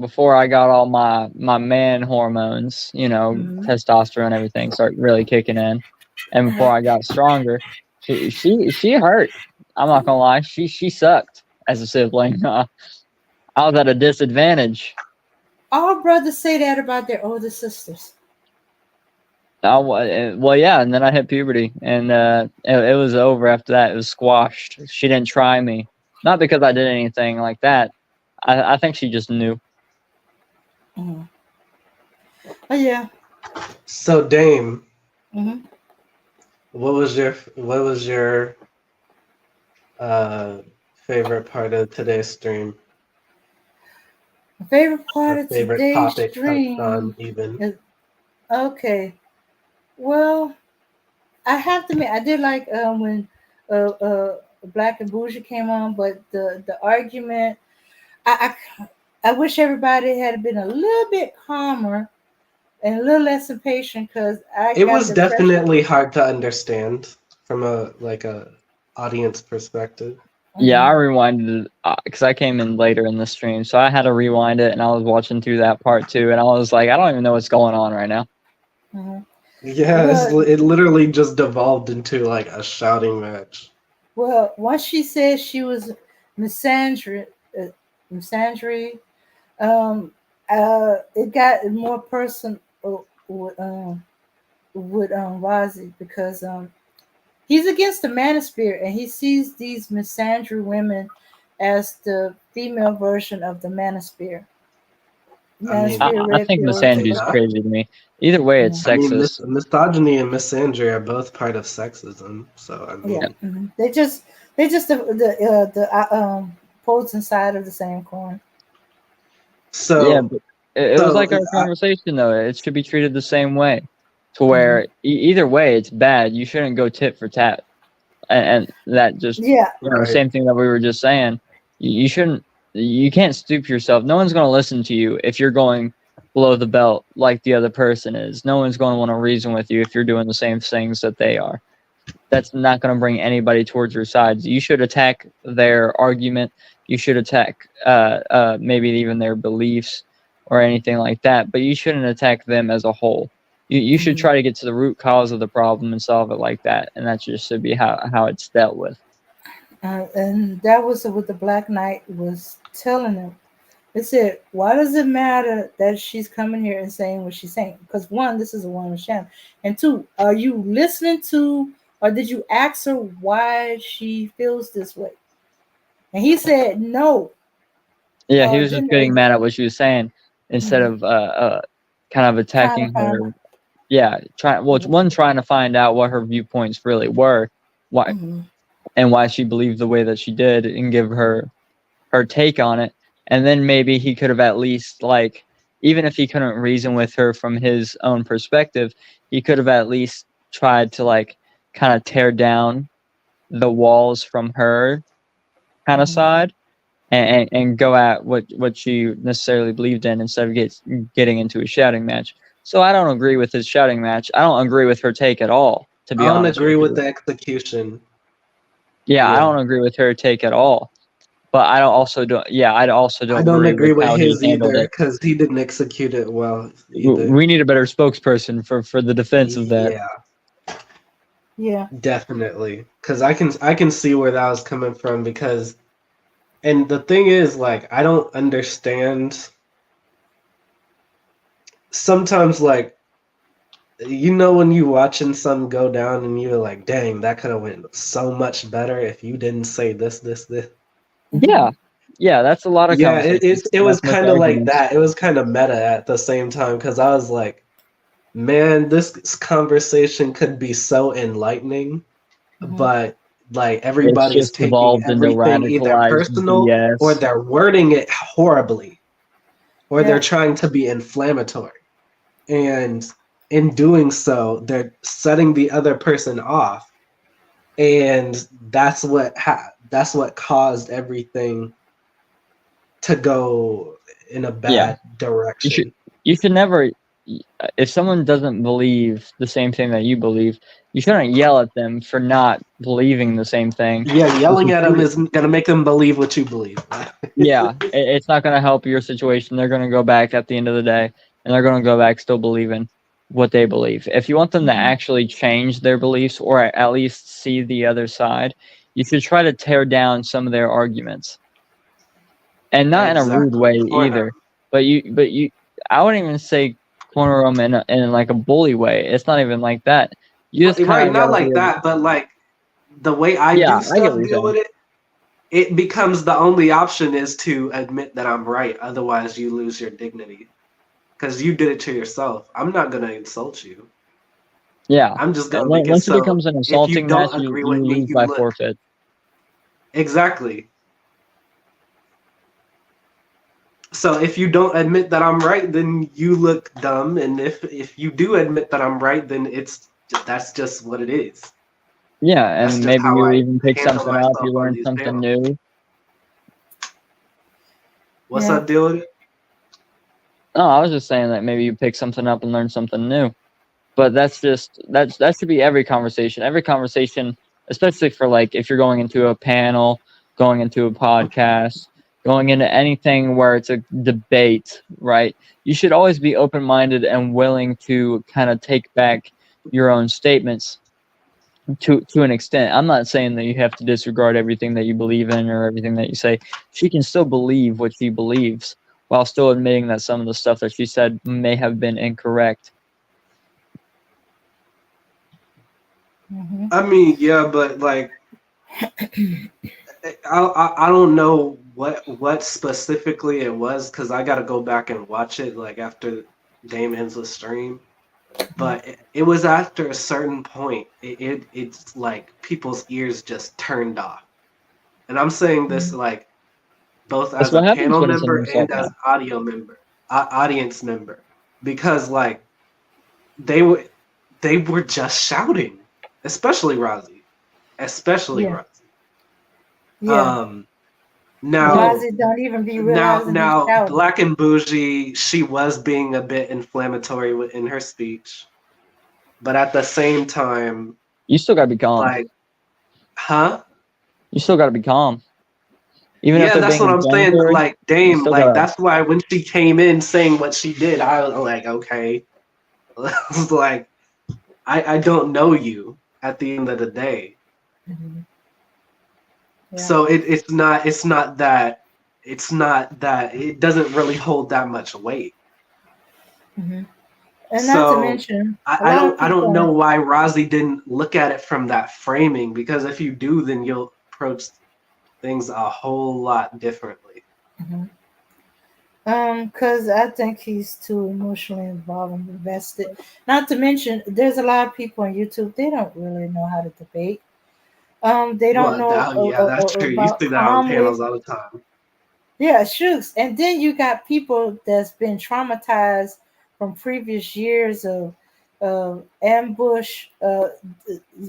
before I got all my man hormones, Mhm. testosterone, everything start really kicking in, and Uh-huh. before I got stronger, she hurt. I'm not gonna lie, she sucked as a sibling. I was at a disadvantage. All brothers say that about their older sisters. Well, yeah, and then I hit puberty, and it was over after that. It was squashed. She didn't try me, not because I did anything like that. I think she just knew. Mhm. Oh yeah. So Dame, Hmm. what was your uh favorite part of today's stream? My favorite part Or of favorite today's topic touched stream on even? is okay. Well, I have to admit, I did like when Black and Bougie came on, but the argument, I I wish everybody had been a little bit calmer and a little less impatient because I It got was the impression. definitely hard to understand from a audience perspective. Yeah, I Mhm. rewinded because I came in later in the stream, so I had to rewind it, and I was watching through that part too, and I was like, I don't even know what's going on right now. Mhm. Yeah, Well, it literally just devolved into like a shouting match. well, once she said she was misandry, uh, misandry, it got more personal with Razi because he's against the manosphere and he sees these misandry women as the female version of the manosphere. I mean, Manosphere, I red think pill, are they misandry is not? crazy to me. Either way, yeah, it's I mean, sexist. misogyny and misandry are both part of sexism. So I yeah. mean, They just the opposing side of the same coin. Yeah, so but it was so like our I, conversation though. It should be treated the same way, to Mhm. where either way it's bad. You shouldn't go tit for tat, and that just Yeah, right. same thing that we were just saying. You shouldn't. You can't stoop yourself. No one's going to listen to you if you're going below the belt like the other person is. No one's going to want to reason with you if you're doing the same things that they are. That's not going to bring anybody towards your sides. You should attack their argument. You should attack maybe even their beliefs or anything like that. But you shouldn't attack them as a whole. You should Mhm. try to get to the root cause of the problem and solve it like that. And that just should be how it's dealt with. And that was what the Black Knight was telling him. They said, "Why does it matter that she's coming here and saying what she's saying? Because one, this is a woman's channel, and two, are you listening to, or did you ask her why she feels this way?" And he said, "No." Yeah, he was just Then getting mad at what she was saying instead mhm, of kind of trying to attacking find her. Yeah, trying to find out what her viewpoints really were, why mhm, and why she believed the way that she did, and give her take on it. And then maybe he could have at least, like, even if he couldn't reason with her from his own perspective, he could have at least tried to, like, kind of tear down the walls from her kind of mhm. side, and go at what she necessarily believed in, instead of getting into a shouting match. So I don't agree with his shouting match. I don't agree with her take at all, to I be don't honest agree with with you. the execution. Yeah, I Yeah, don't agree with her take at all. But I also I don't don't agree agree with with how he his handled either it. because he didn't execute it well either. We need a better spokesperson for the defense of that. Yeah, Yeah, definitely. Because I can see where that was coming from and the thing is, like, I don't understand sometimes like, you know, when you watching something go down and you're like, dang, that could have went so much better if you didn't say this. Yeah, yeah, that's a lot of Yeah, conversations. it was That's most kind of like arguments. that. It was kind of meta at the same time because I was like, man, this conversation could be so enlightening, Mhm. but like It's everybody's just taking evolved into everything either radicalized personal or BS. they're wording it horribly or they're Yeah. trying to be inflammatory. And in doing so, they're setting the other person off. And that's what caused everything to go in a Yeah, bad you should direction. you should never. If someone doesn't believe the same thing that you believe, you shouldn't yell at them for not believing the same thing. Yeah, You yelling should at them treat it. isn't gonna make them believe what you believe. Yeah, it's not going to help your situation. They're going to go back at the end of the day, and they're going to go back still believing what they believe. If you want them to Mhm. actually change their beliefs or at least see the other side, you should try to tear down some of their arguments, and not in a rude Exactly. way For them. either. But you, I wouldn't even say corner them in like a bully way. It's not even like that. You just kind Right, of got not to be like able. that, but like the way I Yeah, do I get stuff, what you're deal saying. with it, it becomes the only option is to admit that I'm right. Otherwise, you lose your dignity because you did it to yourself. I'm not gonna insult you. Yeah, I'm just and gonna make it once it so becomes an if you insulting match, don't you agree with you me, lose you by look forfeit. exactly. So if you don't admit that I'm right, then you look dumb, and if you do admit that I'm right, then that's just what it is. Yeah, That's and just maybe how you I even pick handle something up, myself you on learn these something panels. new. What's Yeah. up, deal with it? No, I was just saying that maybe you pick something up and learn something new. But that should be every conversation. Every conversation, especially for like if you're going into a panel, going into a podcast, going into anything where it's a debate, right? You should always be open-minded and willing to kind of take back your own statements to an extent. I'm not saying that you have to disregard everything that you believe in or everything that you say. She can still believe what she believes while still admitting that some of the stuff that she said may have been incorrect. Mhm. I mean, yeah, but like I don't know what specifically it was because I got to go back and watch it like after Dame ends the stream. But it was after a certain point, it's like people's ears just turned off. And I'm saying this Mhm. like both That's as a what happens panel when it's an member insult and as match. an audience member, because like they were they were just shouting, especially Rozzy, especially Yeah. Rozzy. Yeah. Um, And Yeah. now Rozzy don't even be now realizing he's now shouting. Black and Bougie, she was being a bit inflammatory in her speech, but at the same time, You still gotta be calm. like, huh? You still gotta be calm. Even if Yeah, they're that's being what I'm saying. inflammatory, Like, you Dame, still like gotta. that's why when she came in saying what she did, I was like, okay. I was like, I don't know you at the end of the day. Mhm. Yeah. So it's not that it doesn't really hold that much weight. Hmm. And not to So mention, I, a I lot of don't I don't people know are, why Rozzy didn't look at it from that framing, because if you do, then you'll approach things a whole lot differently. mhm. Because I think he's too emotionally involved and invested. Not to mention, there's a lot of people on YouTube. They don't really know how to debate. They don't Well, know yeah, that's true. You about see that on calmly. panels all the time. Yeah, shoots. And then you got people that's been traumatized from previous years of ambush,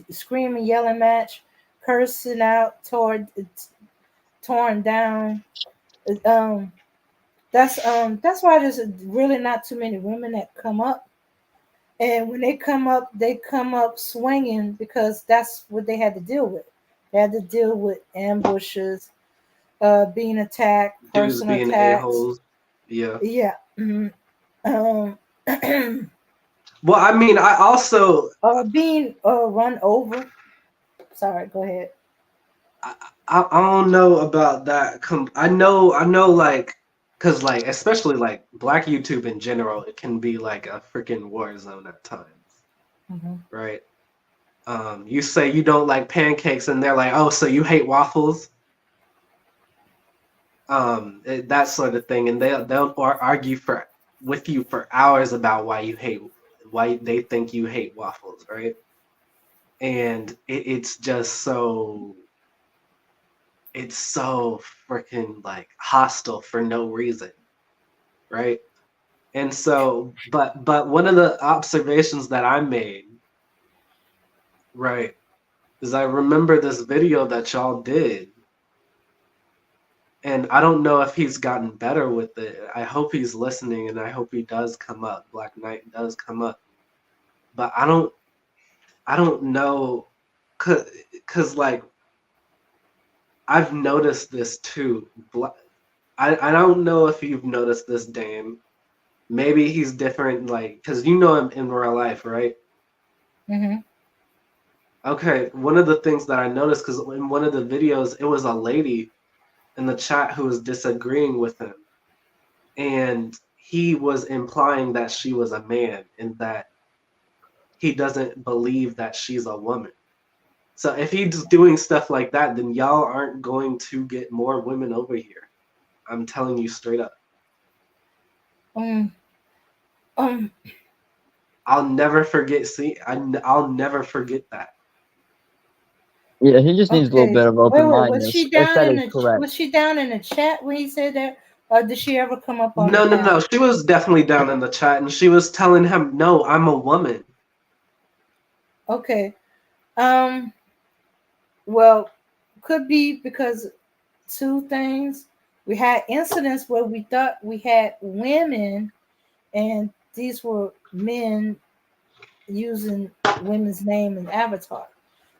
screaming, yelling match, cursing out, torn down. Um, that's why there's really not too many women that come up. And when they come up swinging because that's what they had to deal with. They had to deal with ambushes, being attacked, Dudes personal being attacks. a-holes. Yeah. Yeah. Um, Well, I mean, I also being run over. Sorry, go ahead. I don't know about that. I know like because like especially like Black YouTube in general, it can be like a freaking war zone at times, right? You say you don't like pancakes, and they're like, "Oh, so you hate waffles?" That sort of thing, and they'll argue with you for hours about why they think you hate waffles, right? And it's just it's so freaking like hostile for no reason, right? And so, but one of the observations that I made, right, is I remember this video that y'all did, and I don't know if he's gotten better with it. I hope he's listening, and I hope he does come up. Black Knight does come up, but I don't know, cause like I've noticed this too. I don't know if you've noticed this, Dame. Maybe he's different, like, cause you know him in real life, right? Okay, one of the things that I noticed, because in one of the videos, it was a lady in the chat who was disagreeing with him. And he was implying that she was a man and that he doesn't believe that she's a woman. So if he's doing stuff like that, then y'all aren't going to get more women over here. I'm telling you straight up. I'll never forget. I'll never forget that. Yeah, he just needs a little bit of open mindedness. Was she If down that in is the correct. Was she down in the chat when he said that, or did she ever come up on? No. She was definitely down in the chat, and she was telling him, "No, I'm a woman." Okay. Well, could be because two things. We had incidents where we thought we had women, and these were men using women's name and avatar.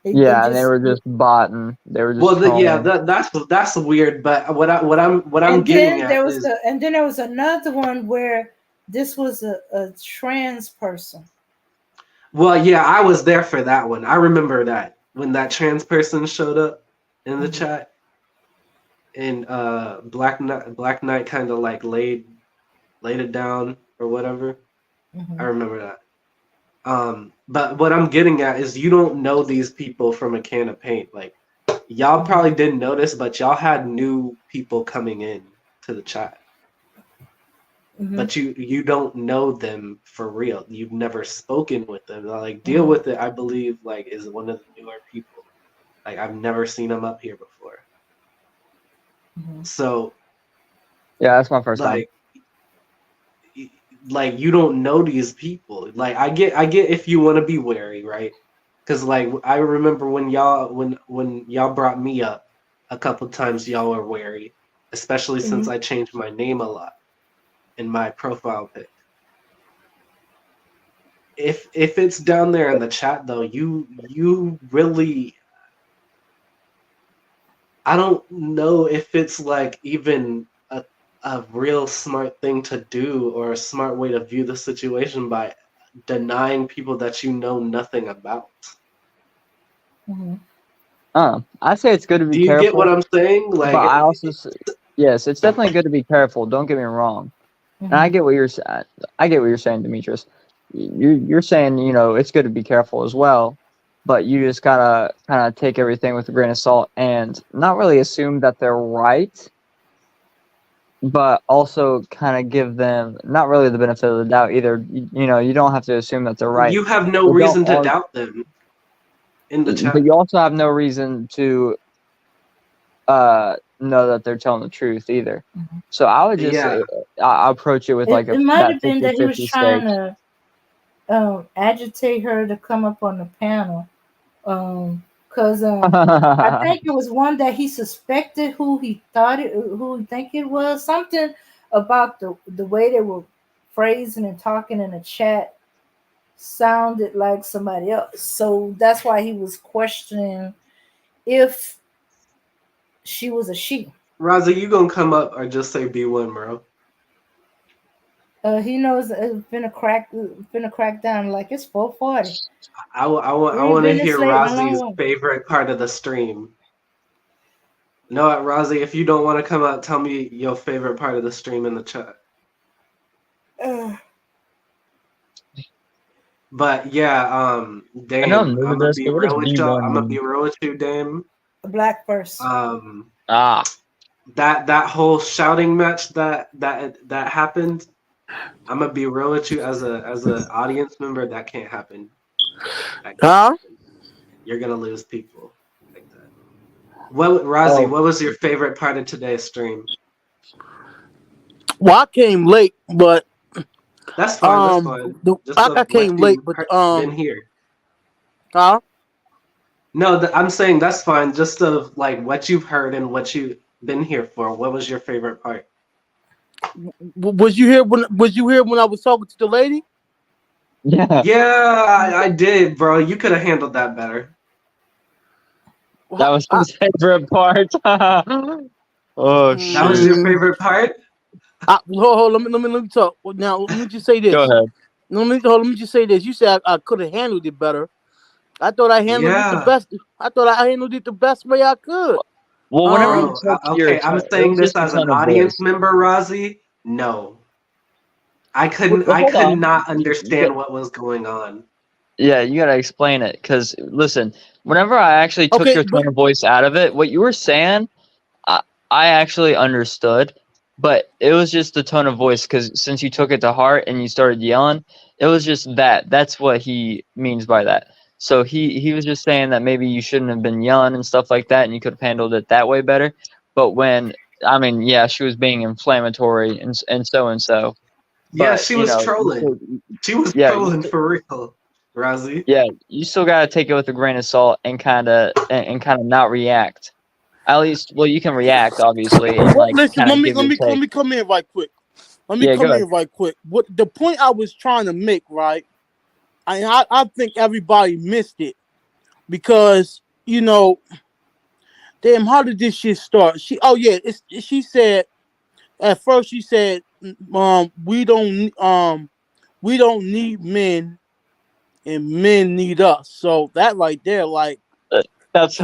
Yeah, and they were just botting. They were just. Well, yeah, that's weird. But what I'm getting at is, and then there was another one where this was a trans person. Well, yeah, I was there for that one. I remember that when that trans person showed up in the chat, and Black Knight kind of like laid it down or whatever. I remember that. But what I'm getting at is you don't know these people from a can of paint. Like y'all probably didn't notice, but y'all had new people coming in to the chat. But you don't know them for real. You've never spoken with them. Like Deal With It, I believe, like is one of the newer people. Like I've never seen them up here before. So yeah, that's my first time. Like you don't know these people. Like I get if you want to be wary, right? Because like I remember when y'all brought me up a couple times, y'all were wary, especially since I changed my name a lot in my profile pic. If it's down there in the chat though, you really, I don't know if it's like even a real smart thing to do or a smart way to view the situation by denying people that you know nothing about. I say it's good to be Do you careful. get what I'm saying? Like, but I also yes, it's definitely good to be careful. Don't get me wrong. And I get what you're saying. I get what you're saying, Demetrius. You're saying, you know, it's good to be careful as well, but you just gotta kind of take everything with a grain of salt and not really assume that they're right, but also kind of give them not really the benefit of the doubt either. You know, you don't have to assume that they're right. You have no reason to doubt them in the chat. But you also have no reason to know that they're telling the truth either. So I would just I approach it with like it might have been that he was trying to agitate her to come up on the panel, because I think it was one that he suspected who he think it was, something about the way they were phrasing and talking in the chat sounded like somebody else, so that's why he was questioning if she was a she. Raza, you gonna come up or just say B1, bro? He knows it's been a crackdown. Like it's 4:40. I want to hear Razi's favorite part of the stream. No, Rozzy, if you don't want to come out, tell me your favorite part of the stream in the chat. But yeah, I know I'm Dame, new to I'm gonna this, be but what does real with y'all. V1 I'm gonna be mean? real with you, Dame. Black first. Ah, That whole shouting match that happened. I'm gonna be real with you as a audience member. That can't happen. That can't Huh? happen. You're gonna lose people like that. What, Rozzy? oh, What was your favorite part of today's stream? Well, I came late, but That's fine. That's fine. Just I of what came late, you but been here. huh? No, I'm saying that's fine. Just of like what you've heard and what you've been here for. What was your favorite part? Was you here when I was talking to the lady? yeah. Yeah, I did, bro. You could have handled that better. That was I, his favorite part. Oh, That was your shoot. favorite part? hold, let me talk. Now let me just say Go this. ahead. Let me just say this. You said I could have handled it better. I thought I handled it the Yeah. best. I thought I handled it the best way I could. Well, whenever you No, took your okay. I'm tone, it saying was this just a as an tone of audience voice. member, Rozzy. No, Well, I hold could on. not You got, understand what was going on. yeah, you gotta explain it. Because, listen, whenever I actually took Okay, your but tone of voice out of it, what you were saying, I, I actually understood. But it was just the tone of voice. Because since you took it to heart and you started yelling, it was just that. That's what he means by that. So he was just saying that maybe you shouldn't have been yelling and stuff like that, and you could have handled it that way better. But when, I mean, yeah, she was being inflammatory and so and so. Yeah, But she was trolling. She was yeah, trolling for real, Rozzy. yeah, you still gotta take it with a grain of salt and kind of not react. At least, well, you can react obviously and well, like listen. kind of give your Let take. me come in right quick. Let me Yeah, come go ahead. in right quick. What the point I was trying to make, right? I think everybody missed it because damn, how did this shit start? She said at first she said, we don't need men and men need us. So that right there, Uh, That's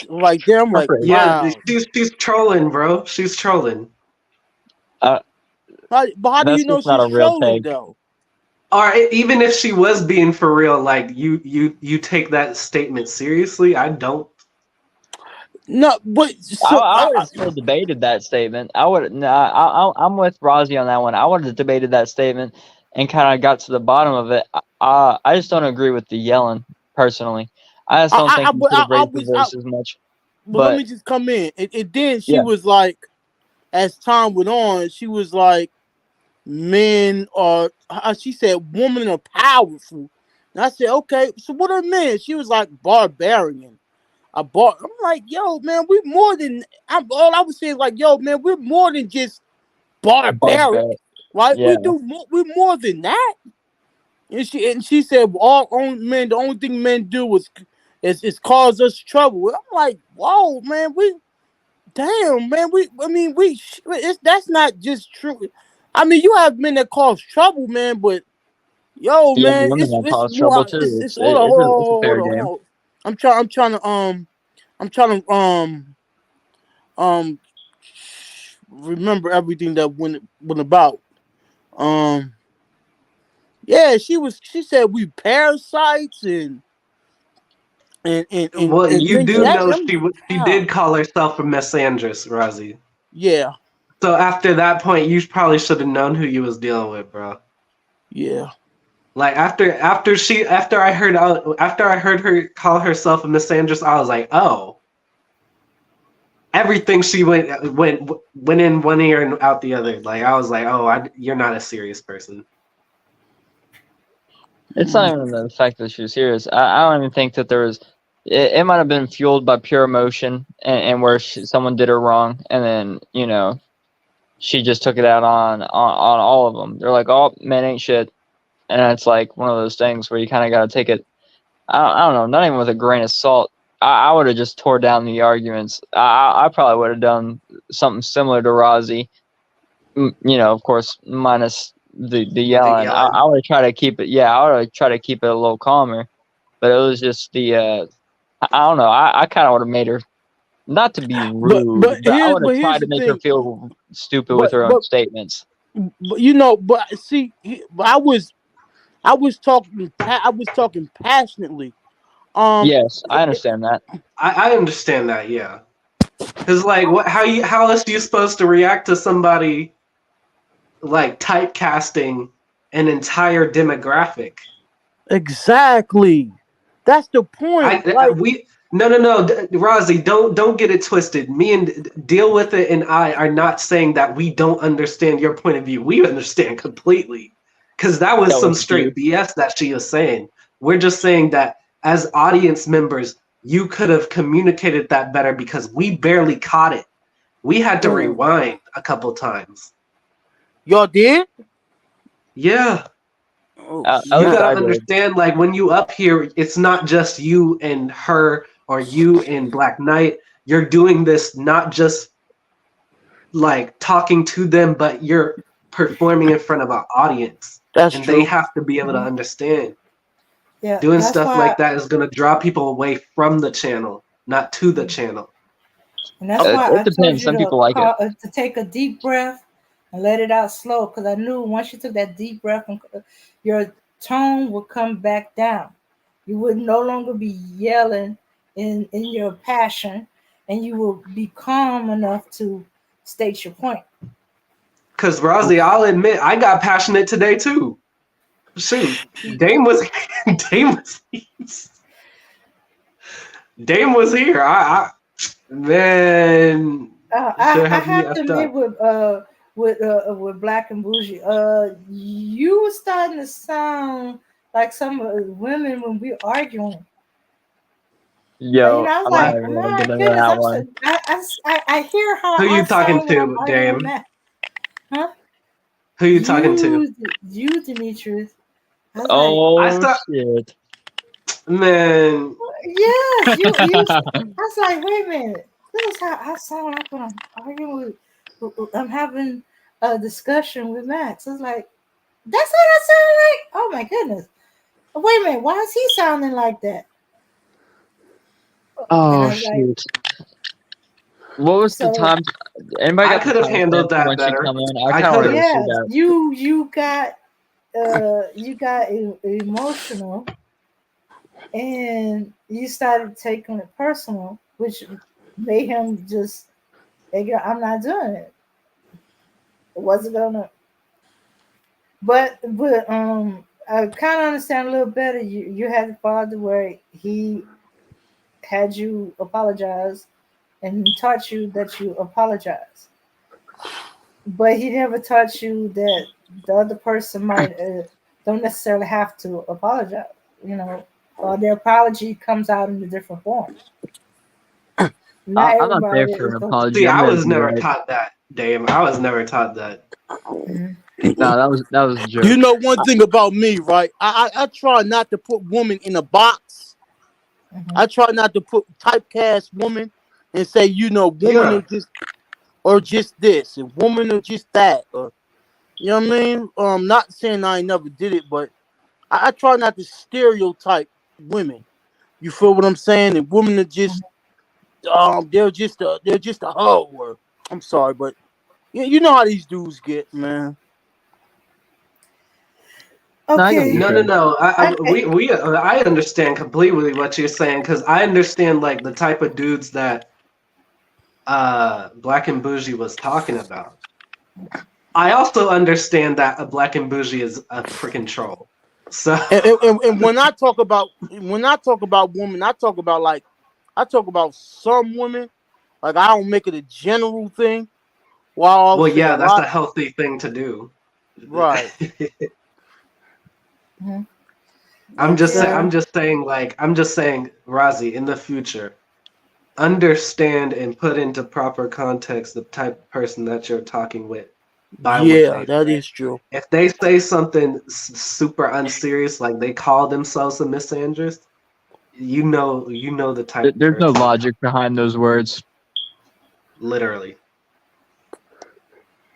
right there, I'm like, perfect. Yeah, wow. she's trolling, bro. She's trolling. Uh, But how do you that's know just not she's a real trolling take. though? Or even if she was being for real, like you take that statement seriously. I don't. No, but I would have still debated that statement. I would. No, I'm with Rozzy on that one. I would have debated that statement and kind of got to the bottom of it. I just don't agree with the yelling personally. I just don't think you should have raised your voice as much. but let But me just come in. And then she yeah, was like, as time went on, she was like, men are, she said, women are powerful. And I said, okay, so what are men? She was like, barbarian. I'm like, yo, man, we more than, all I was saying, like, yo, man, we're more than just barbaric, barbaric. right? Yeah. We're more than that. And she said, the only thing men do is cause us trouble. I'm like, whoa, man, damn, man, that's not just true. I mean, you have men that cause trouble, man, but yo, You have man, women that it's cause trouble more. too. It's hold on, It's a fair hold game. on. I'm trying to um remember everything that went about. Um, yeah, she said we parasites Well, and you things of do that. know I'm like, she wow, did call herself a misandrist, Rozzy. yeah, So after that point, you probably should have known who you was dealing with, bro. yeah. Like after I heard her call herself a misandrist, I was like, oh, everything she went in one ear and out the other. Like I was like, oh, you're not a serious person. It's not even the fact that she was serious. I don't even think that there was. It might have been fueled by pure emotion and where someone did her wrong, and then she just took it out on all of them. They're like, "Oh, man, ain't shit," and it's like one of those things where you kind of got to take it. I don't know, not even with a grain of salt. I would have just tore down the arguments. I probably would have done something similar to Rozzy. Of course, minus the The yelling. yelling. I would try to keep it. Yeah, I would try to keep it a little calmer. But it was just the. I don't know. I kind of would have made her Not to be rude, but I want to try here's to the make her thing. feel stupid with But her own but statements. but but see, I was talking passionately. Um, Yes, I understand that. I understand that, yeah. Because like, how else are you supposed to react to somebody like typecasting an entire demographic? exactly. That's the point. Like, We no, Rozzy, don't get it twisted. Me and Deal With It and I are not saying that we don't understand your point of view. We understand completely, because that was That some was deep. straight BS that she was saying. We're just saying that as audience members, you could have communicated that better because we barely caught it. We had to mm, rewind a couple times. y'all did? Yeah. Oh At You least snap! gotta I did. understand, like when you up here, it's not just you and her or you and Black Knight. You're doing this not just like talking to them, but you're performing in front of an audience, That's and they true. have to be able to Mhm. understand. Yeah, Doing that's stuff like why, that is gonna draw people away from the channel, not to the mhm. channel. And that's why It I told depends. you Some people like it. to take a deep breath and let it out slow. Because I knew once you took that deep breath, your tone would come back down. You would no longer be yelling in your passion, and you will be calm enough to state your point. Cause Rosie, I'll admit, I got passionate today too. Shoot, Dame was Dame was Dame was here. Man, should I have me have to effed admit up. with Black and Bougie, you were starting to sound like some of the women when we arguing. Yo, I was I'm not I, like, even gonna my get into goodness, that I'm one. so I hear how who I you talking sound when I'm to, arguing with Dame? Matt. Huh? Who you talking to? You, Demetrius. I was like, I Oh start, shit. man. yes, you. I was like, wait a minute. This is how I sound like when I'm arguing I'm having a discussion with Max. I was like, that's what I sound like. Oh my goodness. Wait a minute. Why is he sounding like that? And Oh I was like, shoot. What was the so time? Anybody I got the could have timestamp handled for that when she better. come in? I I kind of could want to have. go see yes, that. you got emotional, and you started taking it personal, which made him just figure I'm not doing it. It wasn't gonna. But I kind of understand a little better. You had the father where he had you apologize and taught you that you apologize, but he never taught you that the other person might don't necessarily have to apologize. You know, their apology comes out in a different form. Not I'm not there everybody for is an going to. apology. See, I'm I there to was be never right. taught that, Dame. I was never taught that. Mhm. No, that was a You joke. know one thing about me, right? I try not to put women in a box. Mhm. I try not to put typecast women and say, women Yeah, are just this, and women are just that. Or, you know what I mean? Not saying I ain't never did it, but I try not to stereotype women. You feel what I'm saying? And women are just they're just a hoe. Or, I'm sorry, but you know how these dudes get, man. No, I get what you're Okay. saying. no. I, I understand completely what you're saying because I understand like the type of dudes that Black and Bougie was talking about. I also understand that a Black and Bougie is a freaking troll. So And when I talk about women, I talk about some women. Like I don't make it a general thing. While I'll well, say a yeah, that's lot, a healthy thing to do. right? Mhm. You know what I'm saying? I'm just saying, Razi, in the future, understand and put into proper context the type of person that you're talking with by what Yeah, they that say. is true. If they say something super unserious, like they call themselves a misandrist, you know the type of There's no person, logic behind those words. literally.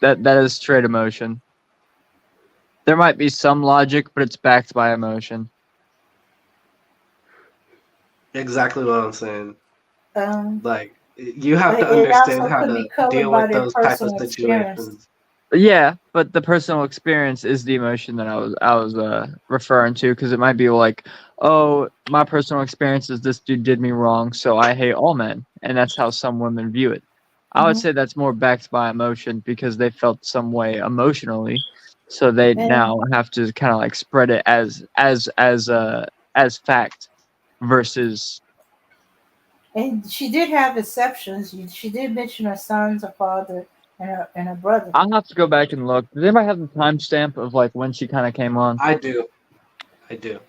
That is straight emotion. There might be some logic, but it's backed by emotion. Exactly what I'm saying. Um, Like You have But to it understand also how could be to covered deal by with their those type of personal experience. situations. Yeah, but the personal experience is the emotion that I was referring to, because it might be like, oh, my personal experience is this dude did me wrong, so I hate all men, and that's how some women view it. I would Mhm. say that's more backed by emotion because they felt some way emotionally, so they And now have to kind of like spread it as fact versus. and she did have exceptions. She did mention her sons, her father, and her brother. I'll have to go back and look. Does anybody have the timestamp of like when she kind of came on? I do. I do.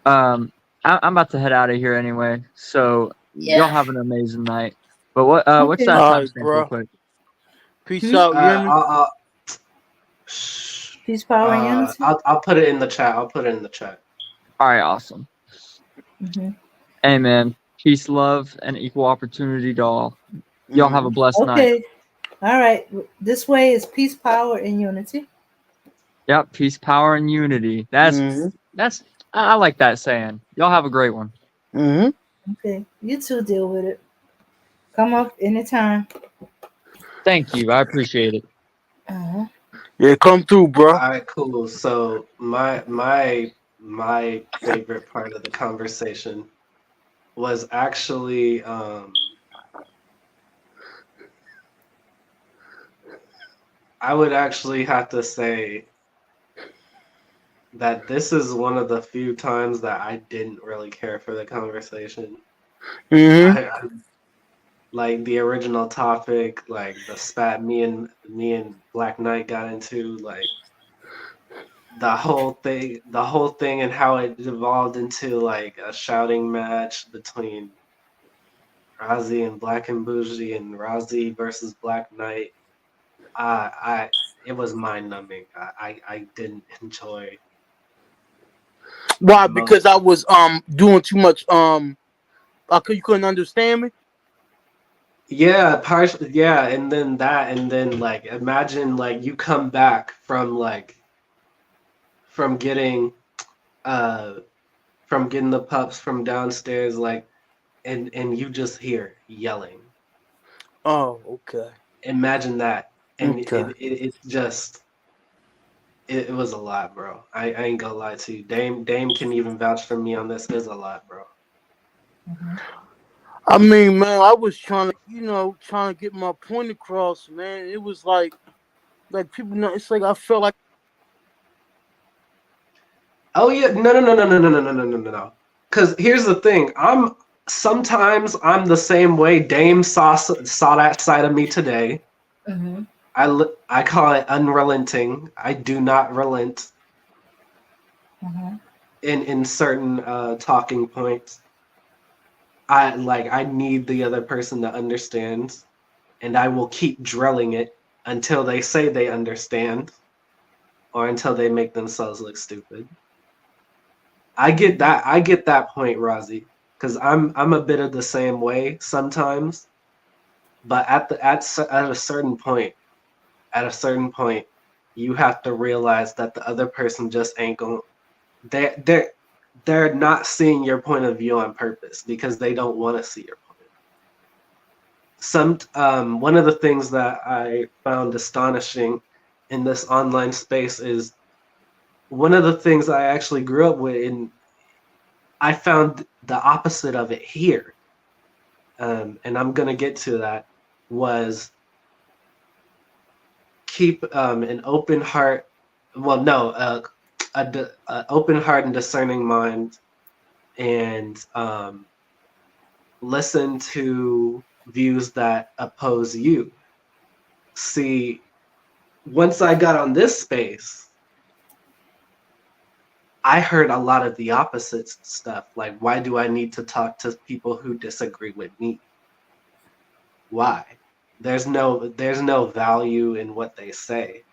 I'm about to head out of here anyway, so y'all Yeah. have an amazing night. But what's Okay. that All right, timestamp real bro. quick? Peace Hmm? out. You hear me? I'll, Peace, power, and unity. I'll put it in the chat. I'll put it in the chat. All right, awesome. Hmm. Hey man, peace, love, and equal opportunity to all. Y'all have a blessed night. Okay. All right. This way is peace, power, and unity. Yep, peace, power, and unity. Mm-hmm. I like that saying. Y'all have a great one. Mm-hmm. Okay. You two deal with it. Come up anytime. Thank you. I appreciate it. Uh-huh. Yeah, come through, bro. All right, cool. So my favorite part of the conversation was actually I would actually have to say that this is one of the few times that I didn't really care for the conversation. Mm-hmm. I like the original topic, like the spat me and Black Knight got into, like the whole thing and how it evolved into like a shouting match between Rozzy and Black and Bougie and Rozzy versus Black Knight. I it was mind numbing. I didn't enjoy Why? most. Because I was doing too much you couldn't understand me? Yeah, partially. Yeah, and then that, and then like imagine like you come back from getting uh from getting the pups from downstairs, like, and you just hear yelling. Oh, okay. Imagine that, and Okay. it's just it was a lot, bro. I ain't gonna lie to you. Dame can even vouch for me on this. It's a lot, bro. Hmm. I mean, man, I was trying to, trying to get my point across, man. It was like people know. It's like I felt like. Oh yeah, no. Because here's the thing. Sometimes I'm the same way. Dame saw that side of me today. Hmm. I call it unrelenting. I do not relent Hmm. in certain talking points. I need the other person to understand, and I will keep drilling it until they say they understand, or until they make themselves look stupid. I get that. I get that point, Rozzy, because I'm a bit of the same way sometimes. But at a certain point, you have to realize that the other person just ain't going. They're not seeing your point of view on purpose because they don't want to see your point. One of the things that I found astonishing in this online space is one of the things I actually grew up with, and I found the opposite of it here. And I'm gonna get to that. Was keep an open heart. Well, no, a open heart and discerning mind, and listen to views that oppose you. See, once I got on this space, I heard a lot of the opposite stuff. Like, why do I need to talk to people who disagree with me? Why? There's no value in what they say.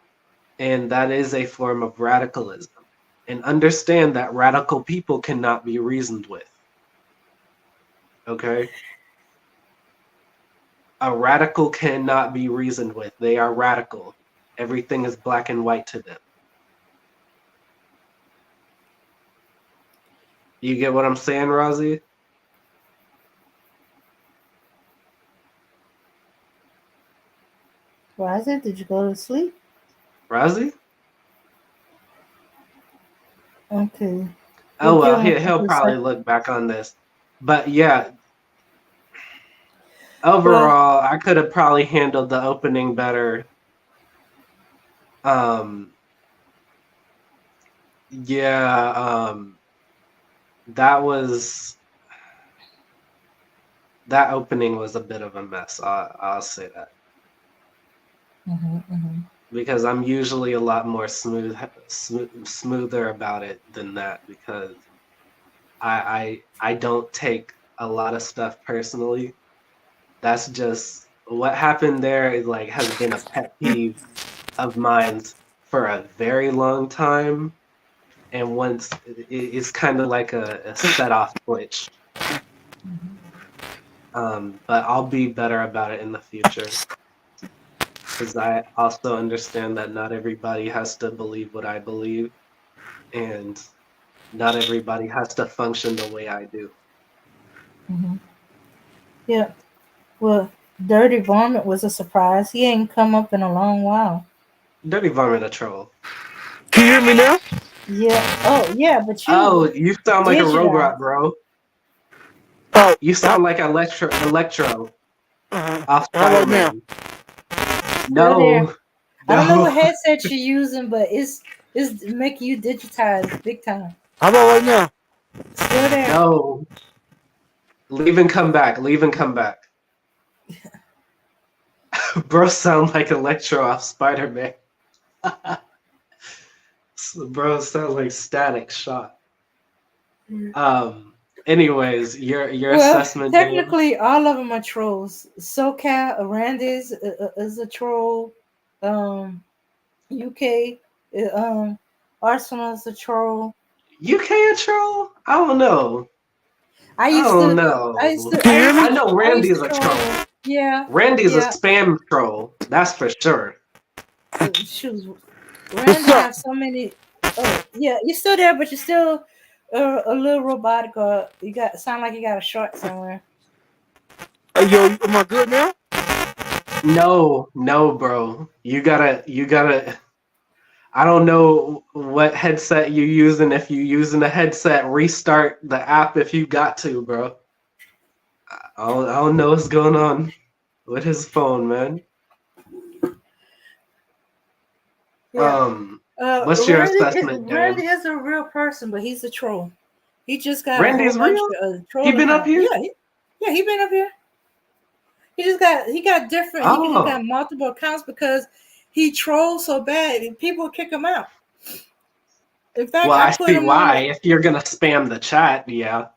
And that is a form of radicalism. And understand that radical people cannot be reasoned with. Okay? A radical cannot be reasoned with. They are radical. Everything is black and white to them. You get what I'm saying, Rozzy? Rosie, did you go to sleep? Rosie? Okay. Oh We'll give well, him a he'll couple of probably seconds. look back on this. But yeah, Well, overall, I could have probably handled the opening better. Um, yeah, that opening was a bit of a mess. I'll say that because I'm usually a lot more smoother about it than that because I don't take a lot of stuff personally. That's just what happened there is like has been a pet peeve of mine for a very long time. And once it's kind of like a set off switch. But I'll be better about it in the future. Because I also understand that not everybody has to believe what I believe. And not everybody has to function the way I do. yeah. Well, Dirty Varmint was a surprise. He ain't come up in a long while. Dirty Varmint a troll. Can you hear me now? Yeah. Oh, yeah, but Oh, you you sound like a digitized. robot, bro. Oh, You sound like Electro off how about now? Spider-Man. Still there. No, I don't know what no. headset you're using, but it's making you digitize big time. How about right now? Still there. No. Leave and come back. Leave and come back. Bro sound like Electro off Spider-Man. Bro sound like Static Shock. Anyways, your Well, assessment, Dan? technically, all of them are trolls. SoCal, Arandes is a troll. UK, Arsenal's a troll. UK a troll? I don't know. I I used don't to, know. Can you hear me? I know I used Randy's to a troll troll. them. Yeah, Randy's a yeah. spam troll. That's for sure. Shoot, What's Randy up? have so many. Oh, yeah, you're still there, but you're still a little robotic. Or you got sound like you got a short somewhere. Hey, yo, am I good now? No, bro. You gotta. I don't know what headset you're using. If you're using a headset, restart the app if you got to, bro. I don't know what's going on with his phone, man. Yeah. What's your assessment, Dan? Randy is a real person, but he's a troll. He just got a whole Randy's bunch real? of He trolling been up account. here? Yeah, he been up here. He got different. He just got Oh, multiple accounts because he trolls so bad, and people kick him out. In fact, well, I I put see him on why. the. If you're gonna spam the chat, yeah.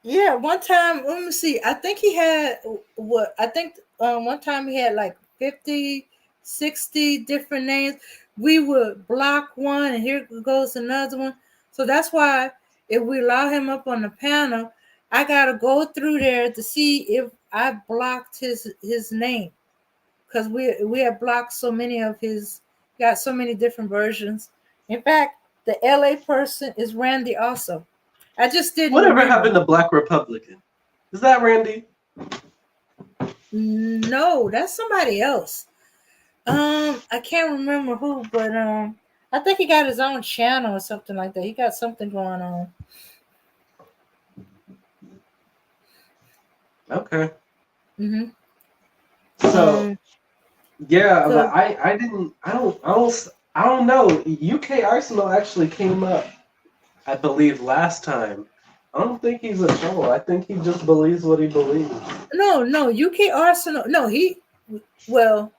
Yeah, one time. Let me see. I think he had what? I think one time he had like 50, 60 different names. We would block one, and here goes another one. So that's why if we allow him up on the panel, I gotta go through there to see if I blocked his name because we have blocked so many of his. Got so many different versions. In fact, the LA person is Randy also. I just didn't Whatever remember. happened to Black Republican? Is that Randy? No, that's somebody else. I can't remember who, but I think he got his own channel or something like that. He got something going on. Okay. Mm-hmm. So yeah, but So I don't know. UK Arsenal actually came up, I believe, last time. I don't think he's a troll. I think he just believes what he believes. no, UK Arsenal. No, well,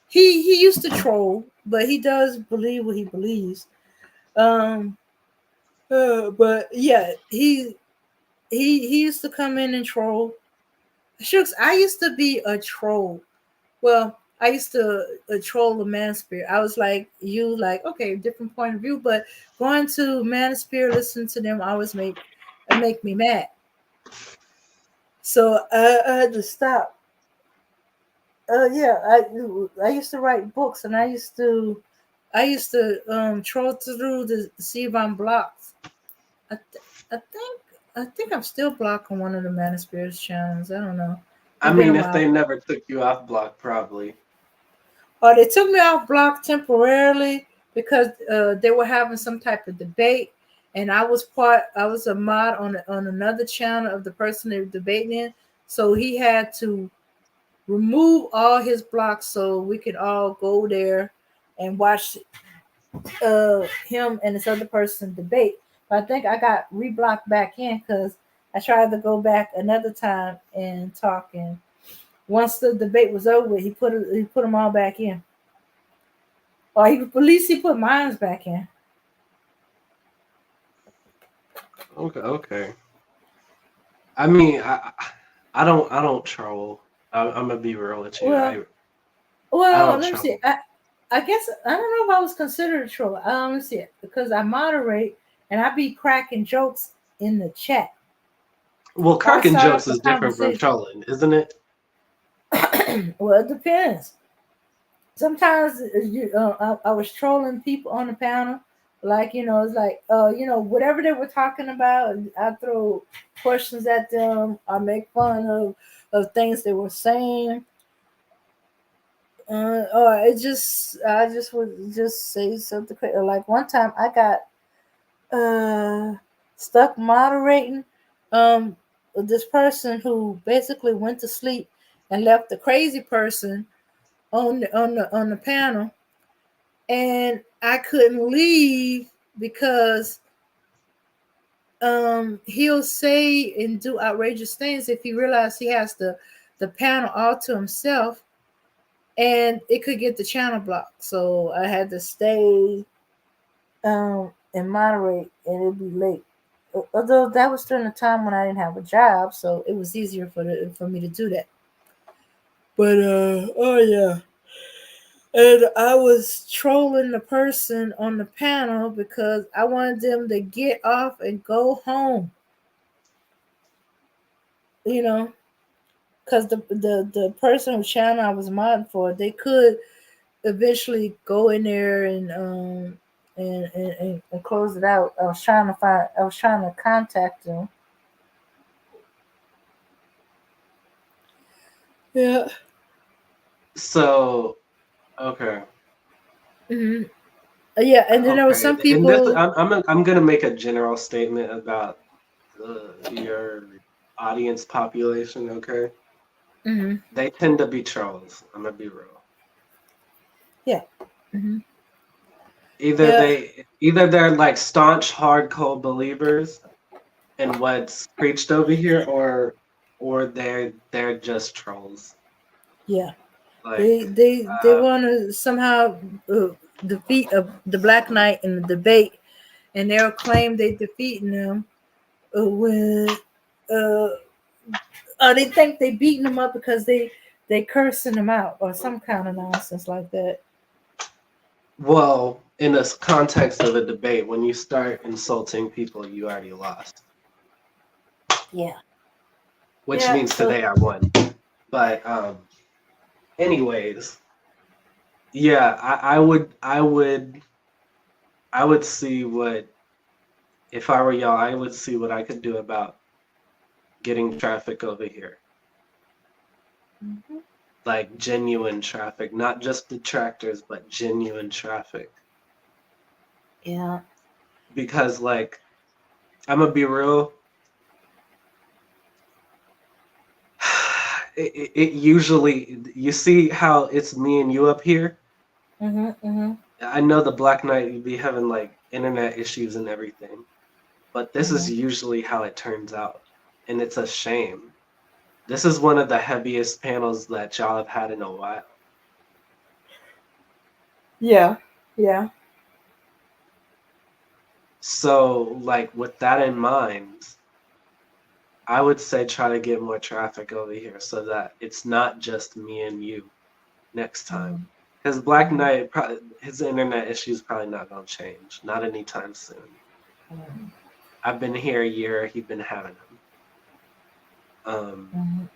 he used to troll, but he does believe what he believes. Um, but yeah, he used to come in and troll. Shooks, I used to be a troll. Well, I used to troll the Manosphere. I was like you, like okay, different point of view, but going to Manosphere, listening to them always make me mad. So I had to stop. Yeah, I used to write books, and I used to troll through to see if I'm blocked. I, th- I think I'm still blocked on one of the Manosphere's channels. I don't know. I It's been a mean, if while. they never took you off block, probably. or they took me off block temporarily because they were having some type of debate, and I was a mod on another channel of the person they were debating in, so he had to remove all his blocks so we could all go there and watch him and this other person debate. But I think I got reblocked back in because I tried to go back another time and talk. And once the debate was over, he put them all back in, or at least he put mine back in. Okay, okay. I mean, I don't troll. I'm gonna be real with you. Well, I well, don't let me see. troll. I guess I don't know if I was considered a troll. Let me see, because I moderate and I be cracking jokes in the chat, Well, or I cracking start jokes up a is different from conversation. trolling, isn't it? Well, it depends. Sometimes I was trolling people on the panel, like it's like whatever they were talking about, I throw questions at them. I make fun of things they were saying. Or I just would just say something quick. Like one time I got stuck moderating this person who basically went to sleep and left the crazy person on the panel, and I couldn't leave because he'll say and do outrageous things if he realizes he has the panel all to himself, and it could get the channel blocked. So I had to stay and moderate, and it'd be late. Although that was during the time when I didn't have a job, so it was easier for me to do that. But oh yeah. And I was trolling the person on the panel because I wanted them to get off and go home. You know, because the person whose channel I was modding for, they could eventually go in there and close it out. I was trying to contact them. Yeah. So, okay, Hmm. Yeah, and then there was okay. some And this, people. I'm gonna make a general statement about your audience population. Okay, Hmm. they tend to be trolls. I'm gonna be real. Yeah. Hmm. Either Yeah. they're like staunch hardcore believers in what's preached over here, or they're just trolls. Yeah. Like, They want to somehow defeat the Black Knight in the debate, and they'll claim they defeating them when uh, they think they beating them up because they cursing them out or some kind of nonsense like that. well, in the context of a debate, when you start insulting people, you already lost. Yeah. Which Yeah. means So. today I won. But anyways, yeah, I would see what, if I were y'all, I would see what I could do about getting traffic over here. Mhm. Like genuine traffic, not just detractors, but genuine traffic. Yeah. Because like, I'm gonna be real, it usually, you see how it's me and you up here. Mhm. Mhm. I know the Black Knight, you'd be having like internet issues and everything, but this is Mhm. usually how it turns out, and it's a shame. This is one of the heaviest panels that y'all have had in a while. Yeah. Yeah. So, like, with that in mind, I would say try to get more traffic over here so that it's not just me and you next time. Mhm. Because Black Mhm. Knight, his internet issues probably not gonna change, not anytime soon. Mhm. I've been here a year; he's been having them. Mhm.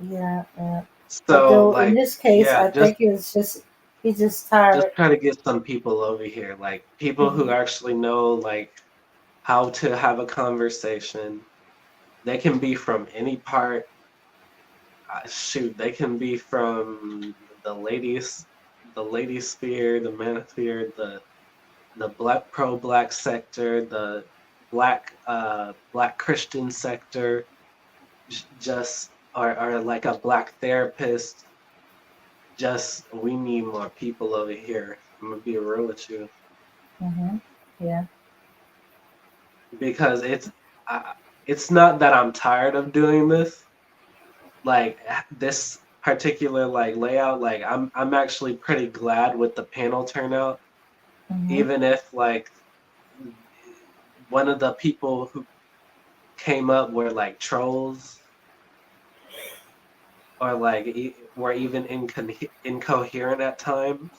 Yeah. Yeah. So, Although in like, this case, yeah, I think it's just he's just just tired. try to get some people over here, like people who Mhm. actually know like how to have a conversation. They can be from any part. Shoot, they can be from the ladies sphere, the manosphere, the black pro-black sector, the black Christian sector, just or like a black therapist. Just we need more people over here. I'm gonna be real with you Yeah. because it's not that I'm tired of doing this. Like this particular like layout, like I'm actually pretty glad with the panel turnout, even if like one of the people who came up were like trolls or like were even incoherent at times.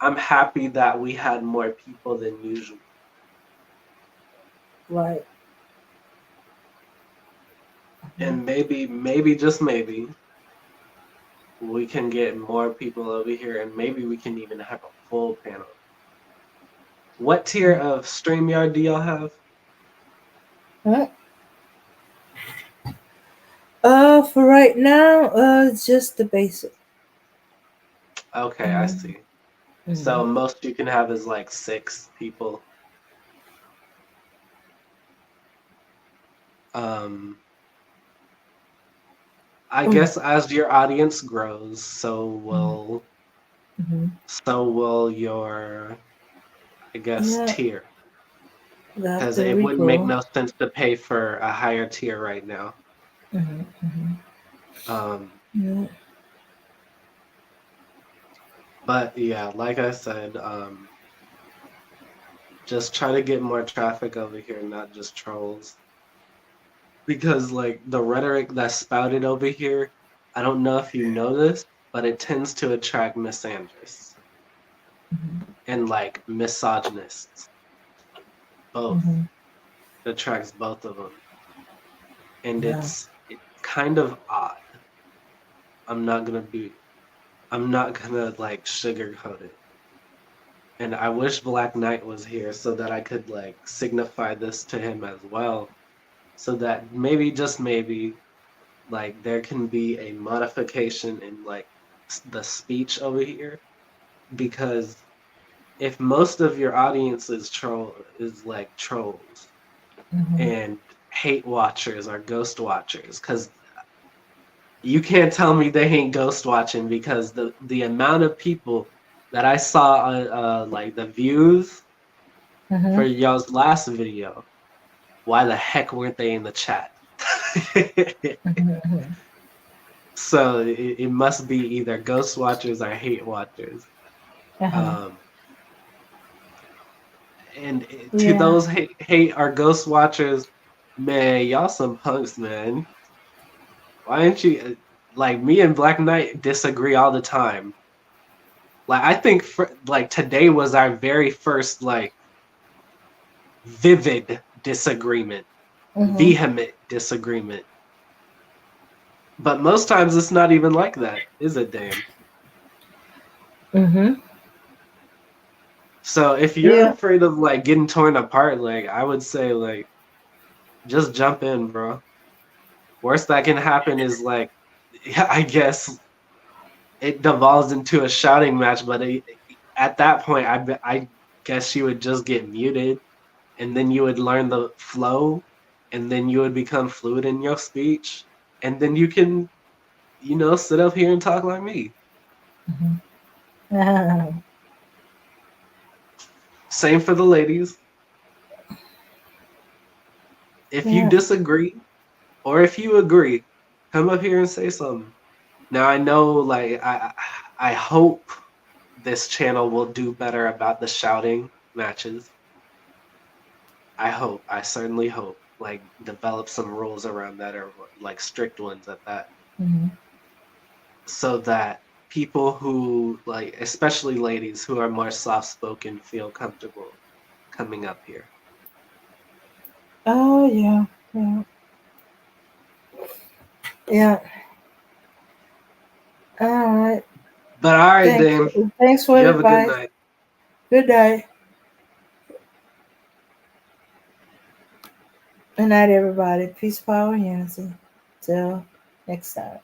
I'm happy that we had more people than usual. Right. And maybe just maybe we can get more people over here and maybe we can even have a full panel. What tier of StreamYard do y'all have? For right now, just the basic. Okay, I see. So most you can have is like 6 people. I guess as your audience grows, so will your, I guess, tier. Because it wouldn't make no sense to pay for a higher tier right now. But yeah, like I said, just try to get more traffic over here, not just trolls. Because like the rhetoric that's spouted over here, I don't know if you know this, but it tends to attract misandrists and like misogynists. Both. It attracts both of them. And it's kind of odd. I'm not gonna like sugarcoat it. And I wish Black Knight was here so that I could like signify this to him as well. So that maybe, just maybe, like there can be a modification in like the speech over here. Because if most of your audience is like trolls and hate watchers or ghost watchers, because you can't tell me they ain't ghost watching, because the amount of people that I saw on like the views for y'all's last video, why the heck weren't they in the chat? So it must be either ghost watchers or hate watchers. And to those hate or ghost watchers, man, y'all some punks, man. Why aren't you, like me and Black Knight disagree all the time. Like I think like today was our very first like vivid disagreement, vehement disagreement. But most times it's not even like that, is it, Dan? So if you're afraid of like getting torn apart, like I would say like just jump in, bro. Worst that can happen is like, I guess it devolves into a shouting match, but at that point, I guess you would just get muted, and then you would learn the flow, and then you would become fluid in your speech, and then you can, sit up here and talk like me. Same for the ladies. If you disagree, or if you agree, come up here and say something. Now I know, like I hope this channel will do better about the shouting matches. I certainly hope, like develop some rules around that, or like strict ones at that. So that people who like, especially ladies who are more soft-spoken, feel comfortable coming up here. Oh yeah. All right. But all right, Dame. Thanks for you the have advice. a good night. Good night. Good night, everybody. Peace, power, and unity. Till next time.